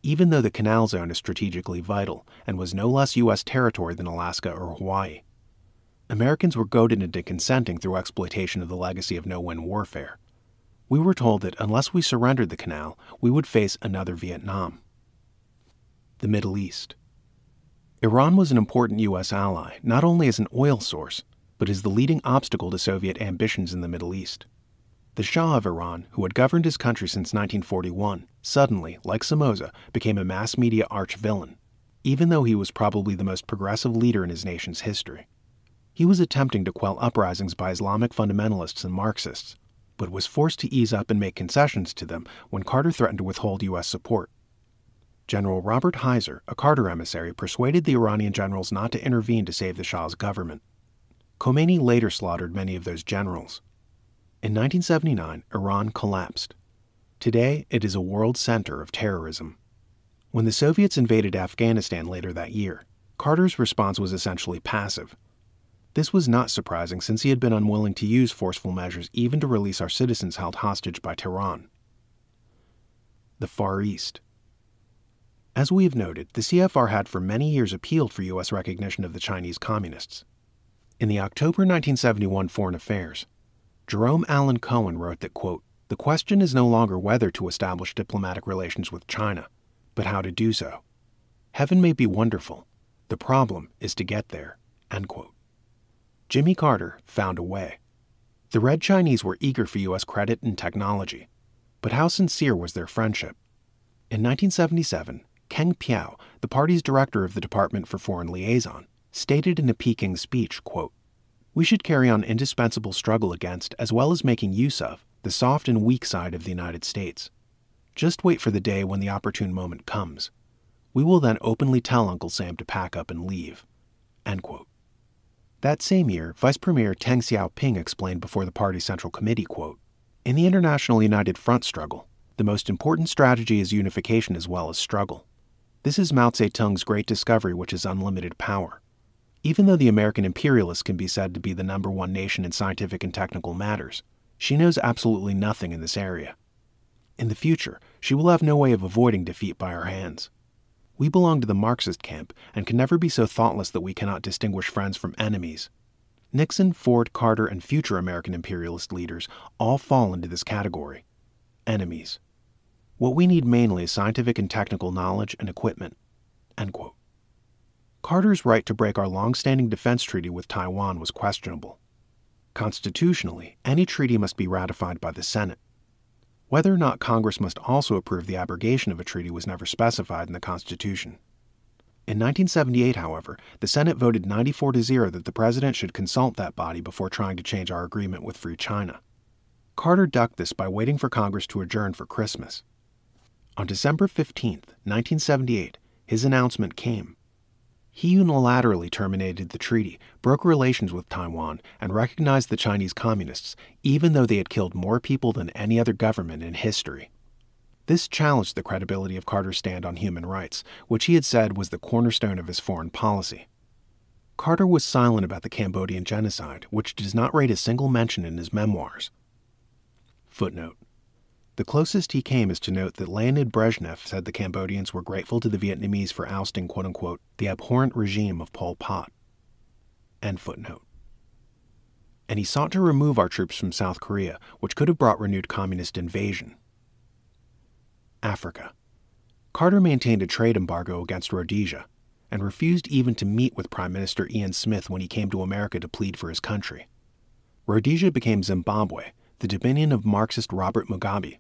Even though the Canal Zone is strategically vital and was no less U.S. territory than Alaska or Hawaii, Americans were goaded into consenting through exploitation of the legacy of no-win warfare. We were told that unless we surrendered the canal, we would face another Vietnam. The Middle East. Iran was an important U.S. ally, not only as an oil source, but as the leading obstacle to Soviet ambitions in the Middle East. The Shah of Iran, who had governed his country since 1941, suddenly, like Somoza, became a mass media arch-villain, even though he was probably the most progressive leader in his nation's history. He was attempting to quell uprisings by Islamic fundamentalists and Marxists, but was forced to ease up and make concessions to them when Carter threatened to withhold U.S. support. General Robert Heiser, a Carter emissary, persuaded the Iranian generals not to intervene to save the Shah's government. Khomeini later slaughtered many of those generals. In 1979, Iran collapsed. Today, it is a world center of terrorism. When the Soviets invaded Afghanistan later that year, Carter's response was essentially passive. This was not surprising since he had been unwilling to use forceful measures even to release our citizens held hostage by Tehran. the Far East. As we have noted, the CFR had for many years appealed for U.S. recognition of the Chinese Communists. In the October 1971 Foreign Affairs, Jerome Allen Cohen wrote that, quote, "The question is no longer whether to establish diplomatic relations with China, but how to do so. Heaven may be wonderful. The problem is to get there," end quote. Jimmy Carter found a way. The Red Chinese were eager for U.S. credit and technology, but how sincere was their friendship? In 1977, Keng Piao, the party's director of the Department for Foreign Liaison, stated in a Peking speech, quote, "We should carry on indispensable struggle against, as well as making use of, the soft and weak side of the United States. Just wait for the day when the opportune moment comes. We will then openly tell Uncle Sam to pack up and leave," end quote. That same year, Vice Premier Deng Xiaoping explained before the party's Central Committee, quote, "In the international United Front struggle, the most important strategy is unification as well as struggle. This is Mao Zedong's great discovery, which is unlimited power. Even though the American imperialist can be said to be the #1 nation in scientific and technical matters, she knows absolutely nothing in this area. In the future, she will have no way of avoiding defeat by our hands. We belong to the Marxist camp and can never be so thoughtless that we cannot distinguish friends from enemies. Nixon, Ford, Carter, and future American imperialist leaders all fall into this category. Enemies. What we need mainly is scientific and technical knowledge and equipment," end quote. Carter's right to break our long-standing defense treaty with Taiwan was questionable. Constitutionally, any treaty must be ratified by the Senate. Whether or not Congress must also approve the abrogation of a treaty was never specified in the Constitution. In 1978, however, the Senate voted 94-0 that the President should consult that body before trying to change our agreement with Free China. Carter ducked this by waiting for Congress to adjourn for Christmas. On December 15, 1978, his announcement came. He unilaterally terminated the treaty, broke relations with Taiwan, and recognized the Chinese Communists, even though they had killed more people than any other government in history. This challenged the credibility of Carter's stand on human rights, which he had said was the cornerstone of his foreign policy. Carter was silent about the Cambodian genocide, which does not rate a single mention in his memoirs. Footnote. The closest he came is to note that Leonid Brezhnev said the Cambodians were grateful to the Vietnamese for ousting, quote-unquote, the abhorrent regime of Pol Pot. End footnote. And he sought to remove our troops from South Korea, which could have brought renewed communist invasion. Africa. Carter maintained a trade embargo against Rhodesia, and refused even to meet with Prime Minister Ian Smith when he came to America to plead for his country. Rhodesia became Zimbabwe, the dominion of Marxist Robert Mugabe.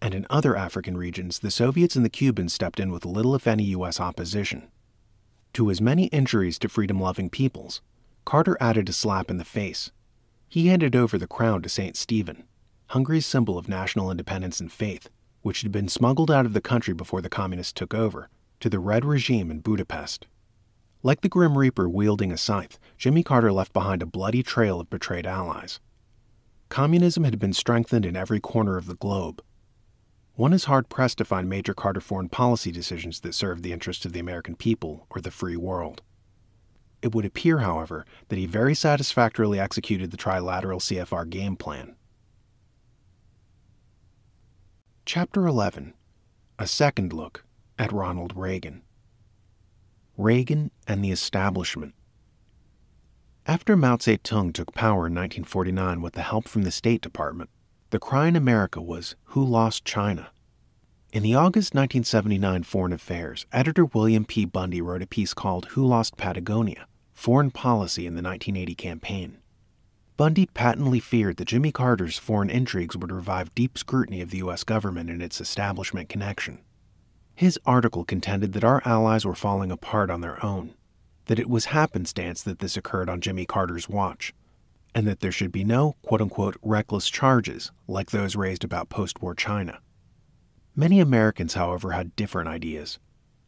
And in other African regions, the Soviets and the Cubans stepped in with little if any U.S. opposition. To his many injuries to freedom-loving peoples, Carter added a slap in the face. He handed over the crown to St. Stephen, Hungary's symbol of national independence and faith, which had been smuggled out of the country before the communists took over, to the Red regime in Budapest. Like the Grim Reaper wielding a scythe, Jimmy Carter left behind a bloody trail of betrayed allies. Communism had been strengthened in every corner of the globe. One is hard-pressed to find major Carter foreign policy decisions that served the interests of the American people or the free world. It would appear, however, that he very satisfactorily executed the trilateral CFR game plan. Chapter 11. A second look at Ronald Reagan. Reagan and the establishment. After Mao Zedong took power in 1949 with the help from the State Department, the cry in America was, "Who lost China?" In the August 1979 Foreign Affairs, editor William P. Bundy wrote a piece called Who Lost Patagonia? Foreign Policy in the 1980 Campaign. Bundy patently feared that Jimmy Carter's foreign intrigues would revive deep scrutiny of the U.S. government and its establishment connection. His article contended that our allies were falling apart on their own, that it was happenstance that this occurred on Jimmy Carter's watch, and that there should be no, quote-unquote, reckless charges like those raised about post-war China. Many Americans, however, had different ideas.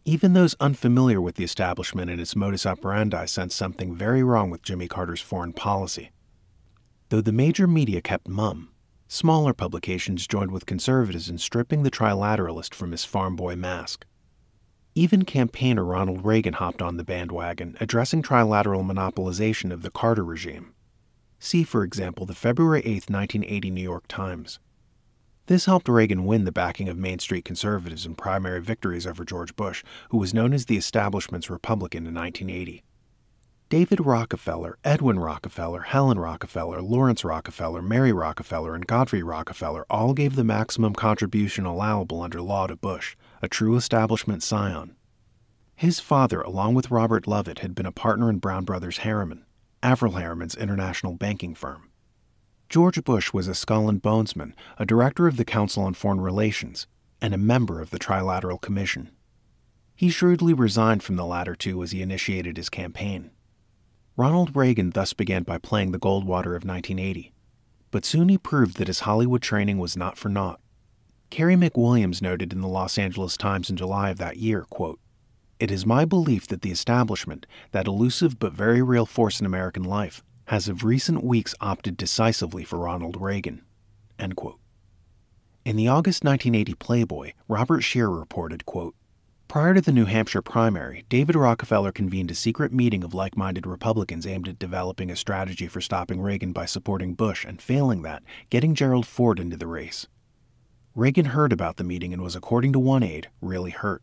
Even those unfamiliar with the establishment and its modus operandi sensed something very wrong with Jimmy Carter's foreign policy. Though the major media kept mum, smaller publications joined with conservatives in stripping the trilateralist from his farm boy mask. Even campaigner Ronald Reagan hopped on the bandwagon, addressing trilateral monopolization of the Carter regime. See, for example, the February 8, 1980 New York Times. This helped Reagan win the backing of Main Street conservatives in primary victories over George Bush, who was known as the establishment's Republican in 1980. David Rockefeller, Edwin Rockefeller, Helen Rockefeller, Lawrence Rockefeller, Mary Rockefeller, and Godfrey Rockefeller all gave the maximum contribution allowable under law to Bush, a true establishment scion. His father, along with Robert Lovett, had been a partner in Brown Brothers Harriman, Avril Harriman's international banking firm. George Bush was a skull and bonesman, a director of the Council on Foreign Relations, and a member of the Trilateral Commission. He shrewdly resigned from the latter two as he initiated his campaign. Ronald Reagan thus began by playing the Goldwater of 1980, but soon he proved that his Hollywood training was not for naught. Carrie McWilliams noted in the Los Angeles Times in July of that year, quote, "It is my belief that the establishment, that elusive but very real force in American life, has of recent weeks opted decisively for Ronald Reagan." End quote. In the August 1980 Playboy, Robert Scheer reported, quote, "Prior to the New Hampshire primary, David Rockefeller convened a secret meeting of like-minded Republicans aimed at developing a strategy for stopping Reagan by supporting Bush and, failing that, getting Gerald Ford into the race. Reagan heard about the meeting and was, according to one aide, really hurt.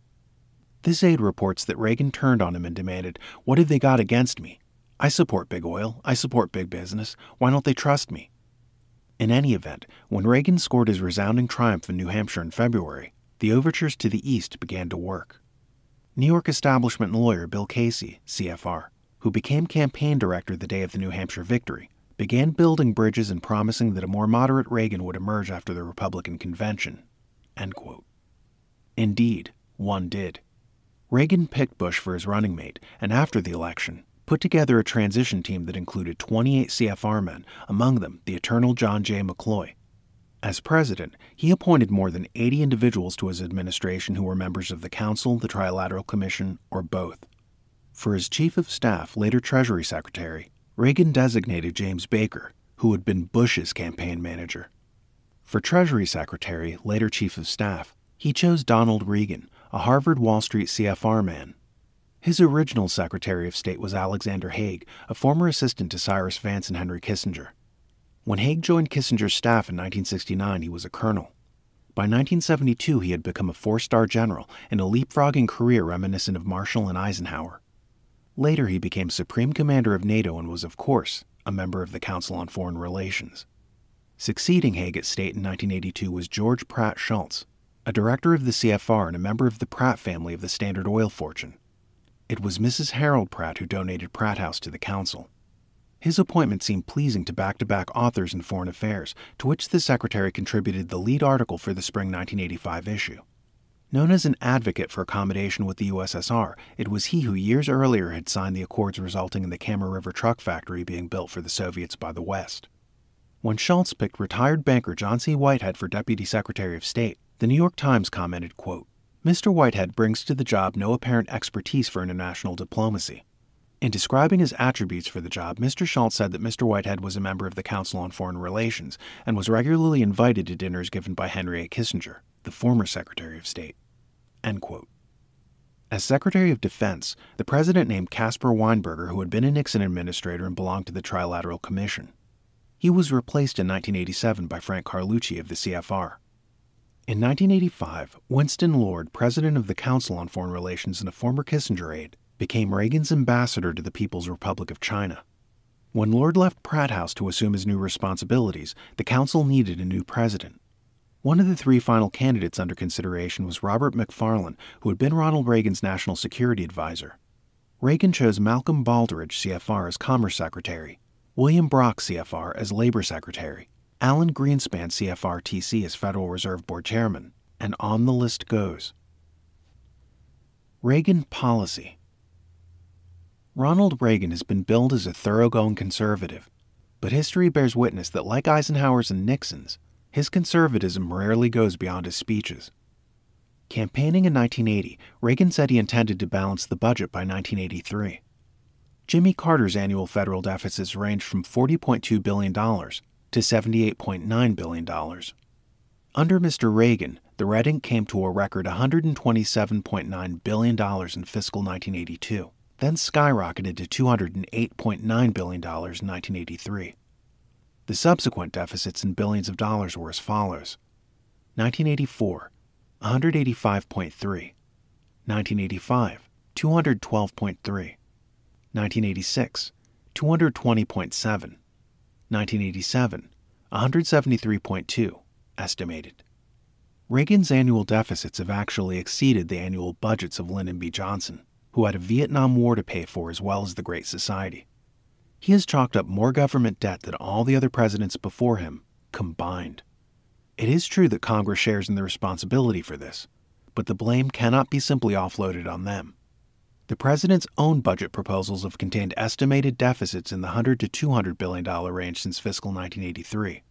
This aide reports that Reagan turned on him and demanded, 'What have they got against me? I support big oil. I support big business. Why don't they trust me?' In any event, when Reagan scored his resounding triumph in New Hampshire in February, the overtures to the East began to work. New York establishment lawyer Bill Casey, CFR, who became campaign director the day of the New Hampshire victory, began building bridges and promising that a more moderate Reagan would emerge after the Republican convention." End quote. Indeed, one did. Reagan picked Bush for his running mate, and after the election, put together a transition team that included 28 CFR men, among them the eternal John J. McCloy. As president, he appointed more than 80 individuals to his administration who were members of the Council, the Trilateral Commission, or both. For his chief of staff, later Treasury Secretary, Reagan designated James Baker, who had been Bush's campaign manager. For Treasury Secretary, later Chief of Staff, he chose Donald Regan, a Harvard Wall Street CFR man. His original Secretary of State was Alexander Haig, a former assistant to Cyrus Vance and Henry Kissinger. When Haig joined Kissinger's staff in 1969, he was a colonel. By 1972, he had become a four-star general in a leapfrogging career reminiscent of Marshall and Eisenhower. Later, he became Supreme Commander of NATO and was, of course, a member of the Council on Foreign Relations. Succeeding Haig at State in 1982 was George Pratt Schultz, a director of the CFR and a member of the Pratt family of the Standard Oil fortune. It was Mrs. Harold Pratt who donated Pratt House to the Council. His appointment seemed pleasing to back-to-back authors in Foreign Affairs, to which the Secretary contributed the lead article for the spring 1985 issue. Known as an advocate for accommodation with the USSR, it was he who years earlier had signed the accords resulting in the Kama River truck factory being built for the Soviets by the West. When Schultz picked retired banker John C. Whitehead for Deputy Secretary of State, the New York Times commented, quote, "Mr. Whitehead brings to the job no apparent expertise for international diplomacy." In describing his attributes for the job, Mr. Schultz said that Mr. Whitehead was a member of the Council on Foreign Relations and was regularly invited to dinners given by Henry A. Kissinger, the former Secretary of State. End quote. As Secretary of Defense, the President named Caspar Weinberger, who had been a Nixon administrator and belonged to the Trilateral Commission. He was replaced in 1987 by Frank Carlucci of the CFR. In 1985, Winston Lord, President of the Council on Foreign Relations and a former Kissinger aide, became Reagan's ambassador to the People's Republic of China. When Lord left Pratt House to assume his new responsibilities, the Council needed a new president. One of the three final candidates under consideration was Robert McFarlane, who had been Ronald Reagan's national security advisor. Reagan chose Malcolm Baldrige, CFR, as Commerce Secretary, William Brock, CFR, as Labor Secretary, Alan Greenspan, CFR-TC, as Federal Reserve Board Chairman, and on the list goes. Reagan policy. Ronald Reagan has been billed as a thoroughgoing conservative, but history bears witness that, like Eisenhower's and Nixon's, his conservatism rarely goes beyond his speeches. Campaigning in 1980, Reagan said he intended to balance the budget by 1983. Jimmy Carter's annual federal deficits ranged from $40.2 billion to $78.9 billion. Under Mr. Reagan, the red ink came to a record $127.9 billion in fiscal 1982. Then skyrocketed to $208.9 billion in 1983. The subsequent deficits in billions of dollars were as follows: 1984, 185.3. 1985, 212.3. 1986, 220.7. 1987, 173.2, estimated. Reagan's annual deficits have actually exceeded the annual budgets of Lyndon B. Johnson, who had a Vietnam War to pay for as well as the Great Society. He has chalked up more government debt than all the other presidents before him combined. It is true that Congress shares in the responsibility for this, but the blame cannot be simply offloaded on them. The president's own budget proposals have contained estimated deficits in the $100 to $200 billion range since fiscal 1983.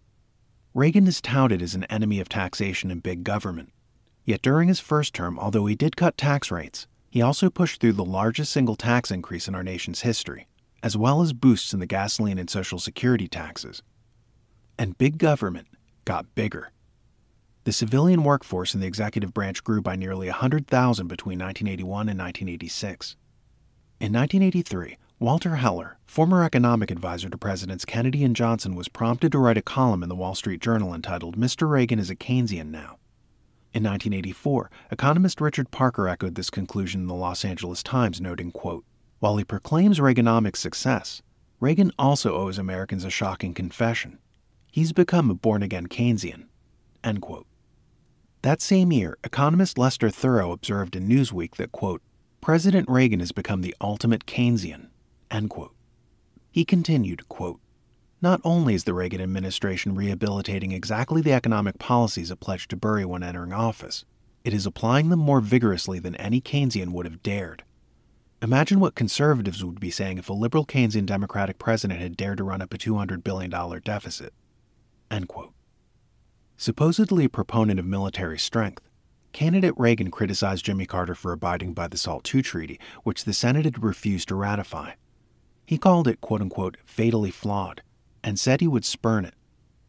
Reagan is touted as an enemy of taxation and big government. Yet during his first term, although he did cut tax rates, he also pushed through the largest single tax increase in our nation's history, as well as boosts in the gasoline and Social Security taxes. And big government got bigger. The civilian workforce in the executive branch grew by nearly 100,000 between 1981 and 1986. In 1983, Walter Heller, former economic advisor to Presidents Kennedy and Johnson, was prompted to write a column in the Wall Street Journal entitled "Mr. Reagan is a Keynesian Now." In 1984, economist Richard Parker echoed this conclusion in the Los Angeles Times, noting, quote, "While he proclaims Reaganomics success, Reagan also owes Americans a shocking confession. He's become a born-again Keynesian." End quote. That same year, economist Lester Thurow observed in Newsweek that, quote, "President Reagan has become the ultimate Keynesian." End quote. He continued, quote, "Not only is the Reagan administration rehabilitating exactly the economic policies it pledged to bury when entering office, it is applying them more vigorously than any Keynesian would have dared. Imagine what conservatives would be saying if a liberal Keynesian Democratic president had dared to run up a $200 billion deficit." End quote. Supposedly a proponent of military strength, candidate Reagan criticized Jimmy Carter for abiding by the SALT II Treaty, which the Senate had refused to ratify. He called it, quote-unquote, fatally flawed, and said he would spurn it.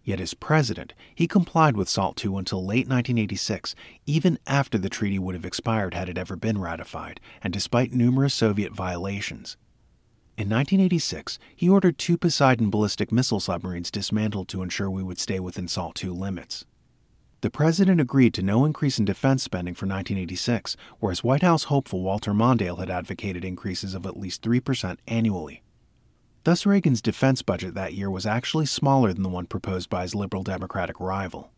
Yet as president, he complied with SALT II until late 1986, even after the treaty would have expired had it ever been ratified, and despite numerous Soviet violations. In 1986, he ordered 2 Poseidon ballistic missile submarines dismantled to ensure we would stay within SALT II limits. The president agreed to no increase in defense spending for 1986, whereas White House hopeful Walter Mondale had advocated increases of at least 3% annually. Thus, Reagan's defense budget that year was actually smaller than the one proposed by his liberal Democratic rival.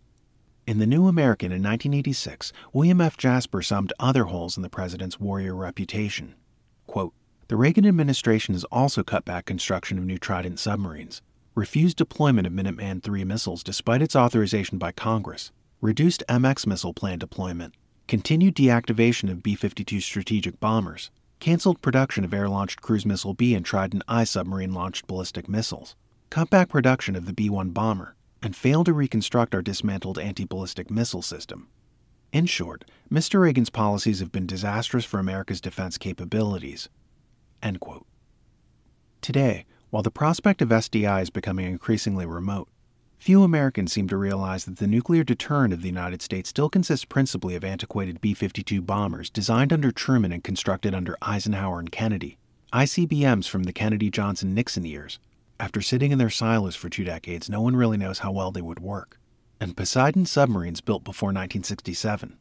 In The New American in 1986, William F. Jasper summed other holes in the president's warrior reputation. Quote, "The Reagan administration has also cut back construction of new Trident submarines, refused deployment of Minuteman III missiles despite its authorization by Congress, reduced MX missile plan deployment, continued deactivation of B-52 strategic bombers, canceled production of air-launched Cruise Missile B and Trident I submarine-launched ballistic missiles, cut back production of the B-1 bomber, and failed to reconstruct our dismantled anti-ballistic missile system. In short, Mr. Reagan's policies have been disastrous for America's defense capabilities." End quote. Today, while the prospect of SDI is becoming increasingly remote, few Americans seem to realize that the nuclear deterrent of the United States still consists principally of antiquated B-52 bombers designed under Truman and constructed under Eisenhower and Kennedy, ICBMs from the Kennedy-Johnson-Nixon years. After sitting in their silos for 2 decades, no one really knows how well they would work, and Poseidon submarines built before 1967.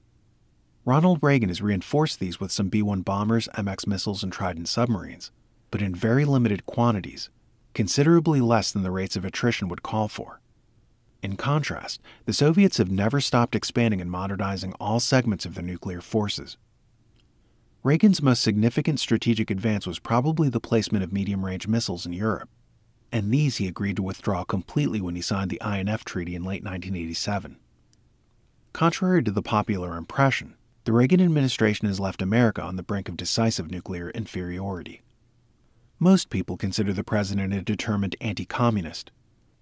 Ronald Reagan has reinforced these with some B-1 bombers, MX missiles, and Trident submarines, but in very limited quantities, considerably less than the rates of attrition would call for. In contrast, the Soviets have never stopped expanding and modernizing all segments of their nuclear forces. Reagan's most significant strategic advance was probably the placement of medium-range missiles in Europe, and these he agreed to withdraw completely when he signed the INF Treaty in late 1987. Contrary to the popular impression, the Reagan administration has left America on the brink of decisive nuclear inferiority. Most people consider the president a determined anti-communist.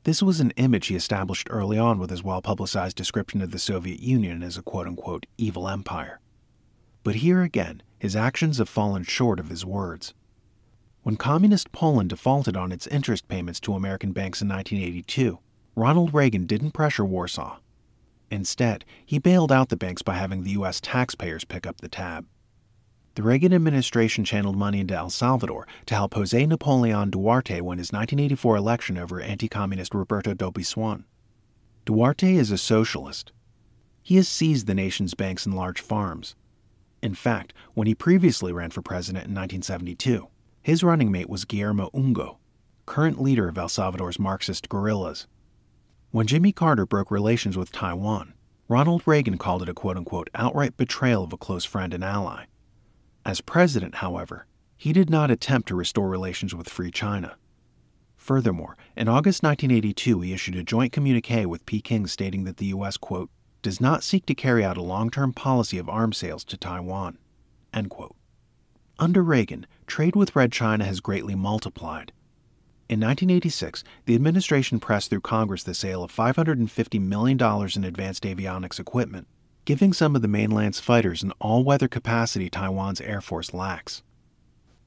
This was an image he established early on with his well-publicized description of the Soviet Union as a quote-unquote evil empire. But here again, his actions have fallen short of his words. When communist Poland defaulted on its interest payments to American banks in 1982, Ronald Reagan didn't pressure Warsaw. Instead, he bailed out the banks by having the U.S. taxpayers pick up the tab. The Reagan administration channeled money into El Salvador to help José Napoleón Duarte win his 1984 election over anti-communist Roberto Dubuisson. Duarte is a socialist. He has seized the nation's banks and large farms. In fact, when he previously ran for president in 1972, his running mate was Guillermo Ungo, current leader of El Salvador's Marxist guerrillas. When Jimmy Carter broke relations with Taiwan, Ronald Reagan called it a quote-unquote outright betrayal of a close friend and ally. As president, however, he did not attempt to restore relations with Free China. Furthermore, in August 1982, he issued a joint communique with Peking stating that the U.S., quote, does not seek to carry out a long-term policy of arms sales to Taiwan, end quote. Under Reagan, trade with Red China has greatly multiplied. In 1986, the administration pressed through Congress the sale of $550 million in advanced avionics equipment, giving some of the mainland's fighters an all-weather capacity Taiwan's Air Force lacks.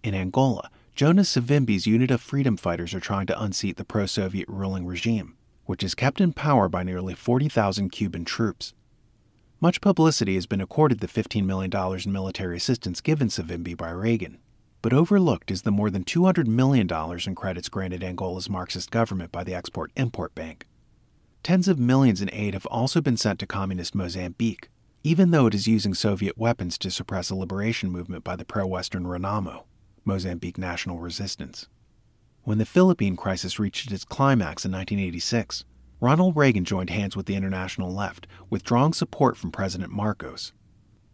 In Angola, Jonas Savimbi's unit of freedom fighters are trying to unseat the pro-Soviet ruling regime, which is kept in power by nearly 40,000 Cuban troops. Much publicity has been accorded the $15 million in military assistance given Savimbi by Reagan, but overlooked is the more than $200 million in credits granted Angola's Marxist government by the Export-Import Bank. Tens of millions in aid have also been sent to communist Mozambique, even though it is using Soviet weapons to suppress a liberation movement by the pro-Western Renamo, Mozambique National Resistance. When the Philippine crisis reached its climax in 1986, Ronald Reagan joined hands with the international left, withdrawing support from President Marcos.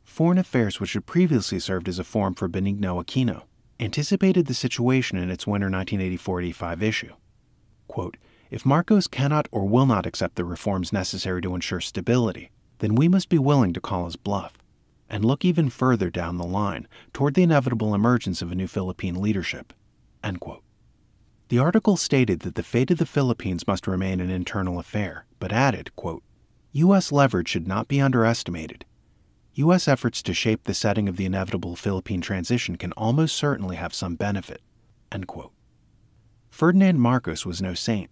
Foreign Affairs, which had previously served as a forum for Benigno Aquino, anticipated the situation in its winter 1984-85 issue. Quote, if Marcos cannot or will not accept the reforms necessary to ensure stability, then we must be willing to call his bluff, and look even further down the line toward the inevitable emergence of a new Philippine leadership, end quote. The article stated that the fate of the Philippines must remain an internal affair, but added, quote, U.S. leverage should not be underestimated. U.S. efforts to shape the setting of the inevitable Philippine transition can almost certainly have some benefit, end quote. Ferdinand Marcos was no saint,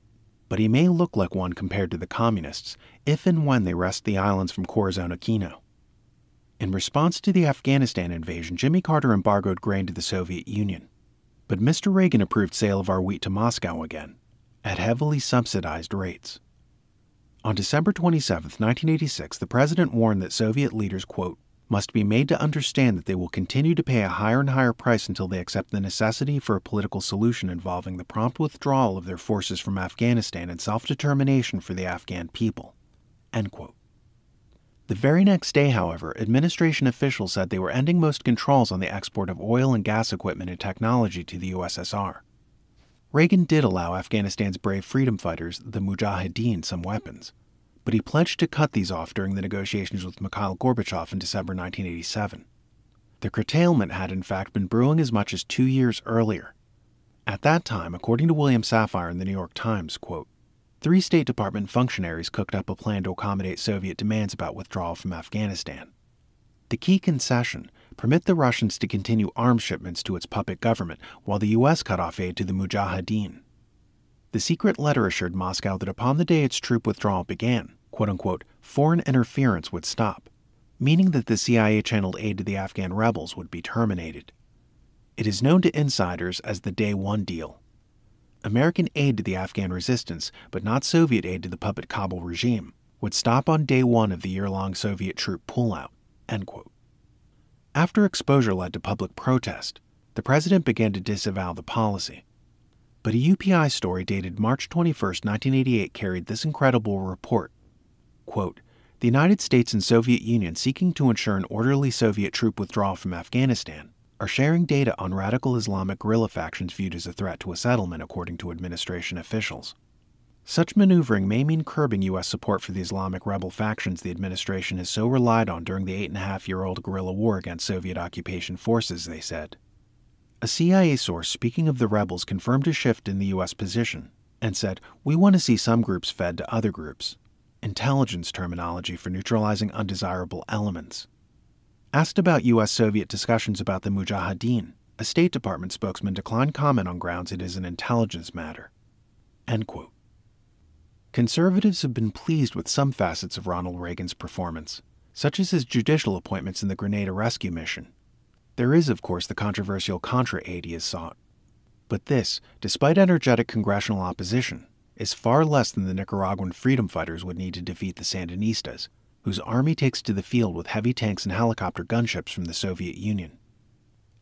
but he may look like one compared to the communists if and when they wrest the islands from Corazon Aquino. In response to the Afghanistan invasion, Jimmy Carter embargoed grain to the Soviet Union. But Mr. Reagan approved sale of our wheat to Moscow again, at heavily subsidized rates. On December 27, 1986, the president warned that Soviet leaders, quote, must be made to understand that they will continue to pay a higher and higher price until they accept the necessity for a political solution involving the prompt withdrawal of their forces from Afghanistan and self-determination for the Afghan people, end quote. The very next day, however, administration officials said they were ending most controls on the export of oil and gas equipment and technology to the USSR. Reagan did allow Afghanistan's brave freedom fighters, the Mujahideen, some weapons, but he pledged to cut these off during the negotiations with Mikhail Gorbachev in December 1987. The curtailment had in fact been brewing as much as 2 years earlier. At that time, according to William Safire in the New York Times, quote, 3 State Department functionaries cooked up a plan to accommodate Soviet demands about withdrawal from Afghanistan. The key concession: permit the Russians to continue arms shipments to its puppet government while the U.S. cut off aid to the Mujahideen. The secret letter assured Moscow that upon the day its troop withdrawal began, quote-unquote, foreign interference would stop, meaning that the CIA-channeled aid to the Afghan rebels would be terminated. It is known to insiders as the Day One deal. American aid to the Afghan resistance, but not Soviet aid to the puppet Kabul regime, would stop on day one of the year-long Soviet troop pullout, end quote. After exposure led to public protest, the president began to disavow the policy. But a UPI story dated March 21, 1988 carried this incredible report, quote, the United States and Soviet Union seeking to ensure an orderly Soviet troop withdrawal from Afghanistan are sharing data on radical Islamic guerrilla factions viewed as a threat to a settlement, according to administration officials. Such maneuvering may mean curbing U.S. support for the Islamic rebel factions the administration has so relied on during the 8.5-year-old guerrilla war against Soviet occupation forces, they said. A CIA source speaking of the rebels confirmed a shift in the U.S. position and said, we want to see some groups fed to other groups, intelligence terminology for neutralizing undesirable elements. Asked about U.S.-Soviet discussions about the Mujahideen, a State Department spokesman declined comment on grounds it is an intelligence matter, end quote. Conservatives have been pleased with some facets of Ronald Reagan's performance, such as his judicial appointments in the Grenada Rescue Mission. There is, of course, the controversial Contra aid he has sought. But this, despite energetic congressional opposition, is far less than the Nicaraguan freedom fighters would need to defeat the Sandinistas, whose army takes to the field with heavy tanks and helicopter gunships from the Soviet Union.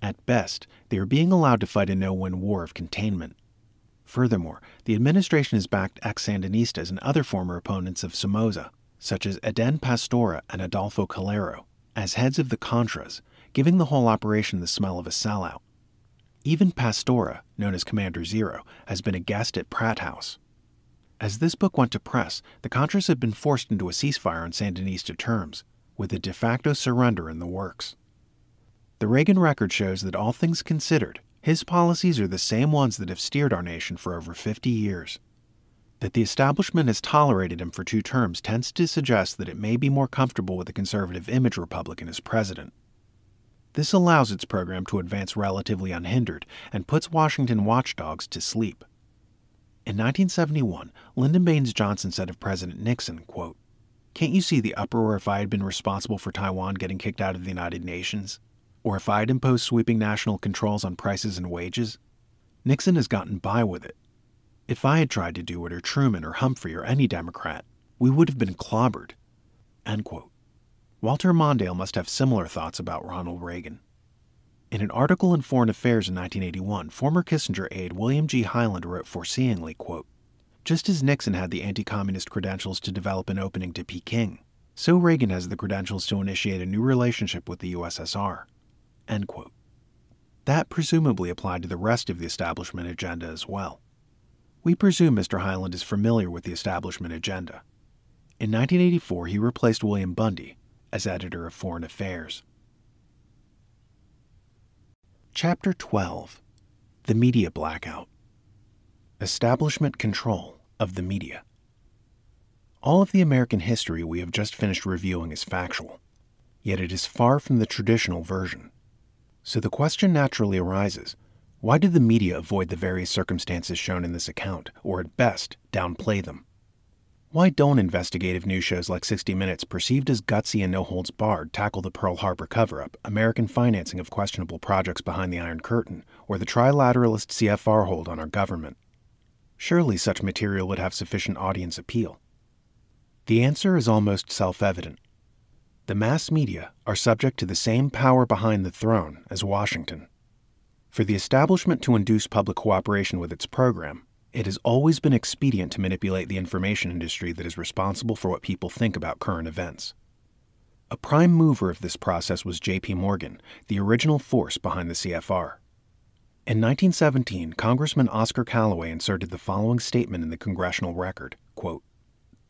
At best, they are being allowed to fight a no-win war of containment. Furthermore, the administration has backed ex-Sandinistas and other former opponents of Somoza, such as Eden Pastora and Adolfo Calero, as heads of the Contras, giving the whole operation the smell of a sellout. Even Pastora, known as Commander Zero, has been a guest at Pratt House. As this book went to press, the Contras had been forced into a ceasefire on Sandinista terms, with a de facto surrender in the works. The Reagan record shows that all things considered, his policies are the same ones that have steered our nation for over 50 years. That the establishment has tolerated him for 2 terms tends to suggest that it may be more comfortable with the conservative image Republican as president. This allows its program to advance relatively unhindered and puts Washington watchdogs to sleep. In 1971, Lyndon Baines Johnson said of President Nixon, quote, "Can't you see the uproar if I had been responsible for Taiwan getting kicked out of the United Nations? Or if I had imposed sweeping national controls on prices and wages? Nixon has gotten by with it. If I had tried to do it, or Truman or Humphrey or any Democrat, we would have been clobbered." End quote. Walter Mondale must have similar thoughts about Ronald Reagan. In an article in Foreign Affairs in 1981, former Kissinger aide William G. Hyland wrote foreseeingly, quote, "Just as Nixon had the anti-communist credentials to develop an opening to Peking, so Reagan has the credentials to initiate a new relationship with the USSR." End quote. That presumably applied to the rest of the establishment agenda as well. We presume Mr. Hyland is familiar with the establishment agenda. In 1984, he replaced William Bundy as editor of Foreign Affairs. Chapter 12. The Media Blackout. Establishment Control of the Media. All of the American history we have just finished reviewing is factual, yet it is far from the traditional version. So the question naturally arises, why did the media avoid the various circumstances shown in this account, or at best, downplay them? Why don't investigative news shows like 60 Minutes, perceived as gutsy and no-holds-barred, tackle the Pearl Harbor cover-up, American financing of questionable projects behind the Iron Curtain, or the trilateralist CFR hold on our government? Surely such material would have sufficient audience appeal. The answer is almost self-evident. The mass media are subject to the same power behind the throne as Washington. For the establishment to induce public cooperation with its program, it has always been expedient to manipulate the information industry that is responsible for what people think about current events. A prime mover of this process was J.P. Morgan, the original force behind the CFR. In 1917, Congressman Oscar Callaway inserted the following statement in the Congressional Record, quote,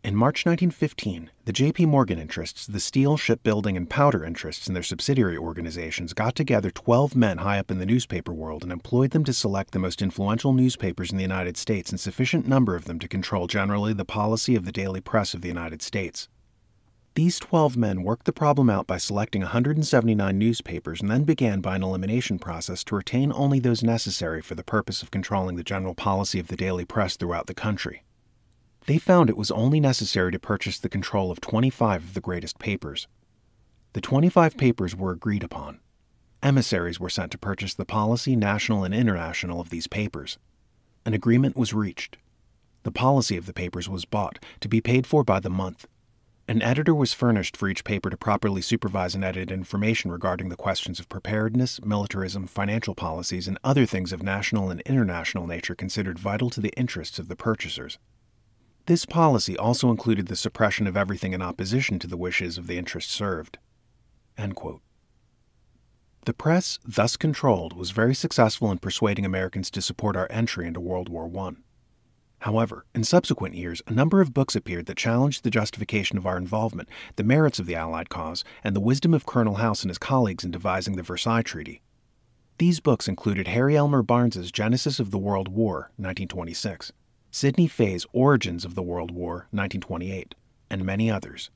"In March 1915, the J.P. Morgan interests, the steel, shipbuilding, and powder interests in their subsidiary organizations got together 12 men high up in the newspaper world and employed them to select the most influential newspapers in the United States and sufficient number of them to control generally the policy of the daily press of the United States. These 12 men worked the problem out by selecting 179 newspapers and then began by an elimination process to retain only those necessary for the purpose of controlling the general policy of the daily press throughout the country. They found it was only necessary to purchase the control of 25 of the greatest papers. The 25 papers were agreed upon. Emissaries were sent to purchase the policy, national and international, of these papers. An agreement was reached. The policy of the papers was bought, to be paid for by the month. An editor was furnished for each paper to properly supervise and edit information regarding the questions of preparedness, militarism, financial policies, and other things of national and international nature considered vital to the interests of the purchasers. This policy also included the suppression of everything in opposition to the wishes of the interests served." End quote. The press, thus controlled, was very successful in persuading Americans to support our entry into World War I. However, in subsequent years, a number of books appeared that challenged the justification of our involvement, the merits of the Allied cause, and the wisdom of Colonel House and his colleagues in devising the Versailles Treaty. These books included Harry Elmer Barnes's Genesis of the World War, 1926, Sidney Fay's Origins of the World War, 1928, and many others.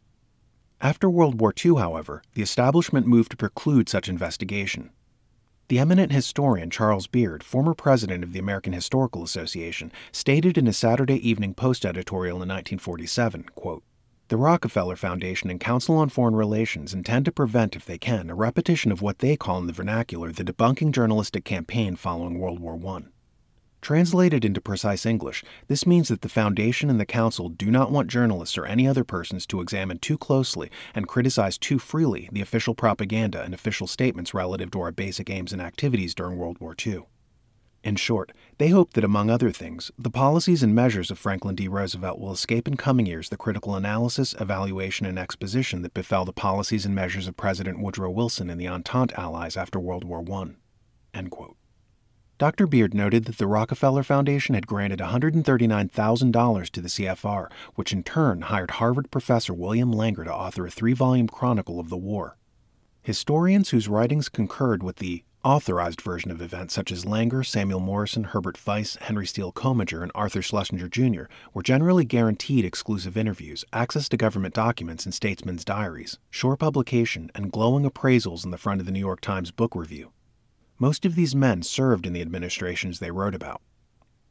After World War II, however, the establishment moved to preclude such investigation. The eminent historian Charles Beard, former president of the American Historical Association, stated in a Saturday Evening Post editorial in 1947, quote, "The Rockefeller Foundation and Council on Foreign Relations intend to prevent, if they can, a repetition of what they call in the vernacular the debunking journalistic campaign following World War I. Translated into precise English, this means that the Foundation and the Council do not want journalists or any other persons to examine too closely and criticize too freely the official propaganda and official statements relative to our basic aims and activities during World War II. In short, they hope that, among other things, the policies and measures of Franklin D. Roosevelt will escape in coming years the critical analysis, evaluation, and exposition that befell the policies and measures of President Woodrow Wilson and the Entente Allies after World War I. End quote. Dr. Beard noted that the Rockefeller Foundation had granted $139,000 to the CFR, which in turn hired Harvard professor William Langer to author a 3-volume chronicle of the war. Historians whose writings concurred with the authorized version of events such as Langer, Samuel Morrison, Herbert Weiss, Henry Steele Commager, and Arthur Schlesinger Jr. were generally guaranteed exclusive interviews, access to government documents and statesmen's diaries, shore publication, and glowing appraisals in the front of the New York Times Book Review. Most of these men served in the administrations they wrote about.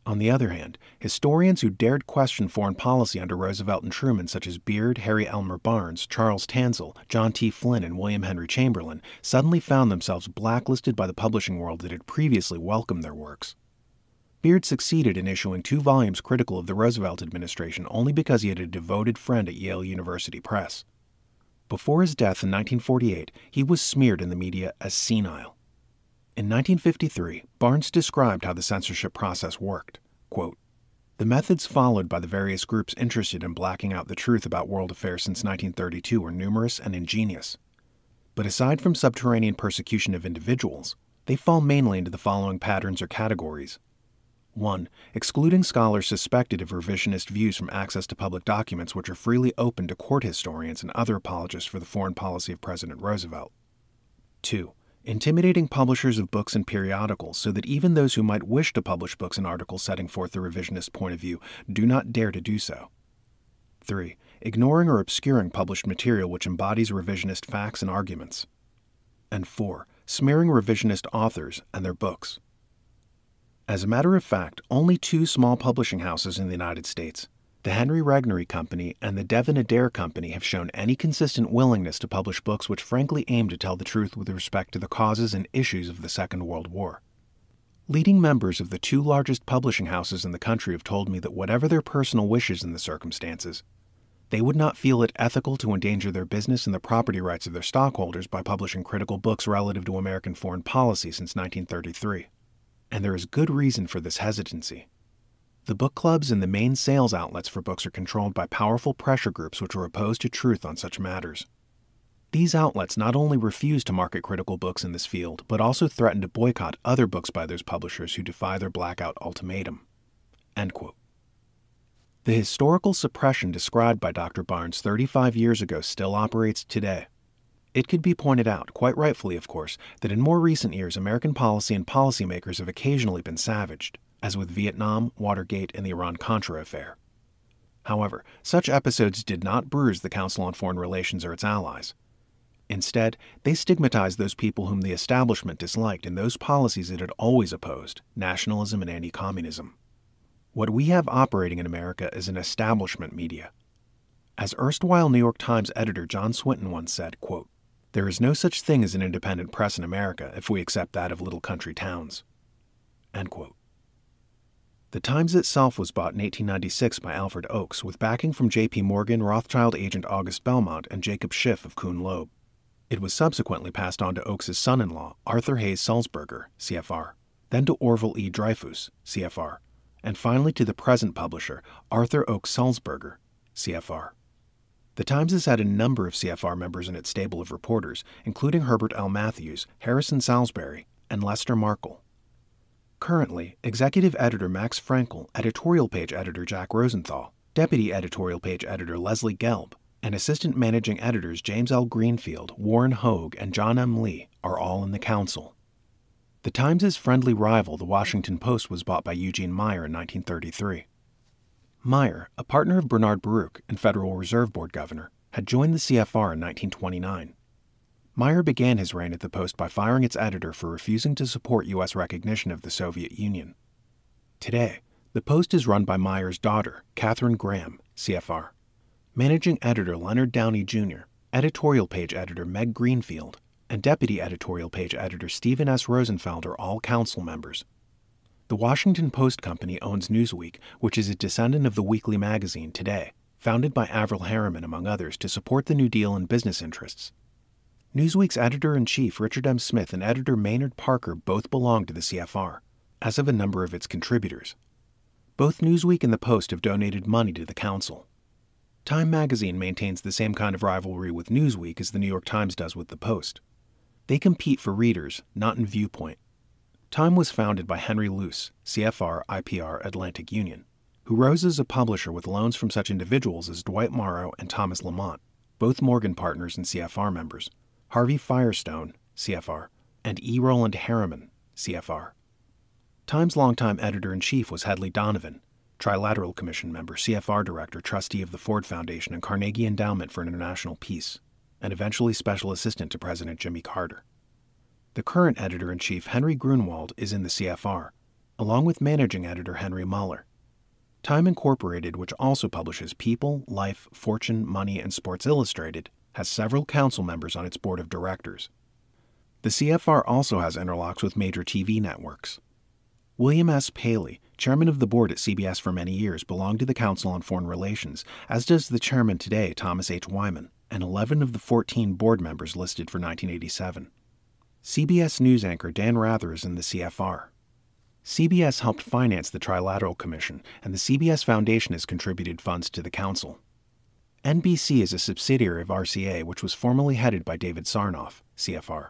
On the other hand, historians who dared question foreign policy under Roosevelt and Truman, such as Beard, Harry Elmer Barnes, Charles Tanzel, John T. Flynn, and William Henry Chamberlain, suddenly found themselves blacklisted by the publishing world that had previously welcomed their works. Beard succeeded in issuing 2 volumes critical of the Roosevelt administration only because he had a devoted friend at Yale University Press. Before his death in 1948, he was smeared in the media as senile. In 1953, Barnes described how the censorship process worked. Quote, "The methods followed by the various groups interested in blacking out the truth about world affairs since 1932 were numerous and ingenious. But aside from subterranean persecution of individuals, they fall mainly into the following patterns or categories. 1. Excluding scholars suspected of revisionist views from access to public documents which are freely open to court historians and other apologists for the foreign policy of President Roosevelt. 2. Intimidating publishers of books and periodicals so that even those who might wish to publish books and articles setting forth the revisionist point of view do not dare to do so. 3. Ignoring or obscuring published material which embodies revisionist facts and arguments. And 4. Smearing revisionist authors and their books. As a matter of fact, only 2 small publishing houses in the United States, the Henry Regnery Company and the Devin Adair Company, have shown any consistent willingness to publish books which frankly aim to tell the truth with respect to the causes and issues of the Second World War. Leading members of the 2 largest publishing houses in the country have told me that whatever their personal wishes in the circumstances, they would not feel it ethical to endanger their business and the property rights of their stockholders by publishing critical books relative to American foreign policy since 1933. And there is good reason for this hesitancy. The book clubs and the main sales outlets for books are controlled by powerful pressure groups which are opposed to truth on such matters. These outlets not only refuse to market critical books in this field, but also threaten to boycott other books by those publishers who defy their blackout ultimatum." End quote. The historical suppression described by Dr. Barnes 35 years ago still operates today. It could be pointed out, quite rightfully of course, that in more recent years American policy and policymakers have occasionally been savaged, as with Vietnam, Watergate, and the Iran-Contra affair. However, such episodes did not bruise the Council on Foreign Relations or its allies. Instead, they stigmatized those people whom the establishment disliked and those policies it had always opposed, nationalism and anti-communism. What we have operating in America is an establishment media. As erstwhile New York Times editor John Swinton once said, quote, "There is no such thing as an independent press in America if we accept that of little country towns." End quote. The Times itself was bought in 1896 by Alfred Oakes with backing from J.P. Morgan, Rothschild agent August Belmont, and Jacob Schiff of Kuhn Loeb. It was subsequently passed on to Oakes' son-in-law, Arthur Hayes Sulzberger, CFR, then to Orville E. Dreyfus, CFR, and finally to the present publisher, Arthur Oakes Sulzberger, CFR. The Times has had a number of CFR members in its stable of reporters, including Herbert L. Matthews, Harrison Salisbury, and Lester Markle. Currently, executive editor Max Frankel, editorial page editor Jack Rosenthal, deputy editorial page editor Leslie Gelb, and assistant managing editors James L. Greenfield, Warren Hogue, and John M. Lee are all in the council. The Times' friendly rival, The Washington Post, was bought by Eugene Meyer in 1933. Meyer, a partner of Bernard Baruch and Federal Reserve Board governor, had joined the CFR in 1929. Meyer began his reign at the Post by firing its editor for refusing to support U.S. recognition of the Soviet Union. Today, the Post is run by Meyer's daughter, Katharine Graham, CFR, managing editor Leonard Downey Jr., editorial page editor Meg Greenfield, and deputy editorial page editor Stephen S. Rosenfeld are all council members. The Washington Post Company owns Newsweek, which is a descendant of the weekly magazine Today, founded by Avril Harriman, among others, to support the New Deal and business interests. Newsweek's editor-in-chief Richard M. Smith and editor Maynard Parker both belong to the CFR, as have a number of its contributors. Both Newsweek and the Post have donated money to the council. Time magazine maintains the same kind of rivalry with Newsweek as the New York Times does with the Post. They compete for readers, not in viewpoint. Time was founded by Henry Luce, CFR, IPR, Atlantic Union, who rose as a publisher with loans from such individuals as Dwight Morrow and Thomas Lamont, both Morgan partners and CFR members, Harvey Firestone, CFR, and E. Roland Harriman, CFR. Time's longtime editor-in-chief was Hedley Donovan, Trilateral Commission member, CFR director, trustee of the Ford Foundation and Carnegie Endowment for International Peace, and eventually special assistant to President Jimmy Carter. The current editor-in-chief, Henry Grunwald, is in the CFR, along with managing editor Henry Muller. Time Incorporated, which also publishes People, Life, Fortune, Money, and Sports Illustrated, has several council members on its board of directors. The CFR also has interlocks with major TV networks. William S. Paley, chairman of the board at CBS for many years, belonged to the Council on Foreign Relations, as does the chairman today, Thomas H. Wyman, and 11 of the 14 board members listed for 1987. CBS News anchor Dan Rather is in the CFR. CBS helped finance the Trilateral Commission, and the CBS Foundation has contributed funds to the council. NBC is a subsidiary of RCA, which was formerly headed by David Sarnoff, CFR.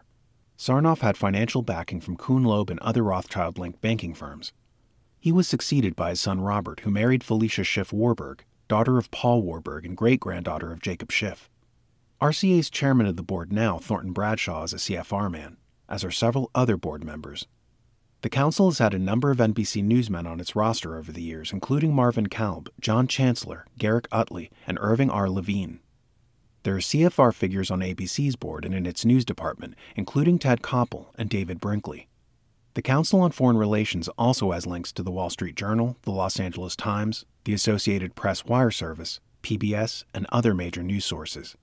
Sarnoff had financial backing from Kuhn Loeb and other Rothschild-linked banking firms. He was succeeded by his son Robert, who married Felicia Schiff Warburg, daughter of Paul Warburg and great-granddaughter of Jacob Schiff. RCA's chairman of the board now, Thornton Bradshaw, is a CFR man, as are several other board members. The council has had a number of NBC newsmen on its roster over the years, including Marvin Kalb, John Chancellor, Garrick Utley, and Irving R. Levine. There are CFR figures on ABC's board and in its news department, including Ted Koppel and David Brinkley. The Council on Foreign Relations also has links to the Wall Street Journal, the Los Angeles Times, the Associated Press Wire Service, PBS, and other major news sources.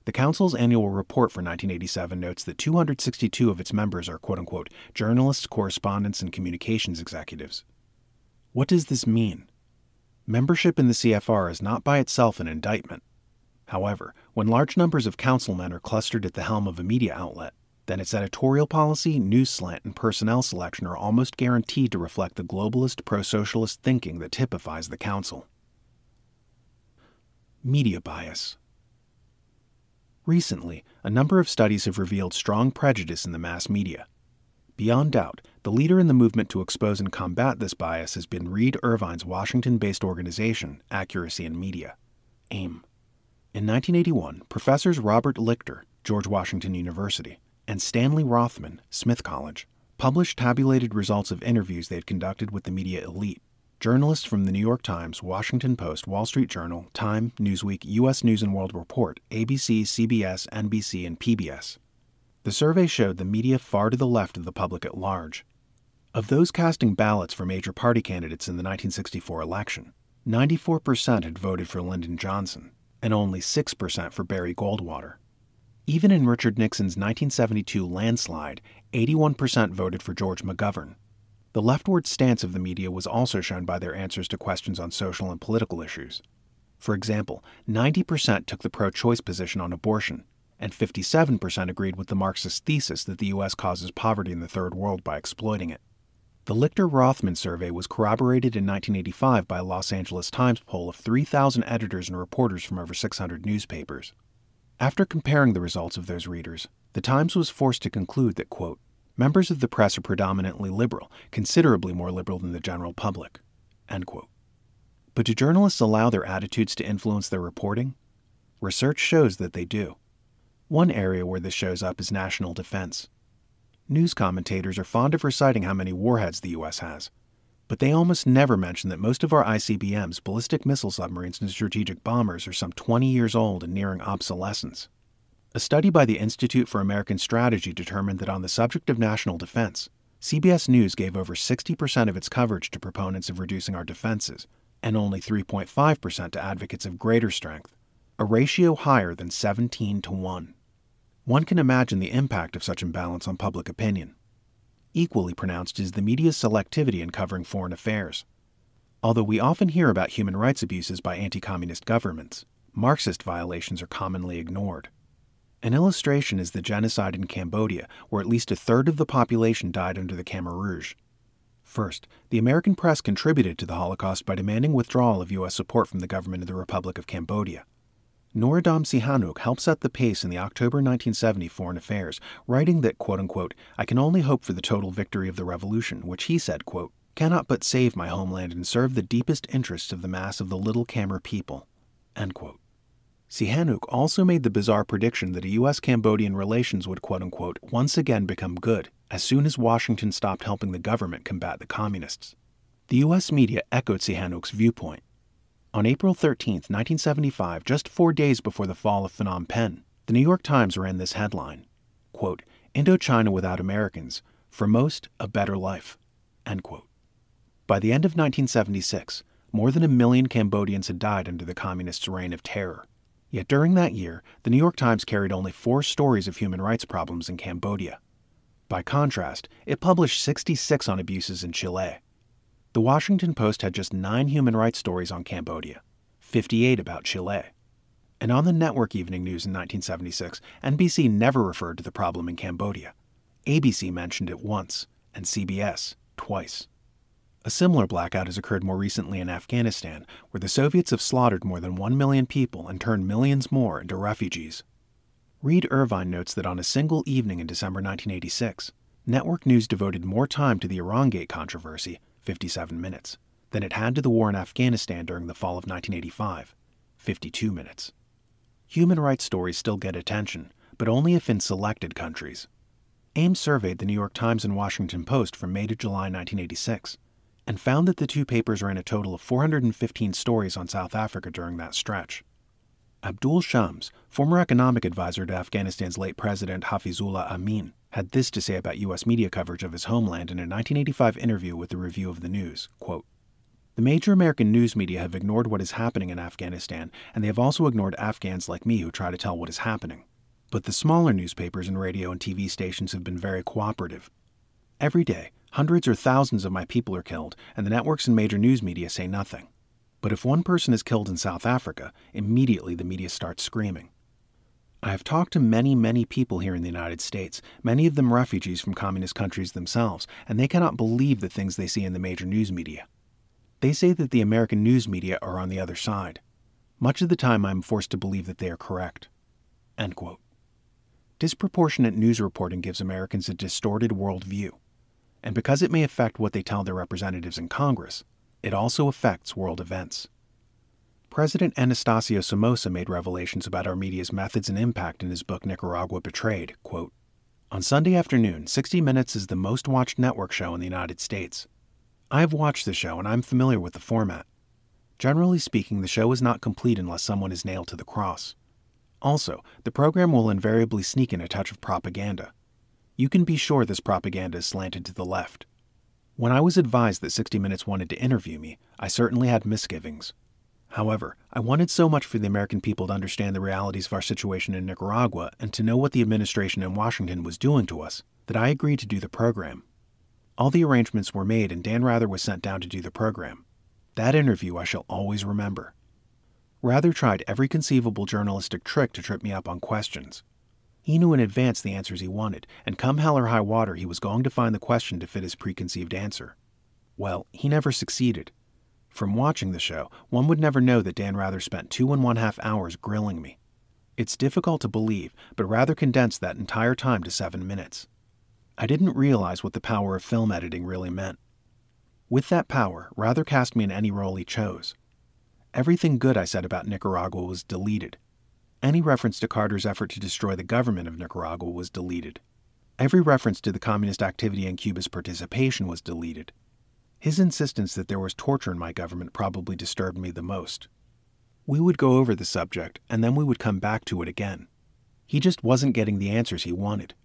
The Council's annual report for 1987 notes that 262 of its members are quote-unquote journalists, correspondents, and communications executives. What does this mean? Membership in the CFR is not by itself an indictment. However, when large numbers of councilmen are clustered at the helm of a media outlet, then its editorial policy, news slant, and personnel selection are almost guaranteed to reflect the globalist, pro-socialist thinking that typifies the council. Media bias. Recently, a number of studies have revealed strong prejudice in the mass media. Beyond doubt, the leader in the movement to expose and combat this bias has been Reed Irvine's Washington-based organization, Accuracy in Media, AIM. In 1981, professors Robert Lichter, George Washington University, and Stanley Rothman, Smith College, published tabulated results of interviews they had conducted with the media elite, journalists from the New York Times, Washington Post, Wall Street Journal, Time, Newsweek, U.S. News & World Report, ABC, CBS, NBC, and PBS. The survey showed the media far to the left of the public at large. Of those casting ballots for major party candidates in the 1964 election, 94% had voted for Lyndon Johnson, and only 6% for Barry Goldwater. Even in Richard Nixon's 1972 landslide, 81% voted for George McGovern. The leftward stance of the media was also shown by their answers to questions on social and political issues. For example, 90% took the pro-choice position on abortion, and 57% agreed with the Marxist thesis that the U.S. causes poverty in the Third World by exploiting it. The Lichter-Rothman survey was corroborated in 1985 by a Los Angeles Times poll of 3,000 editors and reporters from over 600 newspapers. After comparing the results of those readers, the Times was forced to conclude that, quote, members of the press are predominantly liberal, considerably more liberal than the general public, end quote. But do journalists allow their attitudes to influence their reporting? Research shows that they do. One area where this shows up is national defense. News commentators are fond of reciting how many warheads the U.S. has, but they almost never mention that most of our ICBMs, ballistic missile submarines, and strategic bombers are some 20 years old and nearing obsolescence. A study by the Institute for American Strategy determined that on the subject of national defense, CBS News gave over 60% of its coverage to proponents of reducing our defenses, and only 3.5% to advocates of greater strength, a ratio higher than 17 to 1. One can imagine the impact of such imbalance on public opinion. Equally pronounced is the media's selectivity in covering foreign affairs. Although we often hear about human rights abuses by anti-communist governments, Marxist violations are commonly ignored. An illustration is the genocide in Cambodia, where at least a third of the population died under the Khmer Rouge. First, the American press contributed to the Holocaust by demanding withdrawal of U.S. support from the government of the Republic of Cambodia. Norodom Sihanouk helped set the pace in the October 1970 Foreign Affairs, writing that, quote-unquote, "I can only hope for the total victory of the revolution, which," he said, quote, "cannot but save my homeland and serve the deepest interests of the mass of the little Khmer people," end quote. Sihanouk also made the bizarre prediction that U.S.-Cambodian relations would, quote-unquote, once again become good as soon as Washington stopped helping the government combat the communists. The U.S. media echoed Sihanouk's viewpoint. On April 13, 1975, just 4 days before the fall of Phnom Penh, the New York Times ran this headline, quote, "Indochina without Americans, for most, a better life," end quote. By the end of 1976, more than 1 million Cambodians had died under the communists' reign of terror. Yet during that year, the New York Times carried only 4 stories of human rights problems in Cambodia. By contrast, it published 66 on abuses in Chile. The Washington Post had just 9 human rights stories on Cambodia, 58 about Chile. And on the network evening news in 1976, NBC never referred to the problem in Cambodia. ABC mentioned it once, and CBS twice. A similar blackout has occurred more recently in Afghanistan, where the Soviets have slaughtered more than 1 million people and turned millions more into refugees. Reed Irvine notes that on a single evening in December 1986, network news devoted more time to the Iran Gate controversy, 57 minutes, than it had to the war in Afghanistan during the fall of 1985, 52 minutes. Human rights stories still get attention, but only if in selected countries. Ames surveyed the New York Times and Washington Post from May to July 1986, and found that the two papers ran a total of 415 stories on South Africa during that stretch. Abdul Shams, former economic advisor to Afghanistan's late president Hafizullah Amin, had this to say about U.S. media coverage of his homeland in a 1985 interview with the Review of the News, quote, "The major American news media have ignored what is happening in Afghanistan, and they have also ignored Afghans like me who try to tell what is happening. But the smaller newspapers and radio and TV stations have been very cooperative. Every day, hundreds or thousands of my people are killed, and the networks and major news media say nothing. But if one person is killed in South Africa, immediately the media starts screaming. I have talked to many people here in the United States, many of them refugees from communist countries themselves, and they cannot believe the things they see in the major news media. They say that the American news media are on the other side. Much of the time I am forced to believe that they are correct." End quote. Disproportionate news reporting gives Americans a distorted worldview, and because it may affect what they tell their representatives in Congress, it also affects world events. President Anastasio Somoza made revelations about our media's methods and impact in his book Nicaragua Betrayed, quote, "On Sunday afternoon, 60 Minutes is the most watched network show in the United States. I have watched the show and I'm familiar with the format. Generally speaking, the show is not complete unless someone is nailed to the cross. Also, the program will invariably sneak in a touch of propaganda. You can be sure this propaganda is slanted to the left. When I was advised that 60 Minutes wanted to interview me, I certainly had misgivings. However, I wanted so much for the American people to understand the realities of our situation in Nicaragua and to know what the administration in Washington was doing to us that I agreed to do the program. All the arrangements were made and Dan Rather was sent down to do the program. That interview I shall always remember. Rather tried every conceivable journalistic trick to trip me up on questions. He knew in advance the answers he wanted, and come hell or high water he was going to find the question to fit his preconceived answer. Well, he never succeeded. From watching the show, one would never know that Dan Rather spent 2½ hours grilling me. It's difficult to believe, but Rather condensed that entire time to 7 minutes. I didn't realize what the power of film editing really meant. With that power, Rather cast me in any role he chose. Everything good I said about Nicaragua was deleted. Any reference to Carter's effort to destroy the government of Nicaragua was deleted. Every reference to the communist activity and Cuba's participation was deleted. His insistence that there was torture in my government probably disturbed me the most. We would go over the subject, and then we would come back to it again. He just wasn't getting the answers he wanted.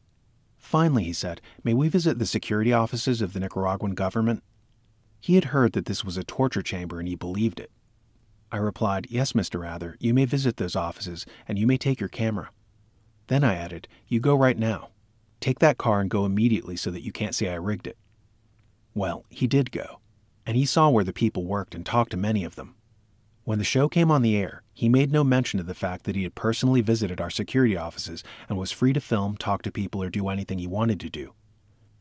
Finally, he said, "May we visit the security offices of the Nicaraguan government?" He had heard that this was a torture chamber and he believed it. I replied, "Yes, Mr. Rather, you may visit those offices, and you may take your camera." Then I added, "You go right now." Take that car and go immediately so that you can't say I rigged it." Well, he did go, and he saw where the people worked and talked to many of them. When the show came on the air, he made no mention of the fact that he had personally visited our security offices and was free to film, talk to people, or do anything he wanted to do.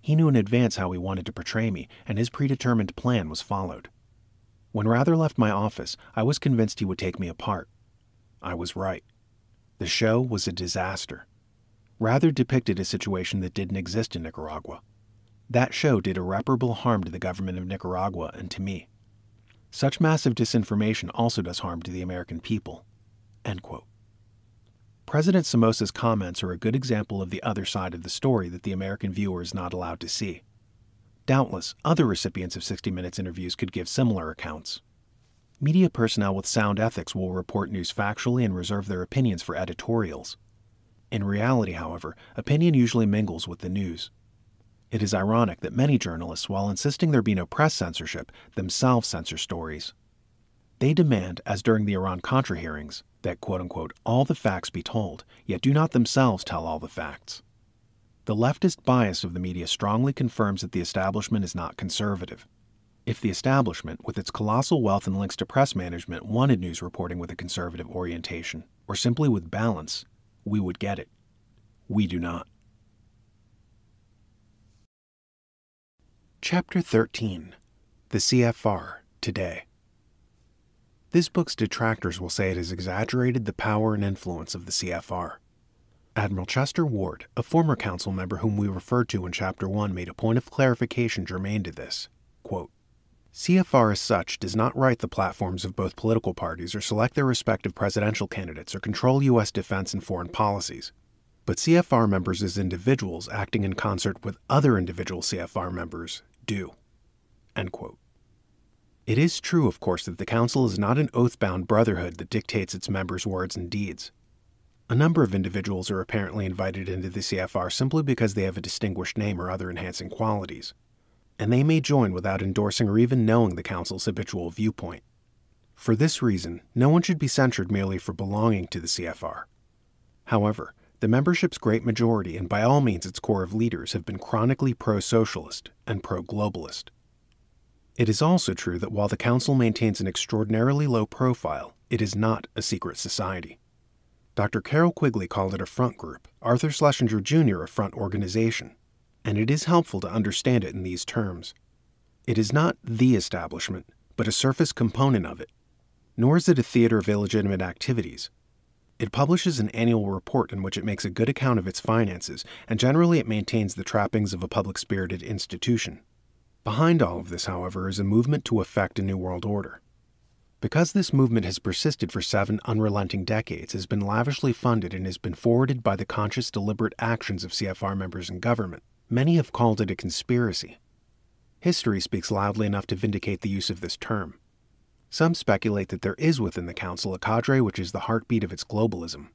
He knew in advance how he wanted to portray me, and his predetermined plan was followed. When Rather left my office, I was convinced he would take me apart. I was right. The show was a disaster. Rather depicted a situation that didn't exist in Nicaragua. That show did irreparable harm to the government of Nicaragua and to me. Such massive disinformation also does harm to the American people." End quote. President Somoza's comments are a good example of the other side of the story that the American viewer is not allowed to see. Doubtless, other recipients of 60 Minutes interviews could give similar accounts. Media personnel with sound ethics will report news factually and reserve their opinions for editorials. In reality, however, opinion usually mingles with the news. It is ironic that many journalists, while insisting there be no press censorship, themselves censor stories. They demand, as during the Iran-Contra hearings, that quote-unquote all the facts be told, yet do not themselves tell all the facts. The leftist bias of the media strongly confirms that the establishment is not conservative. If the establishment, with its colossal wealth and links to press management, wanted news reporting with a conservative orientation, or simply with balance, we would get it. We do not. Chapter 13. The CFR Today. This book's detractors will say it has exaggerated the power and influence of the CFR. Admiral Chester Ward, a former council member whom we referred to in Chapter 1, made a point of clarification germane to this. Quote, "CFR as such does not write the platforms of both political parties or select their respective presidential candidates or control U.S. defense and foreign policies. But CFR members as individuals acting in concert with other individual CFR members do." End quote. It is true, of course, that the Council is not an oath-bound brotherhood that dictates its members' words and deeds. A number of individuals are apparently invited into the CFR simply because they have a distinguished name or other enhancing qualities, and they may join without endorsing or even knowing the Council's habitual viewpoint. For this reason, no one should be censured merely for belonging to the CFR. However, the membership's great majority, and by all means its core of leaders, have been chronically pro-socialist and pro-globalist. It is also true that while the Council maintains an extraordinarily low profile, it is not a secret society. Dr. Carol Quigley called it a front group, Arthur Schlesinger Jr. a front organization, and it is helpful to understand it in these terms. It is not the establishment, but a surface component of it. Nor is it a theater of illegitimate activities. It publishes an annual report in which it makes a good account of its finances, and generally it maintains the trappings of a public-spirited institution. Behind all of this, however, is a movement to effect a new world order. Because this movement has persisted for 7 unrelenting decades, has been lavishly funded, and has been forwarded by the conscious, deliberate actions of CFR members in government, many have called it a conspiracy. History speaks loudly enough to vindicate the use of this term. Some speculate that there is within the Council a cadre which is the heartbeat of its globalism.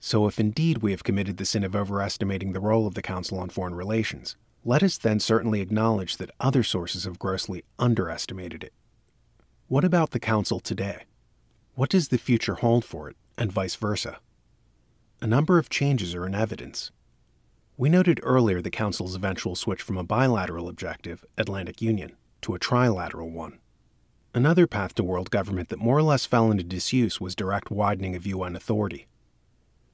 So if indeed we have committed the sin of overestimating the role of the Council on foreign relations, let us then certainly acknowledge that other sources have grossly underestimated it. What about the Council today? What does the future hold for it, and vice versa? A number of changes are in evidence. We noted earlier the Council's eventual switch from a bilateral objective, Atlantic Union, to a trilateral one. Another path to world government that more or less fell into disuse was direct widening of UN authority.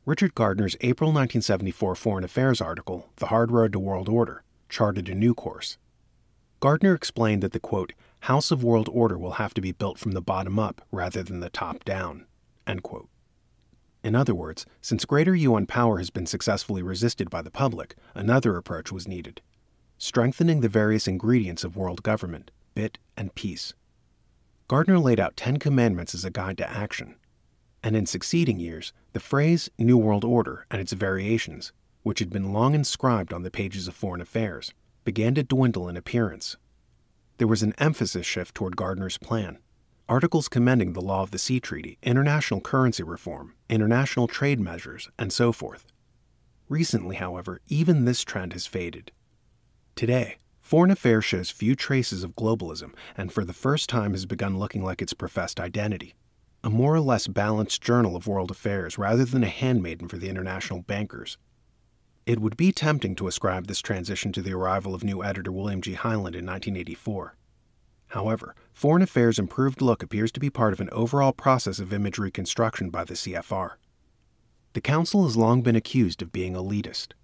Richard Gardner's April 1974 Foreign Affairs article, The Hard Road to World Order, charted a new course. Gardner explained that the, quote, House of World Order will have to be built from the bottom up rather than the top down, end quote. In other words, since greater UN power has been successfully resisted by the public, another approach was needed, strengthening the various ingredients of world government, bit and piece. Gardner laid out 10 commandments as a guide to action, and in succeeding years, the phrase New World Order and its variations, which had been long inscribed on the pages of Foreign Affairs, began to dwindle in appearance. There was an emphasis shift toward Gardner's plan. Articles commending the law of the sea treaty, international currency reform, international trade measures, and so forth. Recently, however, even this trend has faded. Today, Foreign Affairs shows few traces of globalism and for the first time has begun looking like its professed identity, a more or less balanced journal of world affairs rather than a handmaiden for the international bankers. It would be tempting to ascribe this transition to the arrival of new editor William G. Hyland in 1984. However, Foreign Affairs' improved look appears to be part of an overall process of image reconstruction by the CFR. The Council has long been accused of being elitist.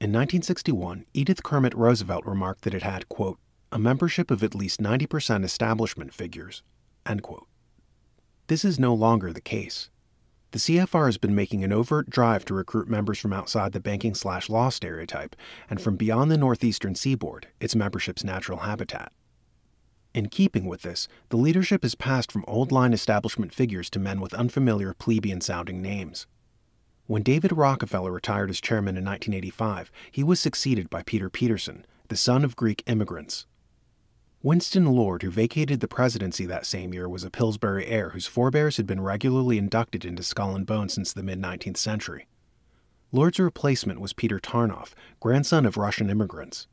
In 1961, Edith Kermit Roosevelt remarked that it had, quote, a membership of at least 90% establishment figures, end quote. This is no longer the case. The CFR has been making an overt drive to recruit members from outside the banking/law stereotype and from beyond the northeastern seaboard, its membership's natural habitat. In keeping with this, the leadership has passed from old-line establishment figures to men with unfamiliar plebeian-sounding names. When David Rockefeller retired as chairman in 1985, he was succeeded by Peter Peterson, the son of Greek immigrants. Winston Lord, who vacated the presidency that same year, was a Pillsbury heir whose forebears had been regularly inducted into Skull and Bones since the mid-19th century. Lord's replacement was Peter Tarnoff, grandson of Russian immigrants.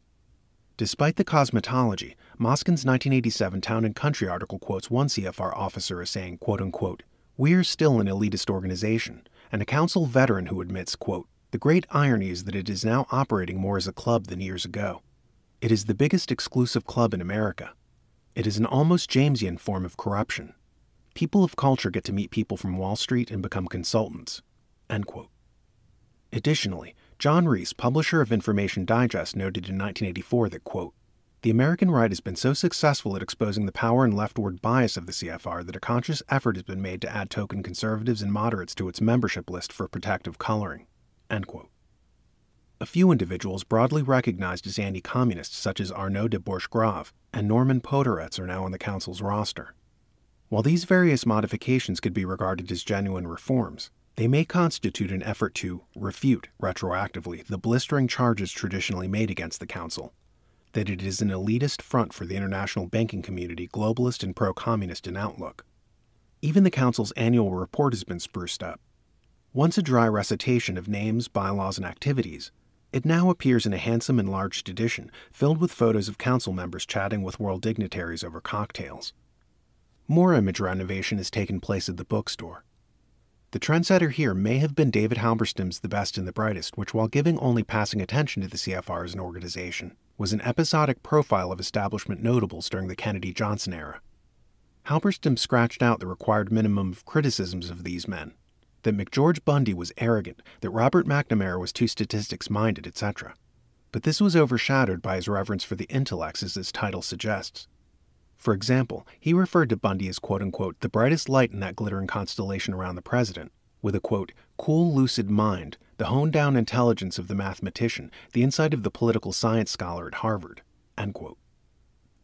Despite the cosmetology, Moskin's 1987 Town and Country article quotes one CFR officer as saying, quote-unquote, "We're still an elitist organization," and a council veteran who admits, quote, "The great irony is that it is now operating more as a club than years ago. It is the biggest exclusive club in America. It is an almost Jamesian form of corruption. People of culture get to meet people from Wall Street and become consultants," end quote. Additionally, John Reese, publisher of Information Digest, noted in 1984 that, quote, "The American right has been so successful at exposing the power and leftward bias of the CFR that a conscious effort has been made to add token conservatives and moderates to its membership list for protective coloring," end quote. A few individuals broadly recognized as anti-communists, such as Arnaud de Bourges-Grave and Norman Poderetz, are now on the Council's roster. While these various modifications could be regarded as genuine reforms, they may constitute an effort to refute, retroactively, the blistering charges traditionally made against the Council, that it is an elitist front for the international banking community, globalist and pro-communist in outlook. Even the Council's annual report has been spruced up. Once a dry recitation of names, bylaws, and activities, it now appears in a handsome enlarged edition filled with photos of council members chatting with world dignitaries over cocktails. More image renovation has taken place at the bookstore. The trendsetter here may have been David Halberstam's The Best and the Brightest, which, while giving only passing attention to the CFR as an organization, was an episodic profile of establishment notables during the Kennedy-Johnson era. Halberstam scratched out the required minimum of criticisms of these men, that McGeorge Bundy was arrogant, that Robert McNamara was too statistics-minded, etc. But this was overshadowed by his reverence for the intellects, as his title suggests. For example, he referred to Bundy as, quote-unquote, the brightest light in that glittering constellation around the president, with a, quote, cool, lucid mind, the honed-down intelligence of the mathematician, the insight of the political science scholar at Harvard, end quote.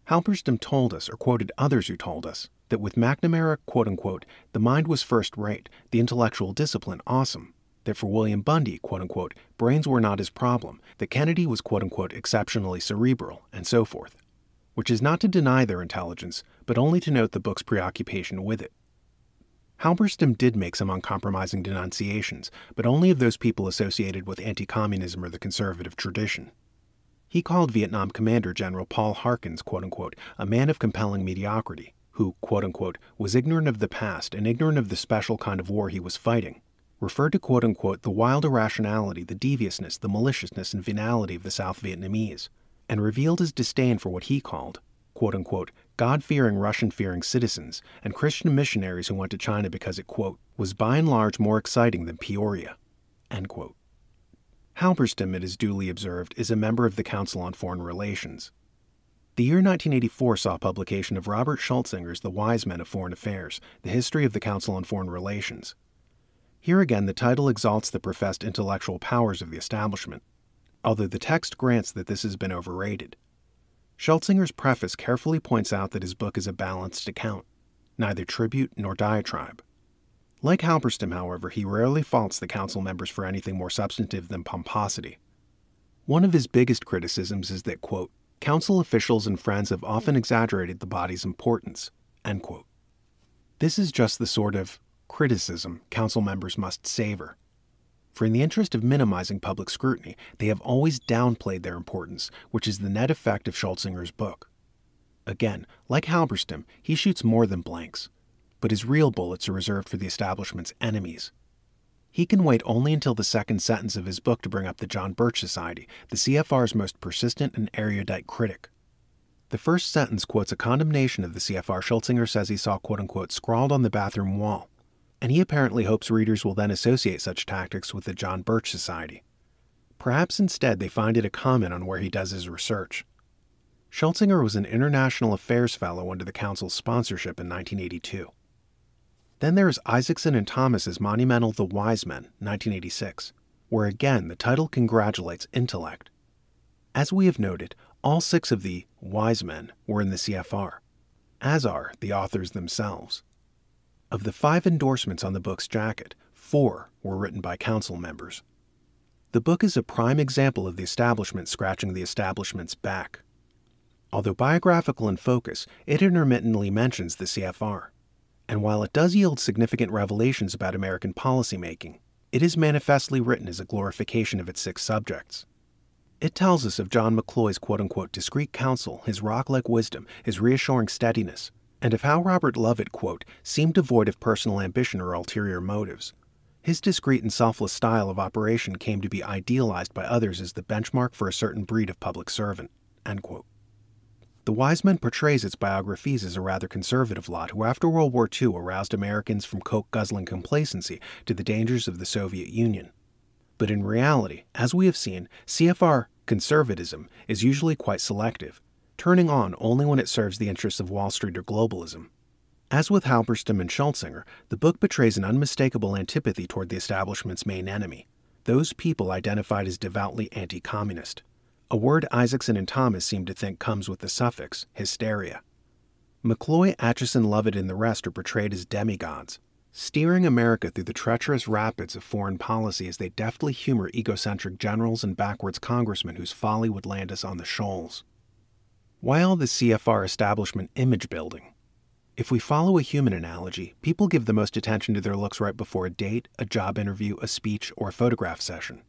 Halberstam told us, or quoted others who told us, that with McNamara, quote-unquote, the mind was first-rate, the intellectual discipline awesome, that for William Bundy, quote-unquote, brains were not his problem, that Kennedy was, quote-unquote, exceptionally cerebral, and so forth, which is not to deny their intelligence, but only to note the book's preoccupation with it. Halberstam did make some uncompromising denunciations, but only of those people associated with anti-communism or the conservative tradition. He called Vietnam Commander General Paul Harkins, quote-unquote, a man of compelling mediocrity, who, quote-unquote, was ignorant of the past and ignorant of the special kind of war he was fighting, referred to, quote-unquote, the wild irrationality, the deviousness, the maliciousness, and venality of the South Vietnamese, and revealed his disdain for what he called, quote-unquote, God-fearing, Russian-fearing citizens and Christian missionaries who went to China because it, quote, was by and large more exciting than Peoria, end quote. Halberstam, it is duly observed, is a member of the Council on Foreign Relations. The year 1984 saw publication of Robert Schultzinger's The Wise Men of Foreign Affairs, The History of the Council on Foreign Relations. Here again, the title exalts the professed intellectual powers of the establishment, although the text grants that this has been overrated. Schultzinger's preface carefully points out that his book is a balanced account, neither tribute nor diatribe. Like Halberstam, however, he rarely faults the council members for anything more substantive than pomposity. One of his biggest criticisms is that, quote, council officials and friends have often exaggerated the body's importance, end quote. This is just the sort of criticism council members must savor. For in the interest of minimizing public scrutiny, they have always downplayed their importance, which is the net effect of Schultzinger's book. Again, like Halberstam, he shoots more than blanks, but his real bullets are reserved for the establishment's enemies. He can wait only until the second sentence of his book to bring up the John Birch Society, the CFR's most persistent and erudite critic. The first sentence quotes a condemnation of the CFR Schultzinger says he saw quote-unquote scrawled on the bathroom wall, and he apparently hopes readers will then associate such tactics with the John Birch Society. Perhaps instead they find it a comment on where he does his research. Schultzinger was an International Affairs Fellow under the Council's sponsorship in 1982. Then there is Isaacson and Thomas's monumental The Wise Men, 1986, where again the title congratulates intellect. As we have noted, all 6 of the wise men were in the CFR, as are the authors themselves. Of the 5 endorsements on the book's jacket, 4 were written by council members. The book is a prime example of the establishment scratching the establishment's back. Although biographical in focus, it intermittently mentions the CFR. And while it does yield significant revelations about American policymaking, it is manifestly written as a glorification of its 6 subjects. It tells us of John McCloy's quote-unquote discreet counsel, his rock-like wisdom, his reassuring steadiness, and of how Robert Lovett, quote, seemed devoid of personal ambition or ulterior motives. His discreet and selfless style of operation came to be idealized by others as the benchmark for a certain breed of public servant, end quote. The Wise Men portrays its biographies as a rather conservative lot who after World War II aroused Americans from coke-guzzling complacency to the dangers of the Soviet Union. But in reality, as we have seen, CFR conservatism is usually quite selective, turning on only when it serves the interests of Wall Street or globalism. As with Halberstam and Schultzinger, the book betrays an unmistakable antipathy toward the establishment's main enemy, those people identified as devoutly anti-communist. A word Isaacson and Thomas seem to think comes with the suffix hysteria. McCloy, Atchison, Lovett, and the rest are portrayed as demigods, steering America through the treacherous rapids of foreign policy as they deftly humor egocentric generals and backwards congressmen whose folly would land us on the shoals. Why all this CFR establishment image building? If we follow a human analogy, people give the most attention to their looks right before a date, a job interview, a speech, or a photograph session.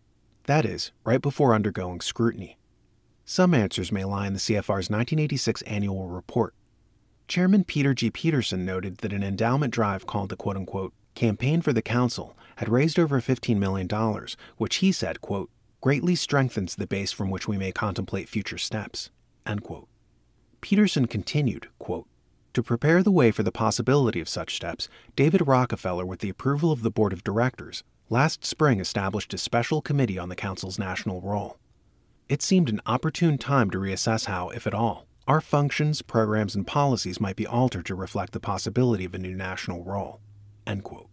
That is, right before undergoing scrutiny. Some answers may lie in the CFR's 1986 annual report. Chairman Peter G. Peterson noted that an endowment drive called the quote-unquote Campaign for the Council had raised over $15 million, which he said, quote, greatly strengthens the base from which we may contemplate future steps, end quote. Peterson continued, quote, to prepare the way for the possibility of such steps, David Rockefeller, with the approval of the Board of Directors, last spring established a special committee on the Council's national role. It seemed an opportune time to reassess how, if at all, our functions, programs, and policies might be altered to reflect the possibility of a new national role, end quote.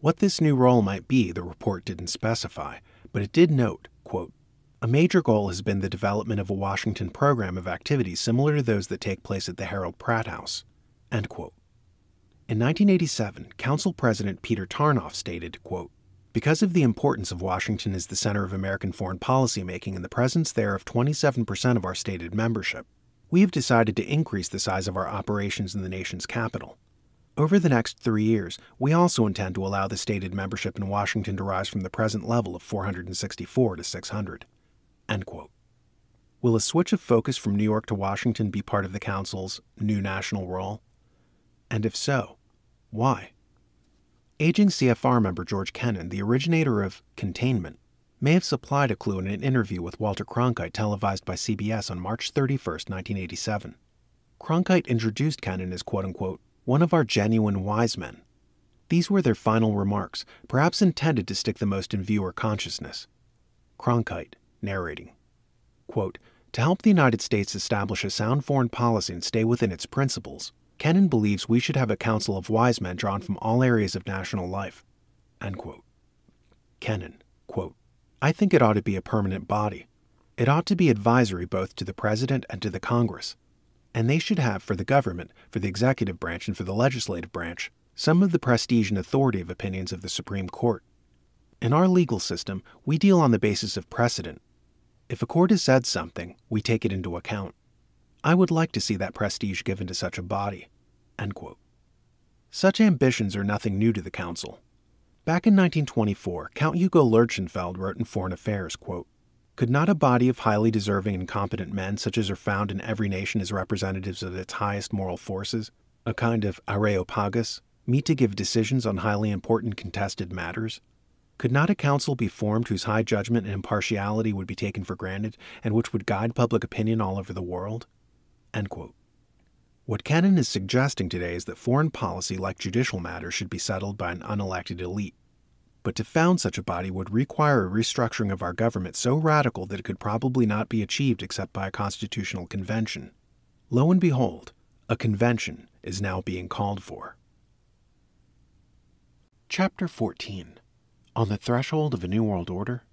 What this new role might be, the report didn't specify, but it did note, quote, a major goal has been the development of a Washington program of activities similar to those that take place at the Harold Pratt House, end quote. In 1987, Council President Peter Tarnoff stated, quote, because of the importance of Washington as the center of American foreign policy making and the presence there of 27% of our stated membership, we have decided to increase the size of our operations in the nation's capital. Over the next 3 years, we also intend to allow the stated membership in Washington to rise from the present level of 464 to 600. End quote. Will a switch of focus from New York to Washington be part of the Council's new national role? And if so, why? Aging CFR member George Kennan, the originator of containment, may have supplied a clue in an interview with Walter Cronkite televised by CBS on March 31, 1987. Cronkite introduced Kennan as quote-unquote, one of our genuine wise men. These were their final remarks, perhaps intended to stick the most in viewer consciousness. Cronkite, narrating, quote, to help the United States establish a sound foreign policy and stay within its principles, Kennan believes we should have a council of wise men drawn from all areas of national life, end quote. Kennan, quote, I think it ought to be a permanent body. It ought to be advisory both to the President and to the Congress. And they should have for the government, for the executive branch, and for the legislative branch, some of the prestige and authority of opinions of the Supreme Court. In our legal system, we deal on the basis of precedent. If a court has said something, we take it into account. I would like to see that prestige given to such a body, end quote. Such ambitions are nothing new to the Council. Back in 1924, Count Hugo Lerchenfeld wrote in Foreign Affairs, quote, could not a body of highly deserving and competent men, such as are found in every nation as representatives of its highest moral forces, a kind of areopagus, meet to give decisions on highly important contested matters? Could not a council be formed whose high judgment and impartiality would be taken for granted, and which would guide public opinion all over the world? End quote. What Kennan is suggesting today is that foreign policy, like judicial matters, should be settled by an unelected elite. But to found such a body would require a restructuring of our government so radical that it could probably not be achieved except by a constitutional convention. Lo and behold, a convention is now being called for. Chapter 14. On the Threshold of a New World Order.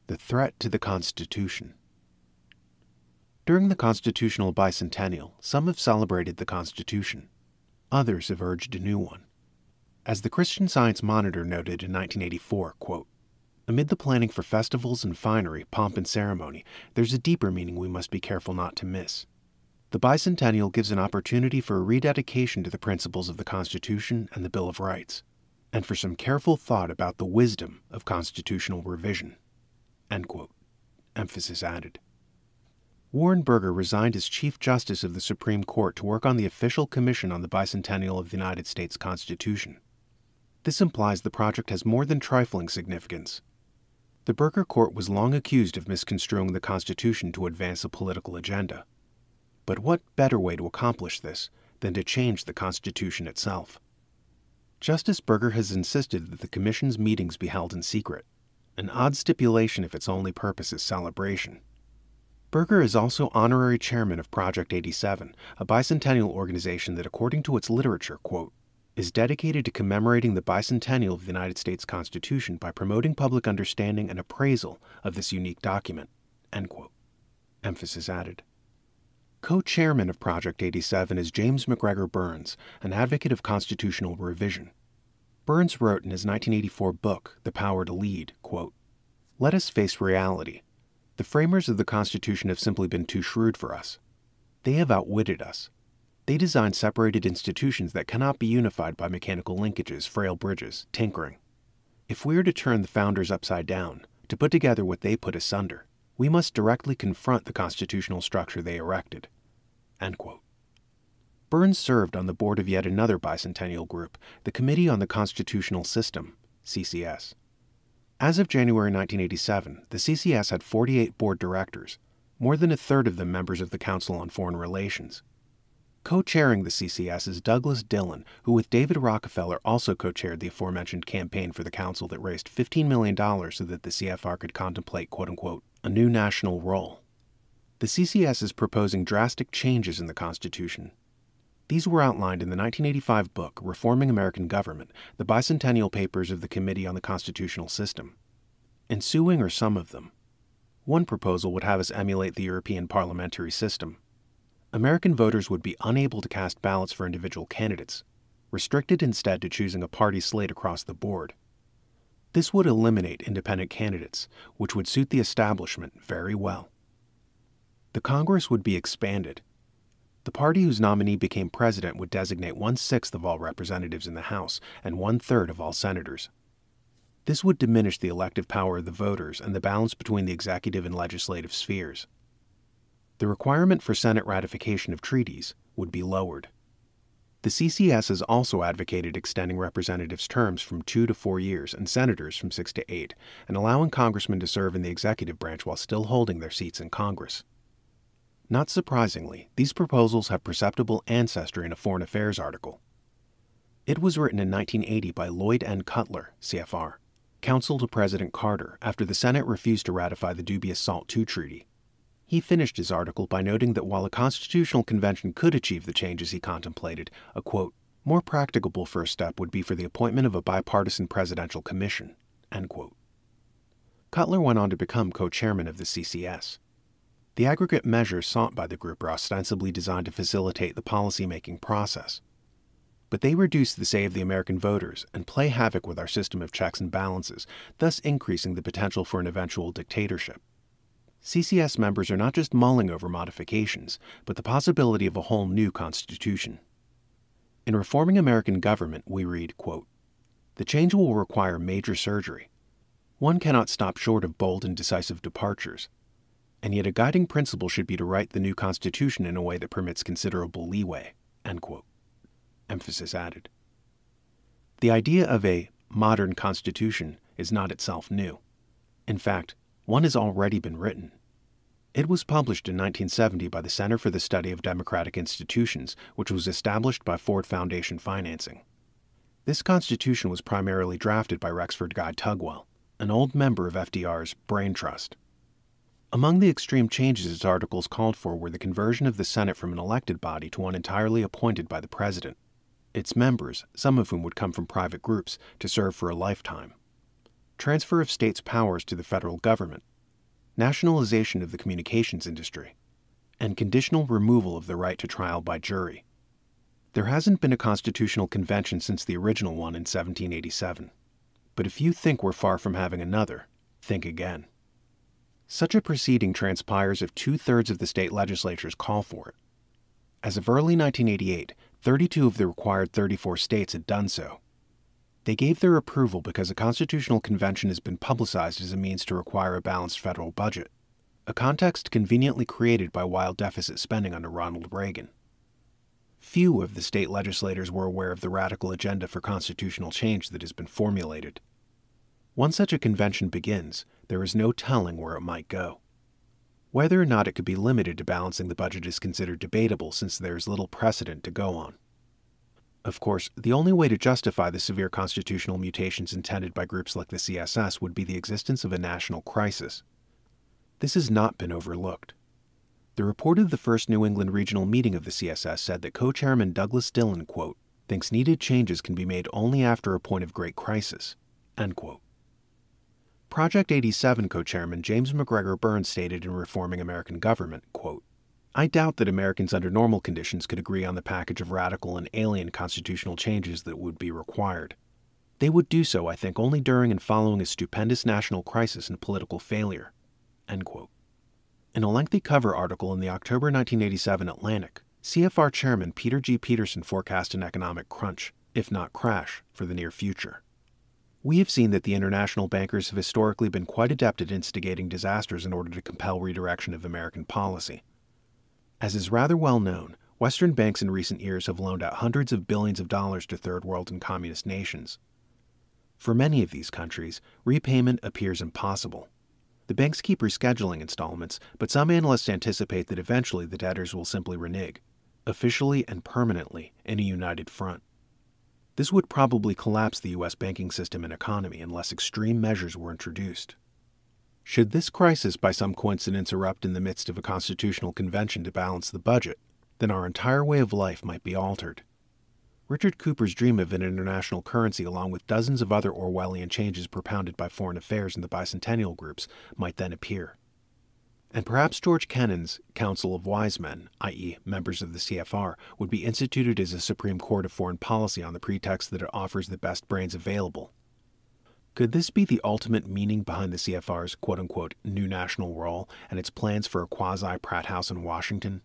The Threat to the Constitution. During the constitutional bicentennial, some have celebrated the Constitution. Others have urged a new one. As the Christian Science Monitor noted in 1984, quote, "Amid the planning for festivals and finery, pomp and ceremony, there's a deeper meaning we must be careful not to miss. The bicentennial gives an opportunity for a rededication to the principles of the Constitution and the Bill of Rights, and for some careful thought about the wisdom of constitutional revision." End quote. Emphasis added. Warren Burger resigned as Chief Justice of the Supreme Court to work on the official commission on the bicentennial of the United States Constitution. This implies the project has more than trifling significance. The Burger Court was long accused of misconstruing the Constitution to advance a political agenda. But what better way to accomplish this than to change the Constitution itself? Justice Burger has insisted that the Commission's meetings be held in secret, an odd stipulation if its only purpose is celebration. Burger is also honorary chairman of Project 87, a bicentennial organization that, according to its literature, quote, is dedicated to commemorating the bicentennial of the United States Constitution by promoting public understanding and appraisal of this unique document, end quote. Emphasis added. Co-chairman of Project 87 is James McGregor Burns, an advocate of constitutional revision. Burns wrote in his 1984 book, The Power to Lead, quote, "Let us face reality. The framers of the Constitution have simply been too shrewd for us. They have outwitted us. They designed separated institutions that cannot be unified by mechanical linkages, frail bridges, tinkering. If we are to turn the founders upside down, to put together what they put asunder, we must directly confront the constitutional structure they erected." End quote. Burns served on the board of yet another bicentennial group, the Committee on the Constitutional System, CCS. As of January 1987, the CCS had 48 board directors, more than a third of them members of the Council on Foreign Relations. Co-chairing the CCS is Douglas Dillon, who with David Rockefeller also co-chaired the aforementioned campaign for the council that raised $15 million so that the CFR could contemplate, quote-unquote, a new national role. The CCS is proposing drastic changes in the Constitution. These were outlined in the 1985 book, Reforming American Government, the bicentennial papers of the Committee on the Constitutional System. Ensuing are some of them. One proposal would have us emulate the European parliamentary system. American voters would be unable to cast ballots for individual candidates, restricted instead to choosing a party slate across the board. This would eliminate independent candidates, which would suit the establishment very well. The Congress would be expanded. The party whose nominee became president would designate 1/6 of all representatives in the House and 1/3 of all senators. This would diminish the elective power of the voters and the balance between the executive and legislative spheres. The requirement for Senate ratification of treaties would be lowered. The CCS has also advocated extending representatives' terms from 2 to 4 years and senators from 6 to 8, and allowing congressmen to serve in the executive branch while still holding their seats in Congress. Not surprisingly, these proposals have perceptible ancestry in a Foreign Affairs article. It was written in 1980 by Lloyd N. Cutler, CFR, counsel to President Carter after the Senate refused to ratify the dubious SALT II treaty. He finished his article by noting that while a constitutional convention could achieve the changes he contemplated, a, quote, more practicable first step would be for the appointment of a bipartisan presidential commission, end quote. Cutler went on to become co-chairman of the CCS. The aggregate measures sought by the group are ostensibly designed to facilitate the policy-making process. But they reduce the say of the American voters and play havoc with our system of checks and balances, thus increasing the potential for an eventual dictatorship. CCS members are not just mulling over modifications, but the possibility of a whole new constitution. In Reforming American Government, we read, quote, "The change will require major surgery. One cannot stop short of bold and decisive departures. And yet a guiding principle should be to write the new Constitution in a way that permits considerable leeway," end quote. Emphasis added. The idea of a modern constitution is not itself new. In fact, one has already been written. It was published in 1970 by the Center for the Study of Democratic Institutions, which was established by Ford Foundation financing. This constitution was primarily drafted by Rexford Guy Tugwell, an old member of FDR's Brain Trust. Among the extreme changes its articles called for were the conversion of the Senate from an elected body to one entirely appointed by the President, its members, some of whom would come from private groups, to serve for a lifetime, transfer of states' powers to the federal government, nationalization of the communications industry, and conditional removal of the right to trial by jury. There hasn't been a constitutional convention since the original one in 1787. But if you think we're far from having another, think again. Such a proceeding transpires if 2/3 of the state legislatures call for it. As of early 1988, 32 of the required 34 states had done so. They gave their approval because a constitutional convention has been publicized as a means to require a balanced federal budget, a context conveniently created by wild deficit spending under Ronald Reagan. Few of the state legislators were aware of the radical agenda for constitutional change that has been formulated. Once such a convention begins, there is no telling where it might go. Whether or not it could be limited to balancing the budget is considered debatable since there is little precedent to go on. Of course, the only way to justify the severe constitutional mutations intended by groups like the CSS would be the existence of a national crisis. This has not been overlooked. The report of the first New England regional meeting of the CSS said that co-chairman Douglas Dillon, quote, thinks needed changes can be made only after a point of great crisis, end quote. Project 87 co-chairman James McGregor Burns stated in Reforming American Government, quote, I doubt that Americans under normal conditions could agree on the package of radical and alien constitutional changes that would be required. They would do so, I think, only during and following a stupendous national crisis and political failure, end quote. In a lengthy cover article in the October 1987 Atlantic, CFR Chairman Peter G. Peterson forecast an economic crunch, if not crash, for the near future. We have seen that the international bankers have historically been quite adept at instigating disasters in order to compel redirection of American policy. As is rather well known, Western banks in recent years have loaned out hundreds of billions of dollars to third world and communist nations. For many of these countries, repayment appears impossible. The banks keep rescheduling installments, but some analysts anticipate that eventually the debtors will simply renege, officially and permanently, in a united front. This would probably collapse the U.S. banking system and economy unless extreme measures were introduced. Should this crisis by some coincidence erupt in the midst of a constitutional convention to balance the budget, then our entire way of life might be altered. Richard Cooper's dream of an international currency, along with dozens of other Orwellian changes propounded by foreign affairs and the bicentennial groups, might then appear. And perhaps George Kennan's Council of Wise Men, i.e., members of the CFR, would be instituted as a Supreme Court of Foreign Policy on the pretext that it offers the best brains available. Could this be the ultimate meaning behind the CFR's quote-unquote new national role and its plans for a quasi-Pratt House in Washington?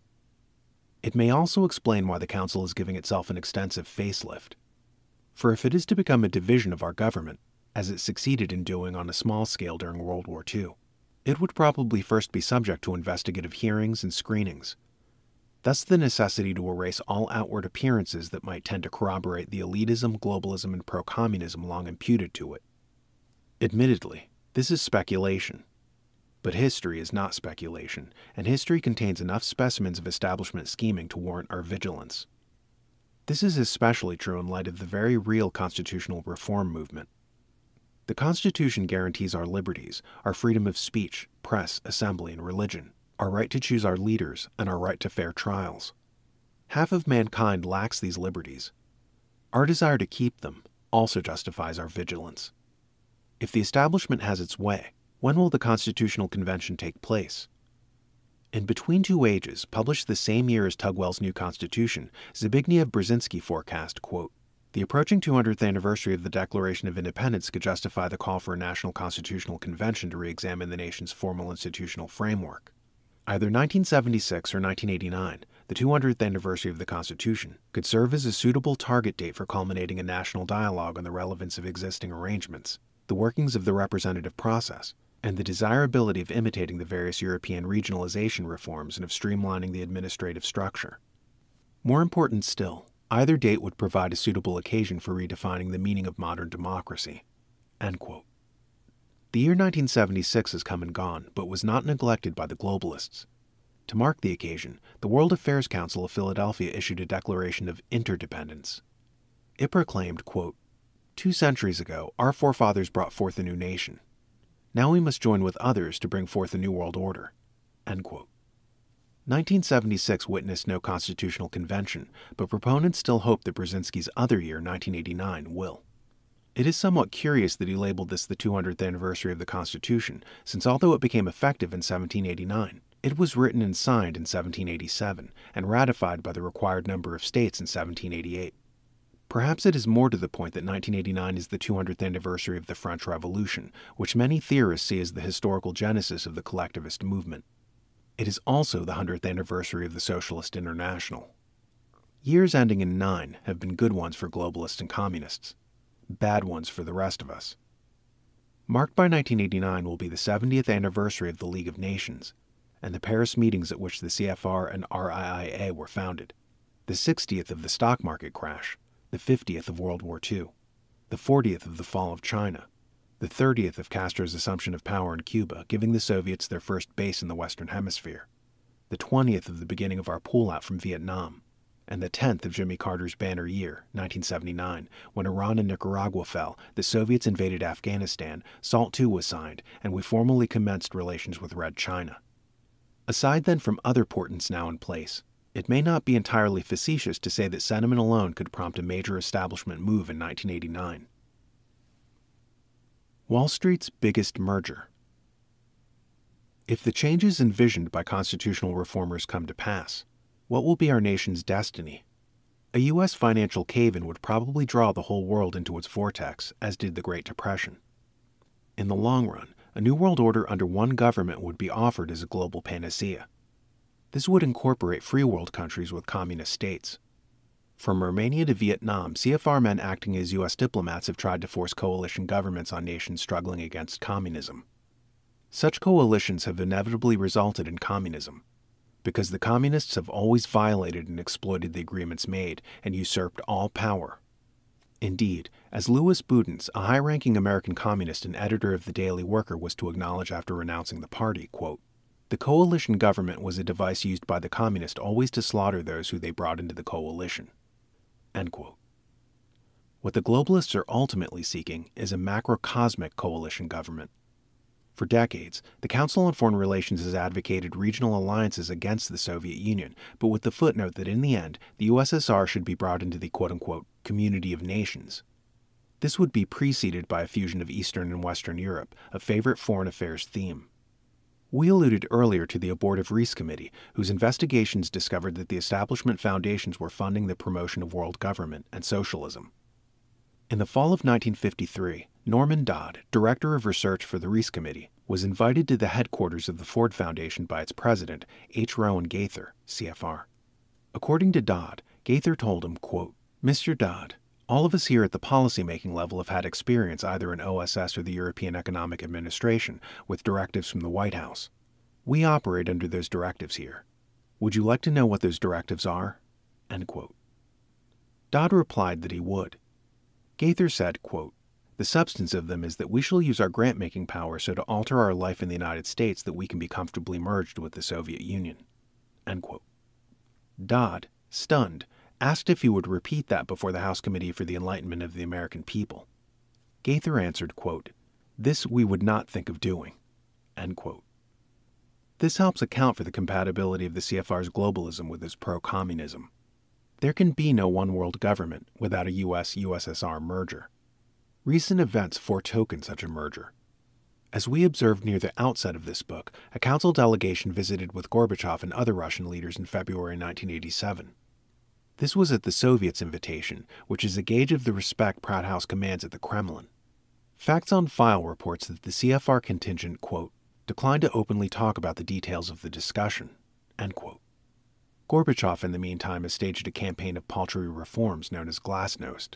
It may also explain why the Council is giving itself an extensive facelift. For if it is to become a division of our government, as it succeeded in doing on a small scale during World War II, it would probably first be subject to investigative hearings and screenings. Thus the necessity to erase all outward appearances that might tend to corroborate the elitism, globalism, and pro-communism long imputed to it. Admittedly, this is speculation. But history is not speculation, and history contains enough specimens of establishment scheming to warrant our vigilance. This is especially true in light of the very real constitutional reform movement. The Constitution guarantees our liberties, our freedom of speech, press, assembly, and religion, our right to choose our leaders, and our right to fair trials. Half of mankind lacks these liberties. Our desire to keep them also justifies our vigilance. If the establishment has its way, when will the Constitutional Convention take place? In Between Two Ages, published the same year as Tugwell's new Constitution, Zbigniew Brzezinski forecast, quote, the approaching 200th anniversary of the Declaration of Independence could justify the call for a National Constitutional Convention to re-examine the nation's formal institutional framework. Either 1976 or 1989, the 200th anniversary of the Constitution, could serve as a suitable target date for culminating a national dialogue on the relevance of existing arrangements, the workings of the representative process, and the desirability of imitating the various European regionalization reforms and of streamlining the administrative structure. More important still, Either date would provide a suitable occasion for redefining the meaning of modern democracy." End quote. The year 1976 has come and gone, but was not neglected by the globalists. To mark the occasion, the World Affairs Council of Philadelphia issued a declaration of interdependence. It proclaimed, quote, "2 centuries ago, our forefathers brought forth a new nation. Now we must join with others to bring forth a new world order." End quote. 1976 witnessed no constitutional convention, but proponents still hope that Brzezinski's other year, 1989, will. It is somewhat curious that he labeled this the 200th anniversary of the Constitution, since although it became effective in 1789, it was written and signed in 1787 and ratified by the required number of states in 1788. Perhaps it is more to the point that 1989 is the 200th anniversary of the French Revolution, which many theorists see as the historical genesis of the collectivist movement. It is also the 100th anniversary of the Socialist International. Years ending in 9 have been good ones for globalists and communists, bad ones for the rest of us. Marked by 1989 will be the 70th anniversary of the League of Nations and the Paris meetings at which the CFR and RIIA were founded, the 60th of the stock market crash, the 50th of World War II, the 40th of the fall of China, the 30th of Castro's assumption of power in Cuba, giving the Soviets their first base in the Western Hemisphere, the 20th of the beginning of our pullout from Vietnam, and the 10th of Jimmy Carter's banner year, 1979, when Iran and Nicaragua fell, the Soviets invaded Afghanistan, SALT II was signed, and we formally commenced relations with Red China. Aside then from other portents now in place, it may not be entirely facetious to say that sentiment alone could prompt a major establishment move in 1989. Wall Street's biggest merger. If the changes envisioned by constitutional reformers come to pass, what will be our nation's destiny? A U.S. financial cave-in would probably draw the whole world into its vortex, as did the Great Depression. In the long run, a new world order under one government would be offered as a global panacea. This would incorporate free world countries with communist states. From Romania to Vietnam, CFR men acting as U.S. diplomats have tried to force coalition governments on nations struggling against communism. Such coalitions have inevitably resulted in communism, because the communists have always violated and exploited the agreements made and usurped all power. Indeed, as Louis Boudin's, a high-ranking American communist and editor of the Daily Worker, was to acknowledge after renouncing the party, quote, "The coalition government was a device used by the communists always to slaughter those who they brought into the coalition." End quote. What the globalists are ultimately seeking is a macrocosmic coalition government. For decades, the Council on Foreign Relations has advocated regional alliances against the Soviet Union, but with the footnote that in the end, the USSR should be brought into the quote-unquote community of nations. This would be preceded by a fusion of Eastern and Western Europe, a favorite foreign affairs theme. We alluded earlier to the abortive Reese Committee, whose investigations discovered that the establishment foundations were funding the promotion of world government and socialism. In the fall of 1953, Norman Dodd, director of research for the Reese Committee, was invited to the headquarters of the Ford Foundation by its president, H. Rowan Gaither, CFR. According to Dodd, Gaither told him, quote, "Mr. Dodd, all of us here at the policymaking level have had experience either in OSS or the European Economic Administration with directives from the White House. We operate under those directives here. Would you like to know what those directives are?" End quote. Dodd replied that he would. Gaither said, quote, "The substance of them is that we shall use our grant-making power so to alter our life in the United States that we can be comfortably merged with the Soviet Union." End quote. Dodd, stunned, asked if he would repeat that before the House Committee for the Enlightenment of the American People. Gaither answered, quote, "This we would not think of doing." End quote. This helps account for the compatibility of the CFR's globalism with his pro-communism. There can be no one-world government without a U.S.-USSR merger. Recent events foretoken such a merger. As we observed near the outset of this book, a council delegation visited with Gorbachev and other Russian leaders in February 1987. This was at the Soviets' invitation, which is a gauge of the respect Pratt House commands at the Kremlin. Facts on File reports that the CFR contingent, quote, "declined to openly talk about the details of the discussion." End quote. Gorbachev, in the meantime, has staged a campaign of paltry reforms known as glasnost.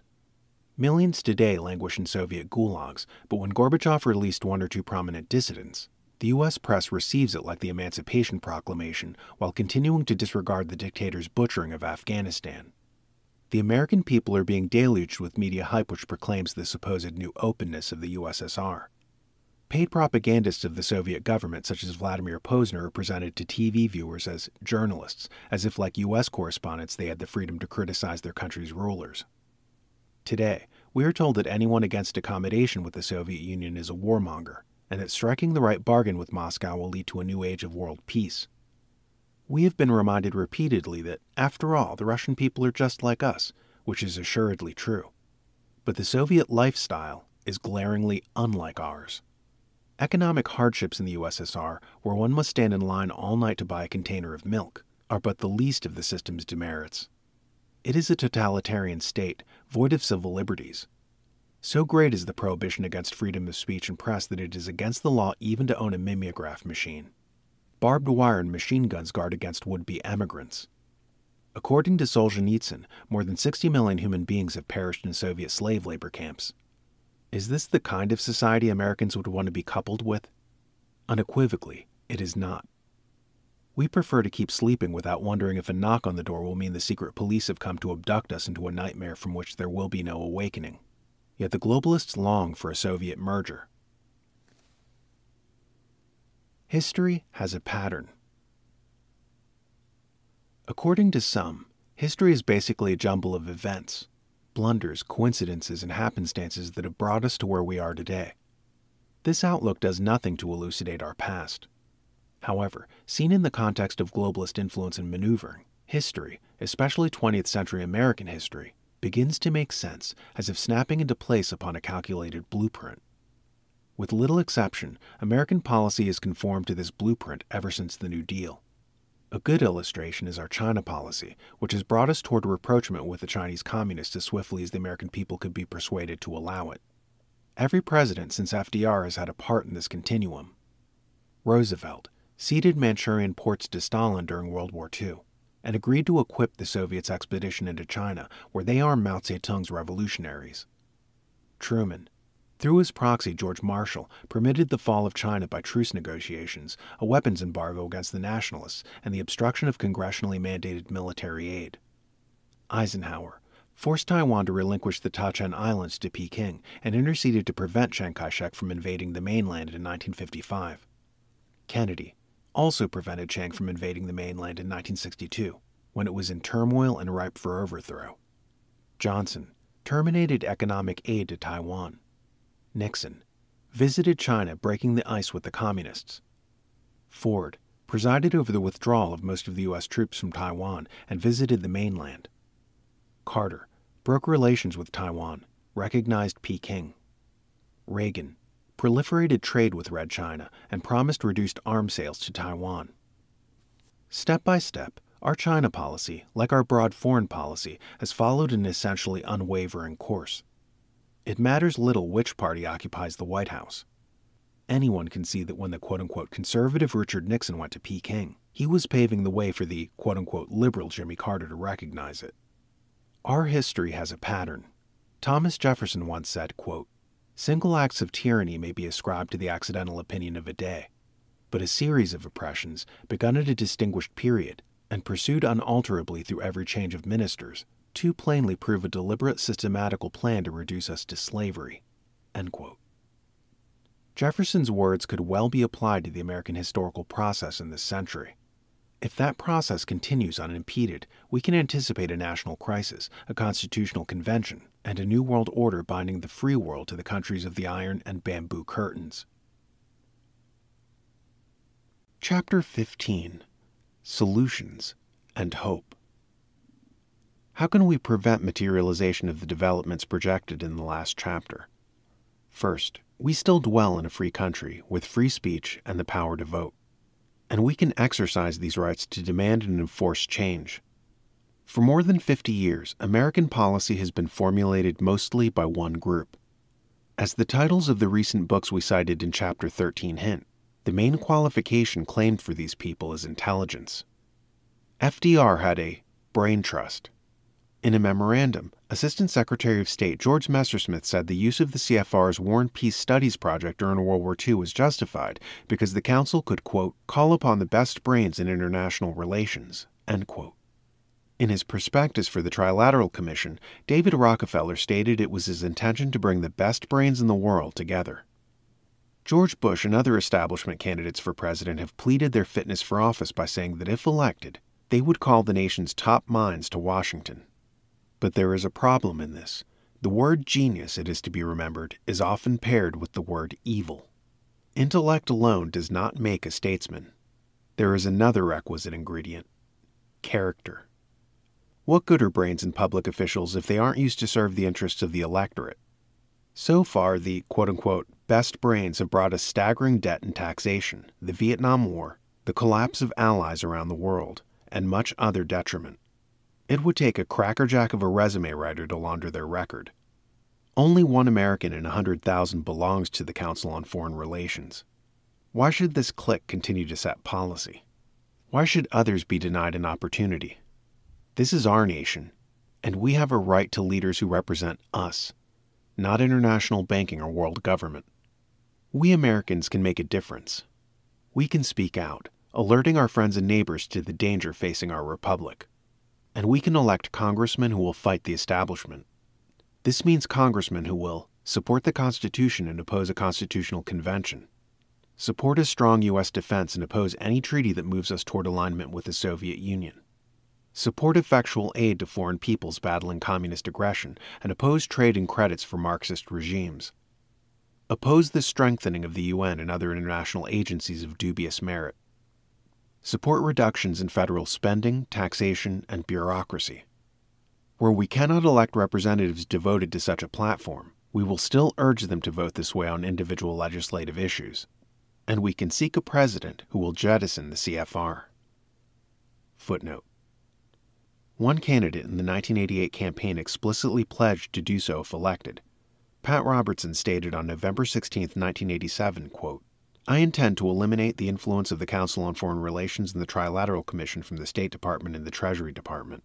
Millions today languish in Soviet gulags, but when Gorbachev released one or two prominent dissidents, the U.S. press receives it like the Emancipation Proclamation while continuing to disregard the dictator's butchering of Afghanistan. The American people are being deluged with media hype which proclaims the supposed new openness of the USSR. Paid propagandists of the Soviet government, such as Vladimir Posner, are presented to TV viewers as journalists, as if like U.S. correspondents they had the freedom to criticize their country's rulers. Today, we are told that anyone against accommodation with the Soviet Union is a warmonger, and that striking the right bargain with Moscow will lead to a new age of world peace. We have been reminded repeatedly that, after all, the Russian people are just like us, which is assuredly true. But the Soviet lifestyle is glaringly unlike ours. Economic hardships in the USSR, where one must stand in line all night to buy a container of milk, are but the least of the system's demerits. It is a totalitarian state, void of civil liberties. So great is the prohibition against freedom of speech and press that it is against the law even to own a mimeograph machine. Barbed wire and machine guns guard against would-be emigrants. According to Solzhenitsyn, more than 60 million human beings have perished in Soviet slave labor camps. Is this the kind of society Americans would want to be coupled with? Unequivocally, it is not. We prefer to keep sleeping without wondering if a knock on the door will mean the secret police have come to abduct us into a nightmare from which there will be no awakening. Yet the globalists long for a Soviet merger. History has a pattern. According to some, history is basically a jumble of events, blunders, coincidences, and happenstances that have brought us to where we are today. This outlook does nothing to elucidate our past. However, seen in the context of globalist influence and maneuvering, history, especially 20th century American history, begins to make sense as if snapping into place upon a calculated blueprint. With little exception, American policy has conformed to this blueprint ever since the New Deal. A good illustration is our China policy, which has brought us toward rapprochement with the Chinese communists as swiftly as the American people could be persuaded to allow it. Every president since FDR has had a part in this continuum. Roosevelt ceded Manchurian ports to Stalin during World War II, and agreed to equip the Soviets' expedition into China, where they armed Mao Zedong's revolutionaries. Truman, through his proxy George Marshall, permitted the fall of China by truce negotiations, a weapons embargo against the nationalists, and the obstruction of congressionally mandated military aid. Eisenhower forced Taiwan to relinquish the Tachen Islands to Peking and interceded to prevent Chiang Kai-shek from invading the mainland in 1955. Kennedy also prevented Chiang from invading the mainland in 1962, when it was in turmoil and ripe for overthrow. Johnson terminated economic aid to Taiwan. Nixon visited China, breaking the ice with the communists. Ford presided over the withdrawal of most of the U.S. troops from Taiwan and visited the mainland. Carter broke relations with Taiwan, recognized Peking. Reagan proliferated trade with Red China and promised reduced arms sales to Taiwan. Step by step, our China policy, like our broad foreign policy, has followed an essentially unwavering course. It matters little which party occupies the White House. Anyone can see that when the quote-unquote conservative Richard Nixon went to Peking, he was paving the way for the quote-unquote liberal Jimmy Carter to recognize it. Our history has a pattern. Thomas Jefferson once said, quote, "Single acts of tyranny may be ascribed to the accidental opinion of a day, but a series of oppressions, begun at a distinguished period, and pursued unalterably through every change of ministers, too plainly prove a deliberate systematical plan to reduce us to slavery." End quote. Jefferson's words could well be applied to the American historical process in this century. If that process continues unimpeded, we can anticipate a national crisis, a constitutional convention, and a new world order binding the free world to the countries of the Iron and Bamboo Curtains. Chapter 15. Solutions and Hope. How can we prevent materialization of the developments projected in the last chapter? First, we still dwell in a free country with free speech and the power to vote, and we can exercise these rights to demand and enforce change. For more than 50 years, American policy has been formulated mostly by one group. As the titles of the recent books we cited in Chapter 13 hint, the main qualification claimed for these people is intelligence. FDR had a brain trust. In a memorandum, Assistant Secretary of State George Messersmith said the use of the CFR's War and Peace Studies project during World War II was justified because the Council could, quote, "call upon the best brains in international relations," end quote. In his prospectus for the Trilateral Commission, David Rockefeller stated it was his intention to bring the best brains in the world together. George Bush and other establishment candidates for president have pleaded their fitness for office by saying that if elected, they would call the nation's top minds to Washington. But there is a problem in this. The word genius, it is to be remembered, is often paired with the word evil. Intellect alone does not make a statesman. There is another requisite ingredient: character. What good are brains in public officials if they aren't used to serve the interests of the electorate? So far, the quote-unquote best brains have brought us staggering debt and taxation, the Vietnam War, the collapse of allies around the world, and much other detriment. It would take a crackerjack of a resume writer to launder their record. Only one American in 100,000 belongs to the Council on Foreign Relations. Why should this clique continue to set policy? Why should others be denied an opportunity? This is our nation, and we have a right to leaders who represent us, not international banking or world government. We Americans can make a difference. We can speak out, alerting our friends and neighbors to the danger facing our republic. And we can elect congressmen who will fight the establishment. This means congressmen who will support the Constitution and oppose a constitutional convention, support a strong U.S. defense and oppose any treaty that moves us toward alignment with the Soviet Union, support effectual aid to foreign peoples battling communist aggression and oppose trade and credits for Marxist regimes, oppose the strengthening of the UN and other international agencies of dubious merit, support reductions in federal spending, taxation, and bureaucracy. Where we cannot elect representatives devoted to such a platform, we will still urge them to vote this way on individual legislative issues, and we can seek a president who will jettison the CFR. Footnote: one candidate in the 1988 campaign explicitly pledged to do so if elected. Pat Robertson stated on November 16, 1987, quote, "I intend to eliminate the influence of the Council on Foreign Relations and the Trilateral Commission from the State Department and the Treasury Department.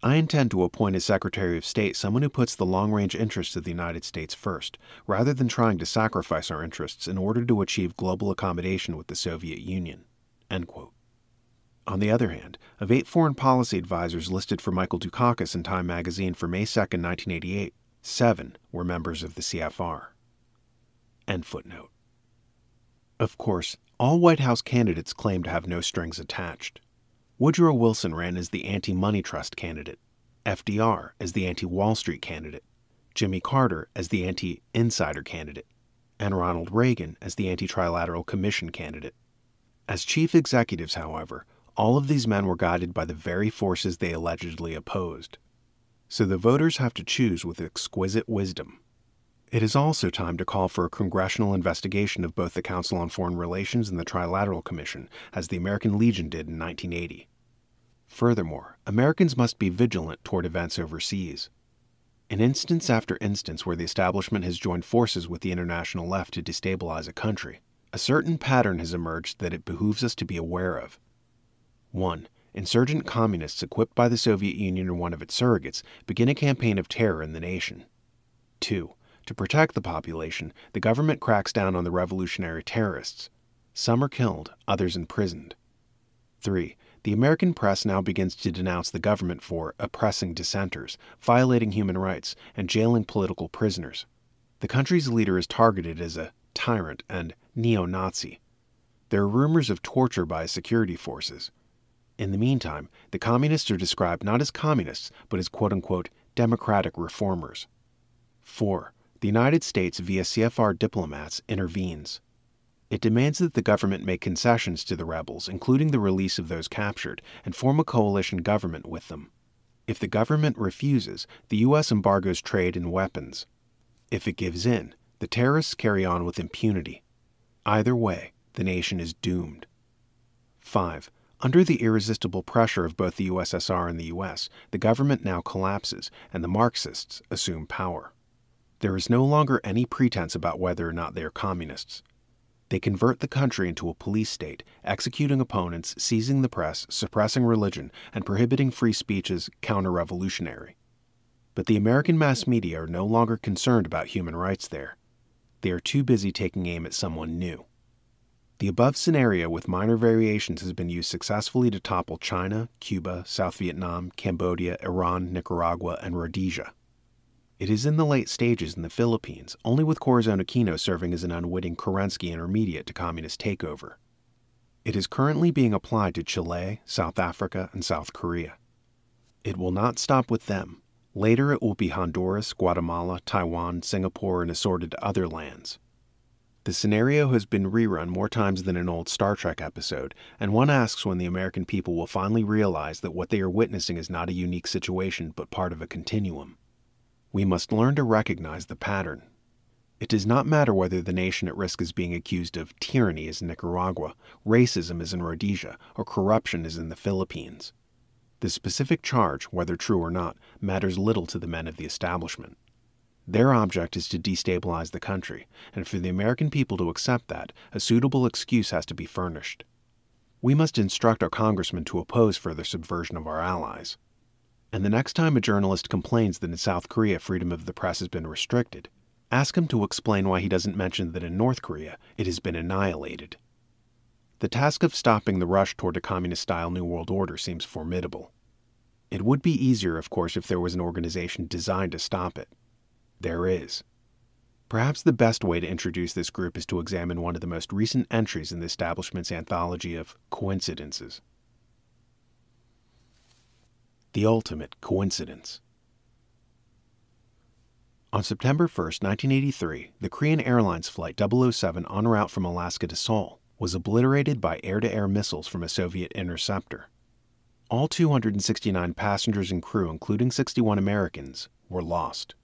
I intend to appoint as Secretary of State someone who puts the long-range interests of the United States first, rather than trying to sacrifice our interests in order to achieve global accommodation with the Soviet Union." End quote. On the other hand, of 8 foreign policy advisors listed for Michael Dukakis in Time magazine for May 2, 1988, 7 were members of the CFR. End footnote. Of course, all White House candidates claim to have no strings attached. Woodrow Wilson ran as the anti-money trust candidate, FDR as the anti-Wall Street candidate, Jimmy Carter as the anti-insider candidate, and Ronald Reagan as the anti-trilateral commission candidate. As chief executives, however, all of these men were guided by the very forces they allegedly opposed. So the voters have to choose with exquisite wisdom. It is also time to call for a congressional investigation of both the Council on Foreign Relations and the Trilateral Commission, as the American Legion did in 1980. Furthermore, Americans must be vigilant toward events overseas. In instance after instance where the establishment has joined forces with the international left to destabilize a country, a certain pattern has emerged that it behooves us to be aware of. 1. Insurgent communists equipped by the Soviet Union or one of its surrogates begin a campaign of terror in the nation. 2. To protect the population, the government cracks down on the revolutionary terrorists. Some are killed, others imprisoned. 3. The American press now begins to denounce the government for oppressing dissenters, violating human rights, and jailing political prisoners. The country's leader is targeted as a tyrant and neo-Nazi. There are rumors of torture by security forces. In the meantime, the communists are described not as communists, but as quote-unquote democratic reformers. 4. The United States, via CFR diplomats, intervenes. It demands that the government make concessions to the rebels, including the release of those captured, and form a coalition government with them. If the government refuses, the U.S. embargoes trade and weapons. If it gives in, the terrorists carry on with impunity. Either way, the nation is doomed. 5. Under the irresistible pressure of both the USSR and the U.S., the government now collapses, and the Marxists assume power. There is no longer any pretense about whether or not they are communists. They convert the country into a police state, executing opponents, seizing the press, suppressing religion, and prohibiting free speech as counter-revolutionary. But the American mass media are no longer concerned about human rights there. They are too busy taking aim at someone new. The above scenario with minor variations has been used successfully to topple China, Cuba, South Vietnam, Cambodia, Iran, Nicaragua, and Rhodesia. It is in the late stages in the Philippines, only with Corazon Aquino serving as an unwitting Kerensky intermediate to communist takeover. It is currently being applied to Chile, South Africa, and South Korea. It will not stop with them. Later it will be Honduras, Guatemala, Taiwan, Singapore, and assorted other lands. The scenario has been rerun more times than an old Star Trek episode, and one asks when the American people will finally realize that what they are witnessing is not a unique situation but part of a continuum. We must learn to recognize the pattern. It does not matter whether the nation at risk is being accused of tyranny as in Nicaragua, racism as in Rhodesia, or corruption as in the Philippines. The specific charge, whether true or not, matters little to the men of the establishment. Their object is to destabilize the country, and for the American people to accept that, a suitable excuse has to be furnished. We must instruct our congressmen to oppose further subversion of our allies. And the next time a journalist complains that in South Korea freedom of the press has been restricted, ask him to explain why he doesn't mention that in North Korea it has been annihilated. The task of stopping the rush toward a communist-style New World Order seems formidable. It would be easier, of course, if there was an organization designed to stop it. There is. Perhaps the best way to introduce this group is to examine one of the most recent entries in the establishment's anthology of coincidences. The ultimate coincidence. On September 1, 1983, the Korean Airlines Flight 007 en route from Alaska to Seoul was obliterated by air-to-air missiles from a Soviet interceptor. All 269 passengers and crew, including 61 Americans, were lost.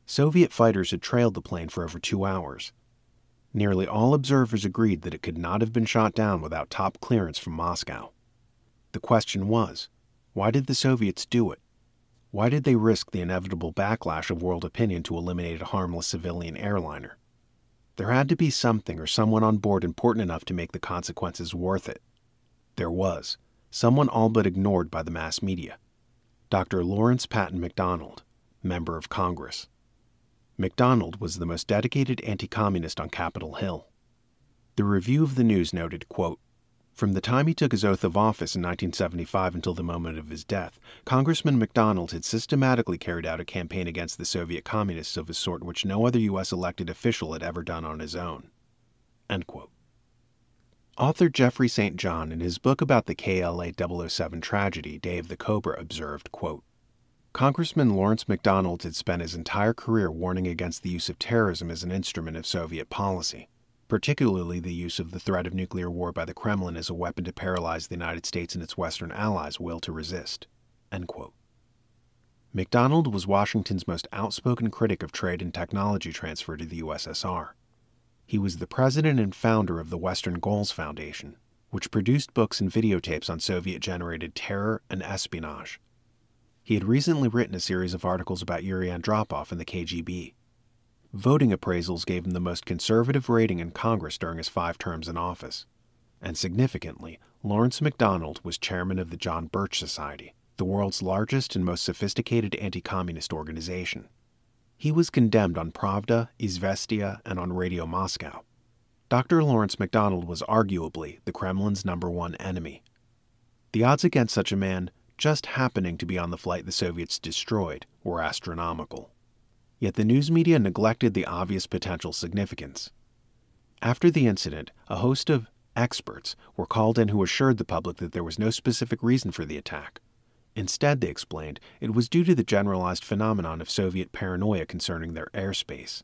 Soviet fighters had trailed the plane for over 2 hours. Nearly all observers agreed that it could not have been shot down without top clearance from Moscow. The question was, why did the Soviets do it? Why did they risk the inevitable backlash of world opinion to eliminate a harmless civilian airliner? There had to be something or someone on board important enough to make the consequences worth it. There was, someone all but ignored by the mass media. Dr. Lawrence Patton MacDonald, member of Congress. MacDonald was the most dedicated anti-communist on Capitol Hill. The review of the news noted, quote, "From the time he took his oath of office in 1975 until the moment of his death, Congressman MacDonald had systematically carried out a campaign against the Soviet communists of a sort which no other U.S. elected official had ever done on his own." End quote. Author Jeffrey St. John, in his book about the KLA 007 tragedy, Day of the Cobra, observed, quote, "Congressman Lawrence MacDonald had spent his entire career warning against the use of terrorism as an instrument of Soviet policy, particularly the use of the threat of nuclear war by the Kremlin as a weapon to paralyze the United States and its Western allies' will to resist." End quote. MacDonald was Washington's most outspoken critic of trade and technology transfer to the USSR. He was the president and founder of the Western Goals Foundation, which produced books and videotapes on Soviet-generated terror and espionage. He had recently written a series of articles about Yuri Andropov and the KGB. Voting appraisals gave him the most conservative rating in Congress during his 5 terms in office. And significantly, Lawrence MacDonald was chairman of the John Birch Society, the world's largest and most sophisticated anti-communist organization. He was condemned on Pravda, Izvestia, and on Radio Moscow. Dr. Lawrence MacDonald was arguably the Kremlin's #1 enemy. The odds against such a man, just happening to be on the flight the Soviets destroyed, were astronomical. Yet the news media neglected the obvious potential significance. After the incident, a host of experts were called in who assured the public that there was no specific reason for the attack. Instead, they explained, it was due to the generalized phenomenon of Soviet paranoia concerning their airspace.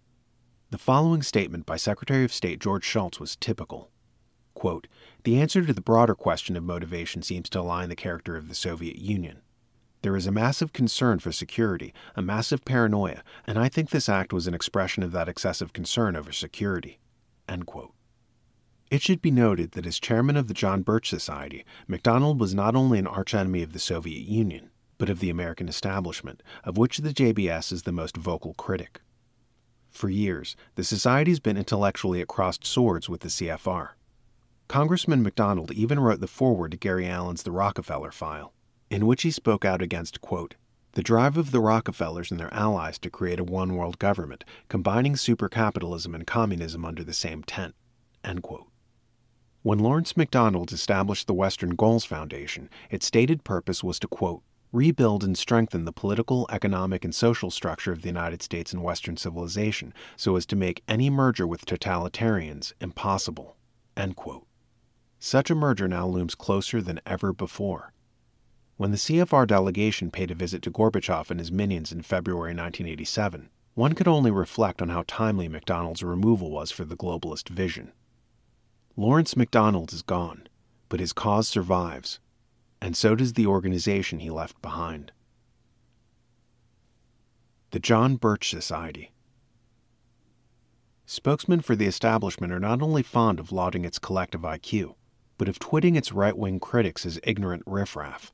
The following statement by Secretary of State George Shultz was typical. Quote, "The answer to the broader question of motivation seems to lie in the character of the Soviet Union. There is a massive concern for security, a massive paranoia, and I think this act was an expression of that excessive concern over security." End quote. It should be noted that as chairman of the John Birch Society, MacDonald was not only an archenemy of the Soviet Union, but of the American establishment, of which the JBS is the most vocal critic. For years, the Society's been intellectually at crossed swords with the CFR. Congressman MacDonald even wrote the foreword to Gary Allen's The Rockefeller File, in which he spoke out against, quote, "the drive of the Rockefellers and their allies to create a one-world government, combining supercapitalism and communism under the same tent." End quote. When Lawrence MacDonald established the Western Goals Foundation, its stated purpose was to, quote, rebuild and strengthen the political, economic, and social structure of the United States and Western civilization so as to make any merger with totalitarians impossible, end quote. Such a merger now looms closer than ever before. When the CFR delegation paid a visit to Gorbachev and his minions in February 1987, one could only reflect on how timely MacDonald's removal was for the globalist vision. Lawrence MacDonald is gone, but his cause survives, and so does the organization he left behind. The John Birch Society. Spokesmen for the establishment are not only fond of lauding its collective IQ, but of twitting its right-wing critics as ignorant riffraff.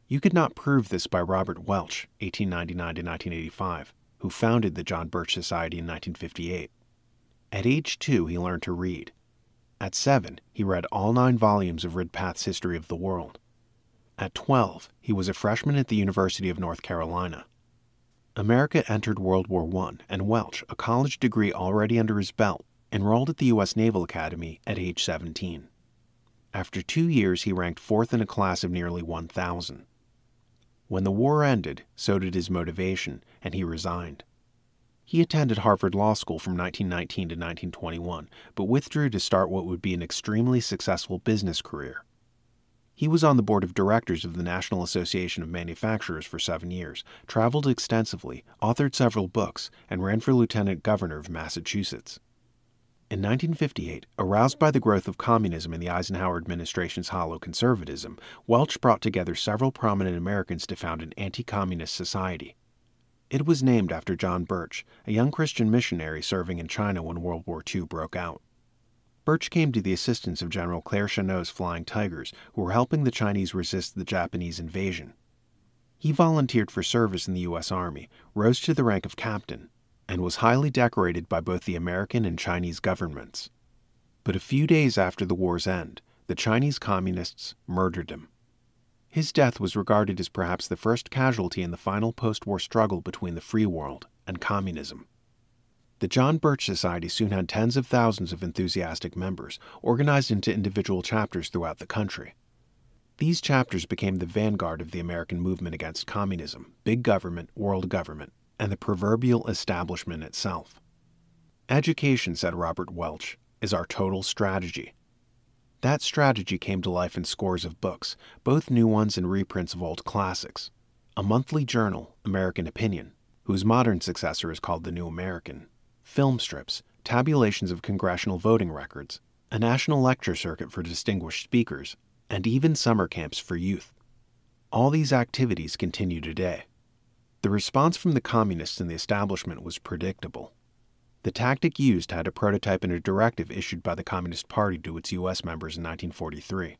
You could not prove this by Robert Welch, 1899 to 1985, who founded the John Birch Society in 1958. At age 2, he learned to read. At 7, he read all 9 volumes of Ridpath's History of the World. At 12, he was a freshman at the University of North Carolina. America entered World War I, and Welch, a college degree already under his belt, enrolled at the U.S. Naval Academy at age 17. After 2 years, he ranked 4th in a class of nearly 1,000. When the war ended, so did his motivation, and he resigned. He attended Harvard Law School from 1919 to 1921, but withdrew to start what would be an extremely successful business career. He was on the board of directors of the National Association of Manufacturers for 7 years, traveled extensively, authored several books, and ran for lieutenant governor of Massachusetts. In 1958, aroused by the growth of communism in the Eisenhower administration's hollow conservatism, Welch brought together several prominent Americans to found an anti-communist society. It was named after John Birch, a young Christian missionary serving in China when World War II broke out. Birch came to the assistance of General Claire Chennault's Flying Tigers, who were helping the Chinese resist the Japanese invasion. He volunteered for service in the U.S. Army, rose to the rank of captain, and was highly decorated by both the American and Chinese governments. But a few days after the war's end, the Chinese communists murdered him. His death was regarded as perhaps the first casualty in the final post-war struggle between the free world and communism. The John Birch Society soon had tens of thousands of enthusiastic members, organized into individual chapters throughout the country. These chapters became the vanguard of the American movement against communism, big government, world government, and the proverbial establishment itself. Education, said Robert Welch, is our total strategy. That strategy came to life in scores of books, both new ones and reprints of old classics. A monthly journal, American Opinion, whose modern successor is called The New American, film strips, tabulations of congressional voting records, a national lecture circuit for distinguished speakers, and even summer camps for youth. All these activities continue today. The response from the communists and the establishment was predictable. The tactic used had a prototype in a directive issued by the Communist Party to its U.S. members in 1943.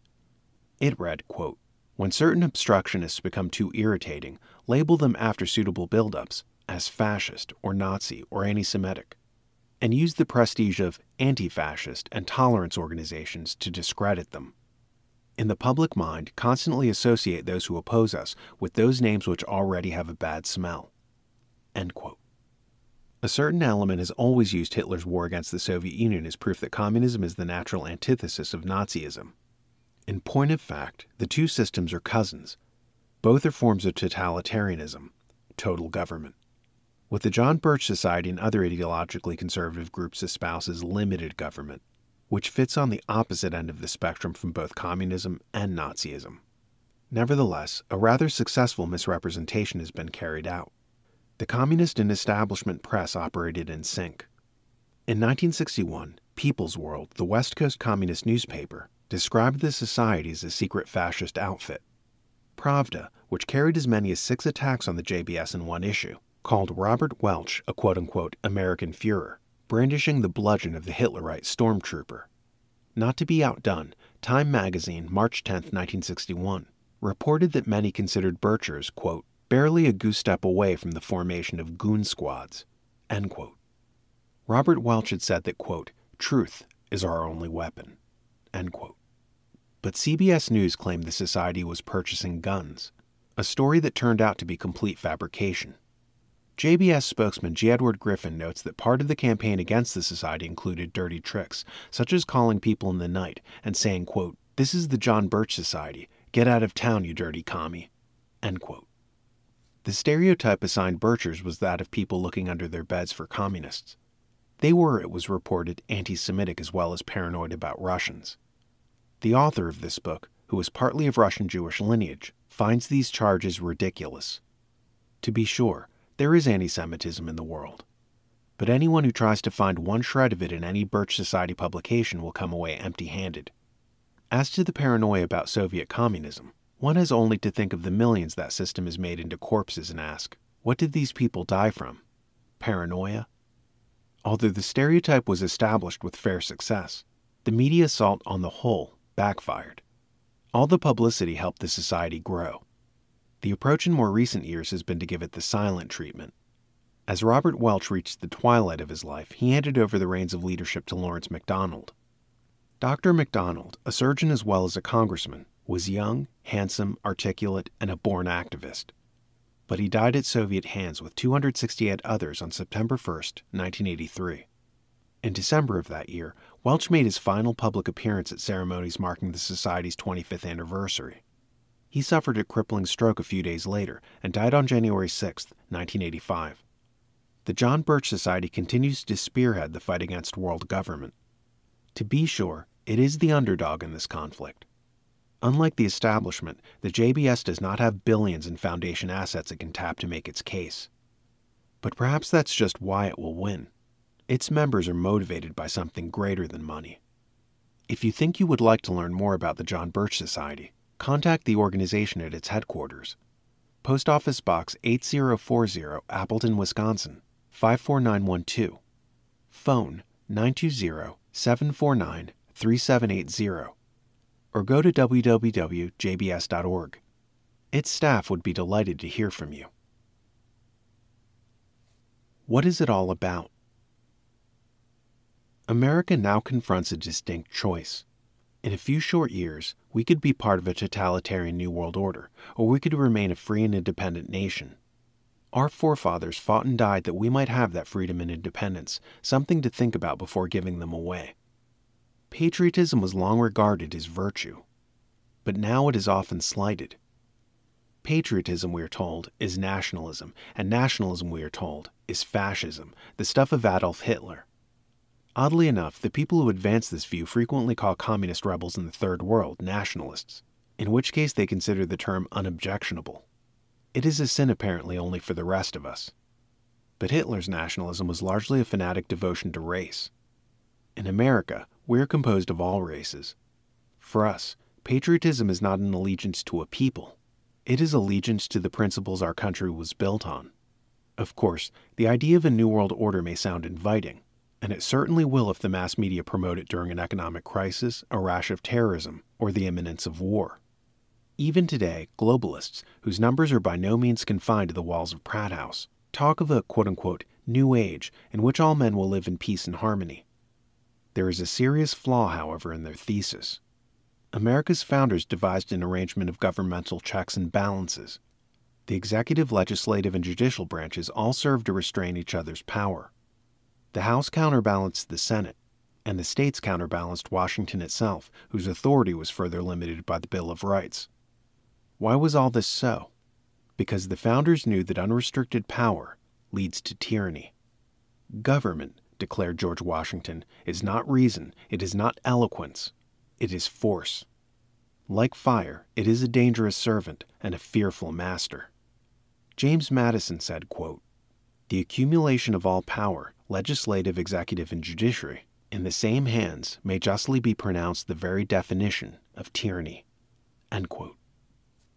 It read, quote, when certain obstructionists become too irritating, label them after suitable buildups as fascist or Nazi or anti-Semitic, and use the prestige of anti-fascist and tolerance organizations to discredit them. In the public mind, constantly associate those who oppose us with those names which already have a bad smell. End quote. A certain element has always used Hitler's war against the Soviet Union as proof that communism is the natural antithesis of Nazism. In point of fact, the two systems are cousins. Both are forms of totalitarianism, total government. What the John Birch Society and other ideologically conservative groups espouse is limited government, which fits on the opposite end of the spectrum from both communism and Nazism. Nevertheless, a rather successful misrepresentation has been carried out. The communist and establishment press operated in sync. In 1961, People's World, the West Coast communist newspaper, described the society as a secret fascist outfit. Pravda, which carried as many as 6 attacks on the JBS in one issue, called Robert Welch a quote-unquote American Führer, brandishing the bludgeon of the Hitlerite stormtrooper. Not to be outdone, Time magazine, March 10, 1961, reported that many considered Birchers, quote, barely a goose step away from the formation of goon squads, end quote. Robert Welch had said that, quote, truth is our only weapon, end quote. But CBS News claimed the society was purchasing guns, a story that turned out to be complete fabrication. JBS spokesman G. Edward Griffin notes that part of the campaign against the society included dirty tricks, such as calling people in the night and saying, quote, "This is the John Birch Society. Get out of town, you dirty commie." End quote. The stereotype assigned Birchers was that of people looking under their beds for communists. They were, it was reported, anti-Semitic as well as paranoid about Russians. The author of this book, who is partly of Russian Jewish lineage, finds these charges ridiculous. To be sure, there is anti-Semitism in the world, but anyone who tries to find one shred of it in any Birch Society publication will come away empty-handed. As to the paranoia about Soviet communism, one has only to think of the millions that system has made into corpses and ask, what did these people die from? Paranoia? Although the stereotype was established with fair success, the media assault on the whole backfired. All the publicity helped the society grow. The approach in more recent years has been to give it the silent treatment. As Robert Welch reached the twilight of his life, he handed over the reins of leadership to Lawrence MacDonald. Dr. MacDonald, a surgeon as well as a congressman, was young, handsome, articulate, and a born activist. But he died at Soviet hands with 268 others on September 1st, 1983. In December of that year, Welch made his final public appearance at ceremonies marking the Society's 25th anniversary. He suffered a crippling stroke a few days later and died on January 6, 1985. The John Birch Society continues to spearhead the fight against world government. To be sure, it is the underdog in this conflict. Unlike the establishment, the JBS does not have billions in foundation assets it can tap to make its case. But perhaps that's just why it will win. Its members are motivated by something greater than money. If you think you would like to learn more about the John Birch Society, contact the organization at its headquarters. Post Office Box 8040, Appleton, Wisconsin, 54912. Phone 920-749-3780. Or go to www.jbs.org. Its staff would be delighted to hear from you. What is it all about? America now confronts a distinct choice. In a few short years, we could be part of a totalitarian New World Order, or we could remain a free and independent nation. Our forefathers fought and died that we might have that freedom and independence, something to think about before giving them away. Patriotism was long regarded as virtue, but now it is often slighted. Patriotism, we are told, is nationalism, and nationalism, we are told, is fascism, the stuff of Adolf Hitler. Oddly enough, the people who advance this view frequently call communist rebels in the Third World nationalists, in which case they consider the term unobjectionable. It is a sin apparently only for the rest of us. But Hitler's nationalism was largely a fanatic devotion to race. In America, we are composed of all races. For us, patriotism is not an allegiance to a people. It is allegiance to the principles our country was built on. Of course, the idea of a New World Order may sound inviting, and it certainly will if the mass media promote it during an economic crisis, a rash of terrorism, or the imminence of war. Even today, globalists, whose numbers are by no means confined to the walls of Pratt House, talk of a quote-unquote new age in which all men will live in peace and harmony. There is a serious flaw, however, in their thesis. America's founders devised an arrangement of governmental checks and balances. The executive, legislative, and judicial branches all serve to restrain each other's power. The House counterbalanced the Senate, and the states counterbalanced Washington itself, whose authority was further limited by the Bill of Rights. Why was all this so? Because the founders knew that unrestricted power leads to tyranny. Government, declared George Washington, is not reason, it is not eloquence, it is force. Like fire, it is a dangerous servant and a fearful master. James Madison said, quote, "The accumulation of all power, legislative, executive, and judiciary, in the same hands may justly be pronounced the very definition of tyranny." End quote.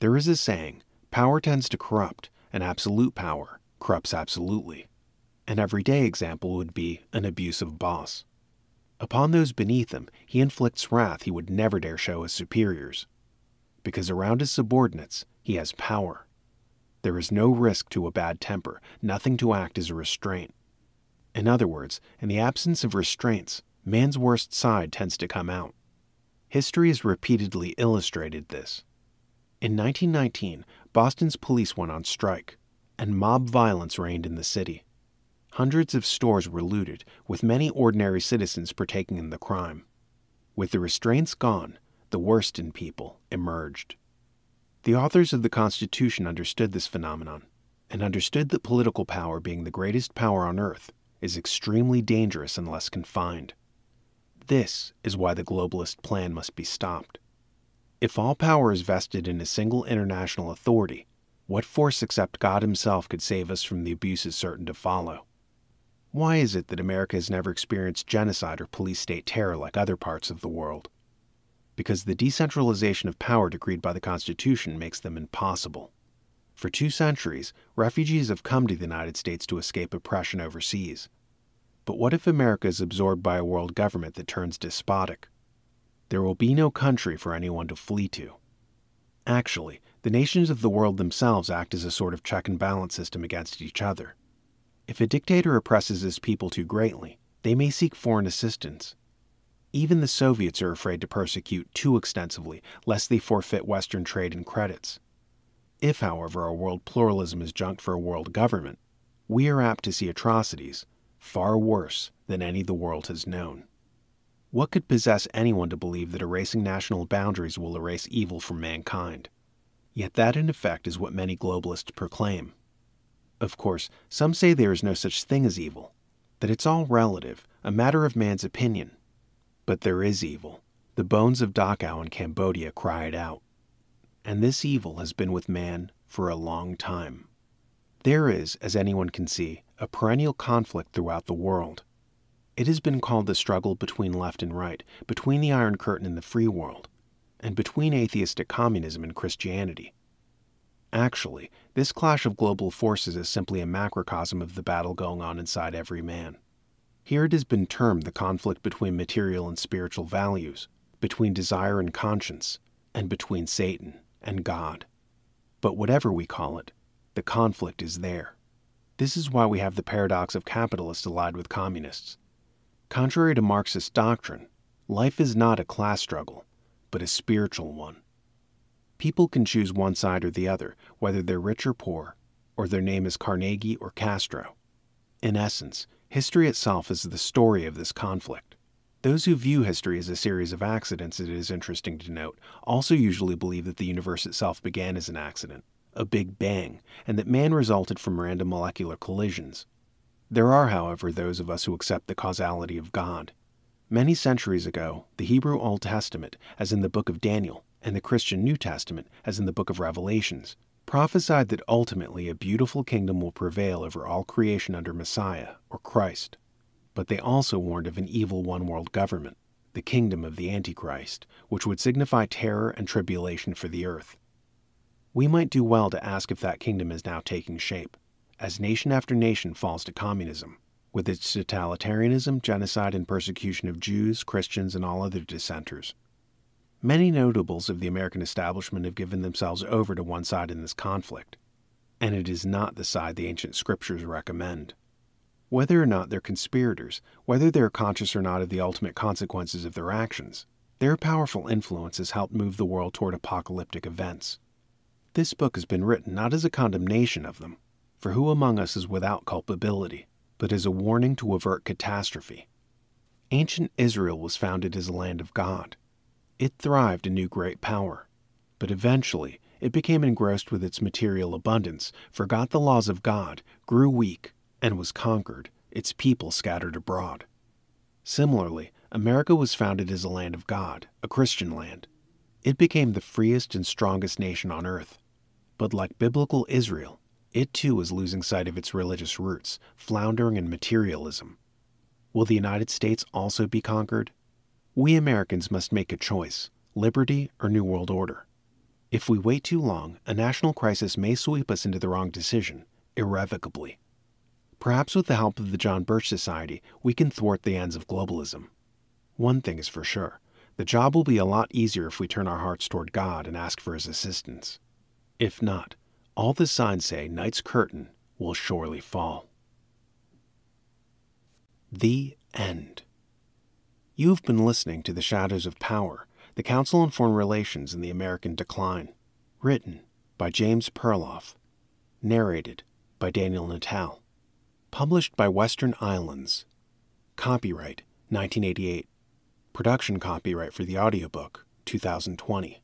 There is a saying, power tends to corrupt, and absolute power corrupts absolutely. An everyday example would be an abusive boss. Upon those beneath him, he inflicts wrath he would never dare show his superiors. Because around his subordinates, he has power. There is no risk to a bad temper, nothing to act as a restraint. In other words, in the absence of restraints, man's worst side tends to come out. History has repeatedly illustrated this. In 1919, Boston's police went on strike. and mob violence reigned in the city. Hundreds of stores were looted, with many ordinary citizens partaking in the crime. With the restraints gone, the worst in people emerged. The authors of the Constitution understood this phenomenon, and understood that political power, being the greatest power on earth, is extremely dangerous unless confined. This is why the globalist plan must be stopped. If all power is vested in a single international authority, what force except God himself could save us from the abuses certain to follow? Why is it that America has never experienced genocide or police state terror like other parts of the world? Because the decentralization of power decreed by the Constitution makes them impossible. For 2 centuries, refugees have come to the United States to escape oppression overseas. But what if America is absorbed by a world government that turns despotic? There will be no country for anyone to flee to. Actually, the nations of the world themselves act as a sort of check and balance system against each other. If a dictator oppresses his people too greatly, they may seek foreign assistance. Even the Soviets are afraid to persecute too extensively, lest they forfeit Western trade and credits. If, however, our world pluralism is junk for a world government, we are apt to see atrocities far worse than any the world has known. What could possess anyone to believe that erasing national boundaries will erase evil from mankind? Yet that, in effect, is what many globalists proclaim. Of course, some say there is no such thing as evil, that it's all relative, a matter of man's opinion. But there is evil. The bones of Dachau in Cambodia cry it out. And this evil has been with man for a long time. There is, as anyone can see, a perennial conflict throughout the world. It has been called the struggle between left and right, between the Iron Curtain and the free world, and between atheistic communism and Christianity. Actually, this clash of global forces is simply a macrocosm of the battle going on inside every man. Here it has been termed the conflict between material and spiritual values, between desire and conscience, and between Satan and God. But whatever we call it, the conflict is there. This is why we have the paradox of capitalists allied with communists. Contrary to Marxist doctrine, life is not a class struggle, but a spiritual one. People can choose one side or the other, whether they're rich or poor, or their name is Carnegie or Castro. In essence, history itself is the story of this conflict. Those who view history as a series of accidents, it is interesting to note, also usually believe that the universe itself began as an accident, a Big Bang, and that man resulted from random molecular collisions. There are, however, those of us who accept the causality of God. Many centuries ago, the Hebrew Old Testament, as in the book of Daniel, and the Christian New Testament, as in the book of Revelations, prophesied that ultimately a beautiful kingdom will prevail over all creation under Messiah, or Christ. But they also warned of an evil one-world government, the kingdom of the Antichrist, which would signify terror and tribulation for the earth. We might do well to ask if that kingdom is now taking shape, as nation after nation falls to communism, with its totalitarianism, genocide, and persecution of Jews, Christians, and all other dissenters. Many notables of the American establishment have given themselves over to one side in this conflict, and it is not the side the ancient scriptures recommend. Whether or not they're conspirators, whether they are conscious or not of the ultimate consequences of their actions, their powerful influence has helped move the world toward apocalyptic events. This book has been written not as a condemnation of them, for who among us is without culpability, but as a warning to avert catastrophe. Ancient Israel was founded as a land of God. It thrived and knew great power, but eventually it became engrossed with its material abundance, forgot the laws of God, grew weak, and was conquered, its people scattered abroad. Similarly, America was founded as a land of God, a Christian land. It became the freest and strongest nation on earth. But like biblical Israel, it too is losing sight of its religious roots, floundering in materialism. Will the United States also be conquered? We Americans must make a choice, liberty or New World Order. If we wait too long, a national crisis may sweep us into the wrong decision, irrevocably. Perhaps with the help of the John Birch Society, we can thwart the ends of globalism. One thing is for sure, the job will be a lot easier if we turn our hearts toward God and ask for His assistance. If not, all the signs say night's curtain will surely fall. The End. You've been listening to The Shadows of Power, the Council on Foreign Relations and the American Decline, written by James Perloff, narrated by Daniel Natal. Published by Western Islands. Copyright 1988. Production copyright for the audiobook 2020.